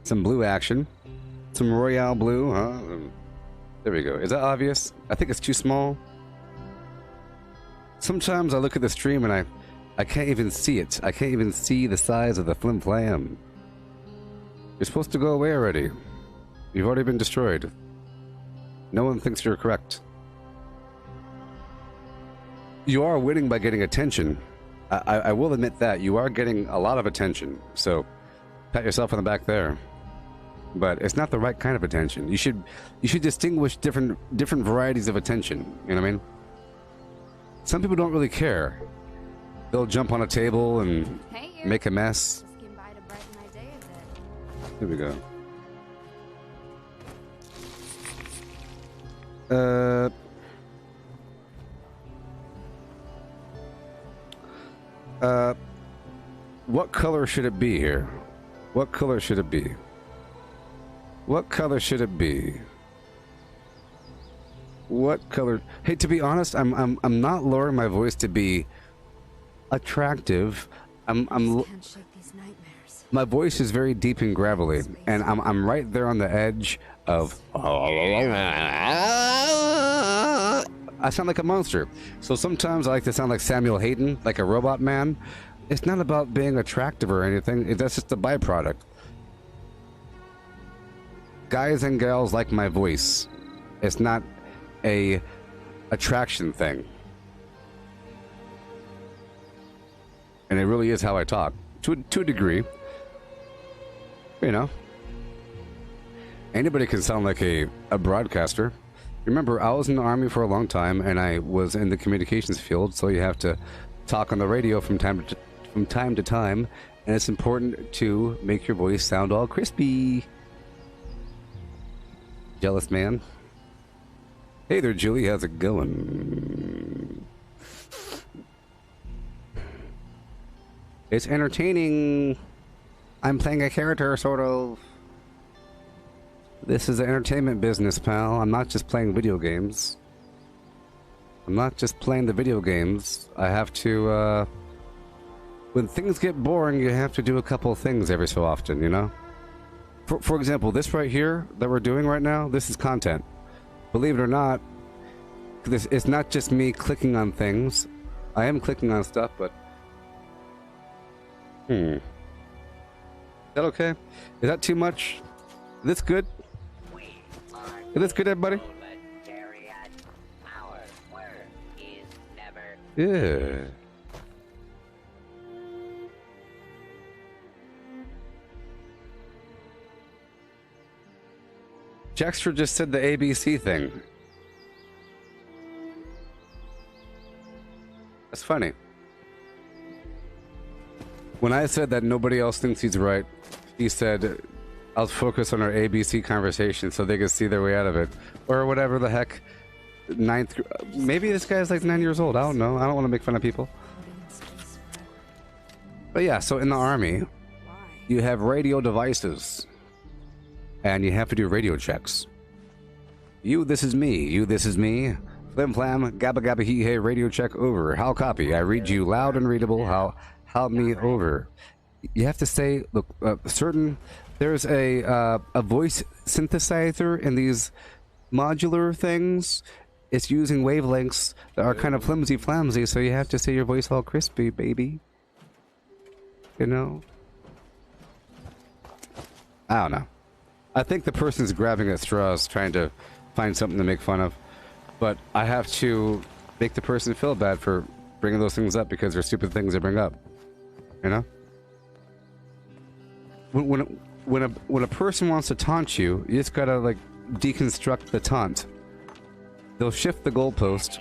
Some blue action. Some Royale blue, huh? There we go. Is that obvious? I think it's too small. Sometimes I look at the stream and I can't even see it. I can't even see the size of the flim flam. You're supposed to go away already. You've already been destroyed. No one thinks you're correct. You are winning by getting attention. I will admit that. You are getting a lot of attention. So, pat yourself on the back there. But it's not the right kind of attention. You should distinguish different varieties of attention. You know what I mean? Some people don't really care. They'll jump on a table and make a mess. Here we go. What color should it be here? What color should it be? What color should it be? What color? Hey, to be honest, I'm not lowering my voice to be attractive. My voice is very deep and gravelly, and I'm right there on the edge of I sound like a monster. So sometimes I like to sound like Samuel Hayden, like a robot man. It's not about being attractive or anything. That's just a byproduct. Guys and gals like my voice. It's not a attraction thing. And it really is how I talk. To a degree. You know. Anybody can sound like a broadcaster. Remember, I was in the Army for a long time, and I was in the communications field, so you have to talk on the radio from time to time, and it's important to make your voice sound all crispy. Jealous man. Hey there, Julie. How's it going? It's entertaining. I'm playing a character, sort of. This is an entertainment business, pal. I'm not just playing video games. I'm not just playing the video games. I have to, when things get boring, you have to do a couple of things every so often, you know? For example, this right here that we're doing right now, this is content. Believe it or not, it's not just me clicking on things. I am clicking on stuff, but... Is that okay? Is that too much? Is this good? Is this good, everybody? Yeah. Jackster just said the ABC thing. That's funny. When I said that nobody else thinks he's right, he said, I'll focus on our ABC conversation so they can see their way out of it. Or whatever the heck. Maybe this guy's like 9 years old. I don't know. I don't want to make fun of people. But yeah, so in the Army, you have radio devices. And you have to do radio checks. You, this is me. You, this is me. Flim flam, gabba gabba hee hey, radio check over. How copy? I read you loud and readable. How me over. You have to say, look, there's a voice synthesizer in these modular things. It's using wavelengths that are kind of flimsy, so you have to say your voice all crispy, baby. You know? I don't know. I think the person's grabbing at straws, trying to find something to make fun of. But I have to make the person feel bad for bringing those things up because they're stupid things to bring up. You know? When a person wants to taunt you, you just gotta, like, deconstruct the taunt. They'll shift the goalpost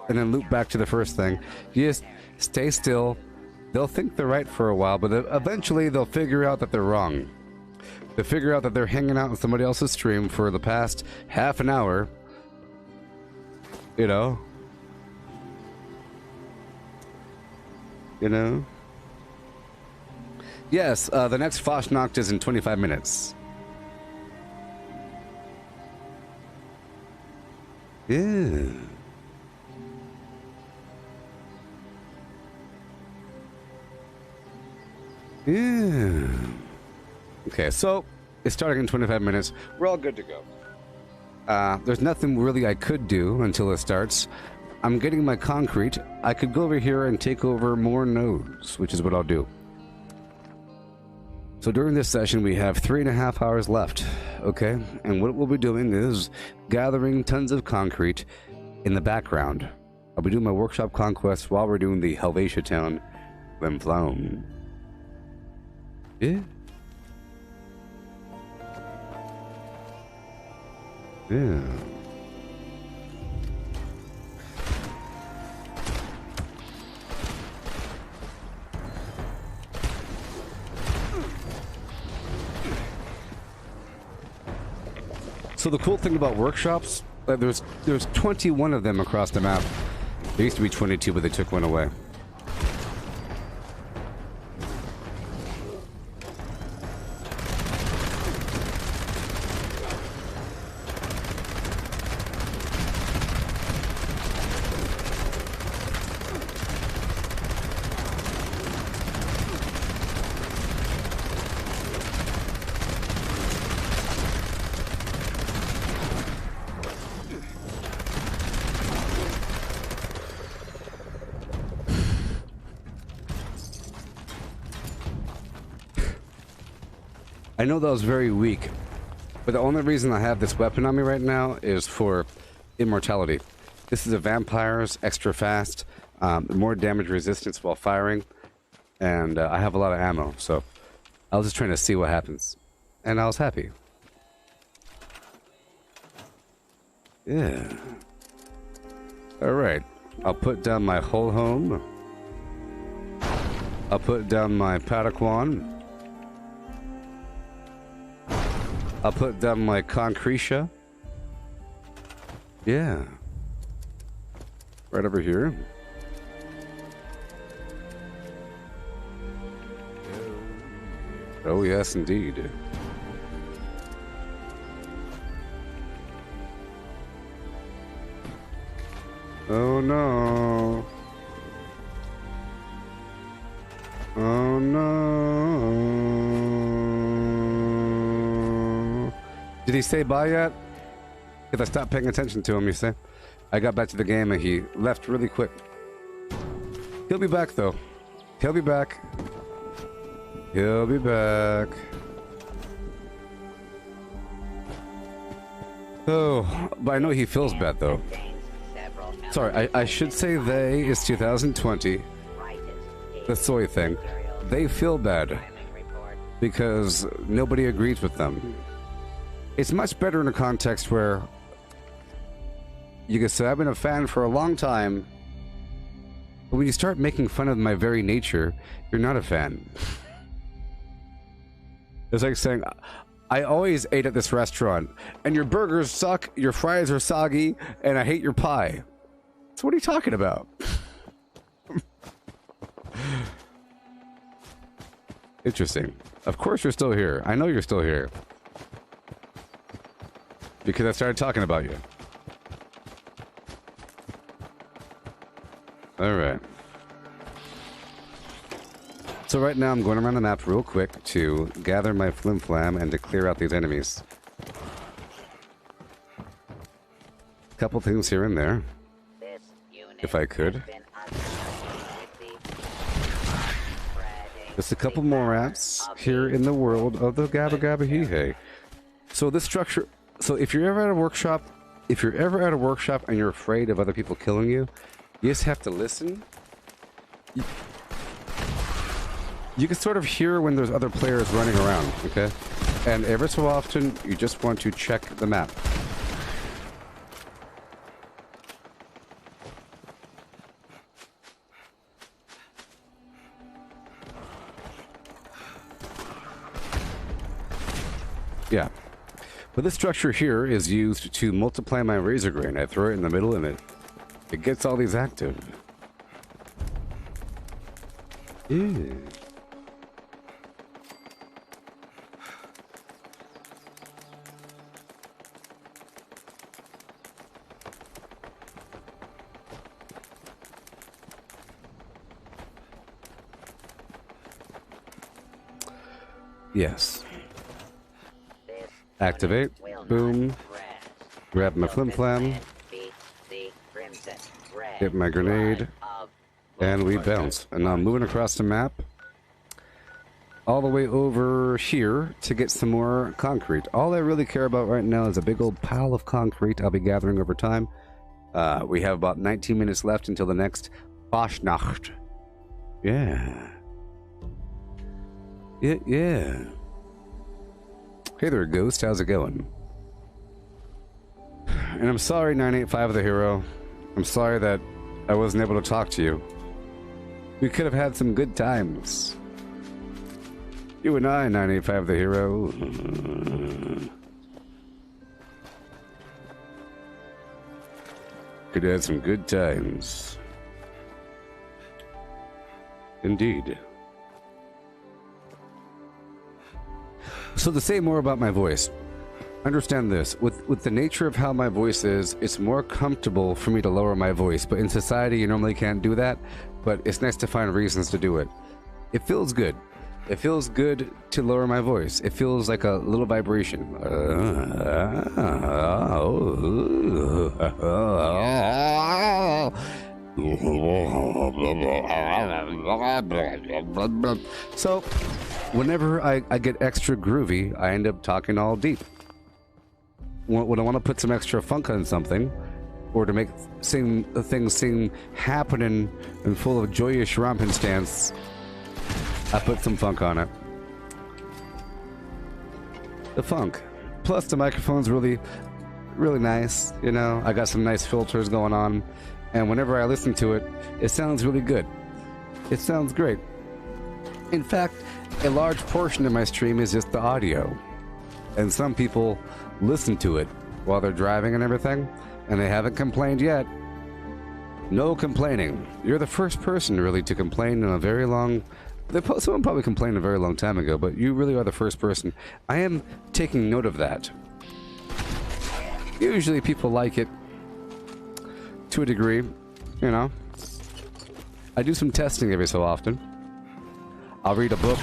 and then loop back to the first thing. You just stay still. They'll think they're right for a while, but eventually they'll figure out that they're wrong. They'll figure out that they're hanging out on somebody else's stream for the past half an hour. You know? You know? Yes, the next Fosnacht is in 25 minutes. Yeah. Yeah. Okay, so it's starting in 25 minutes. We're all good to go. There's nothing really I could do until it starts. I'm getting my concrete. I could go over here and take over more nodes, which is what I'll do. So during this session, we have 3.5 hours left, okay? And what we'll be doing is gathering tons of concrete in the background. I'll be doing my workshop conquest while we're doing the Helvetia town Limflown. Yeah. Yeah. So the cool thing about workshops, there's 21 of them across the map. There used to be 22, but they took one away. I know that was very weak, but the only reason I have this weapon on me right now is for immortality. This is a vampire's, extra fast, more damage resistance while firing, and I have a lot of ammo, so I was just trying to see what happens. And I was happy. Yeah. Alright. I'll put down my whole home. I'll put down my Padawan. I'll put down my Concretia. Yeah. Right over here. Oh, yes, indeed. Oh, no. Oh, no. Did he say bye yet? Because I stopped paying attention to him, you see? I got back to the game and he left really quick. He'll be back, though. He'll be back. He'll be back. Oh, but I know he feels bad, though. Sorry, I should say they is 2020. The soy thing. They feel bad because nobody agrees with them. It's much better in a context where you can say, I've been a fan for a long time, but when you start making fun of my very nature, you're not a fan. It's like saying, I always ate at this restaurant, and your burgers suck, your fries are soggy, and I hate your pie. So what are you talking about? Interesting. Of course you're still here. I know you're still here. Because I started talking about you. Alright. So right now I'm going around the map real quick to gather my flim-flam and to clear out these enemies. Couple things here and there. If I could. Just a couple more rats here in the world of the Gabba Gabba Hee Hey. So this structure... So if you're ever at a workshop... If you're ever at a workshop and you're afraid of other people killing you, you just have to listen. You can sort of hear when there's other players running around, okay? And every so often, you just want to check the map. Yeah. But this structure here is used to multiply my razor grain. I throw it in the middle and it gets all these active. Ew. Yes. Activate. Boom. Grab my flim-flam. Get my grenade. And we bounce. And now I'm moving across the map. All the way over here to get some more concrete. All I really care about right now is a big old pile of concrete I'll be gathering over time. We have about 19 minutes left until the next Fasnacht. Yeah. Yeah. Hey there, Ghost. How's it going? And I'm sorry, 985 the Hero. I'm sorry that I wasn't able to talk to you. We could have had some good times. You and I, 985 the Hero. Could have had some good times. Indeed. So to say more about my voice, understand this. With the nature of how my voice is, it's more comfortable for me to lower my voice. But in society, you normally can't do that. But it's nice to find reasons to do it. It feels good. It feels good to lower my voice. It feels like a little vibration. So, whenever I get extra groovy, I end up talking all deep. When I want to put some extra funk on something, or to make things seem happening and full of joyous romping stance, I put some funk on it. The funk. Plus the microphone's really nice, you know. I got some nice filters going on, and whenever I listen to it, it sounds really good. It sounds great. In fact, a large portion of my stream is just the audio, and some people listen to it while they're driving and everything, and they haven't complained yet. No complaining. You're the first person really to complain in a very long... Someone probably complained a very long time ago, but you really are the first person. I am taking note of that. Usually people like it to a degree, you know. I do some testing every so often. I'll read a book.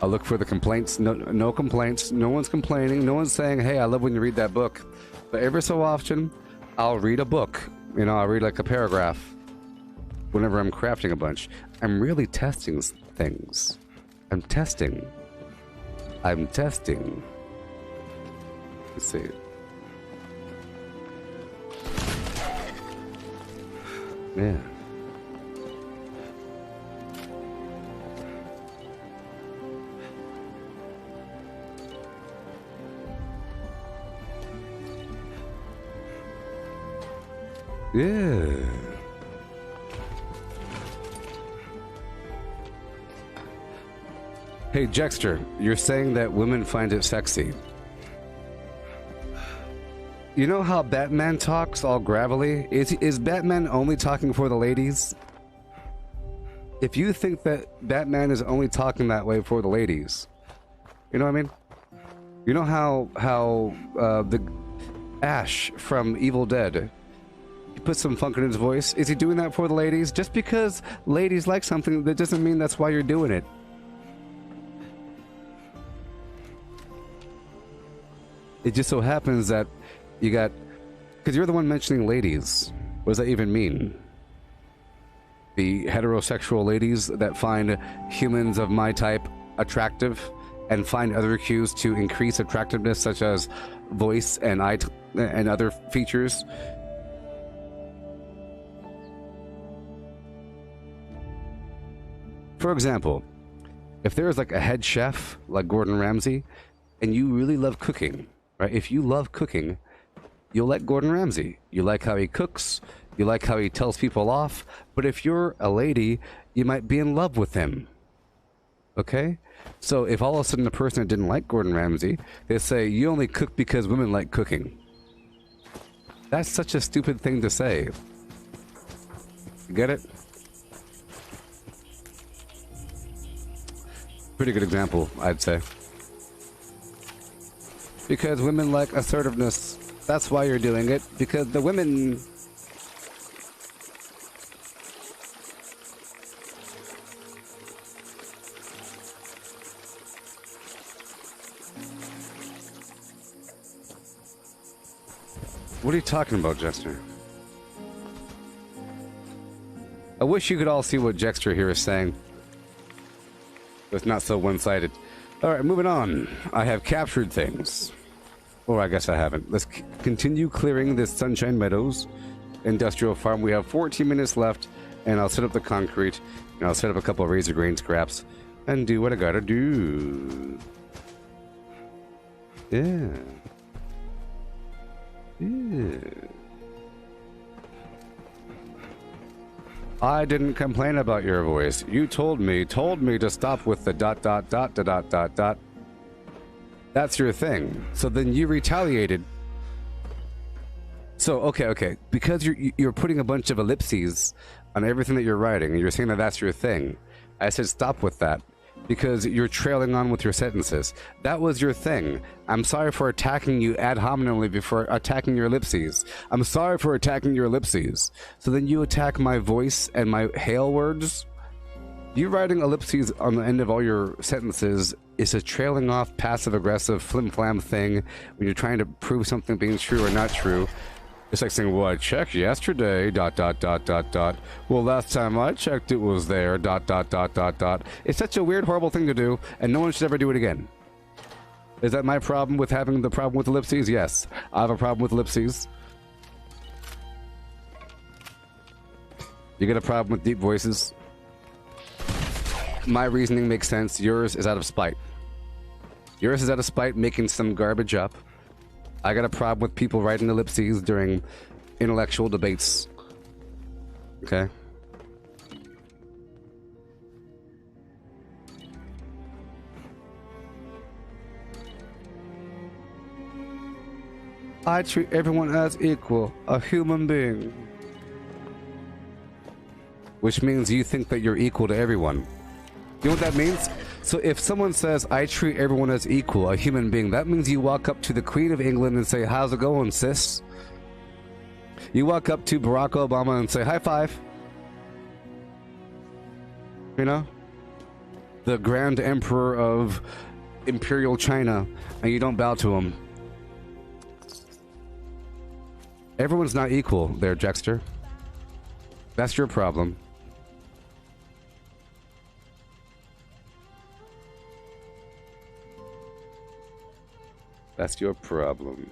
I'll look for the complaints. No complaints. No one's complaining. No one's saying, hey, I love when you read that book. But every so often, I'll read a book. You know, I'll read like a paragraph whenever I'm crafting a bunch. I'm really testing things. I'm testing. Let's see. Yeah. Yeah. Hey, Jexter, you're saying that women find it sexy. You know how Batman talks all gravelly? Is Batman only talking for the ladies? If you think that Batman is only talking that way for the ladies, you know what I mean? You know how the Ash from Evil Dead, he put some funk in his voice? Is he doing that for the ladies? Just because ladies like something, that doesn't mean that's why you're doing it. It just so happens that you got... Because you're the one mentioning ladies. What does that even mean? The heterosexual ladies that find humans of my type attractive and find other cues to increase attractiveness, such as voice and and other features. For example, if there's like a head chef like Gordon Ramsay and you really love cooking, right? If you love cooking, you'll like Gordon Ramsay. You like how he cooks, you like how he tells people off, but if you're a lady, you might be in love with him. Okay? So if all of a sudden a person that didn't like Gordon Ramsay, they say, you only cook because women like cooking. That's such a stupid thing to say. You get it? Pretty good example, I'd say. Because women like assertiveness. That's why you're doing it. Because the women... What are you talking about, Jester? I wish you could all see what Jexter here is saying. It's not so one-sided. Alright, moving on. I have captured things. Or I guess I haven't. Let's continue clearing this Sunshine Meadows industrial farm. We have 14 minutes left, and I'll set up the concrete, and I'll set up a couple of razor grain scraps, and do what I gotta do. Yeah. Yeah. I didn't complain about your voice. You told me to stop with the ... That's your thing. So then you retaliated. So, okay. Because you're putting a bunch of ellipses on everything that you're writing, and you're saying that that's your thing. I said stop with that. Because you're trailing on with your sentences. That was your thing. I'm sorry for attacking you ad hominemly before attacking your ellipses. I'm sorry for attacking your ellipses. So then you attack my voice and my hail words? You writing ellipses on the end of all your sentences is a trailing off, passive-aggressive, flim-flam thing when you're trying to prove something being true or not true. It's like saying, well, I checked yesterday, ... Well, last time I checked, it was there, ... It's such a weird, horrible thing to do, and no one should ever do it again. Is that my problem with having the problem with ellipses? Yes. I have a problem with ellipses. You get a problem with deep voices? My reasoning makes sense. Yours is out of spite. Yours is out of spite, making some garbage up. I got a problem with people writing ellipses during intellectual debates. Okay? I treat everyone as equal, a human being. Which means you think that you're equal to everyone. You know what that means? So if someone says, I treat everyone as equal, a human being, that means you walk up to the Queen of England and say, how's it going, sis? You walk up to Barack Obama and say, high five. You know? The Grand Emperor of Imperial China, and you don't bow to him. Everyone's not equal there, Jexter. That's your problem. That's your problem.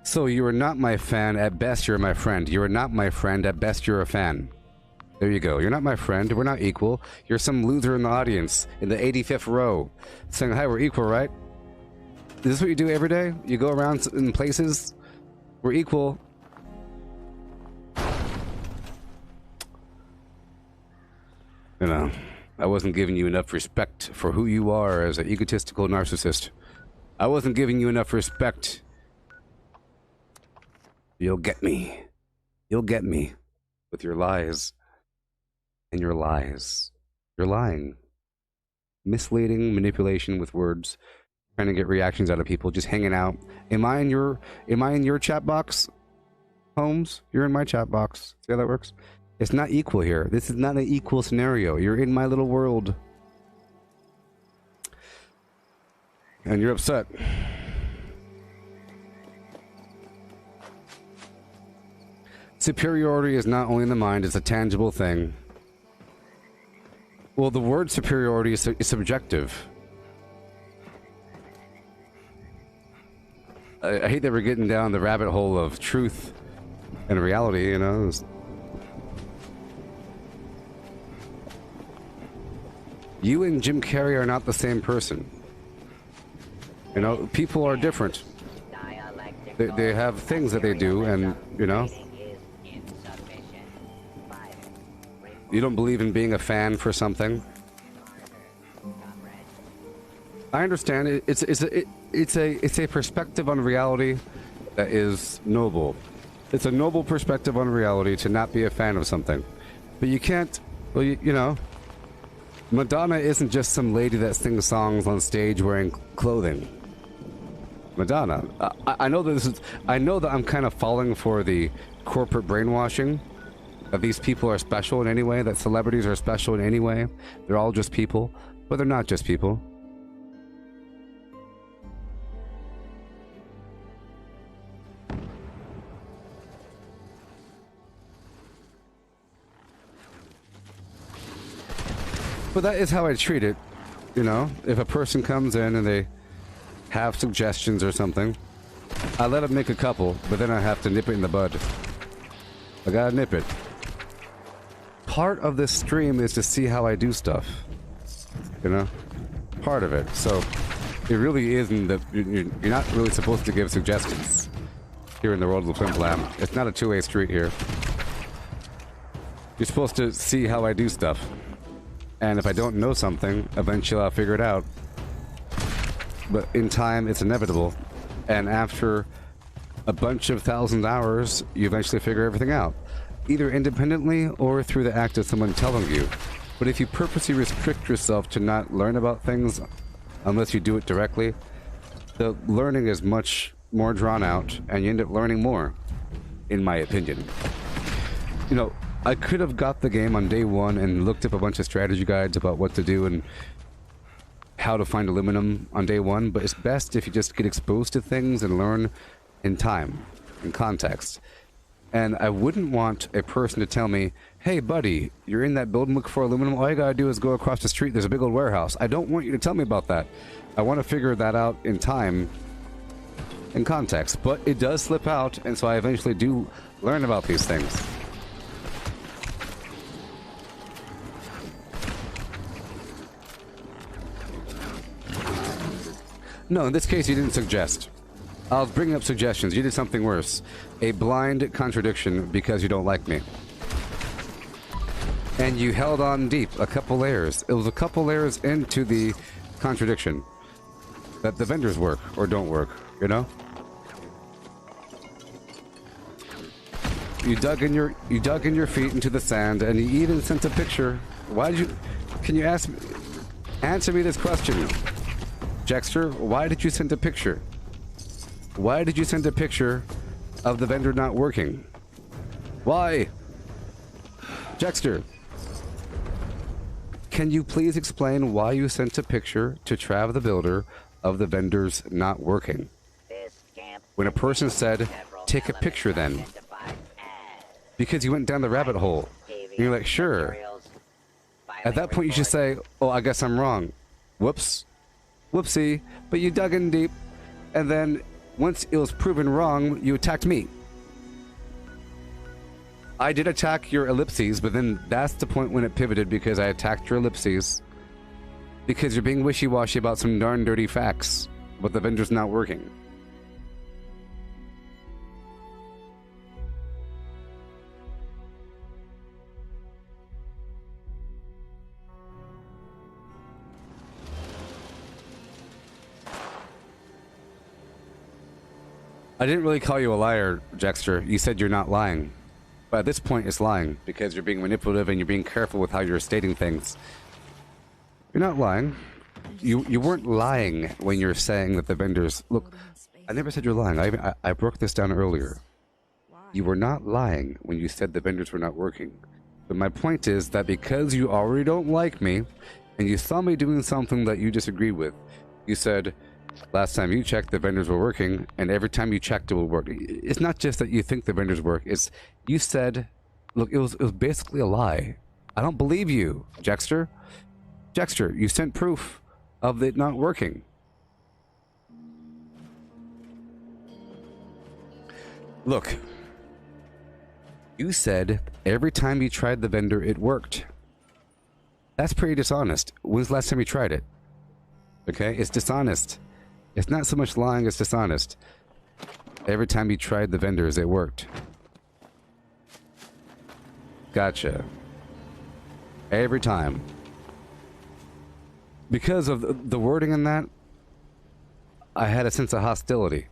So you are not my fan. At best, you're my friend. You are not my friend. At best, you're a fan. There you go. You're not my friend. We're not equal. You're some loser in the audience in the 85th row saying, hi, we're equal, right? Is this what you do every day? You go around in places? We're equal. You know, I wasn't giving you enough respect for who you are as an egotistical narcissist. I wasn't giving you enough respect. You'll get me. You'll get me with your lies. And your lies. You're lying. Misleading manipulation with words. Trying to get reactions out of people. Just hanging out. Am I in your chat box? Holmes? You're in my chat box. See how that works? It's not equal here. This is not an equal scenario. You're in my little world. And you're upset. Superiority is not only in the mind, it's a tangible thing. Well, the word superiority is subjective. I hate that we're getting down the rabbit hole of truth and reality, you know? You and Jim Carrey are not the same person. You know, people are different. They have things that they do, and, you know... You don't believe in being a fan for something. I understand. It's a perspective on reality that is noble. It's a noble perspective on reality to not be a fan of something. But you can't. Well, you know, Madonna isn't just some lady that sings songs on stage wearing clothing. Madonna. I know that this is. I know that I'm kind of falling for the corporate brainwashing. That these people are special in any way, that celebrities are special in any way. They're all just people, but they're not just people. But that is how I treat it, you know? If a person comes in and they have suggestions or something, I let them make a couple, but then I have to nip it in the bud. I gotta nip it. Part of this stream is to see how I do stuff, you know, part of it. So it really isn't that you're not really supposed to give suggestions here in the world of the Flim Flam. It's not a two-way street here. You're supposed to see how I do stuff, and if I don't know something, eventually I'll figure it out. But in time, it's inevitable, and after a bunch of 1,000 hours, you eventually figure everything out. Either independently or through the act of someone telling you. But if you purposely restrict yourself to not learn about things unless you do it directly, the learning is much more drawn out, and you end up learning more, in my opinion. You know, I could have got the game on day one and looked up a bunch of strategy guides about what to do and how to find aluminum on day one, but it's best if you just get exposed to things and learn in time, in context. And I wouldn't want a person to tell me, hey buddy, you're in that building looking for aluminum, all you gotta do is go across the street, there's a big old warehouse. I don't want you to tell me about that. I want to figure that out in time, in context. But it does slip out, and so I eventually do learn about these things. No, in this case you didn't suggest. I was bringing up suggestions. You did something worse. A blind contradiction because you don't like me. And you held on deep, a couple layers. It was a couple layers into the contradiction. That the vendors work or don't work, you know? You dug in your feet into the sand, and you even sent a picture. Why did you? Can you answer me this question, Jexter? Why did you send a picture? Why did you send a picture of the vendor not working? Why? Jexter, can you please explain why you sent a picture to Trav the Builder of the vendors not working? When a person said, take a picture then. Because you went down the rabbit hole. And you're like, sure. At that point you should say, oh, I guess I'm wrong. Whoops. Whoopsie. But you dug in deep, and then once it was proven wrong, you attacked me. I did attack your ellipses, but then that's the point when it pivoted, because I attacked your ellipses. Because you're being wishy-washy about some darn dirty facts, but the vendor's not working. I didn't really call you a liar, Jexter. You said you're not lying. But at this point, it's lying, because you're being manipulative and you're being careful with how you're stating things. You're not lying. You weren't lying when you're saying that the vendors... Look, I never said you're lying. I broke this down earlier. You were not lying when you said the vendors were not working. But my point is that because you already don't like me, and you saw me doing something that you disagreed with, you said... Last time you checked, the vendors were working, and every time you checked, it would work. It's not just that you think the vendors work. It's you said, look, it was basically a lie. I don't believe you, Jexter. Jexter, you sent proof of it not working. Look, you said every time you tried the vendor, it worked. That's pretty dishonest. When's the last time you tried it? Okay, it's dishonest. It's not so much lying, it's dishonest. Every time you tried the vendors, it worked. Gotcha. Every time. Because of the wording in that, I had a sense of hostility.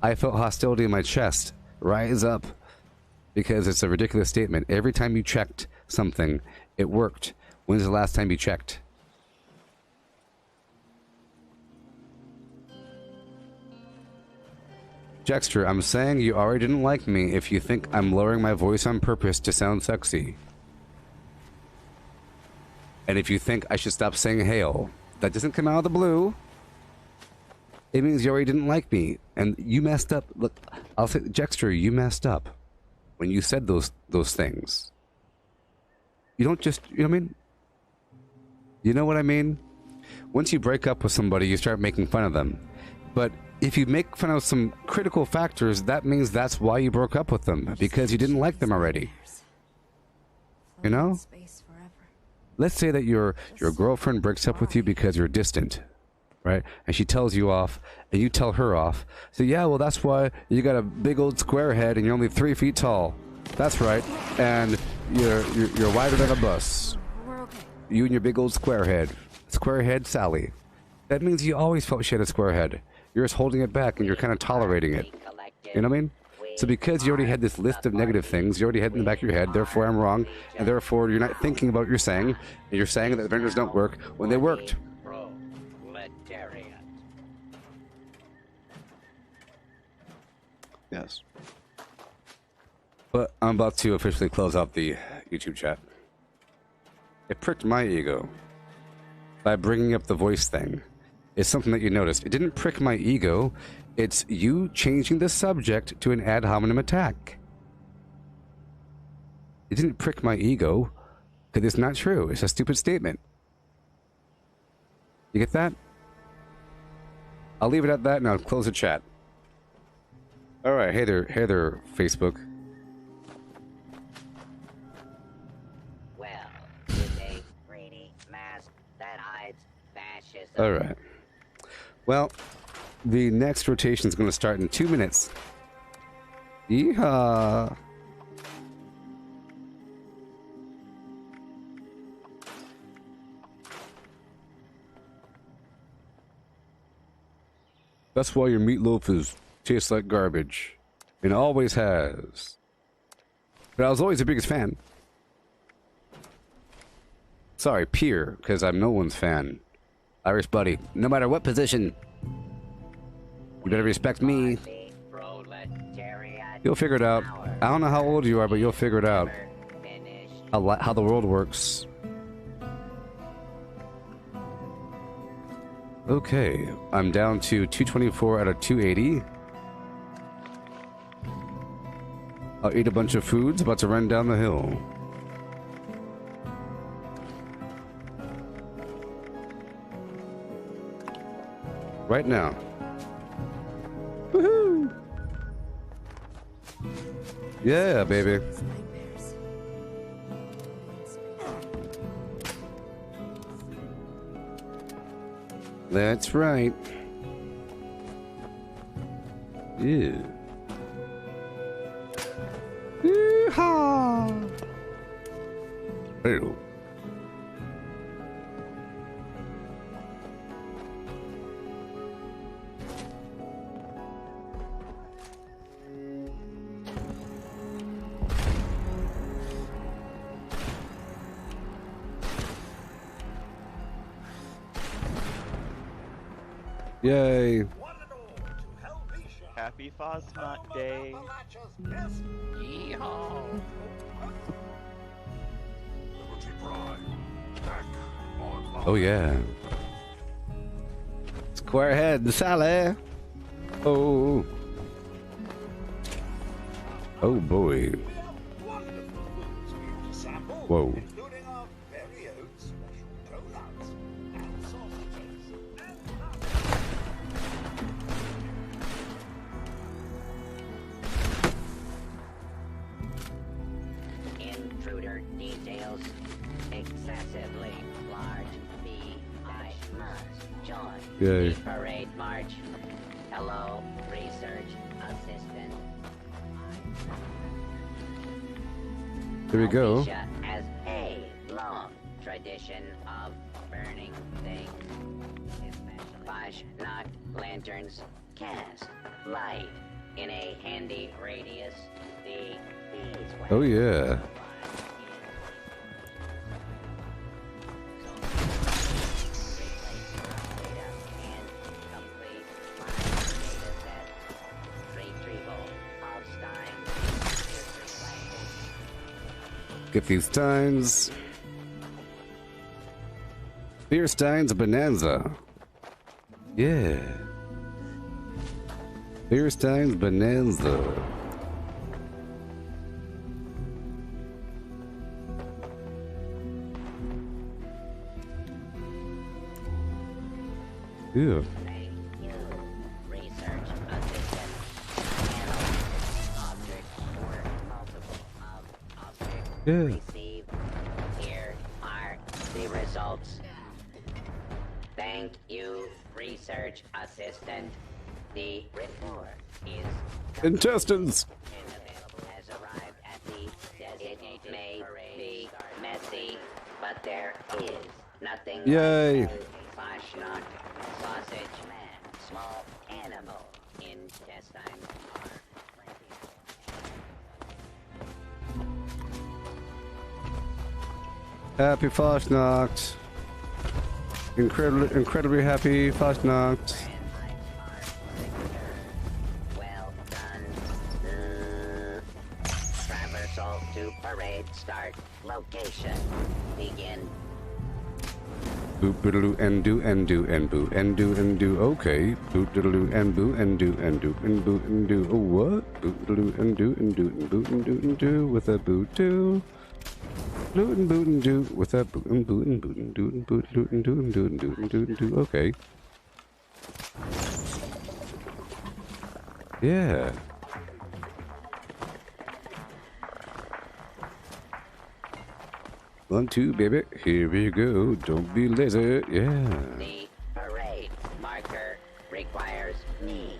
I felt hostility in my chest rise up. Because it's a ridiculous statement. Every time you checked something, it worked. When's the last time you checked? Jexter, I'm saying you already didn't like me if you think I'm lowering my voice on purpose to sound sexy. And if you think I should stop saying hail, that doesn't come out of the blue. It means you already didn't like me. And you messed up. Look, I'll say, Jexter, you messed up when you said those things. You don't just, you know what I mean? You know what I mean? Once you break up with somebody, you start making fun of them. But if you make fun of some critical factors, that means that's why you broke up with them, because you didn't like them already. You know? Let's say that your girlfriend breaks up with you because you're distant, right? And she tells you off, and you tell her off. So yeah, well that's why you got a big old square head and you're only 3 feet tall. That's right. And you're wider than a bus. You and your big old square head. Square head Sally. That means you always felt she had a square head. You're just holding it back and you're kind of tolerating it. You know what I mean? So because you already had this list of negative things, you already had in the back of your head, therefore I'm wrong, and therefore you're not thinking about what you're saying, and you're saying that the vendors don't work when they worked.
Bro, let
Yes. But I'm about to officially close out the YouTube chat. It pricked my ego by bringing up the voice thing. It's something that you noticed. It didn't prick my ego. It's you changing the subject to an ad hominem attack. It didn't prick my ego because it's not true. It's a stupid statement. You get that? I'll leave it at that and I'll close the chat. Alright, hey there, Facebook.
Well, with a greedy mask that hides fascism.
Alright. Well, the next rotation is going to start in 2 minutes. Yeehaw! That's why your meatloaf tastes like garbage. And always has. But I was always the biggest fan. Sorry, peer, because I'm no one's fan. Irish buddy, no matter what position, you better respect me. You'll figure it out. I don't know how old you are, but you'll figure it out. How the world works. Okay, I'm down to 224 out of 280. I'll eat a bunch of foods, about to run down the hill. Right now. Woohoo! Yeah, baby. That's right. Yeah. Yeehaw! Ew. Yay.
Happy Fosnot Day. Yeehaw.
Oh yeah. Square head, Sally. Oh. Oh boy. Whoa.
Intruder details. Excessively large bee. I must join
Yay.
the parade march. Hello, research assistant.
There we go.
Alicia has a long tradition of burning things. Flash-knocked lanterns cast light in a handy radius. The bees
Oh yeah. Get these steins. Beer steins bonanza. Yeah. Beer steins bonanza. Yeah. Yeah.
Receive. Here are the results. Thank you, research assistant. The report is
Intestines.
has arrived at the designated. May be messy, but there is nothing.
Yay.
Like Flash-knocked sausage man, small animal intestine are
Happy Fastnacht. Incredibly happy Fastnacht.
well done. Cancel to parade start. Location. Begin.
Boop biddaloo and do and do and boo and do and do. Okay. Boop diddaloo and boo and do and do and boo and do. Oh what? Boop diddaloo and do and do and boo and do and do with a boo do. Boot and boot and do with a boot and boot and boot and do and boot and do and do and do and do and do. Okay. Yeah. One, two, baby. Here we go. Don't be lazy. Yeah.
The parade marker requires me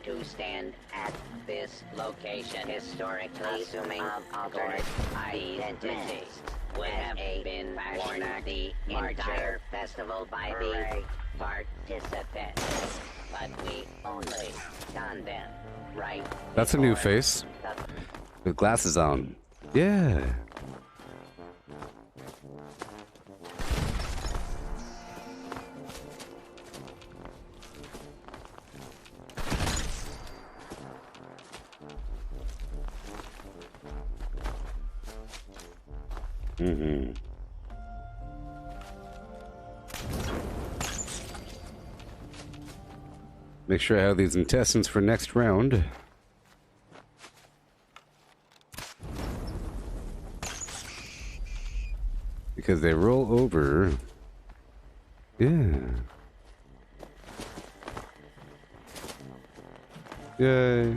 to stand at this location. Historically, assuming altered identity would have been worn the entire festival by the participants. But we only done them right.
That's a new face. With glasses on. Yeah. Mm-hmm. Make sure I have these intestines for next round. Because they roll over. Yeah. Yay.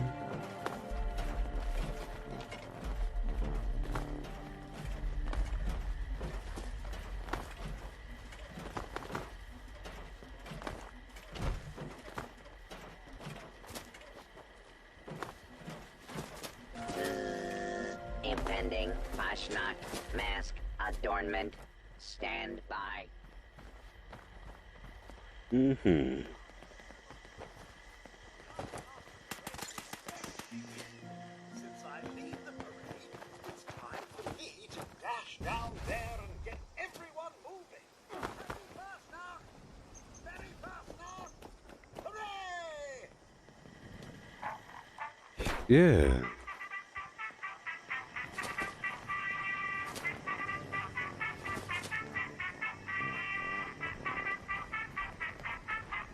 Impending Fashnak mask adornment. Stand by.
Mm-hmm.
Since I lead the parade, it's time for me to dash down there and get everyone moving. Very fast now! Very fast now! Hooray!
Yeah.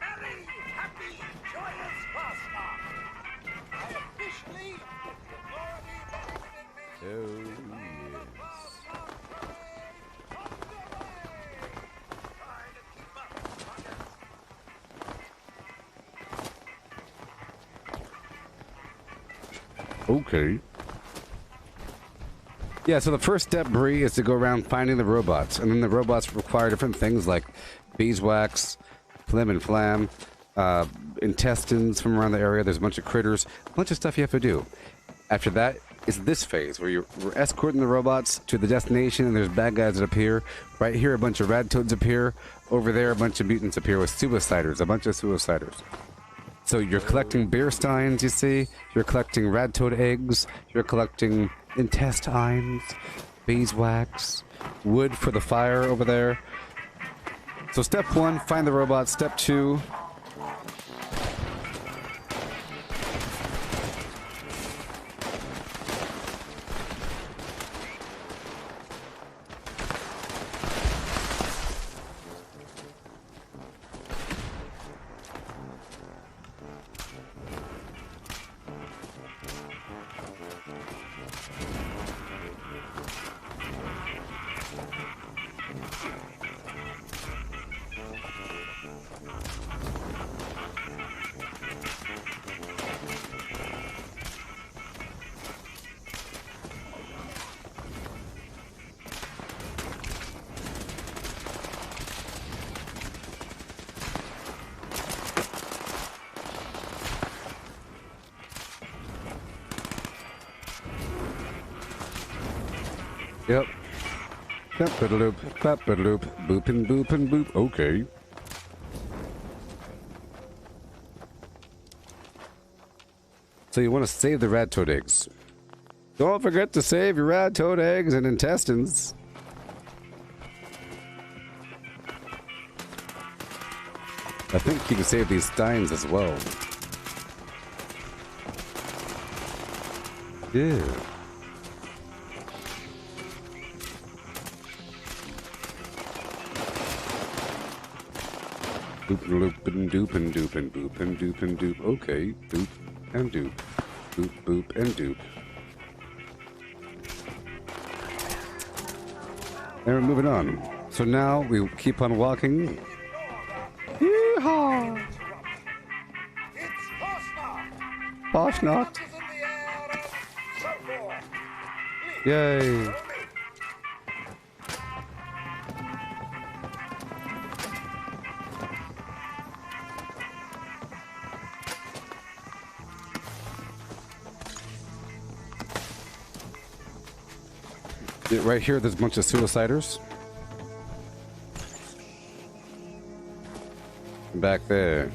Merry, happy, joyous Fastnacht! I officially, with the authority vested in me,
Oh,
declare the Fastnacht parade underway! Try to keep up, buggers.
Okay. Yeah, so the first step, Bree, is to go around finding the robots. And then the robots require different things like beeswax, flim and flam, intestines from around the area. There's a bunch of critters, a bunch of stuff you have to do. After that is this phase where we're escorting the robots to the destination and there's bad guys that appear. Right here, a bunch of rad toads appear. Over there, a bunch of mutants appear with suiciders, a bunch of suiciders. So you're collecting beer steins, you see? You're collecting rad toad eggs. You're collecting intestines, beeswax, wood for the fire over there. So step one, find the robot. Step two, yep. Pap-a-loop, pap-a-loop, boop and boop and boop. Okay. So you want to save the rat toad eggs. Don't forget to save your rat toad eggs and intestines. I think you can save these steins as well. Yeah. Boop and loop and doop and doop and boop and doop and doop. Okay, boop and doop. Boop, boop, and doop. And we're moving on. So now we keep on walking. Yeehaw! Fosnacht! Yay! Right here, there's a bunch of suiciders. Back there.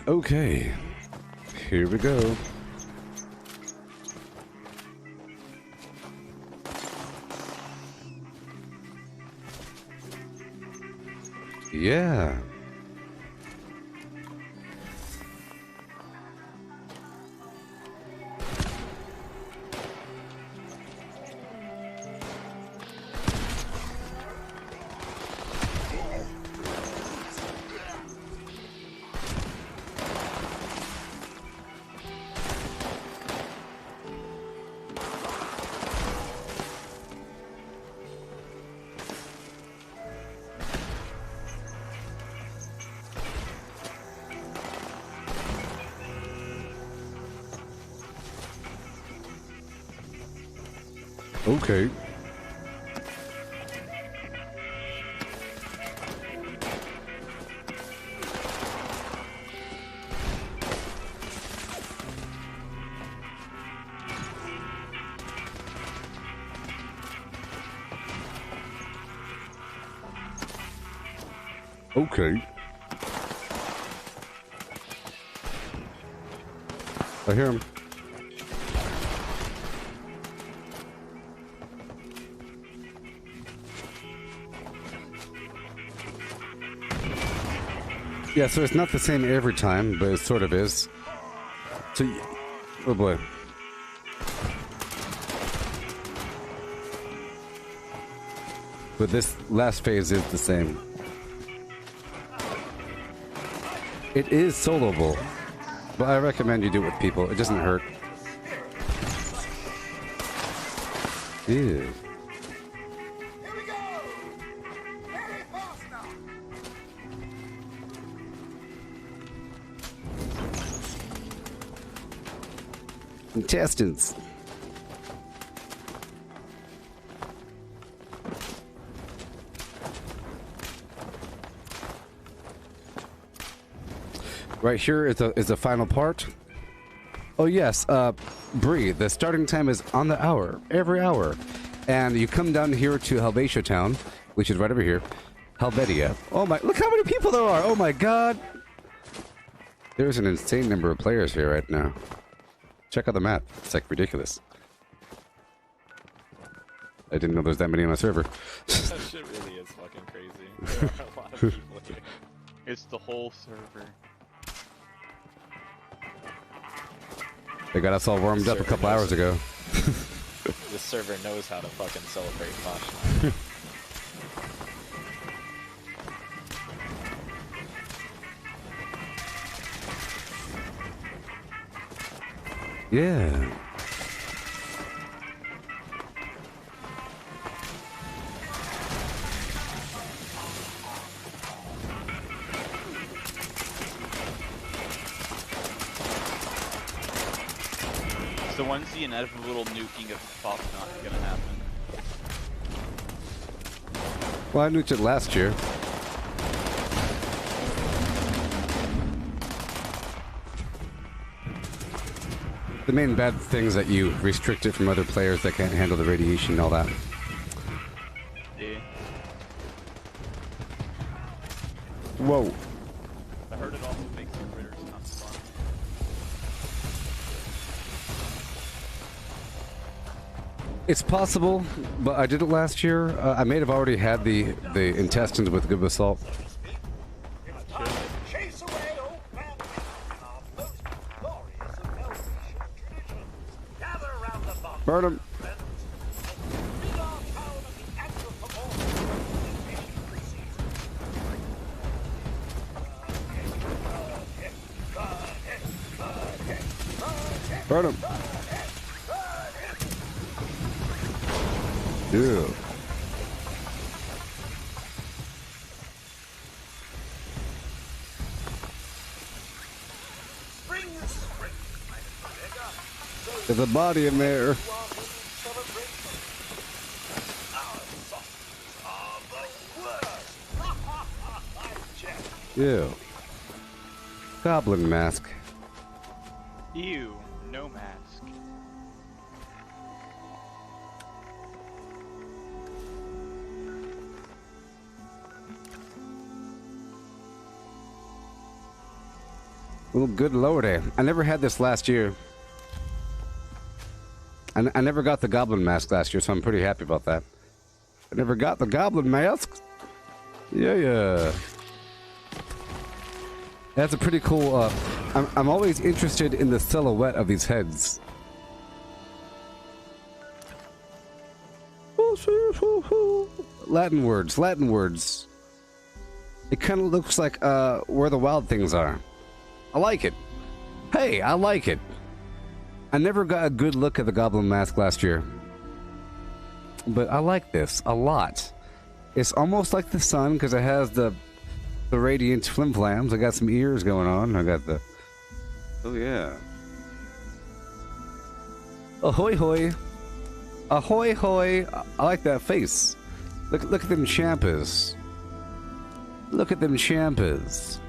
Okay. Here we go. Yeah. Okay. Okay. I hear him. Yeah, so it's not the same every time, but it sort of is. So, oh boy. But this last phase is the same. It is soloable, but I recommend you do it with people. It doesn't hurt. Ew. Intestines. Right here is the final part. Oh yes, Bree, the starting time is on the hour, every hour. And you come down here to Helvetia Town, which is right over here. Helvetia. Oh my, look how many people there are! Oh my god! There's an insane number of players here right now. Check out the map. It's like ridiculous. I didn't know there's that many on my server.
That shit really is fucking crazy. There are a lot of people here.
It's the whole server.
They got us all warmed up a couple hours ago.
This server knows how to fucking celebrate Fosnacht.
Yeah.
So when's the inevitable nuking of Fosnacht gonna happen?
Well, I nuked it last year. The main bad thing is that you restrict it from other players that can't handle the radiation and all that.
Yeah.
Whoa.
I heard it also makes the critters not fun.
It's possible, but I did it last year. I may have already had the intestines with good basalt.
It's time to chase away old man and our most glorious of Melvishire traditions. Gather around the bonfire,
Burn 'em.
friends. Let's rid our town of the anthropomorphic
Burn him. Dude. There's a body in there. Ew. Goblin mask.
Ew, no mask.
Oh, good lordy. I never had this last year. I never got the goblin mask last year, so I'm pretty happy about that. I never got the goblin mask. Yeah. That's a pretty cool, I'm always interested in the silhouette of these heads. Latin words. It kind of looks like, where the wild things are. I like it. Hey, I like it. I never got a good look at the goblin mask last year. But I like this a lot. It's almost like the sun because it has the radiant flim-flams. I got some ears going on. I got the... Oh, yeah. Ahoy hoy. Ahoy hoy. I like that face. Look at them champers. Look at them champers.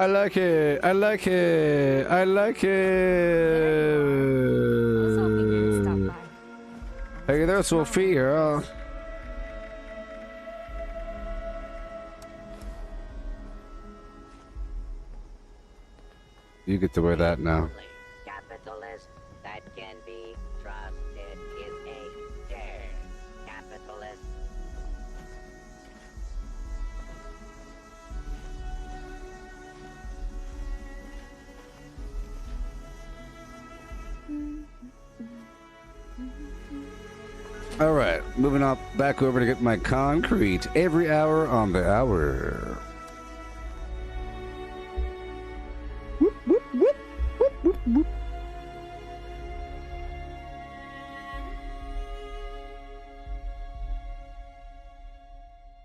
I like it. I like it. I like it. Hey there, Sophia. You get to wear that now.
Capitalist that can be trusted is a dare. Capitalist.
All right, moving up back over to get my concrete every hour on the hour. Whoop, whoop, whoop, whoop, whoop, whoop.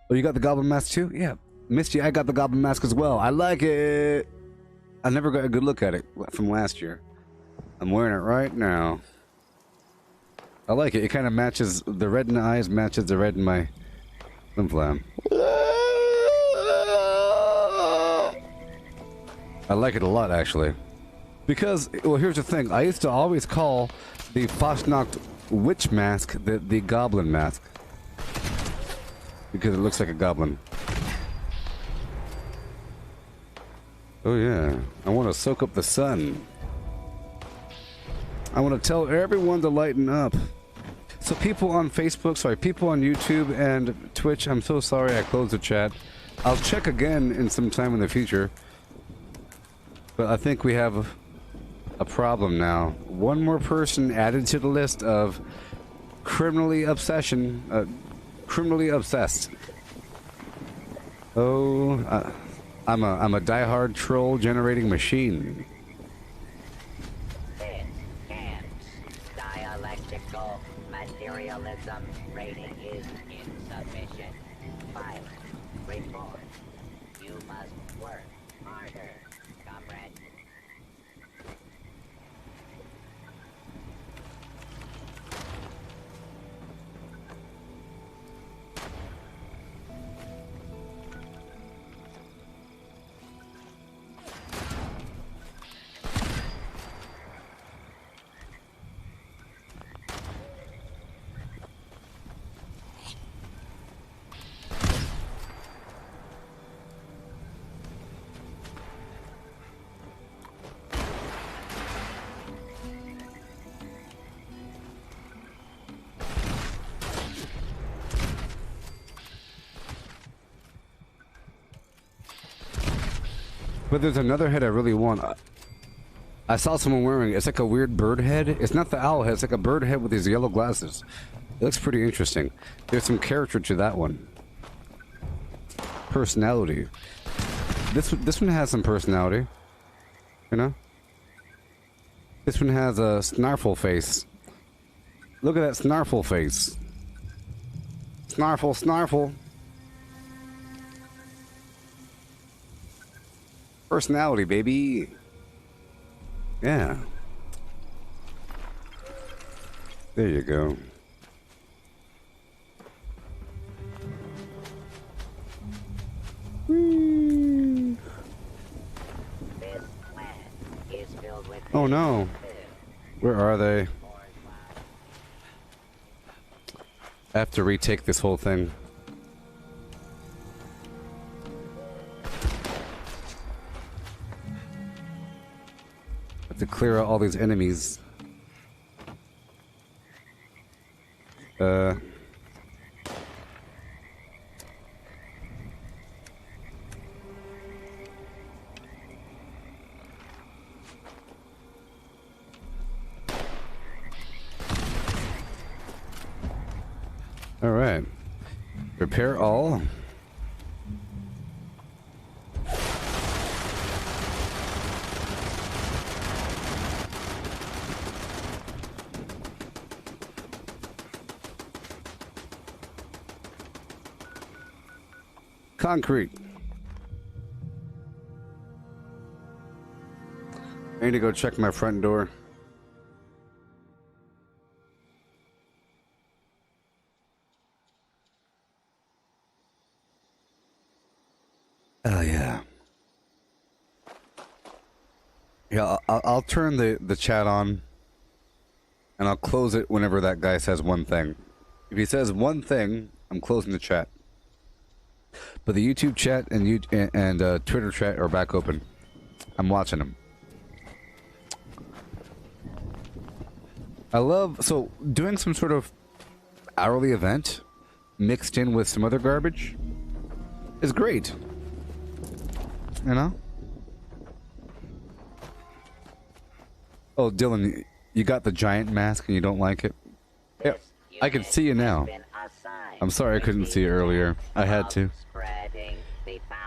Oh, you got the goblin mask too? Yeah, Misty, I got the goblin mask as well. I like it. I never got a good look at it from last year. I'm wearing it right now. I like it. It kind of matches the red in the eyes, matches the red in my flim flam. I like it a lot, actually. Because, well, here's the thing. I used to always call the Fosnacht witch mask the goblin mask. Because it looks like a goblin. Oh, yeah. I want to soak up the sun. I want to tell everyone to lighten up. So people on Facebook, people on YouTube and Twitch, I'm so sorry I closed the chat. I'll check again in some time in the future. But I think we have a problem now. One more person added to the list of criminally obsessed. Oh, I'm a diehard troll generating machine.
Dialectical materialism rating is insufficient. Violent. Report. You must work harder, comrade.
But there's another head I really want. I saw someone wearing it. It's like a weird bird head. It's not the owl head. It's like a bird head with these yellow glasses. It looks pretty interesting. There's some character to that one. Personality. This one has some personality. You know? This one has a snarfle face. Look at that snarfle face. Snarfle, snarfle. Personality, baby. Yeah. There you go. Whee. Oh no. Where are they? I have to retake this whole thing. I have to clear out all these enemies. All right. Repair all. Concrete. I need to go check my front door. Oh yeah. Yeah, I'll turn the chat on, and I'll close it whenever that guy says one thing. If he says one thing, I'm closing the chat. But the YouTube chat and Twitter chat are back open. I'm watching them. I love doing some sort of hourly event mixed in with some other garbage is great. You know? Oh, Dylan, you got the giant mask and you don't like it? Yeah, I can see you now. I'm sorry I couldn't see it earlier. I had to.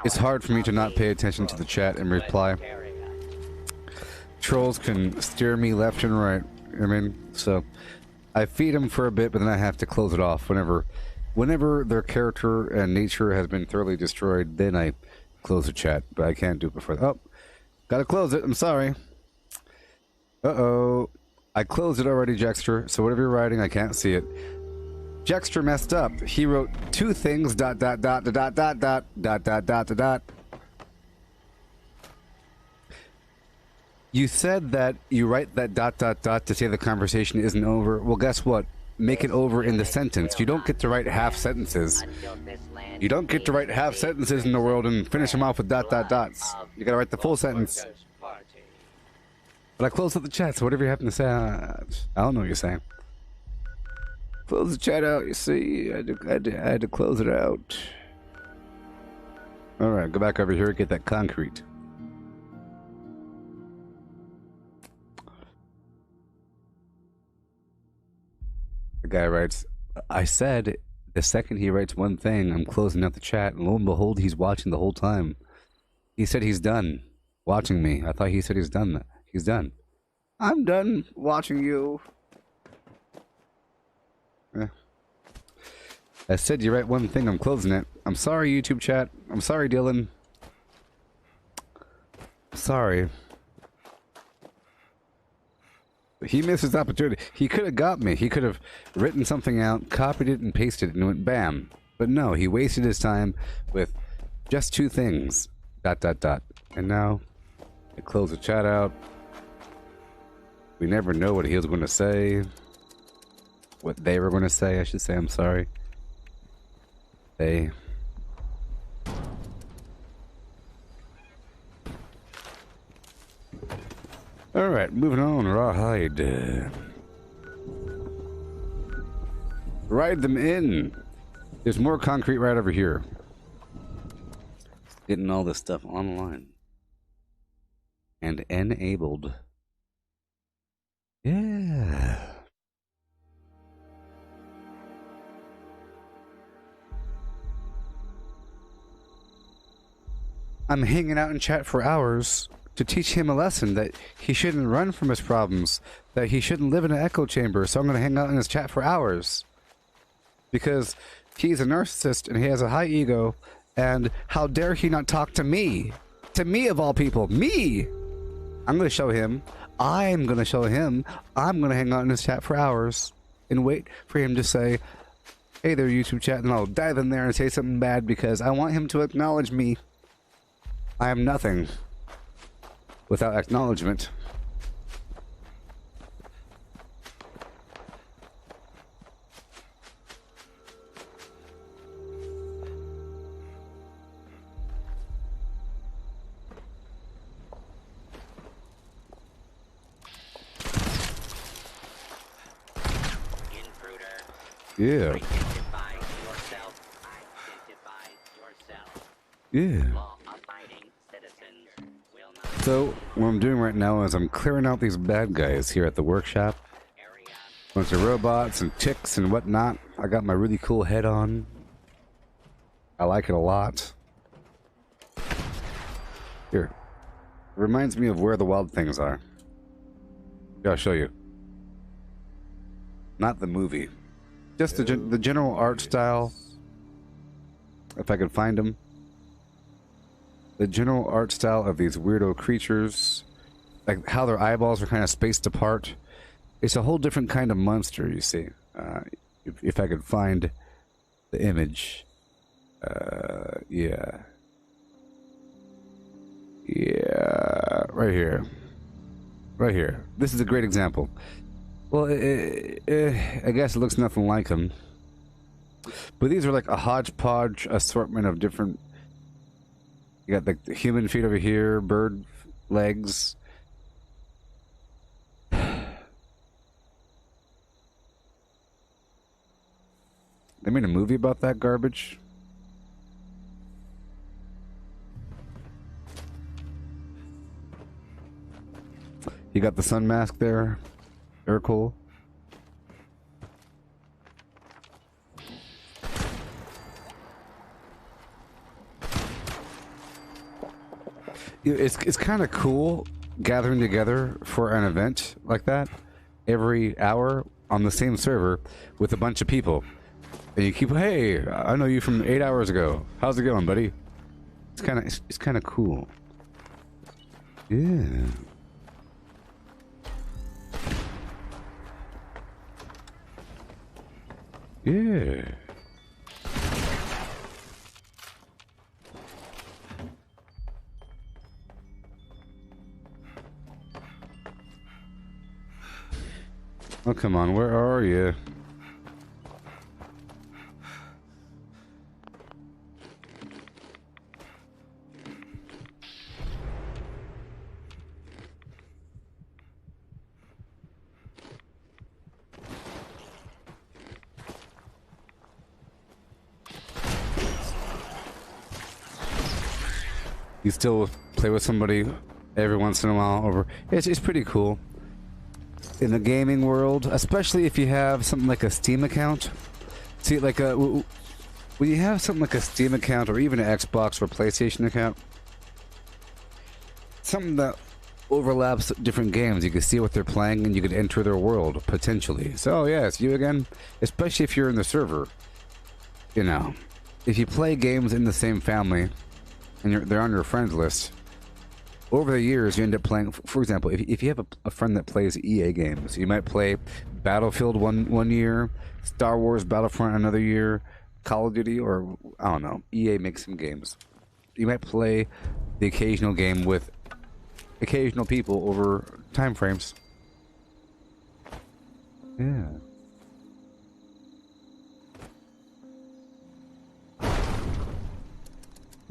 It's hard for me to not pay attention to the chat and reply. Trolls can steer me left and right. I mean, so I feed them for a bit, but then I have to close it off whenever their character and nature has been thoroughly destroyed. Then I close the chat, but I can't do it before. Oh, gotta close it. I'm sorry. Uh-oh. I closed it already, Jexter. So whatever you're writing, I can't see it. Jexter messed up. He wrote two things, ... You said that you write that ... to say the conversation isn't over. Well, guess what? Make it over in the sentence. You don't get to write half sentences. You don't get to write half sentences in the world and finish them off with ... You gotta write the full sentence. But I closed up the chat, so whatever you happen to say, I don't know what you're saying. Close the chat out, you see. I had to close it out. Alright, go back over here and get that concrete. The guy writes, I said the second he writes one thing, I'm closing out the chat, and lo and behold, he's watching the whole time. He said he's done watching me. I thought he said he's done. He's done. I'm done watching you. I said you write one thing, I'm closing it. I'm sorry, YouTube chat. I'm sorry, Dylan. Sorry. He missed his opportunity. He could have got me. He could have written something out, copied it, and pasted it, and went bam. But no, he wasted his time with just two things. ... And now, I close the chat out. We never know what he was going to say. What they were going to say, I should say. I'm sorry. They... Alright, moving on, Rawhide. Ride them in. There's more concrete right over here. Getting all this stuff online. and enabled. Yeah. I'm hanging out in chat for hours to teach him a lesson that he shouldn't run from his problems, that he shouldn't live in an echo chamber. So I'm going to hang out in his chat for hours because he's a narcissist and he has a high ego. And how dare he not talk to me? To me of all people, me! I'm going to show him. I'm going to show him. I'm going to hang out in his chat for hours and wait for him to say, hey there, YouTube chat, and I'll dive in there and say something bad because I want him to acknowledge me. I am nothing without acknowledgement. Yeah. Yeah. So, what I'm doing right now is I'm clearing out these bad guys here at the workshop. Bunch of robots and ticks and whatnot. I got my really cool head on. I like it a lot. Here. It reminds me of where the wild things are. Here, I'll show you. Not the movie. Just the general art style. If I could find them. The general art style of these weirdo creatures. Like how their eyeballs are kind of spaced apart. It's a whole different kind of monster, you see. If I could find the image. Yeah. Yeah. Right here. Right here. This is a great example. Well, I guess it looks nothing like them. But these are like a hodgepodge assortment of different... You got the human feet over here, bird legs. They made a movie about that garbage. You got the sun mask there. Very cool. It's kind of cool gathering together for an event like that every hour on the same server with a bunch of people. And you keep, hey, I know you from 8 hours ago. How's it going, buddy? It's kind of cool. Yeah. Yeah. Oh, come on, where are you? You still play with somebody every once in a while over. It's pretty cool. In the gaming world, especially if you have something like a Steam account. See, like when you have something like a Steam account or even an Xbox or PlayStation account, something that overlaps different games, you can see what they're playing and you could enter their world potentially. So yeah, it's you again, especially if you're in the server. You know, if you play games in the same family and they're on your friends list. Over the years, you end up playing, for example, if you have a friend that plays EA games, you might play Battlefield one year, Star Wars Battlefront another year, Call of Duty, or, I don't know, EA makes some games. You might play the occasional game with occasional people over time frames. Yeah.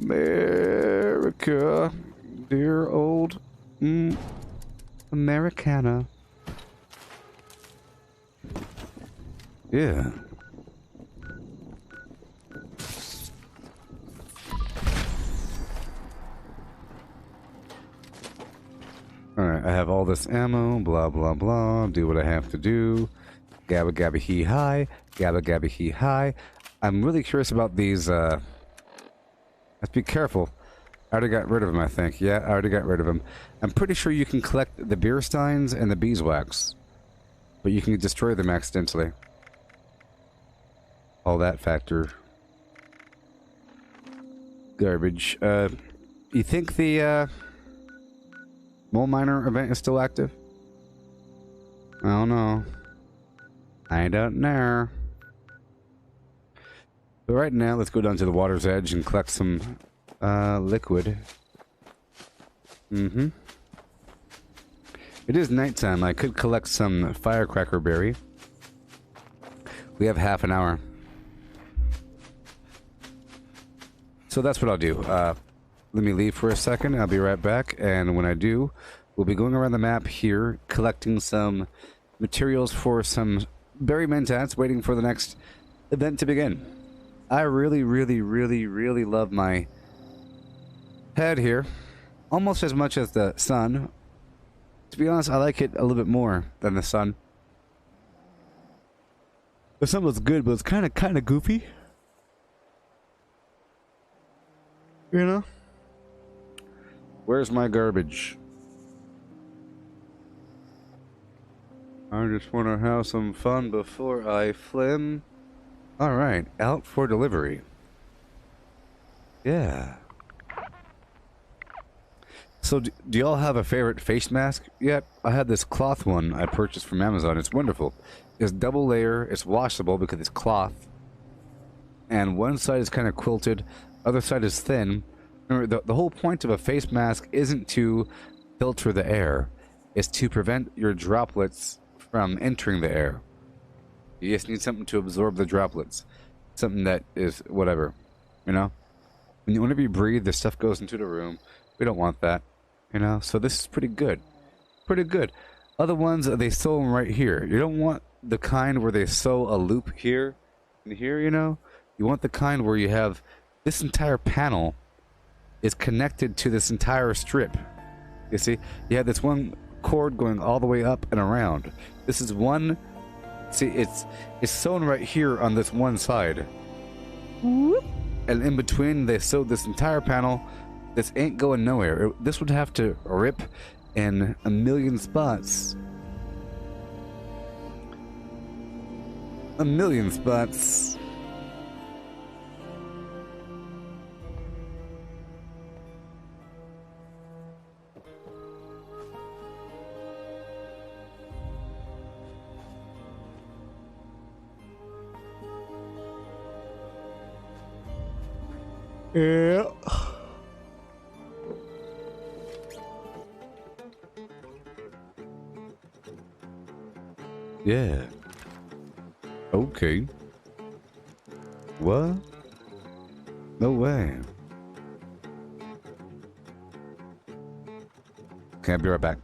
America. Dear old Americana. Yeah. all this ammo, blah, blah, blah. Do what I have to do. Gabba gabba hee hi. Gabba gabba hee hi. I'm really curious about these, let's be careful. I already got rid of them, I think. Yeah, I already got rid of them. I'm pretty sure you can collect the beer steins and the beeswax. But you can destroy them accidentally. All that factor. Garbage. You think the, mole miner event is still active? I don't know. I don't know. But right now, let's go down to the water's edge and collect some, liquid. Mm-hmm. It is nighttime. I could collect some firecracker berry. We have half an hour. So that's what I'll do. Let me leave for a second. I'll be right back. And when I do, we'll be going around the map here, collecting some materials for some berry mentats, waiting for the next event to begin. I really, really, really, really love my head here. Almost as much as the sun. To be honest, I like it a little bit more than the sun. The sun was good, but it's kind of goofy. You know? Where's my garbage? I just want to have some fun before I flim. Alright, out for delivery. Yeah. So, do y'all have a favorite face mask yet? I had this cloth one I purchased from Amazon. It's wonderful. It's double layer. It's washable because it's cloth. And one side is kind of quilted. Other side is thin. Remember, the whole point of a face mask isn't to filter the air. It's to prevent your droplets from entering the air. You just need something to absorb the droplets. Something that is whatever. You know? Whenever you breathe, the stuff goes into the room. We don't want that. You know? So this is pretty good. Pretty good. Other ones, they sew them right here. You don't want the kind where they sew a loop here and here, you know? You want the kind where you have this entire panel is connected to this entire strip. You see? You have this one cord going all the way up and around. This is one... See, it's sewn right here on this one side. And in between, they sewed this entire panel. This ain't going nowhere. This would have to rip in a million spots. A million spots. Yeah. Yeah. Okay. What? No way. Okay, I'll be right back.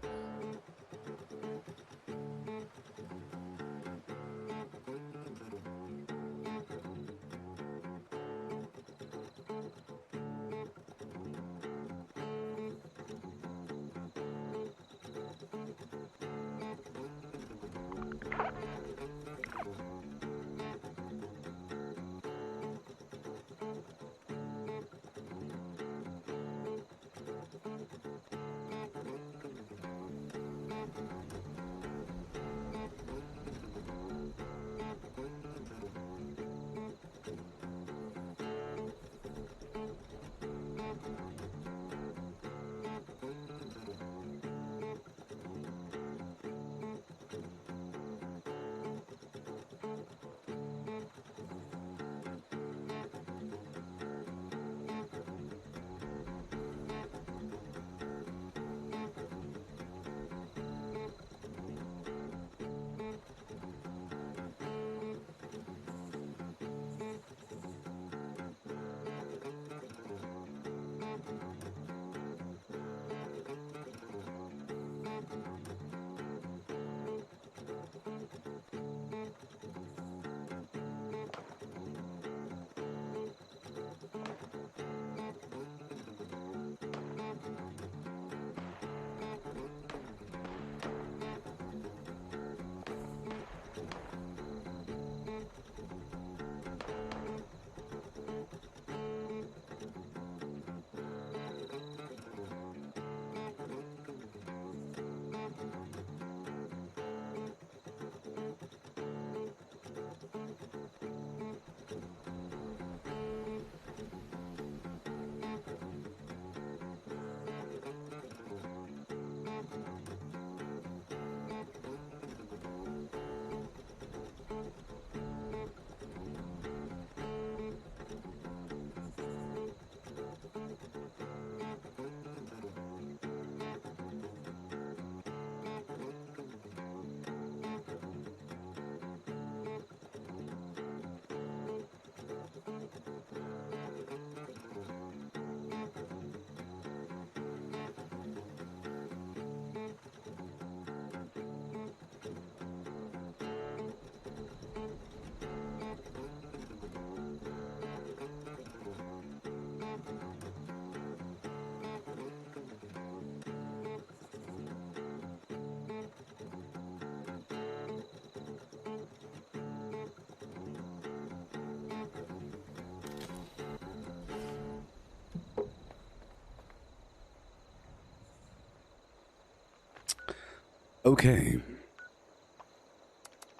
Okay.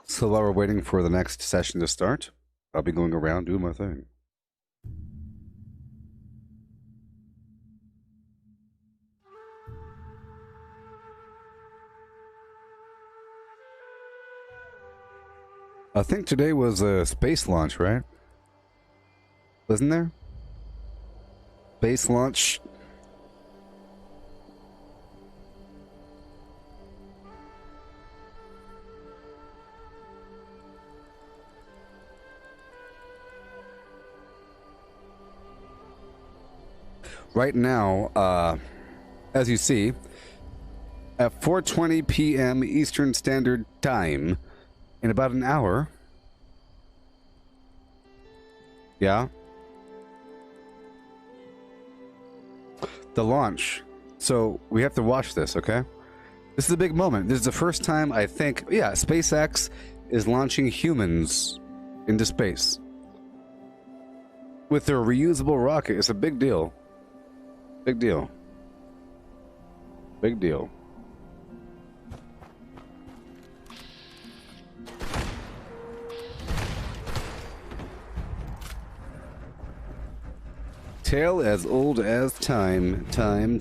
So while we're waiting for the next session to start, I'll be going around doing my thing. I think today was a space launch, right? Wasn't there? Space launch. Right now, as you see, at 4:20 p.m. Eastern Standard Time, in about an hour. Yeah. The launch. So we have to watch this, okay? This is a big moment. This is the first time I think, yeah, SpaceX is launching humans into space with their reusable rocket. It's a big deal. Big deal. Big deal. Tale as old as time. Time.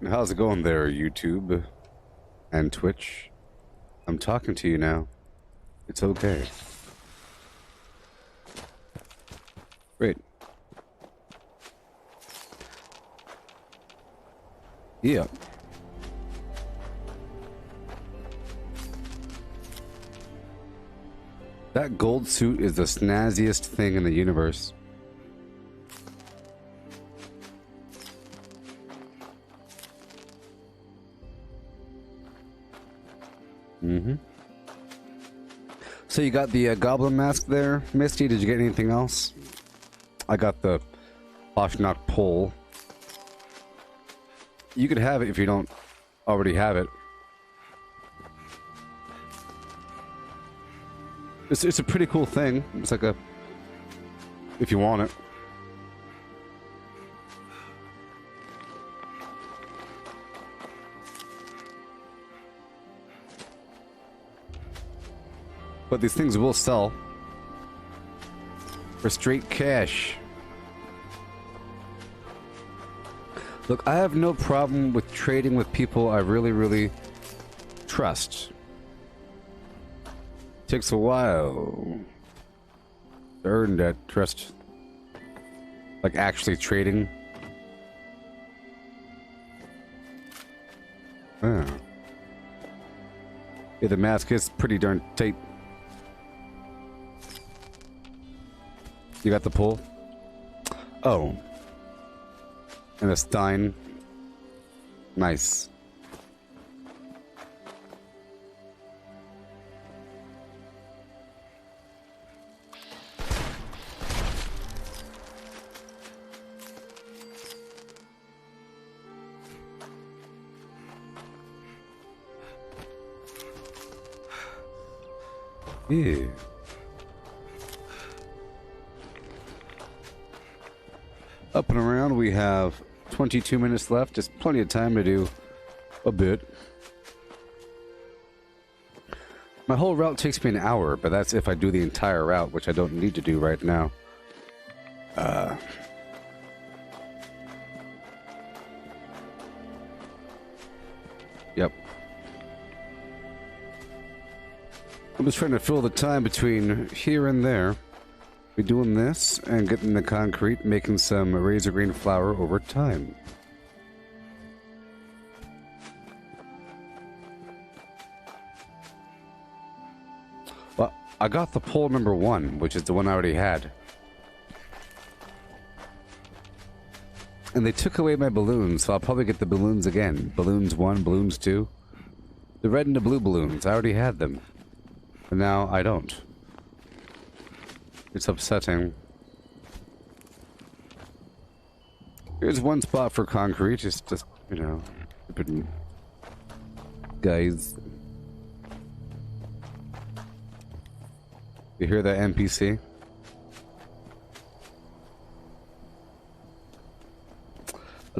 How's it going there, YouTube and Twitch? I'm talking to you now. It's okay. Great. Yeah. That gold suit is the snazziest thing in the universe. Mm-hmm. So you got the goblin mask there, Misty. Did you get anything else? I got the Poshnock pole. You could have it if you don't already have it. It's a pretty cool thing. It's like a... if you want it. But these things will sell. For straight cash. Look, I have no problem with trading with people I really, really trust. Takes a while to earn that trust. Like actually trading. Yeah. Yeah, the mask is pretty darn tight. You got the pull? Oh. And a Stein. Nice. Yeah. Up and around, we have 22 minutes left. Just plenty of time to do a bit. My whole route takes me an hour, but that's if I do the entire route, which I don't need to do right now. Yep. I'm just trying to fill the time between here and there. Be doing this and getting the concrete, making some razor green flour over time. Well, I got the pole number 1, which is the one I already had. And they took away my balloons, so I'll probably get the balloons again. Balloons 1, balloons 2. The red and the blue balloons, I already had them. And now I don't. It's upsetting. Here's one spot for concrete, just you know, stupid guys. You hear that NPC?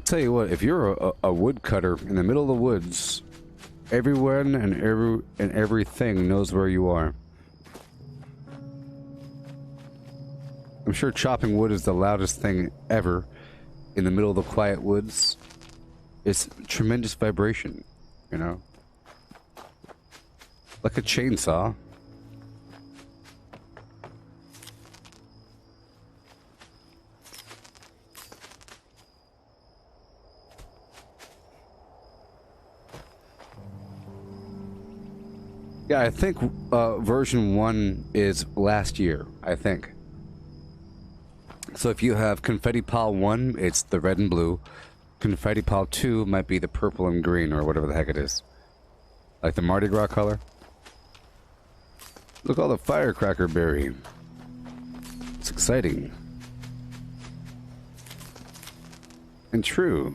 I'll tell you what, if you're a woodcutter in the middle of the woods, everyone and everything knows where you are. I'm sure chopping wood is the loudest thing ever in the middle of the quiet woods. It's tremendous vibration, you know? Like a chainsaw. Yeah, I think version 1 is last year, I think. So if you have Confetti Pal 1, it's the red and blue. Confetti Pal 2 might be the purple and green, or whatever the heck it is. Like the Mardi Gras color. Look, all the firecracker berry. It's exciting. And true.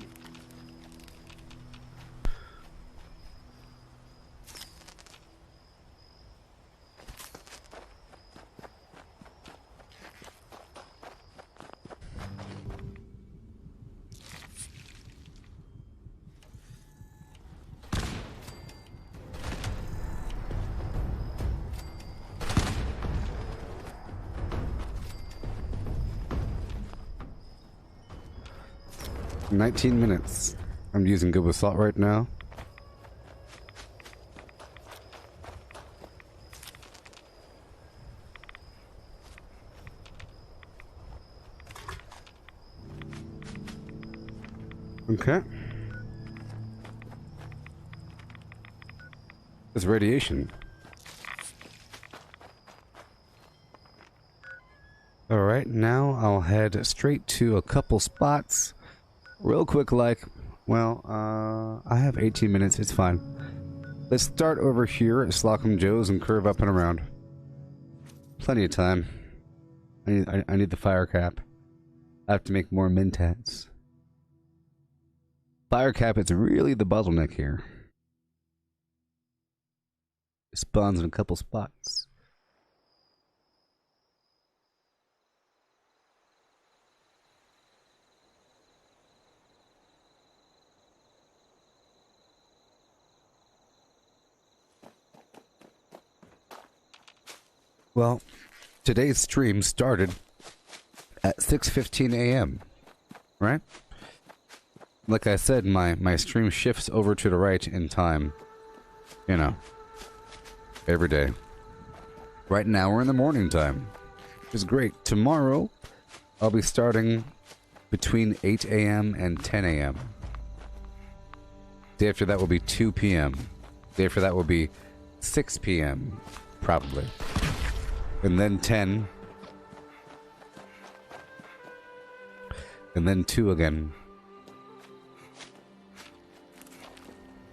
$19 minutes. I'm using good with salt right now. Okay. There's radiation. Alright, now I'll head straight to a couple spots. Real quick, like, well, I have 18 minutes, it's fine. Let's start over here at Slocum Joe's and curve up and around. Plenty of time. I need the fire cap. I have to make more mentats. Fire cap is really the bottleneck here. It spawns in a couple spots. Well, today's stream started at 6:15 a.m., right? Like I said, my stream shifts over to the right in time, you know, every day. Right now we're in the morning time, which is great. Tomorrow, I'll be starting between 8 a.m. and 10 a.m. Day after that will be 2 p.m. Day after that will be 6 p.m., probably. And then 10. And then 2 again.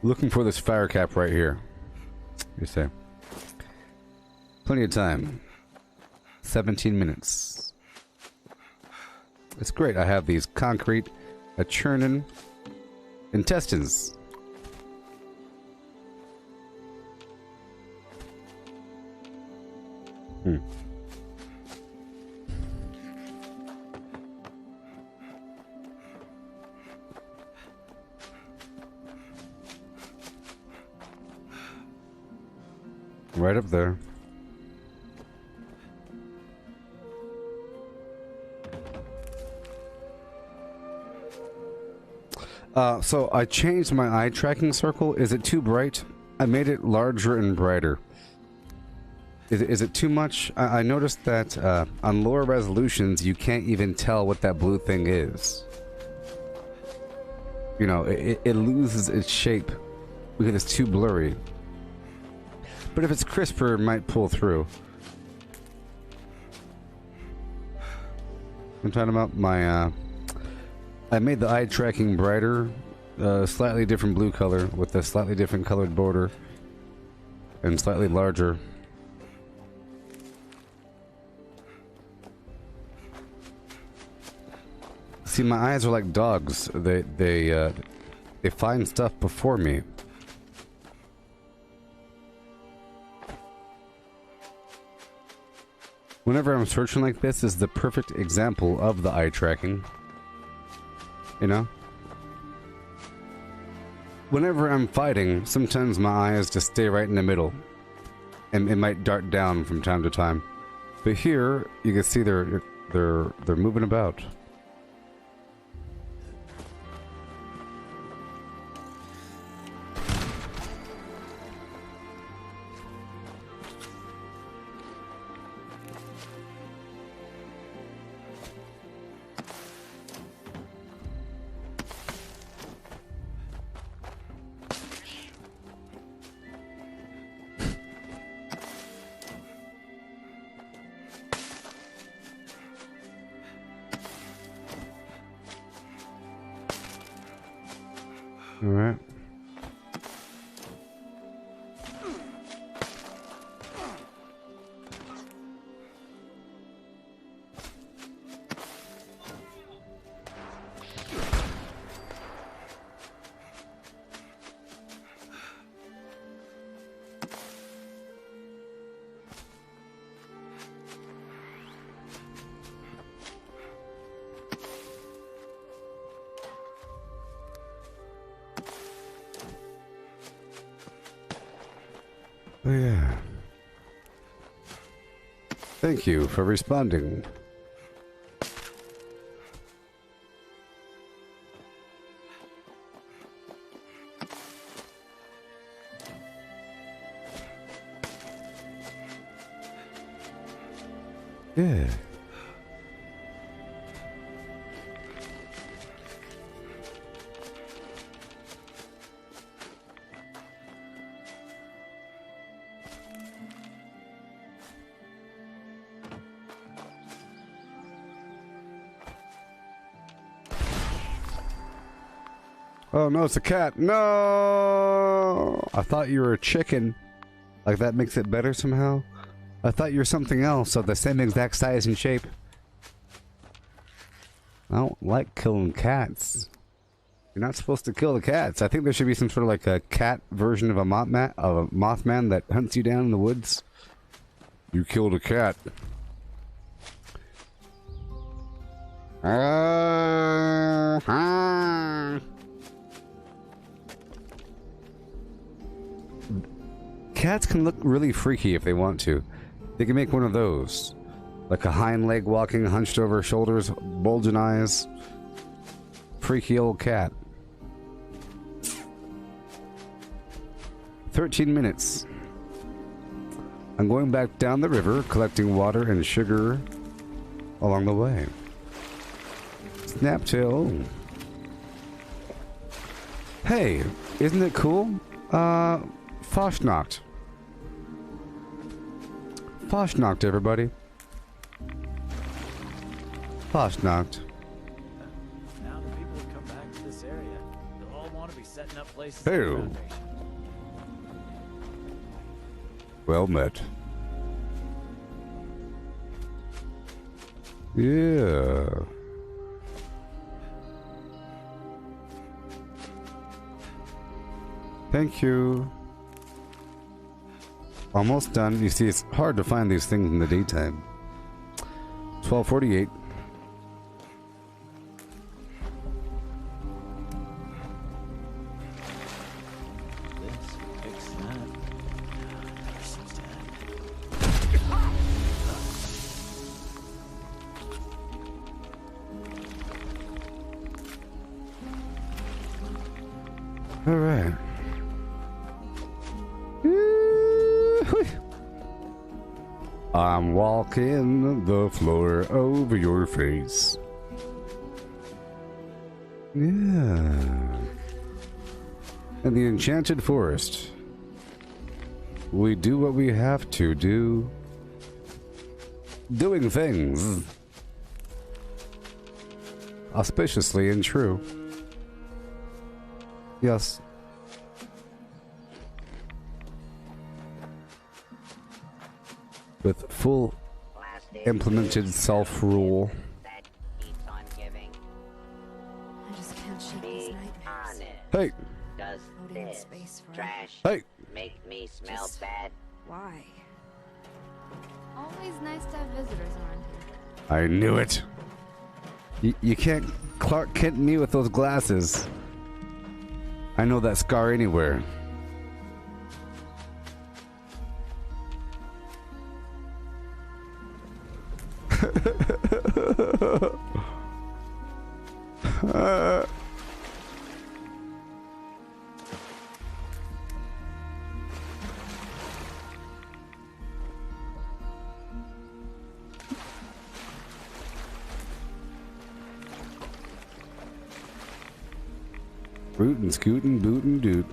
Looking for this fire cap right here. You say. Plenty of time. 17 minutes. It's great. I have these concrete, a churning intestines. Right up there. So I changed my eye tracking circle. Is it too bright? I made it larger and brighter. Is it too much? I noticed that on lower resolutions you can't even tell what that blue thing is. You know, it loses its shape because it's too blurry. But if it's crisper, it might pull through. I'm talking about my, I made the eye tracking brighter, slightly different blue color with a slightly different colored border, and slightly larger. See, my eyes are like dogs. They find stuff before me. Whenever I'm searching like this is the perfect example of the eye tracking. You know? whenever I'm fighting, sometimes my eyes just stay right in the middle. And it might dart down from time to time. But here, you can see they're moving about. All right. Oh yeah. Thank you for responding. Yeah. Oh no, it's a cat. No! I thought you were a chicken. Like that makes it better somehow? I thought you were something else of the same exact size and shape. I don't like killing cats. You're not supposed to kill the cats. I think there should be some sort of like a cat version of a Mothman that hunts you down in the woods. You killed a cat. Cats can look really freaky if they want to. They can make one of those. Like a hind leg walking, hunched over shoulders, bulging eyes. Freaky old cat. 13 minutes. I'm going back down the river, collecting water and sugar along the way. Snaptail. Hey, isn't it cool? Fashnacht. Fashnacht, everybody. Fashnacht.
Now the people who come back to this area, they'll all want to be setting up places.
Hey. Well met. Yeah. Thank you. Almost done. You see, it's hard to find these things in the daytime. 12:48. All right. I'm walking the floor over your face. Yeah. In the enchanted forest, we do what we have to do. Doing things. Auspiciously and true. Yes. With full implemented self-rule.
I just can't shake these nightmares.
Hey!
Does
Floating in
this
space forever.
trash
Hey!
make me smell
Just
bad?
Why? Always nice to have visitors around here.
I knew it. You can't Clark Kent me with those glasses. I know that scar anywhere. Rootin', scootin', bootin', doot.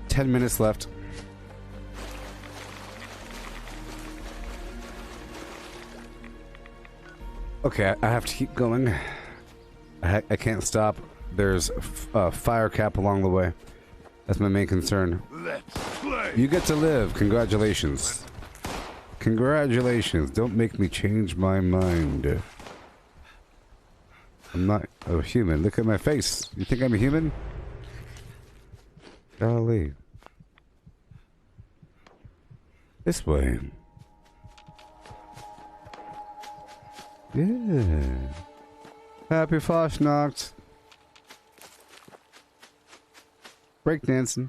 Ten minutes left. Okay, I have to keep going. I can't stop. There's a fire cap along the way. That's my main concern.
Let's play.
You get to live. Congratulations. Congratulations. Don't make me change my mind. I'm not a human. Look at my face. You think I'm a human? Golly. This way. Yeah. Happy Fastnacht. Breakdancing.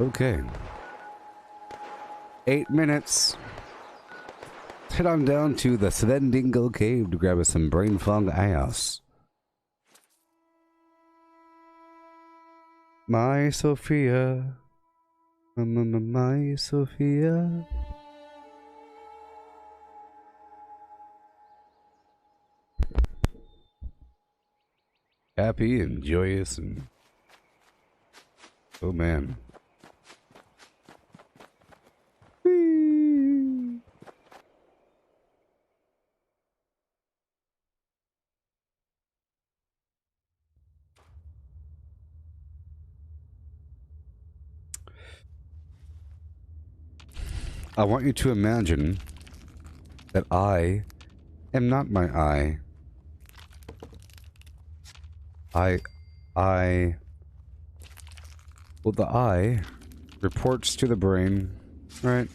Okay. 8 minutes. Let's head on down to the Svendingle Cave to grab us some brain fog ass. My Sophia. My Sophia. Happy and joyous and... oh man. I want you to imagine that I am not my eye. Well, the eye reports to the brain, right?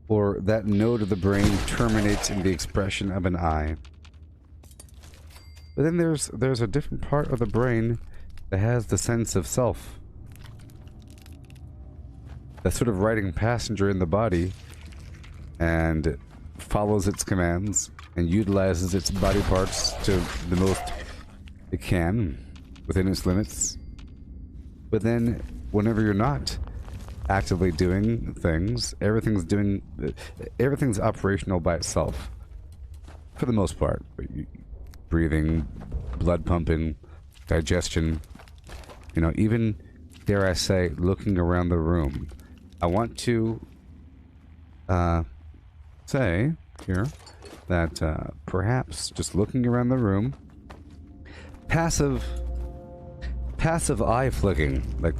Or that node of the brain terminates in the expression of an eye. But then there's a different part of the brain that has the sense of self. That sort of riding passenger in the body and follows its commands and utilizes its body parts to the most it can within its limits. But then whenever you're not actively doing things, everything's operational by itself for the most part. Breathing, blood pumping, digestion, you know, even, dare I say, looking around the room. I want to say here that perhaps just looking around the room, passive eye flicking, like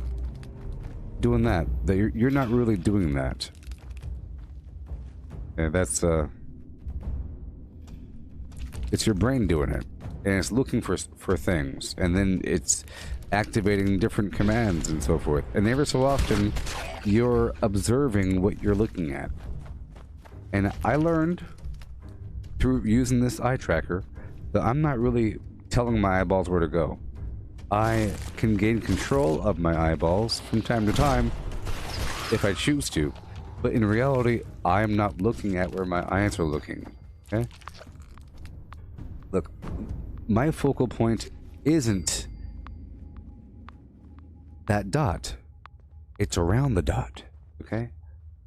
doing that you're not really doing that. And that's it's your brain doing it, and it's looking for things, and then it's activating different commands and so forth. And ever so often, you're observing what you're looking at. And I learned through using this eye tracker that I'm not really telling my eyeballs where to go. I can gain control of my eyeballs from time to time if I choose to, but in reality, I am not looking at where my eyes are looking. Okay? Look, my focal point isn't that dot. It's around the dot. Okay?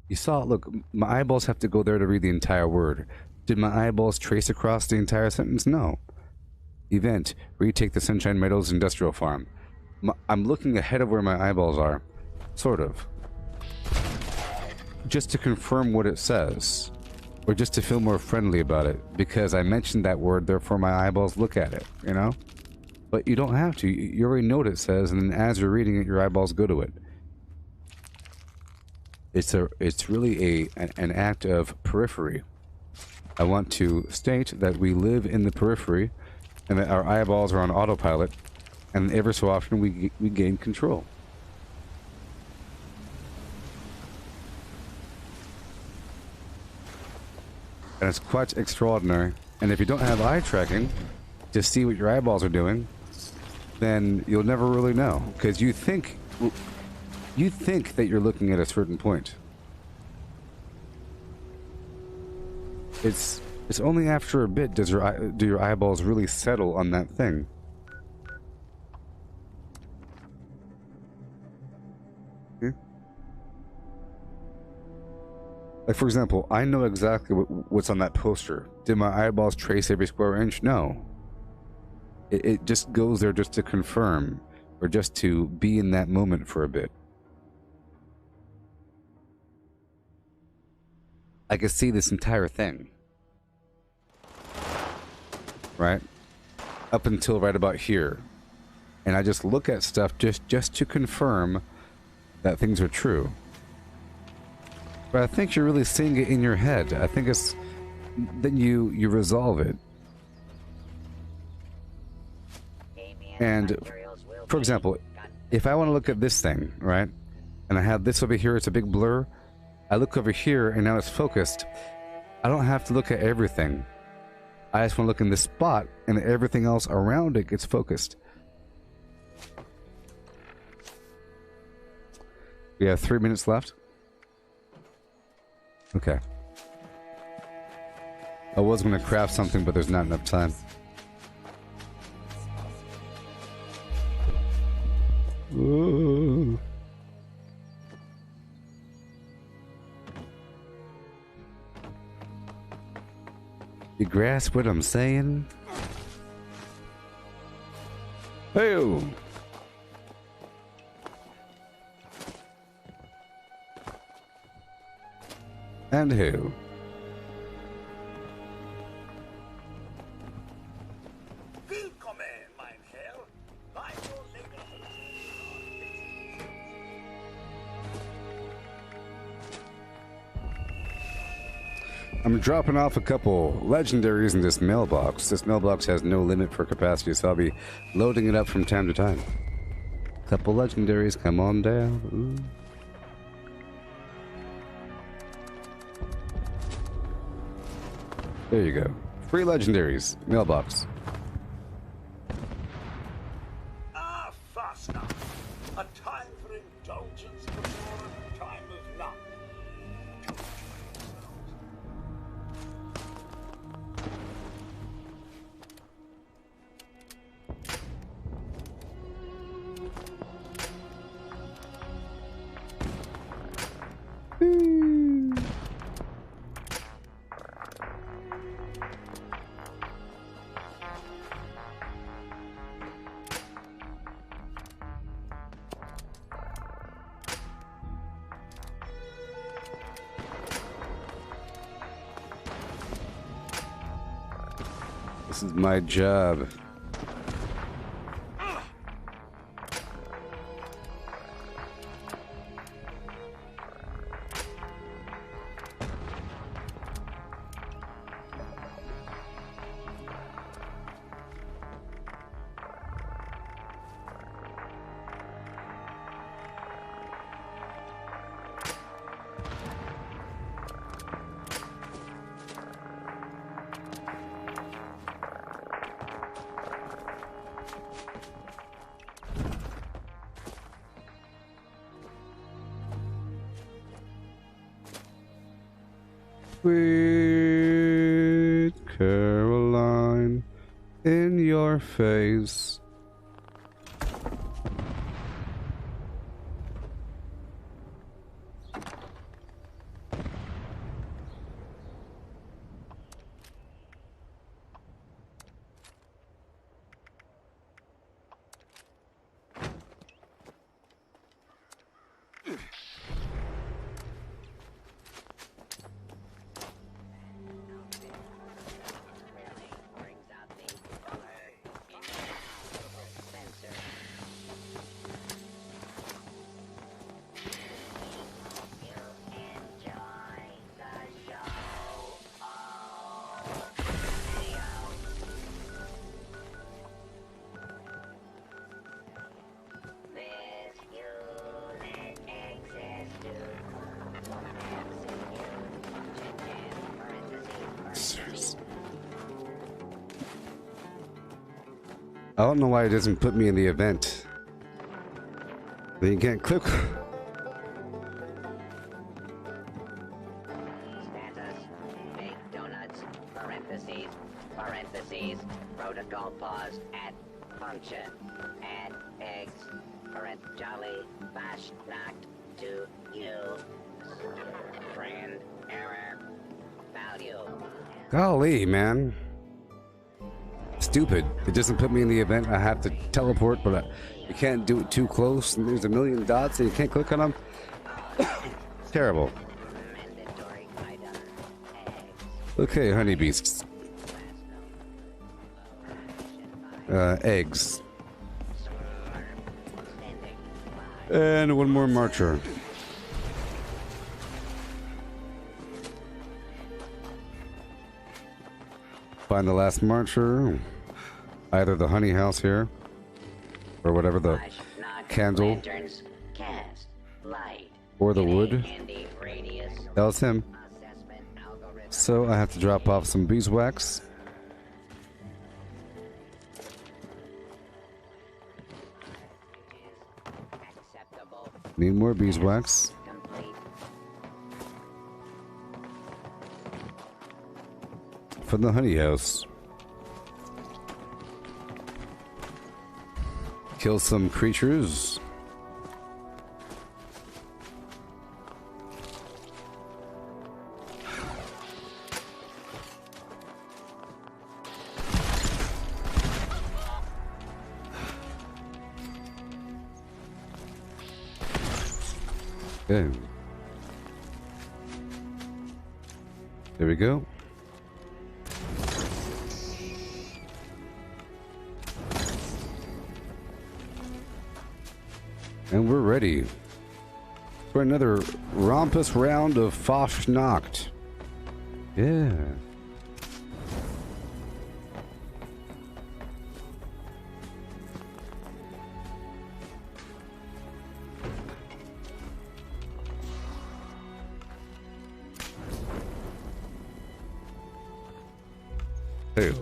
You saw, look, my eyeballs have to go there to read the entire word. Did my eyeballs trace across the entire sentence? No. Event. Retake the Sunshine Meadows Industrial Farm. I'm looking ahead of where my eyeballs are. Sort of. Just to confirm what it says. Or just to feel more friendly about it. Because I mentioned that word, therefore my eyeballs look at it, you know? But you don't have to. You already know what it says, and then as you're reading it, your eyeballs go to it. It's really an act of periphery. I want to state that we live in the periphery, and that our eyeballs are on autopilot, and ever so often we gain control. And it's quite extraordinary. And if you don't have eye tracking to see what your eyeballs are doing, then you'll never really know, because you think that you're looking at a certain point. It's only after a bit do your eyeballs really settle on that thing. Like, for example, I know exactly what's on that poster. Did my eyeballs trace every square inch? No. It just goes there just to confirm, or just to be in that moment for a bit. I could see this entire thing. Right? Up until right about here. And I just look at stuff just to confirm that things are true. But I think you're really seeing it in your head. I think it's... then you resolve it. And, for example, if I want to look at this thing, right? And I have this over here, it's a big blur. I look over here, and now it's focused. I don't have to look at everything. I just want to look in this spot, and everything else around it gets focused. We have 3 minutes left. Okay. I was going to craft something, but there's not enough time. Ooh. You grasp what I'm saying? Hey-o! And who?
Willkommen, mein Herr. Bei your neighborhood.
I'm dropping off a couple legendaries in this mailbox. This mailbox has no limit for capacity, so I'll be loading it up from time to time. Couple legendaries, come on down. Ooh. There you go. Free legendaries. Mailbox.
Ah, fast now. A time for indulgence before a time of none.
This is my job. Sweet Caroline, in your face. don't know why it doesn't put me in the event. Then you can't click.
Status, big donuts, parentheses, protocol pause at function, add eggs, jolly, bash, knocked, to you, friend, error, value.
Golly, man. Stupid. It doesn't put me in the event. I have to teleport, but you can't do it too close, and there's a million dots, and you can't click on them. Terrible. Okay, honeybees. Eggs. And one more marcher. Find the last marcher. Either the honey house here, or whatever the candle, or the wood. That was him. So I have to drop off some beeswax. Need more beeswax. From the honey house. Kill some creatures. Okay. There we go. And we're ready for another rompous round of Fashnacht. Yeah. Hey.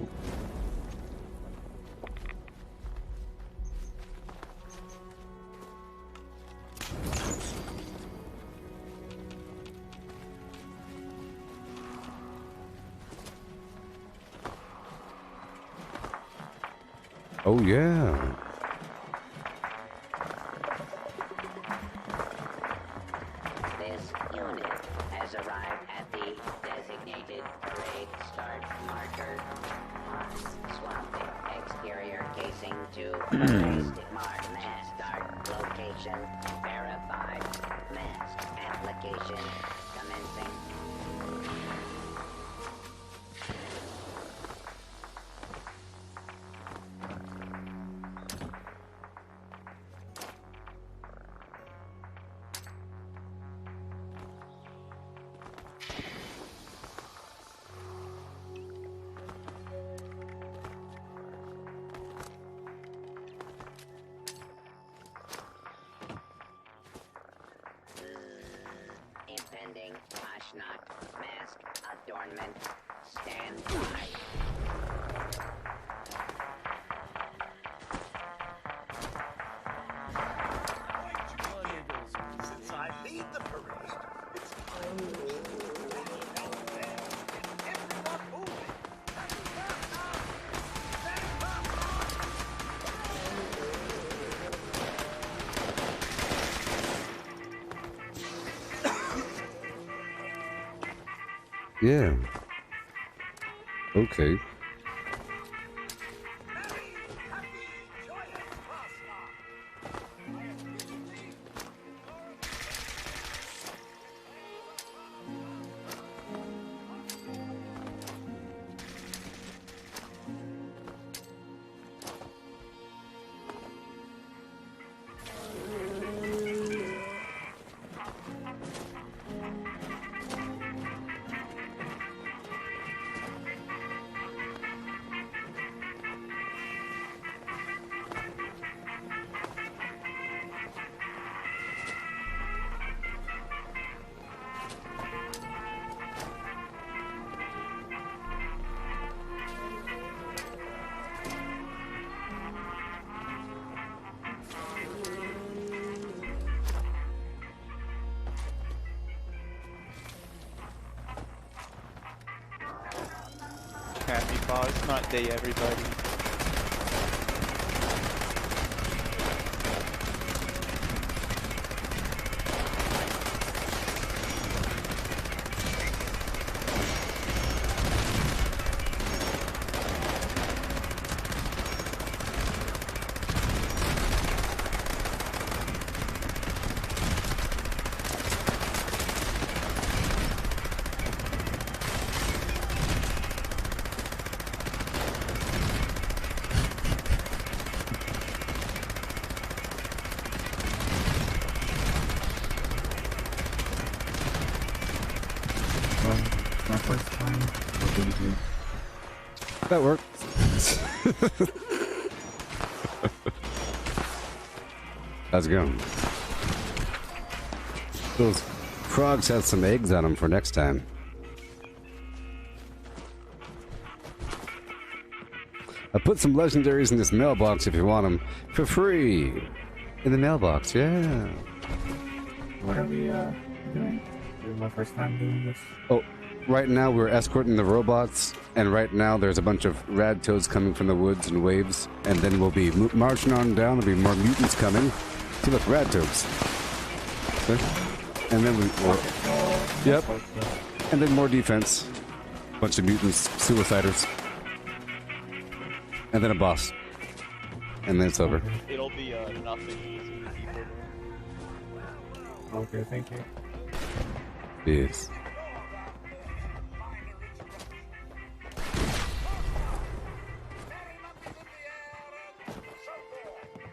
Oh yeah.
This unit has arrived at the designated parade start marker. Swap the exterior casing to parade mask start location verified. Mask application commencing. Impending Fashnacht mask adornment. Stand by.
Since I lead the parade, it's time to dash down there and get everyone moving.
Yeah. Okay.
Happy pause, not day everybody.
My first time. What did you do?
That worked. How's it going? Those frogs had some eggs on them for next time. I put some legendaries in this mailbox if you want them for free. In the mailbox, yeah.
What are we doing? This is my first time doing this.
Oh, right now we're escorting the robots, and right now there's a bunch of rad toads coming from the woods and waves, and then we'll be marching on down. There'll be more mutants coming. See, look, rad toads. Okay. And then yep. And then more defense. Bunch of mutants, suiciders. And then a boss. And then it's over.
It'll be nothing.
Okay, thank you.
Yes.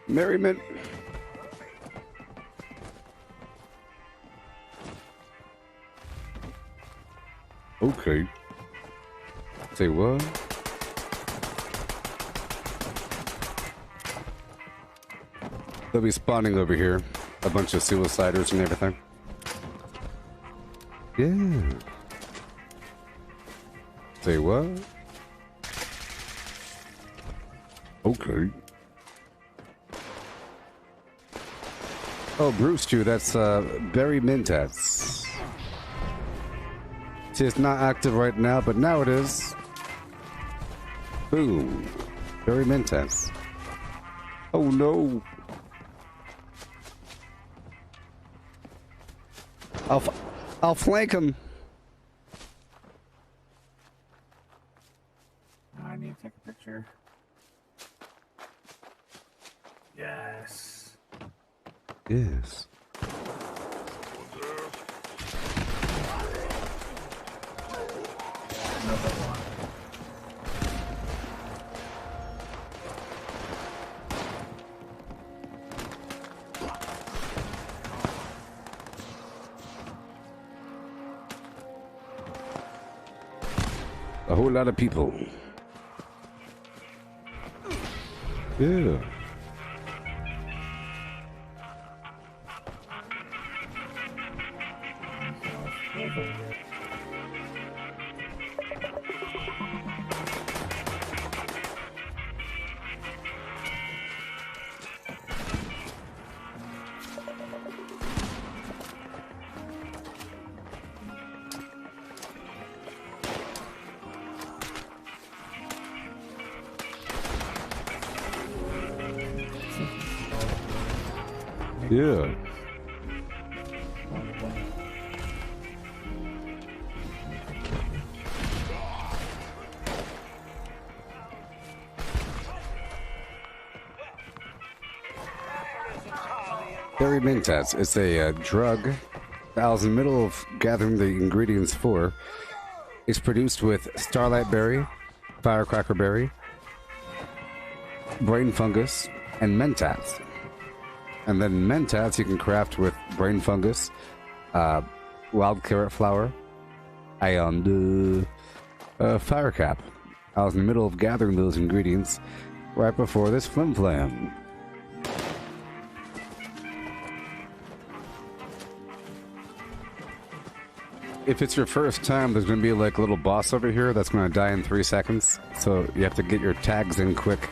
Merriment. Okay. Say what? They'll be spawning over here. A bunch of suiciders and everything. Yeah. Say what? Okay. Oh, Bruce Chew, that's Berry Mintats. See, it's not active right now, but now it is. Boom. Berry Mintats. Oh no. I'll flank him.
I need to take a picture. Yes.
Yes.
Another one.
A whole lot of people. Yeah. Yeah. Berry Mintats. It's a drug that I was in the middle of gathering the ingredients for. It's produced with starlight berry, firecracker berry, brain fungus, and mentats. And then mentats you can craft with brain fungus, wild carrot flower, and fire cap. I was in the middle of gathering those ingredients right before this flim flam. If it's your first time, there's going to be like a little boss over here that's going to die in 3 seconds. So you have to get your tags in quick.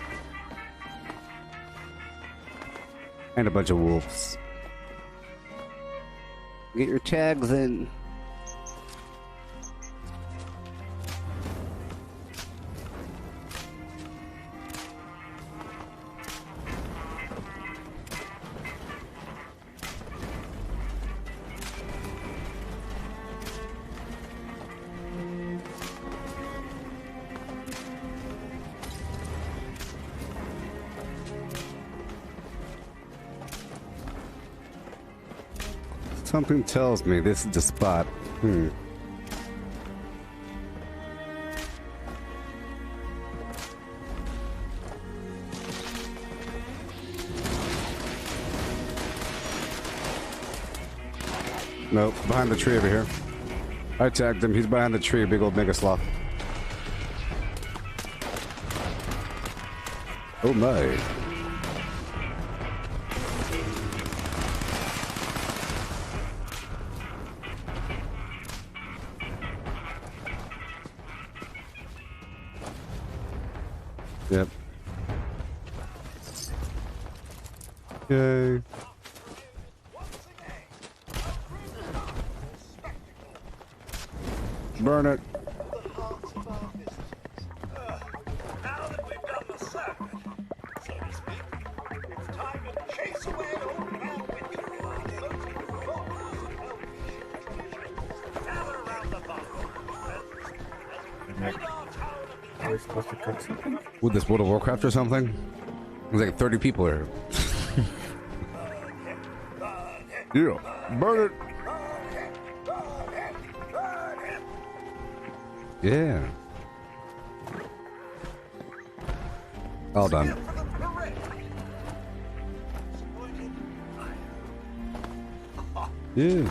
And a bunch of wolves. Get your tags in. Something tells me this is the spot. Nope, behind the tree over here. I tagged him. He's behind the tree, big old mega sloth. Oh my. Yep. Yay. Burn it.
Now that we've done the circuit, so to speak, it's time to chase away old man Winter and our floating gather around the bunker.
Are we supposed to cook something?
With this World of Warcraft or something? There's like 30 people here. Yeah, burn it. Yeah. All done. Yeah.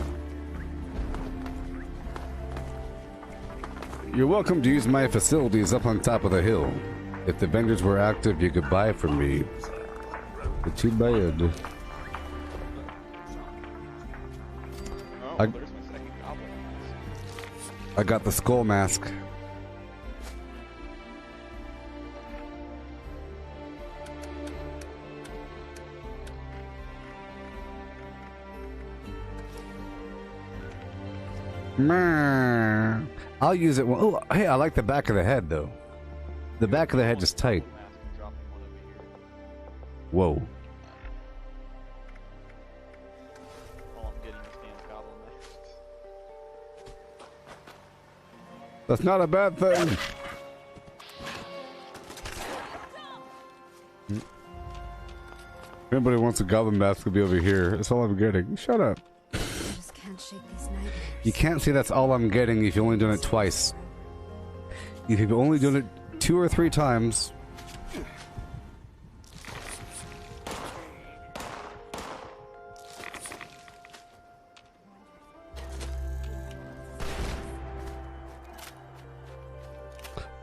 You're welcome to use my facilities up on top of the hill. If the vendors were active, you could buy from me. But too bad. I got the skull mask. I'll use it. Oh, hey, I like the back of the head though. The back of the head is tight. Whoa. That's not a bad thing. If anybody wants a goblin mask, will be over here. That's all I'm getting. Shut up.
Just can't shake these nightmares.
You can't say that's all I'm getting if you've only done it twice. If you've only done it 2 or 3 times.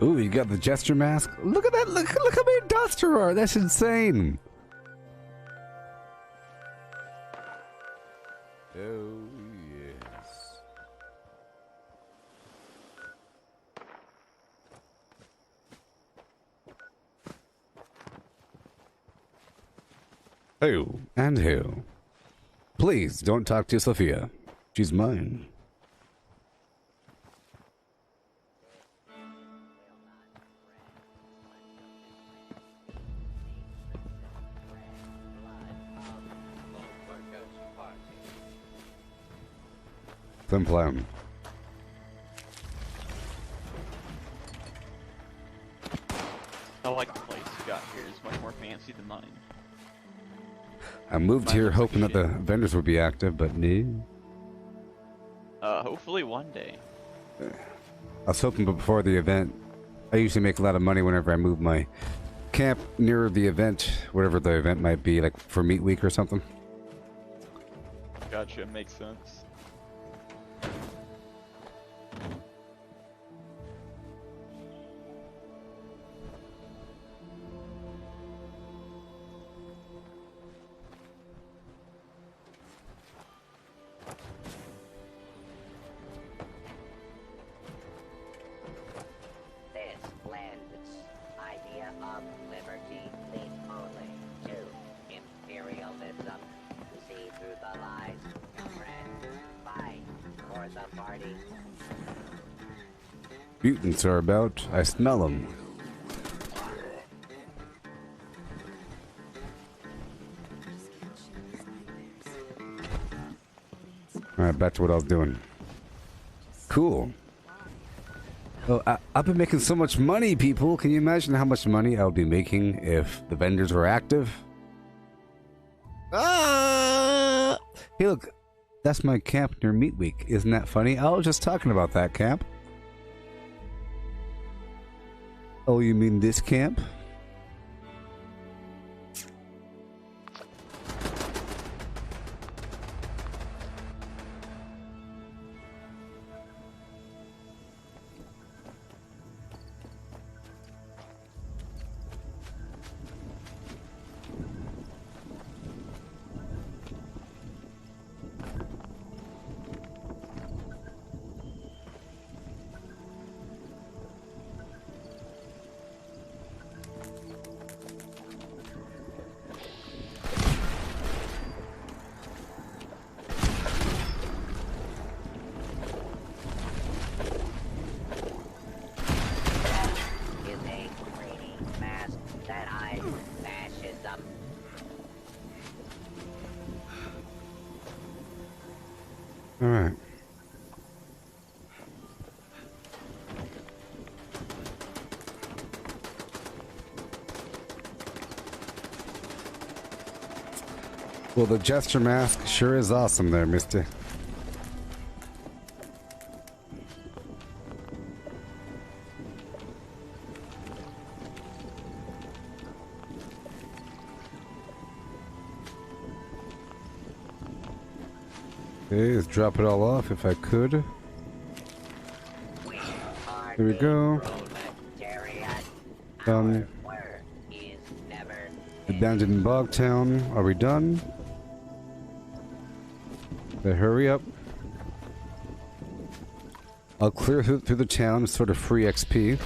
Ooh, you got the gesture mask. Look at that! Look how many dots there are. That's insane. Oh yes. Who and who? Please don't talk to Sophia. She's mine. Then plan.
I like the place you got here. It's much more fancy than mine.
I moved here hoping that the vendors would be active, but no.
Hopefully one day.
I was hoping before the event. I usually make a lot of money whenever I move my camp near the event, whatever the event might be, like for Meat Week or something.
Gotcha, makes sense. Mutants are about. I smell them. Alright, back to what I was doing. Cool. Oh, I've been making so much money, people. Can you imagine how much money I would be making if the vendors were active? Ah! Hey, look. That's my camp near Meat Week. Isn't that funny? I was just talking about that camp. Oh, you mean this camp?
Is a 3D mask that hides fascism.
All right. Well, the gesture mask sure is awesome there, mister. Okay, let's drop it all off if I could. Here we go. Done. Abandoned Bogtown. Are we done? Okay, hurry up. I'll clear through the town, sort of free XP.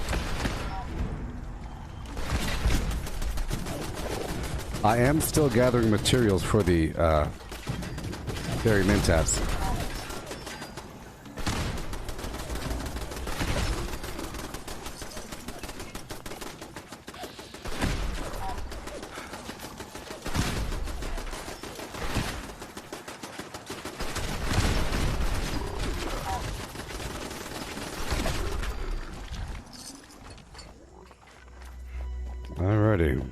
I am still gathering materials for the Fairy Mintas. Alrighty.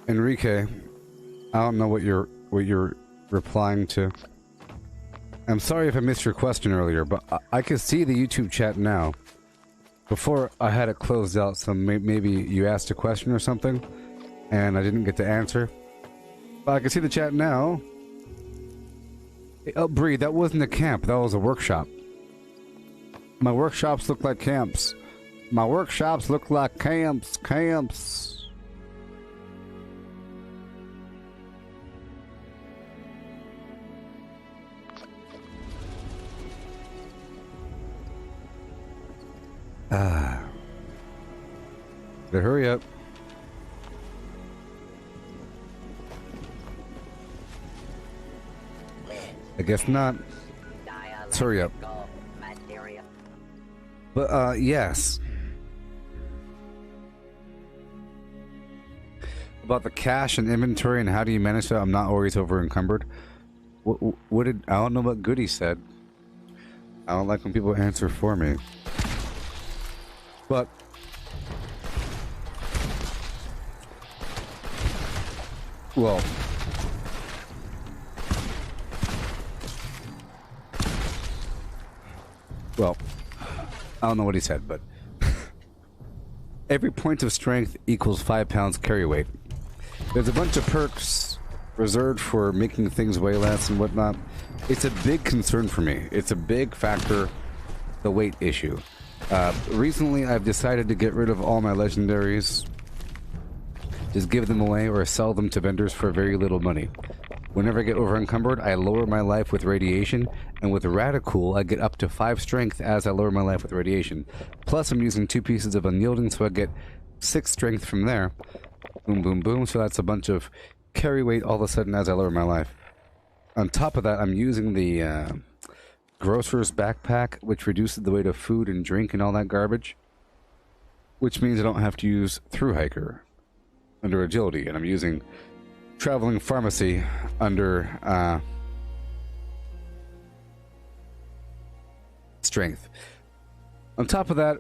Enrique, I don't know what you're replying to. I'm sorry if I missed your question earlier, but I can see the YouTube chat now. Before I had it closed out, so maybe you asked a question or something, and I didn't get to answer. But I can see the chat now. Oh, Bree, that wasn't a camp, that was a workshop. My workshops look like camps. My workshops look like camps. Better hurry up. I guess not. Let's hurry up. But, yes. About the cash and inventory and how do you manage that? I'm not always over encumbered. What did... I don't know what Goody said. I don't like when people answer for me. But... well... well, I don't know what he said, but... every point of strength equals 5 pounds carry weight. There's a bunch of perks reserved for making things weigh less and whatnot. It's a big concern for me. It's a big factor, the weight issue. Recently, I've decided to get rid of all my legendaries. Just give them away or sell them to vendors for very little money. Whenever I get over encumbered, I lower my life with radiation, and with Radical, I get up to 5 strength as I lower my life with radiation. Plus, I'm using 2 pieces of unyielding, so I get 6 strength from there. Boom, boom, boom. So that's a bunch of carry weight all of a sudden as I lower my life. On top of that, I'm using the Grocer's Backpack, which reduces the weight of food and drink and all that garbage. which means I don't have to use through hiker under agility, and I'm using traveling pharmacy under strength. On top of that,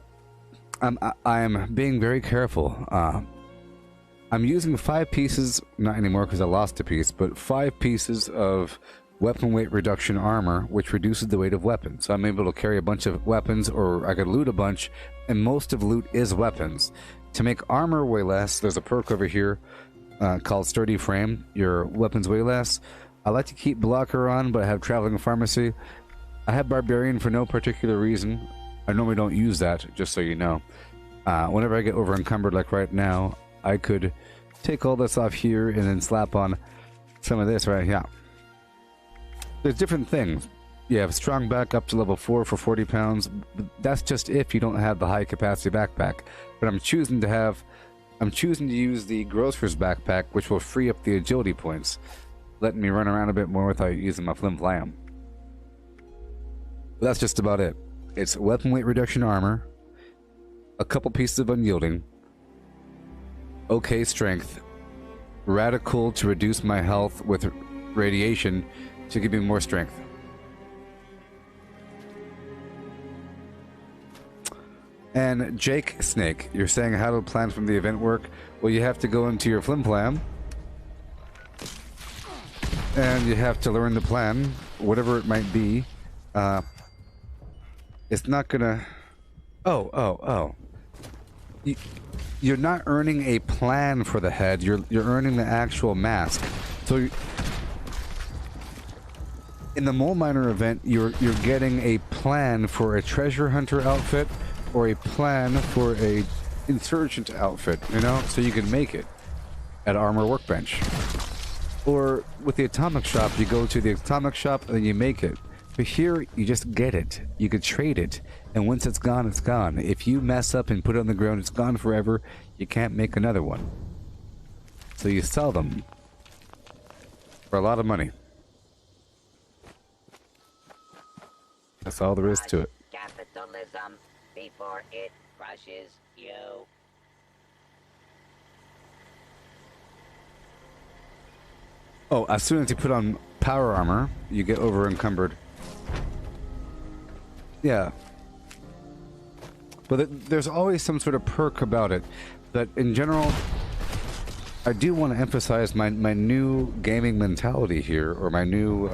I'm being very careful. I'm using 5 pieces, not anymore because I lost a piece, but 5 pieces of weapon weight reduction armor, which reduces the weight of weapons. So I'm able to carry a bunch of weapons, or I could loot a bunch, and most of loot is weapons. To make armor weigh less, there's a perk over here called Sturdy Frame. Your weapons weigh less. I like to keep blocker on, but I have traveling pharmacy. I have barbarian for no particular reason. I normally don't use that, just so you know. Whenever I get over encumbered like right now, I could take all this off here and then slap on some of this right here. There's different things. You have strong back up to level 4 for 40 pounds. That's just if you don't have the high capacity backpack. But I'm choosing to use the grocer's backpack, which will free up the agility points, letting me run around a bit more without using my flim flam. That's just about it. It's weapon weight reduction armor, a couple pieces of unyielding, okay strength, radical to reduce my health with radiation to give me more strength. And Jake Snake, you're saying how do plans from the event work? Well, you have to go into your flim flam and you have to learn the plan, whatever it might be. It's not gonna... You're not earning a plan for the head. You're earning the actual mask. So in the Mole Miner event, you're getting a plan for a treasure hunter outfit or a plan for a insurgent outfit, you know, so you can make it at Armor Workbench. Or with the Atomic Shop, you go to the Atomic Shop and then you make it. But here, you just get it. You could trade it, and once it's gone, it's gone. If you mess up and put it on the ground, it's gone forever. You can't make another one. So you sell them for a lot of money. That's all there is to it.
Capitalism before it crushes you.
Oh, as soon as you put on power armor, you get over encumbered. Yeah. But there's always some sort of perk about it. But in general, I do want to emphasize my new gaming mentality here, or my new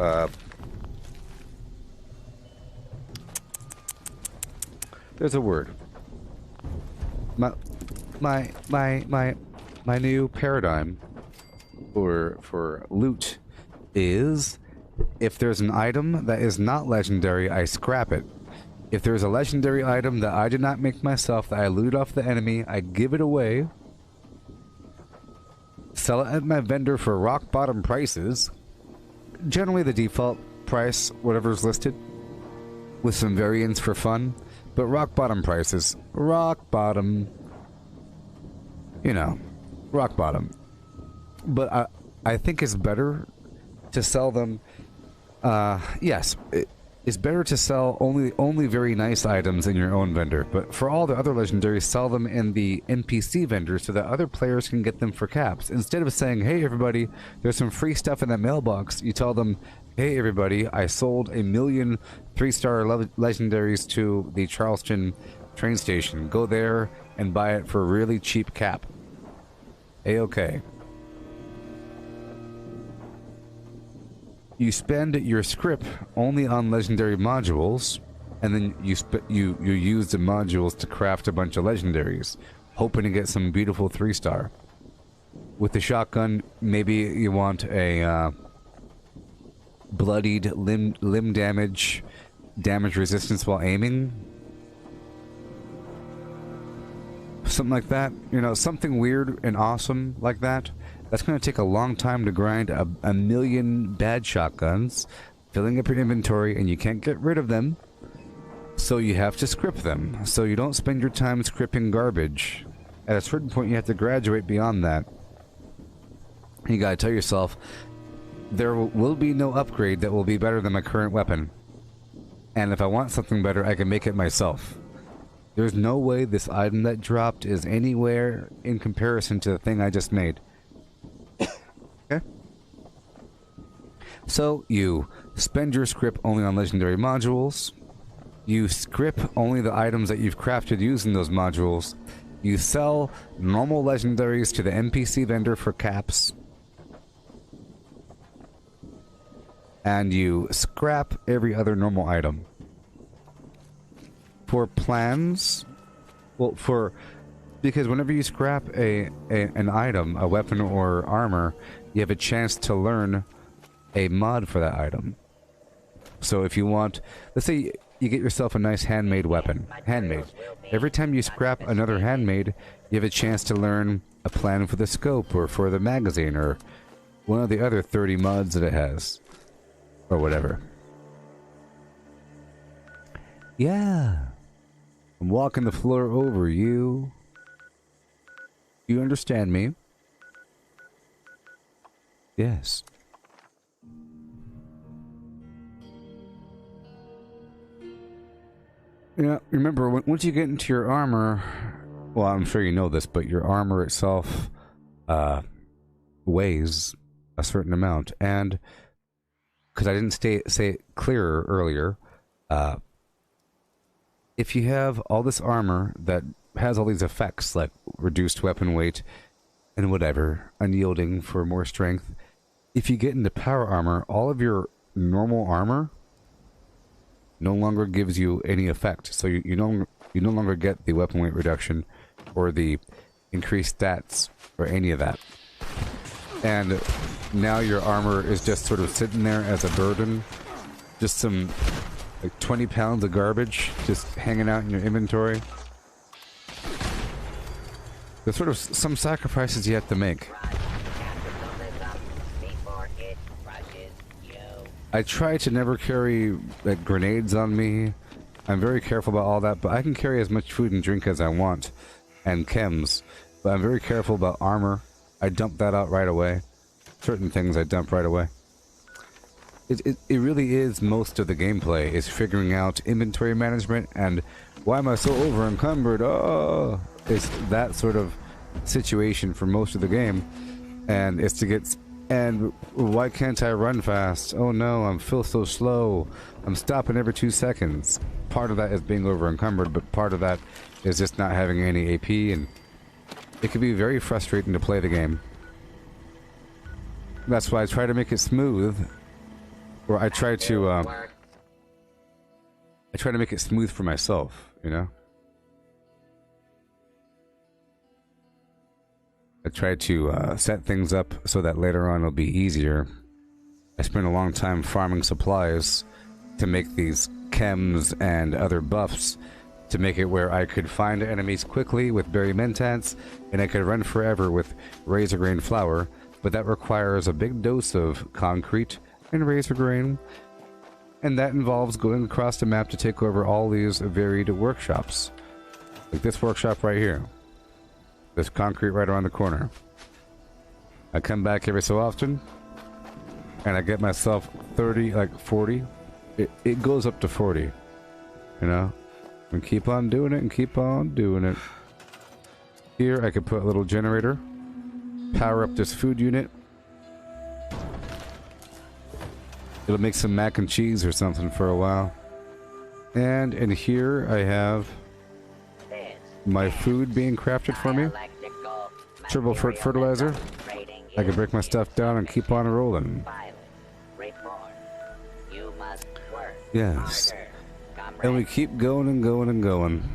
there's a word. My new paradigm for loot is, if there's an item that is not legendary, I scrap it. If there's a legendary item that I did not make myself, that I looted off the enemy, I give it away, sell it at my vendor for rock bottom prices, generally the default price, whatever's listed, with some variants for fun, but rock bottom prices. Rock bottom. You know, rock bottom. But I think it's better to sell them. Yes, it's better to sell only very nice items in your own vendor. But for all the other legendaries, sell them in the NPC vendor so that other players can get them for caps. Instead of saying, "Hey everybody, there's some free stuff in that mailbox," you tell them, "Hey everybody, I sold 1 million 3-star legendaries to the Charleston train station. Go there and buy it for a really cheap cap." A-okay. You spend your script only on legendary modules, and then you use the modules to craft a bunch of legendaries, hoping to get some beautiful 3-star. With the shotgun, maybe you want a bloodied limb damage resistance while aiming, something like that. You know, something weird and awesome like that. That's going to take a long time to grind a million bad shotguns, filling up your inventory, and you can't get rid of them, so you have to script them. So you don't spend your time scripting garbage. At a certain point, you have to graduate beyond that. You gotta tell yourself, there will be no upgrade that will be better than my current weapon. And if I want something better, I can make it myself. There's no way this item that dropped is anywhere in comparison to the thing I just made. Okay? So, you spend your script only on legendary modules. You script only the items that you've crafted using those modules. You sell normal legendaries to the NPC vendor for caps. And you scrap every other normal item. For plans, because whenever you scrap an item, a weapon or armor, you have a chance to learn a mod for that item. So if you want, let's say you get yourself a nice handmade weapon. Handmade. Every time you scrap another handmade, you have a chance to learn a plan for the scope or for the magazine or one of the other 30 mods that it has. Or whatever. Yeah. I'm walking the floor over you. You understand me? Yes. Yeah, remember, once you get into your armor, well, I'm sure you know this, but your armor itself weighs a certain amount. And because I didn't say it clearer earlier, if you have all this armor that has all these effects, like reduced weapon weight and whatever, unyielding for more strength, if you get into power armor, all of your normal armor no longer gives you any effect. So you no longer get the weapon weight reduction or the increased stats or any of that. And now your armor is just sort of sitting there as a burden. Just some, like, 20 pounds of garbage just hanging out in your inventory. There's sort of some sacrifices you have to make. I try to never carry, like, grenades on me. I'm very careful about all that, but I can carry as much food and drink as I want. And chems. But I'm very careful about armor. I dump that out right away. Certain things I dump right away. It really is most of the gameplay, is figuring out inventory management and why am I so over encumbered? Oh, it's that sort of situation for most of the game. And it's to get... And why can't I run fast? Oh no, I feel so slow. I'm stopping every 2 seconds. Part of that is being over encumbered, but part of that is just not having any AP, and it can be very frustrating to play the game. That's why I try to make it smooth. Or I try to make it smooth for myself, you know? I try to set things up so that later on it'll be easier. I spent a long time farming supplies to make these chems and other buffs to make it where I could find enemies quickly with berry mentats, and I could run forever with razor grain flour, but that requires a big dose of concrete and razor grain, and that involves going across the map to take over all these varied workshops. Like this workshop right here. There's concrete right around the corner. I come back every so often, and I get myself 30, like 40. It goes up to 40, you know? And keep on doing it and keep on doing it. Here I could put a little generator, power up this food unit. It'll make some mac and cheese or something for a while. And in here I have my food being crafted for me. Triple fertilizer. I can break my stuff down and keep on rolling. Yes. And we keep going and going and going.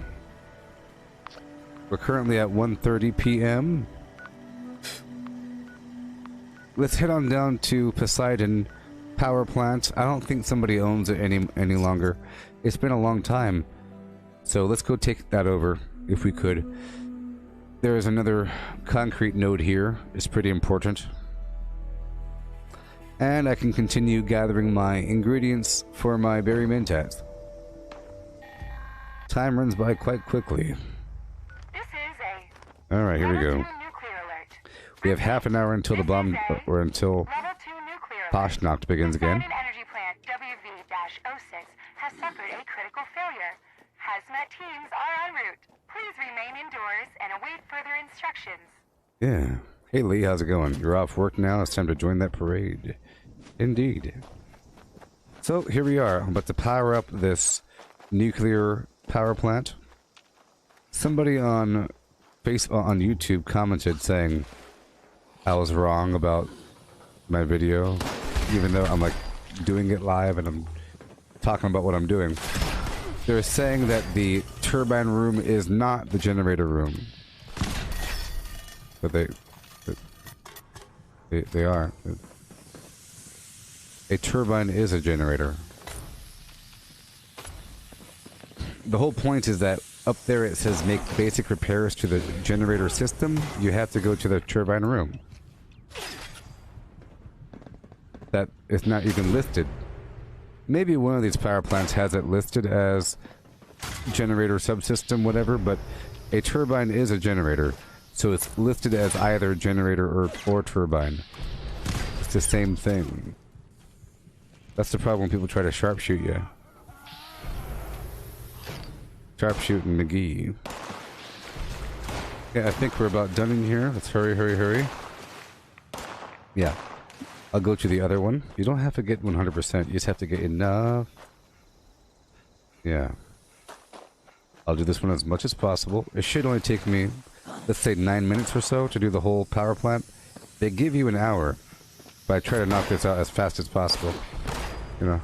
We're currently at 1:30 p.m. Let's head on down to Poseidon Power Plant. I don't think somebody owns it any longer. It's been a long time. So let's go take that over, if we could. There is another concrete node here. It's pretty important. And I can continue gathering my ingredients for my berry mentats. Time runs by quite quickly. Alright, here we go. We have half an hour until the bomb, or until begins again.
Energy plant WV-06 has suffered a critical failure. Hazmat teams are en route. Please remain indoors and await further instructions.
Yeah. Hey Lee, how's it going? You're off work now. It's time to join that parade. Indeed. So here we are. I'm about to power up this nuclear power plant. Somebody on YouTube commented saying I was wrong about my video, even though I'm like doing it live and I'm talking about what I'm doing. They're saying that the turbine room is not the generator room, but they are. A turbine is a generator. The whole point is that up there it says make basic repairs to the generator system. You have to go to the turbine room. That is not even listed. Maybe one of these power plants has it listed as generator subsystem, whatever, but a turbine is a generator. So it's listed as either generator or turbine. It's the same thing. That's the problem when people try to sharpshoot you. Sharpshooting McGee. Yeah, I think we're about done in here. Let's hurry, hurry, hurry. Yeah. I'll go to the other one. You don't have to get 100%. You just have to get enough. Yeah. I'll do this one as much as possible. It should only take me, let's say, 9 minutes or so to do the whole power plant. They give you an hour, but I try to knock this out as fast as possible. You know.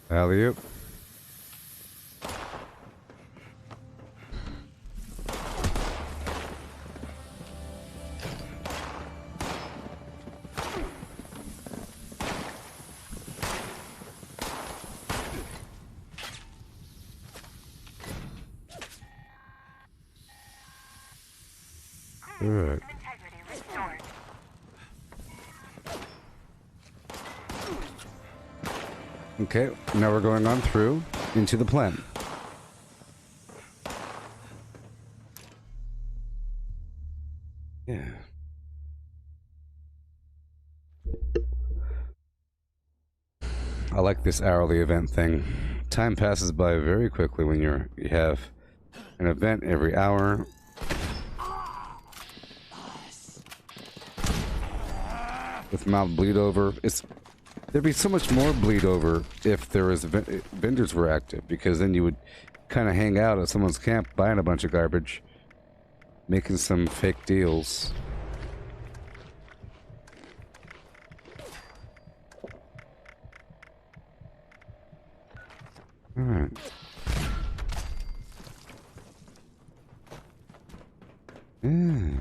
Alley-oop. Good. Okay, now we're going on through into the plant. Yeah. I like this hourly event thing. Time passes by very quickly when you have an event every hour. With mild bleed over, there'd be so much more bleed over if there was vendors were active, because then you would kind of hang out at someone's camp buying a bunch of garbage, making some fake deals. All right. Yeah.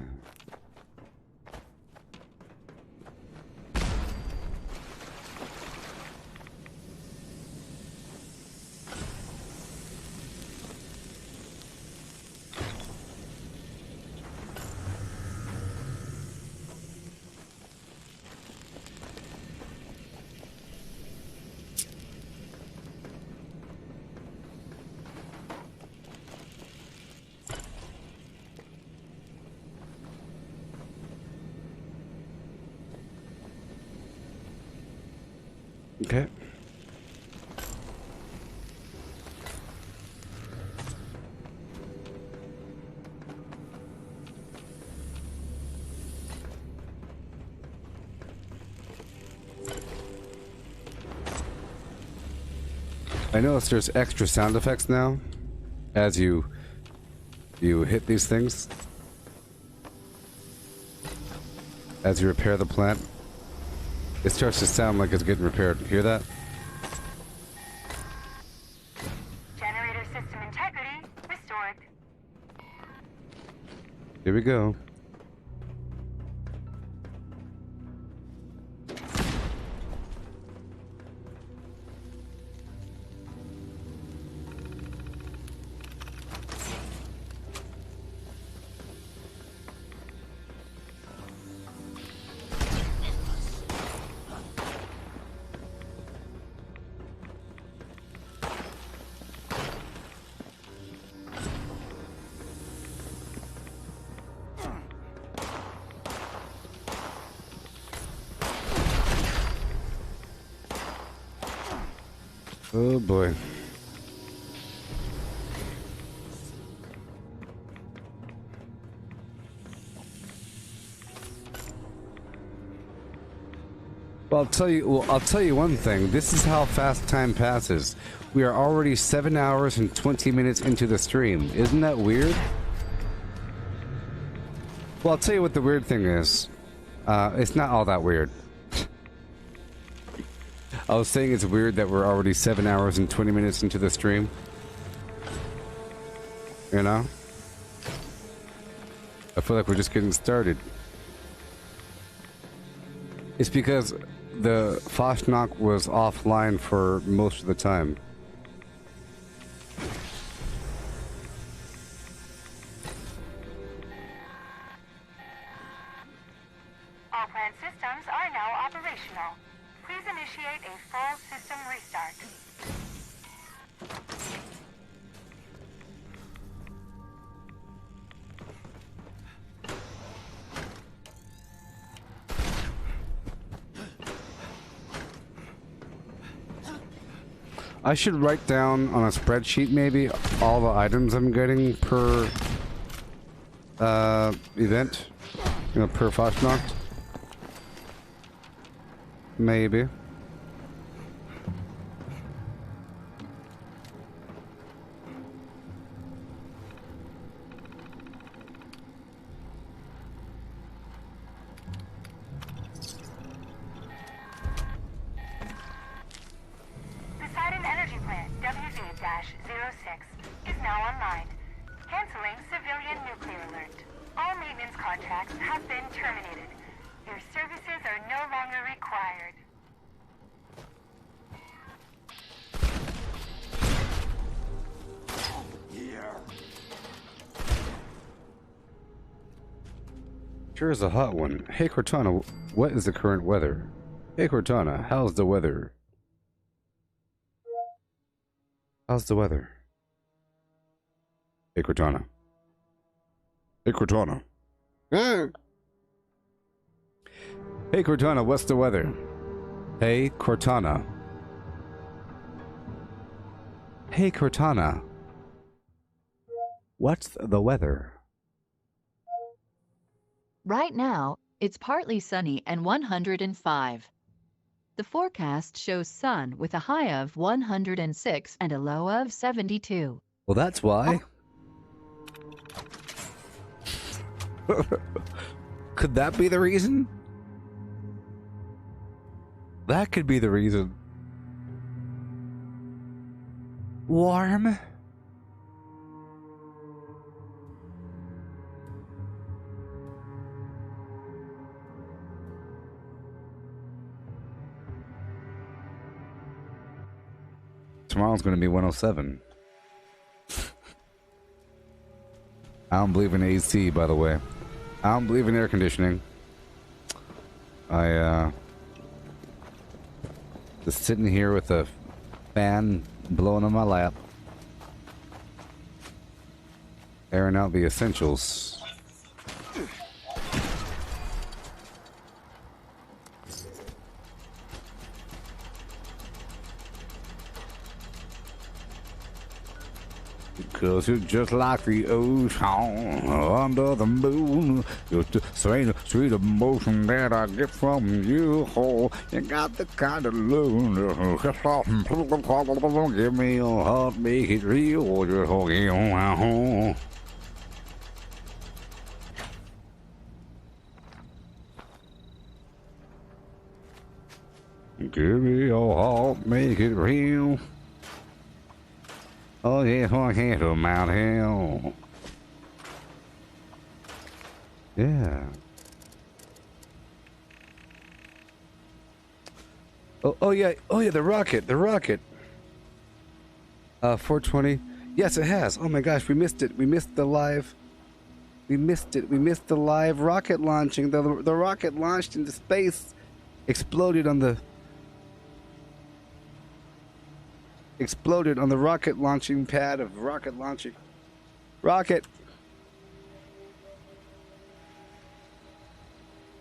Okay. I noticed there's extra sound effects now as you hit these things. As you repair the plant. It starts to sound like it's getting repaired. Hear that?
Generator system integrity restored.
Here we go. Oh boy. Well, I'll tell you one thing. This is how fast time passes. We are already 7 hours and 20 minutes into the stream. Isn't that weird? Well, I'll tell you what the weird thing is. It's not all that weird. I was saying it's weird that we're already 7 hours and 20 minutes into the stream. You know? I feel like we're just getting started. It's because the Foshnok was offline for most of the time.
All planned systems are now operational. Please initiate a full system restart.
I should write down on a spreadsheet maybe all the items I'm getting per event, you know, per Foshnok. Maybe.
Poseidon Energy Plant WV-06 is now online. Canceling civilian nuclear alert. All maintenance contracts have been terminated. Your services are no longer required.
Sure is a hot one. Hey Cortana, what is the current weather? Hey Cortana, how's the weather? How's the weather? Hey Cortana. Hey Cortana. Hey Cortana, what's the weather? Hey Cortana. Hey Cortana. What's the weather?
Right now, it's partly sunny and 105. The forecast shows sun with a high of 106 and a low of 72.
Well, that's why. Could that be the reason? That could be the reason. Warm. Tomorrow's going to be 107. I don't believe in AC, by the way. I don't believe in air conditioning. Just sitting here with a fan blowing on my lap. Airing out the essentials. Cause it's just like the ocean under the moon. Just the sweet emotion that I get from you. Oh, you got the kind of love. Give me your heart, make it real. Just hold on. Give me your heart, make it real. Oh yes, I can't do Mount Hill. Yeah. Oh yeah, the rocket. 420. Yes, it has. Oh my gosh, we missed it. We missed the live. We missed it. We missed the live rocket launching. The rocket launched into space, exploded on the rocket launching pad of rocket launching. Rocket.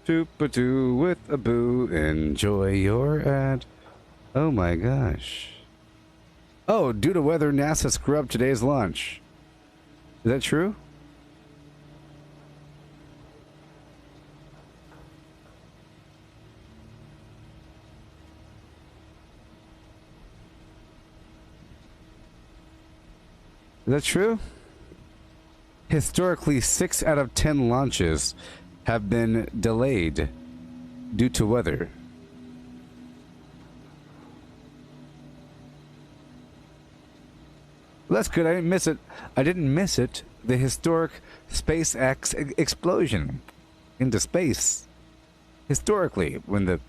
Doop-a-doo with a boo. Enjoy your ad. Oh my gosh. Oh, due to weather, NASA scrubbed today's launch. Is that true? Is that true? Historically, 6 out of 10 launches have been delayed due to weather. Well, that's good. I didn't miss it. I didn't miss it. The historic SpaceX explosion into space. Historically, when the...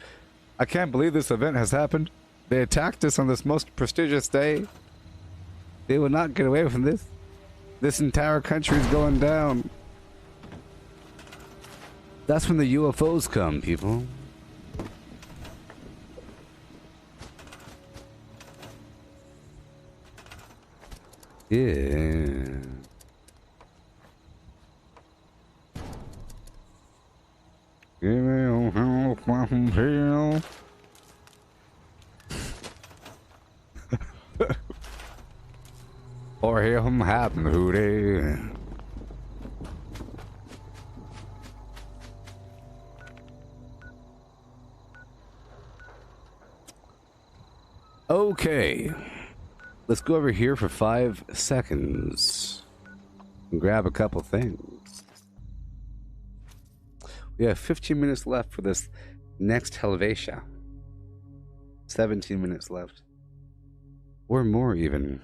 I can't believe this event has happened. They attacked us on this most prestigious day. They will not get away from this. This entire country's going down. That's when the UFOs come, people. Yeah. Give me a help from hell. Or him happen hootie. Okay. Let's go over here for 5 seconds and grab a couple things. We have 15 minutes left for this next elevation. 17 minutes left. Or more even.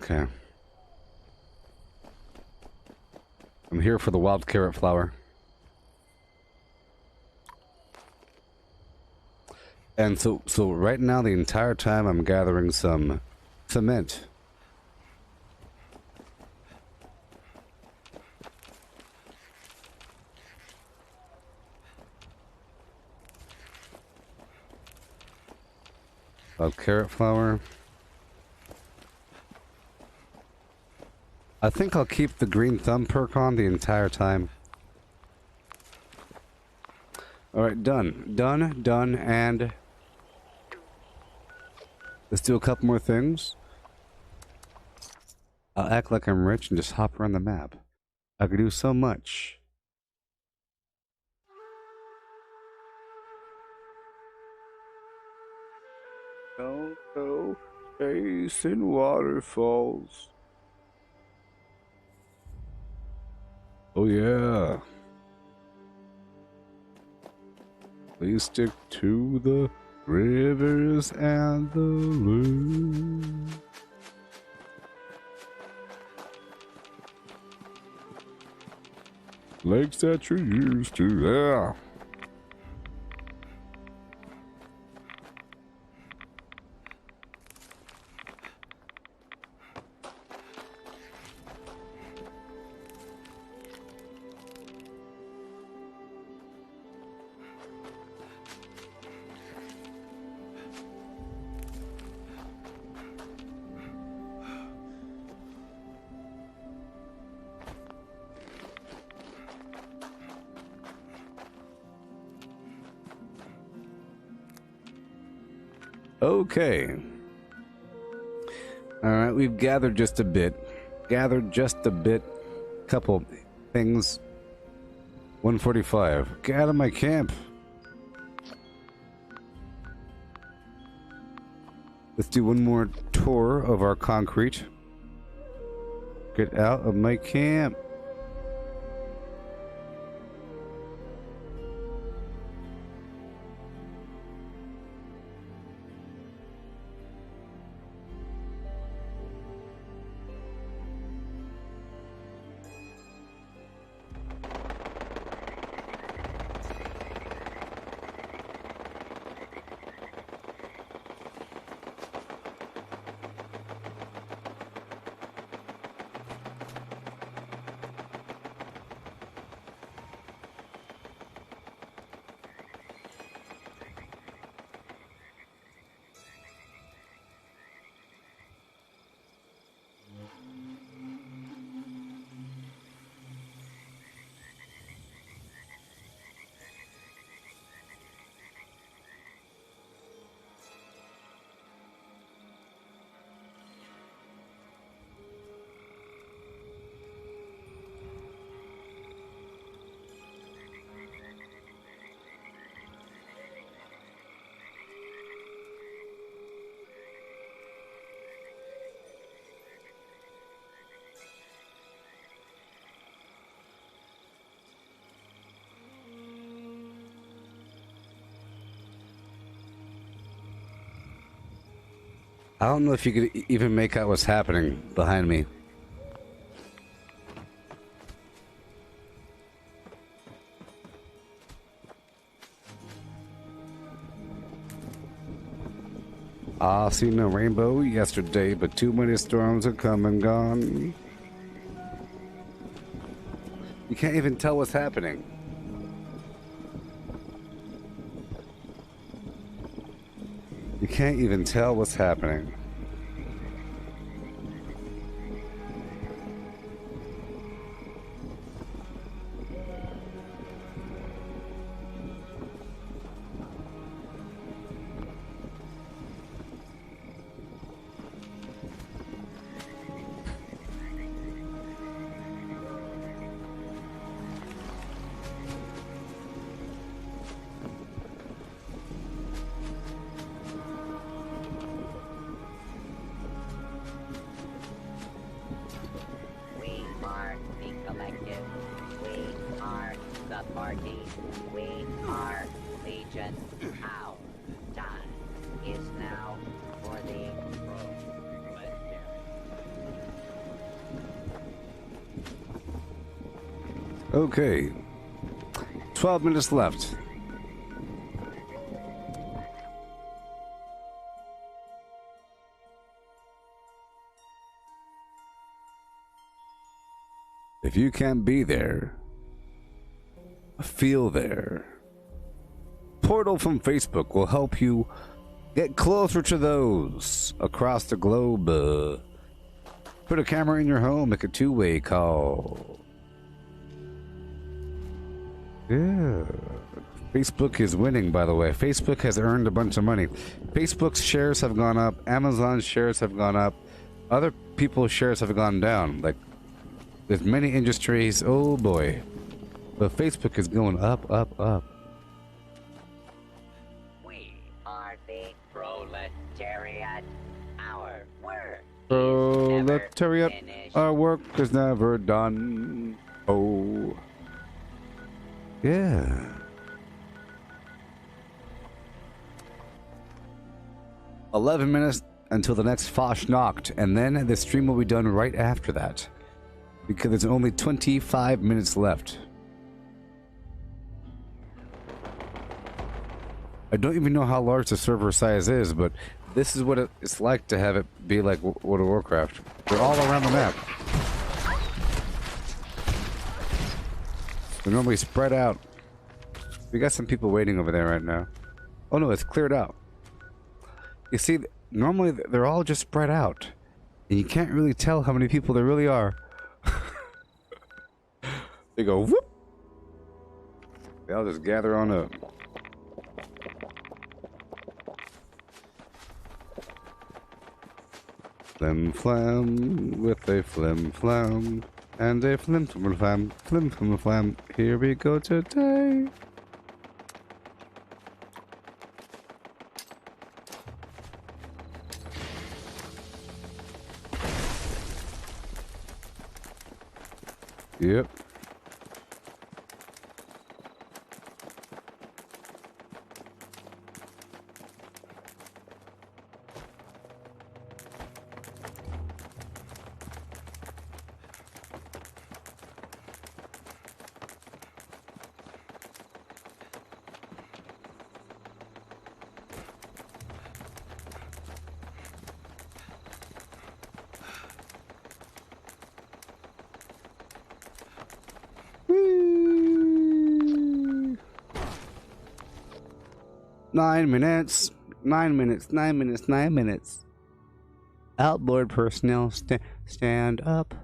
Okay. I'm here for the wild carrot flower. And so right now, the entire time, I'm gathering some cement. Wild carrot flower. I think I'll keep the green thumb perk on the entire time. Alright, done. Done, and... let's do a couple more things. I'll act like I'm rich and just hop around the map. I could do so much. Don't go chasing waterfalls. Oh yeah. Please stick to the rivers and the loom. Lakes that you're used to, yeah. Okay. Alright, we've gathered just a bit. Couple things. 145. Get out of my camp. Let's do one more tour of our concrete. Get out of my camp.
I don't know if you could even make out what's happening behind me. I seen a rainbow yesterday, but too many storms have come and gone. You can't even tell what's happening. You can't even tell what's happening.
We are the collective. We are the party. We are Legion. Our time is now for the proletariat.
Okay. 12 minutes left. If you can't be there, feel there. Portal from Facebook will help you get closer to those across the globe. Put a camera in your home, make a two-way call. Yeah. Facebook is winning, by the way. Facebook has earned a bunch of money. Facebook's shares have gone up. Amazon's shares have gone up. Other people's shares have gone down. Like, there's many industries. Oh, boy. But Facebook is going up, up, up.
We are the proletariat. Our work
Proletariat,
finished.
our work is never done. Oh. Yeah. "11 minutes until the next Fashnacht, and then the stream will be done right after that. Because there's only 25 minutes left. I don't even know how large the server size is, but this is what it's like to have it be like World of Warcraft. They're all around the map. They're normally spread out. We got some people waiting over there right now. Oh no, it's cleared out. You see, normally they're all just spread out. And you can't really tell how many people there really are. They go whoop. They all just gather on up. Flim flam with a flim flam and a flim flam, flim flam flam. Here we go today. Yep. Whee! 9 minutes. 9 minutes. 9 minutes. 9 minutes. Outboard personnel, stand up.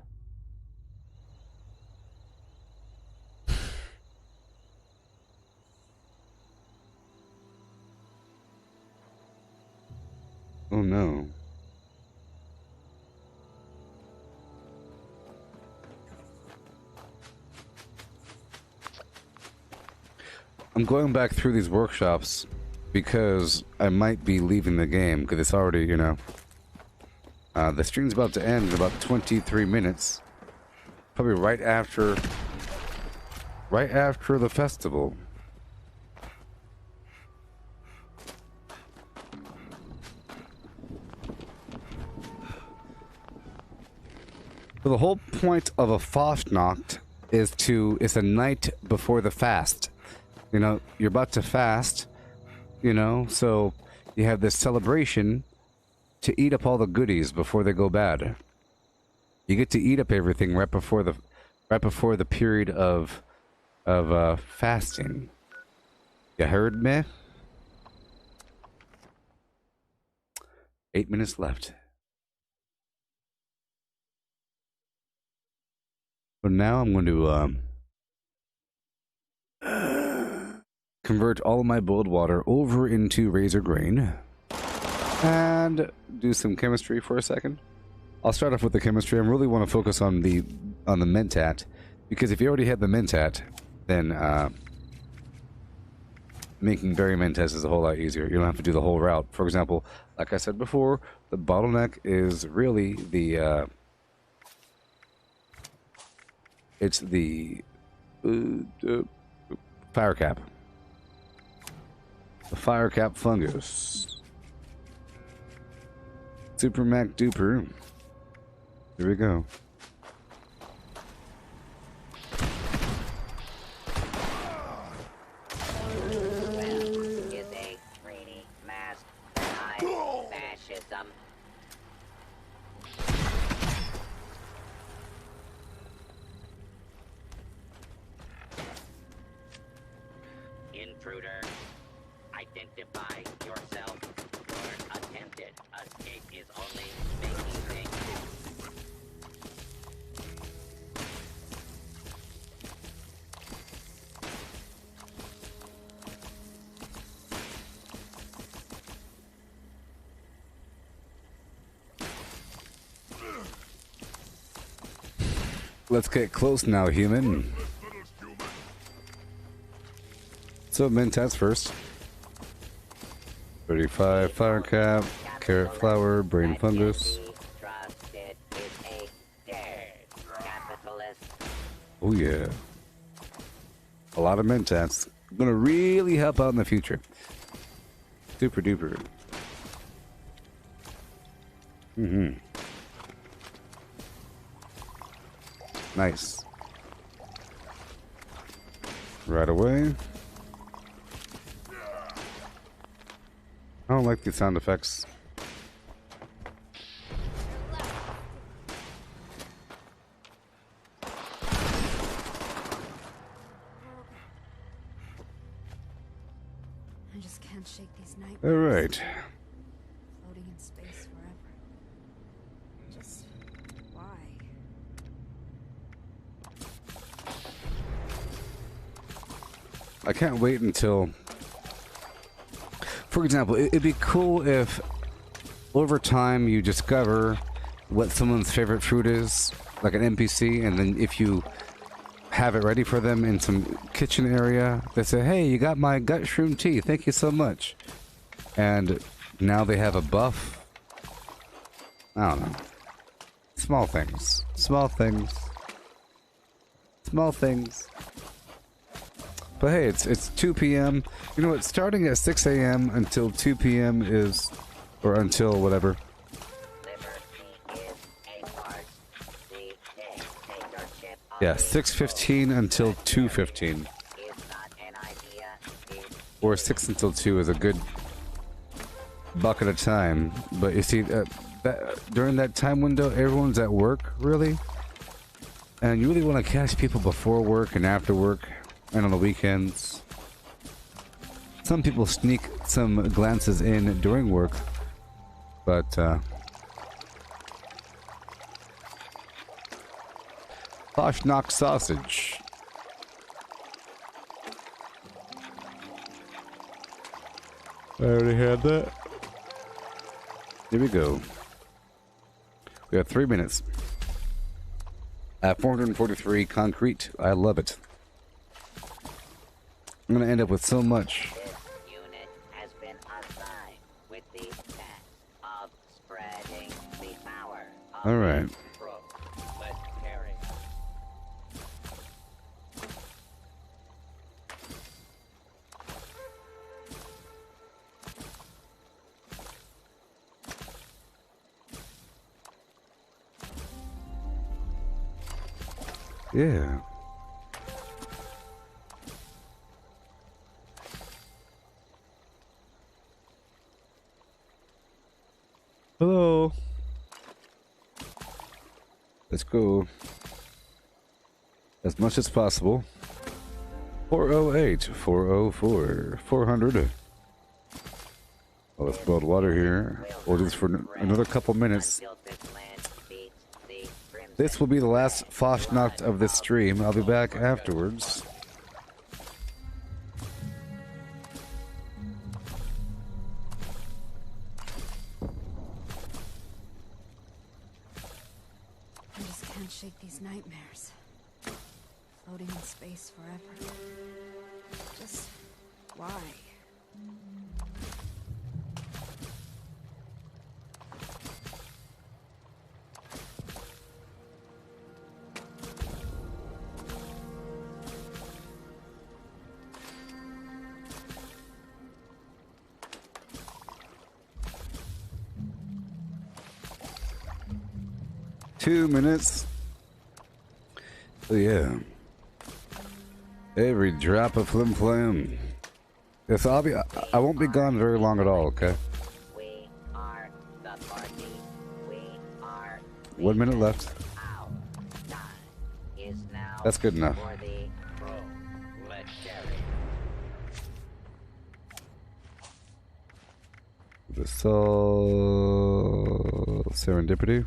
Oh no. I'm going back through these workshops because I might be leaving the game because it's already, you know, the stream's about to end in about 23 minutes. Probably right after the festival.
So the whole point of a Fastnacht is a night before the fast. You know, you're about to fast, you know, so you have this celebration to eat up all the goodies before they go bad. You get to eat up everything right before the period of fasting. You heard me? 8 minutes left. But now I'm going to convert all of my boiled water over into razor grain and do some chemistry for a second. I'll start off with the chemistry. I really want to focus on the mentat, because if you already have the mentat, then making berry mentats is a whole lot easier. You don't have to do the whole route. For example, like I said before, the bottleneck is really the it's the fire cap. The fire cap fungus. Super Mac Duper. Here we go.
Is a greedy mask behind fascism. Intruder, identify yourself. Your attempted escape is only making things.
Let's get close now, human. So mentats first. 35 fire cap, carrot flower, brain fungus. Oh yeah. A lot of mentats. Gonna really help out in the future. Super duper. Nice. Right away. I don't like these sound effects.
I just can't shake these nightmares.
All right.
Floating in space forever. Just why?
I can't wait until... For example, it'd be cool if over time you discover what someone's favorite fruit is, like an NPC, and then if you have it ready for them in some kitchen area, they say, hey, you got my gut shroom tea, thank you so much. And now they have a buff. I don't know. Small things. Small things. Small things. But hey, it's 2 p.m. You know what? Starting at 6 a.m. until 2 p.m. is... Or until whatever. Yeah, 6:15 until 2:15. Or 6 until 2 is a good bucket of time. But you see, during that time window, everyone's at work, really. And you really want to catch people before work and after work. And on the weekends. Some people sneak some glances in during work, but Fastnacht sausage. I already had that. Here we go. We have 3 minutes. 443 concrete. I love it. I'm gonna end up with so much.
This unit has been assigned with the task of spreading the power of
All right.
Let's carry.
Yeah. Hello. Let's go. As much as possible. 408, 404, 400. Well, let's build water here. We'll do this for another couple minutes. This will be the last Fosnacht of this stream. I'll be back afterwards.
I just can't shake these nightmares. Floating in space forever. Just why?
Two minutes. Oh yeah. Every drop of flim flam. Yes, I won't be gone very long at all, okay?
We are the party. We are
1 minute left.
is now
That's good enough.
for the proletariat.
This all serendipity.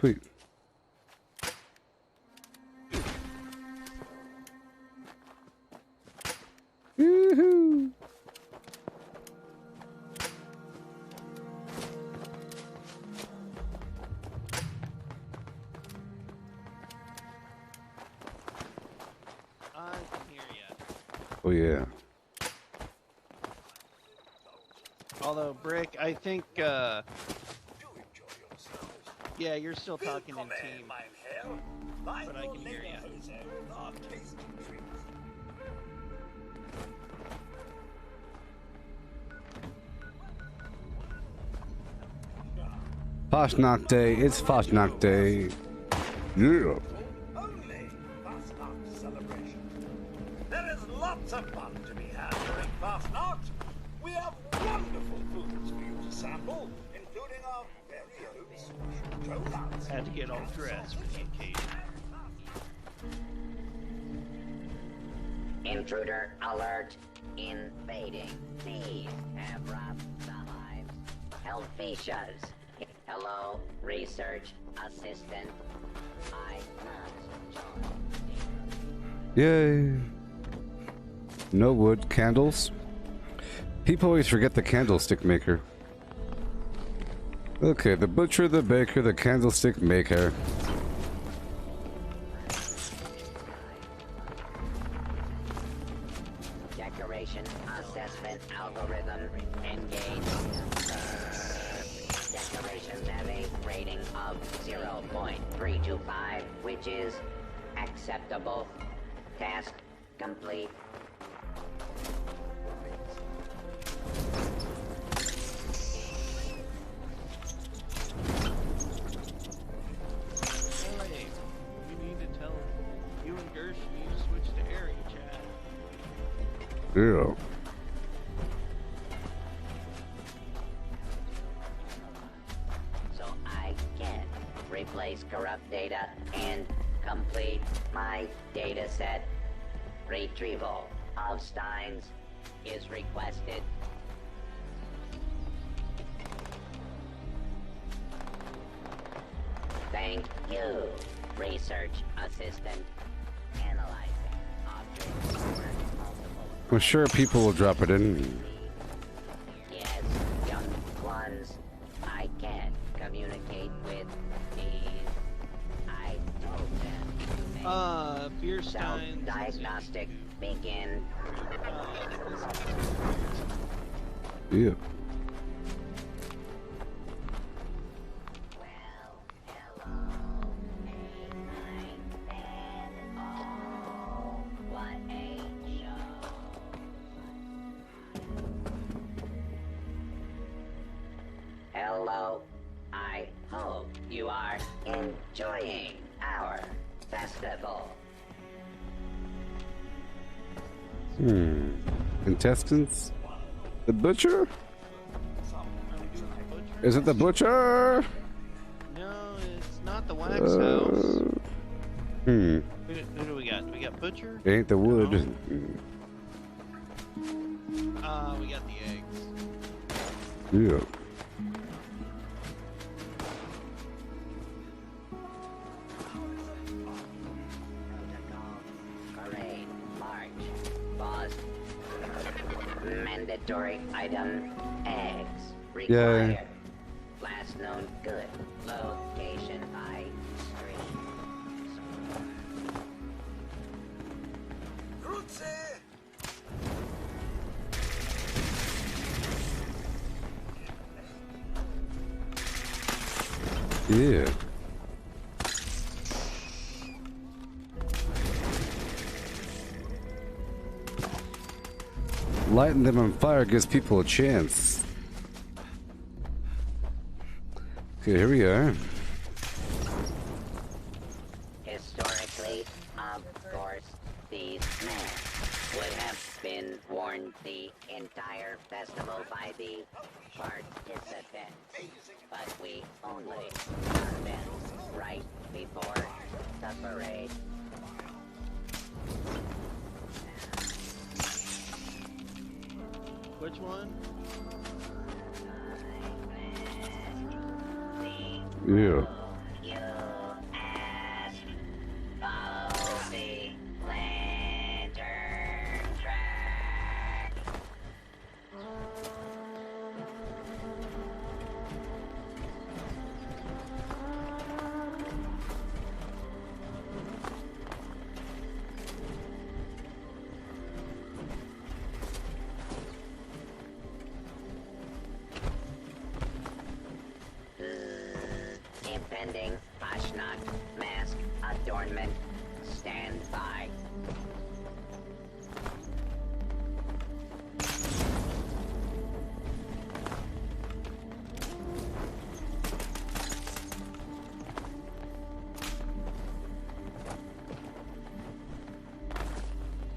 Wait. Woohoo!
I can hear ya.
Oh yeah.
Although, Brick, I think, yeah, you're still talking in team. But I can hear ya.
Fosnacht Day. It's Fosnacht Day. Yeah.
Only Fastnacht celebration. There is lots of fun to be had during Fastnacht. We have wonderful foods for you to sample, including our very own special donuts.
Had to get all dressed for the occasion.
Intruder alert. Invading. Thieves have robbed the hives. Helvetias. Hello, research assistant. I must join.
Yay. No wood. Candles. People always forget the candlestick maker. Okay, the butcher, the baker, the candlestick maker.
Decoration assessment algorithm engaged. Decorations have a rating of 0.325, which is acceptable. Task complete.
Hey, you need to tell you and Gersh you need to switch to area chat.
Yeah.
So I can replace corrupt data and complete my data set. Retrieval of Steins is requested. Thank you, research assistant. Analyzing objects.
I'm sure people will drop it in.
Yes, young ones, I can communicate with these. I told them to make
Beer Steins.
diagnostic begin.
Yeah.
are enjoying our festival.
Intestines? The butcher? Is it the butcher?
No, it's not the wax house.
Hmm.
Who do we got? We got butcher.
It ain't the wood.
We got the eggs.
Yeah.
Parade, march, pause. Mandatory item, eggs. Required.
Yeah.
Last known good. Location by street.
Grüezi!
Yeah. Lighting them on fire gives people a chance. Okay, here we are.
Historically, of course, these men would have been warned the entire festival by the participants, but we only got them right before the parade.
Which one?
Yeah.
Impending Ashnot mask adornment. Stand by.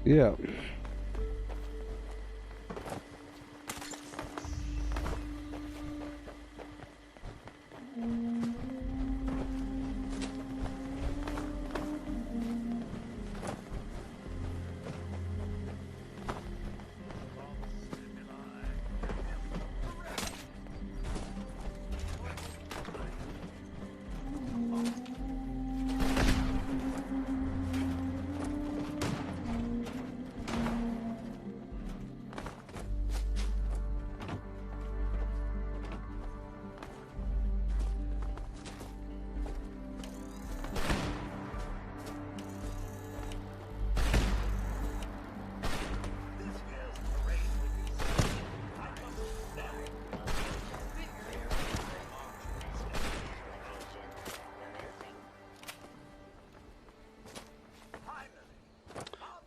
Yeah.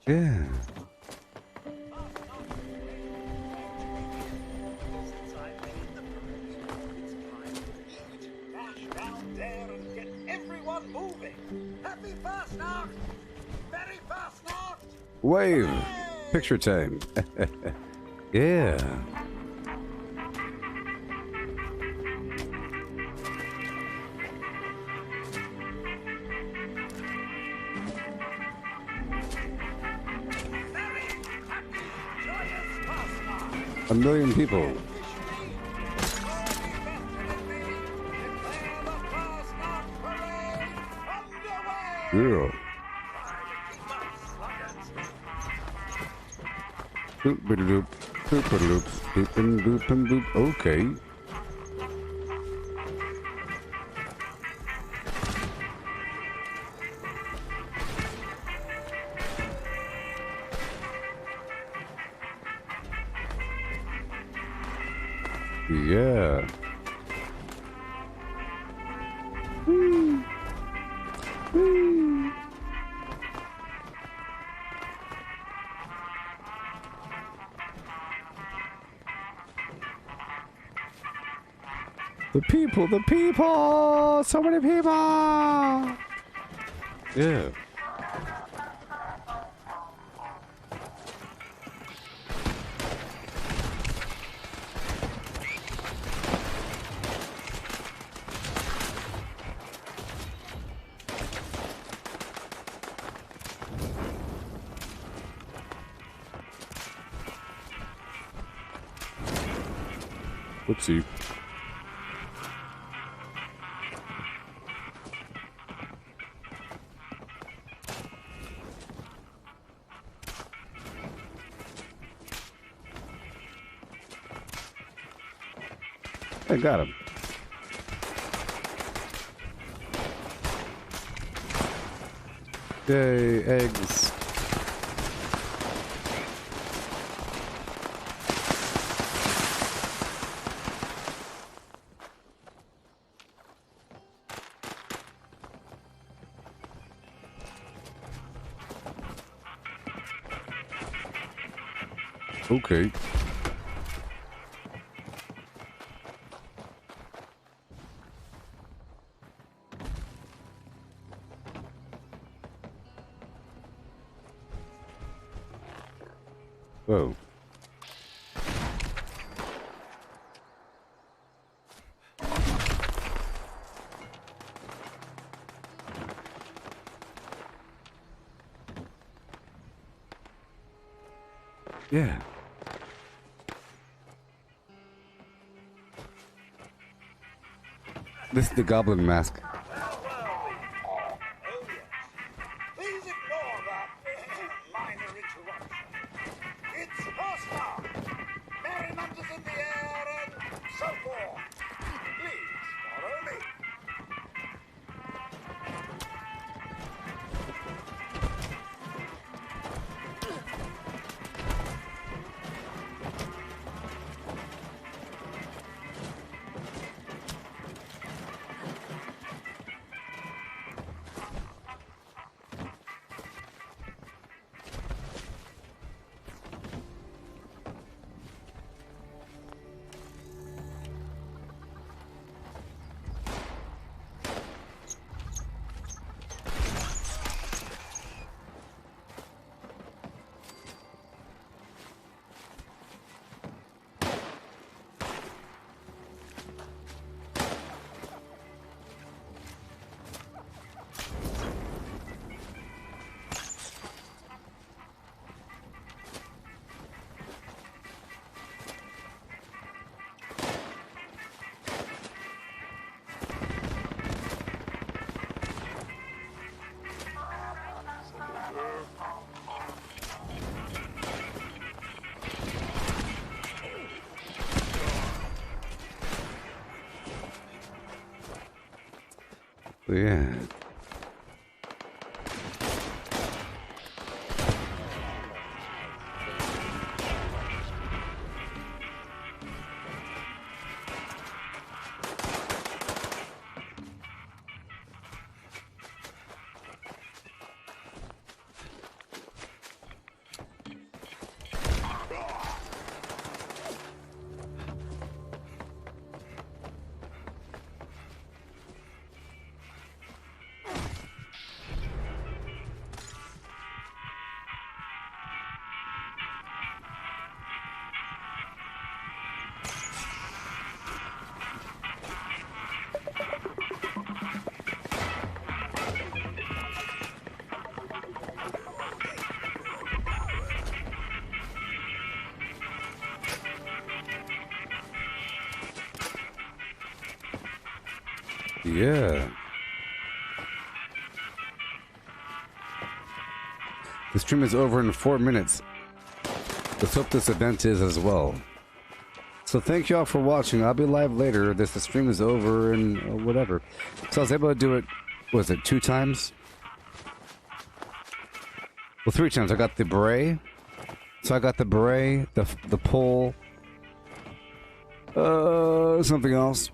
Yeah.
Dash down there and get everyone moving. Happy Fastnacht! Merry Fastnacht!
Wave. Picture time. Yeah. A million people. Yeah. Boop, boop, boop, boop, boop, and boop, and boop. Okay. Yeah. Woo. Woo. The people, the people! So many people! Yeah. Whoopsie. I got him. Yay, eggs. Okay. Whoa. Yeah. This is the goblin mask.
Please ignore that minor interruption. It's hostile. Merriment is in the air and so forth. Please follow me.
Yeah. Yeah. The stream is over in 4 minutes. Let's hope this event is as well. So thank you all for watching. I'll be live later. The stream is over and whatever. So I was able to do it, was it 2 times? Well, 3 times. I got the beret. So I got the beret, the pole, something else.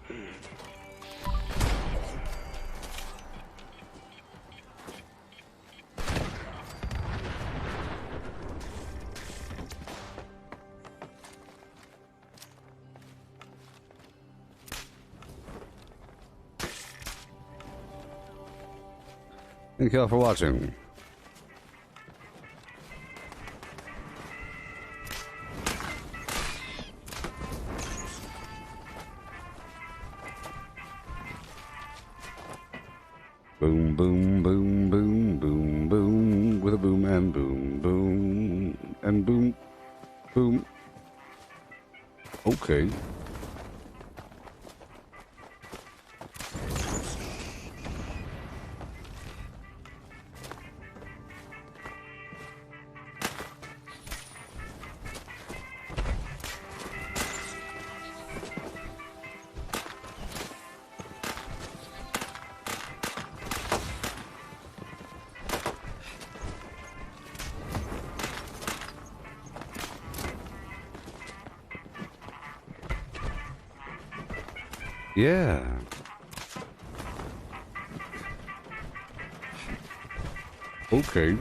Thank you all for watching. Boom, boom, boom, boom, boom, boom, with a boom and boom, boom, and boom, boom. Okay. Yeah. Okay.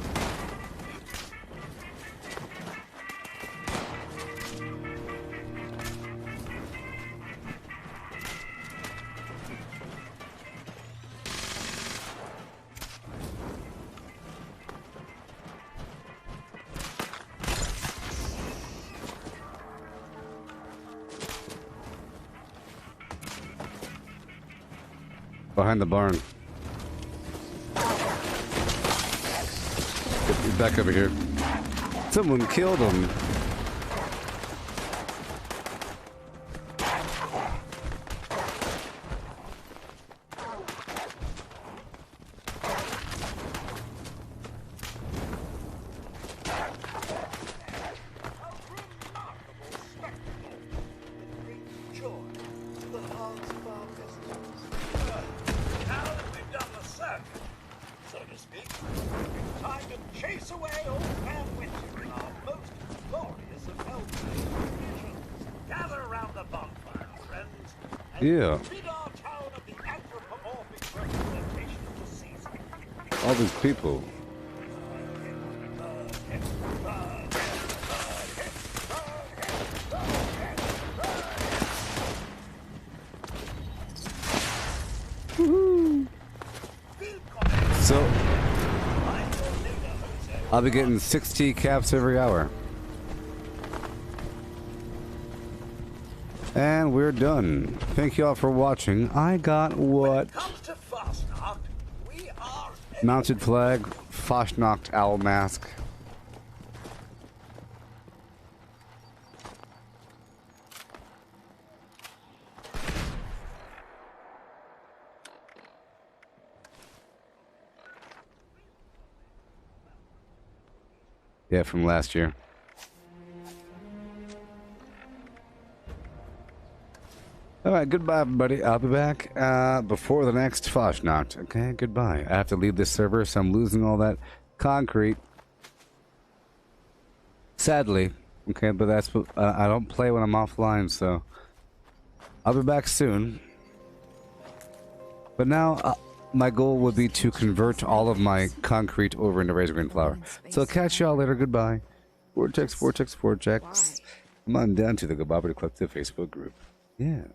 Behind the barn. Get back over here. Someone killed him.
Now that we've done the circuit, so to speak, time to chase away old man Winter in our most glorious of health traditions. Gather around the bonfire, friends, and
Yeah.
rid our town of the anthropomorphic representation of the season.
All these people. So, I'll be getting 60 caps every hour. And we're done. Thank you all for watching. I got what? Mounted flag, Fashnacht owl mask. Yeah, from last year. Alright, goodbye everybody. I'll be back before the next Fashnacht. Okay, goodbye. I have to leave this server, so I'm losing all that concrete. Sadly. Okay, but that's what I don't play when I'm offline, so I'll be back soon. But now my goal would be to convert all of my concrete over into razor green flour. So I'll catch y'all later. Goodbye. Vortex, Vortex, Vortex. Come on down to the Gooboberti Collective Facebook group. Yeah.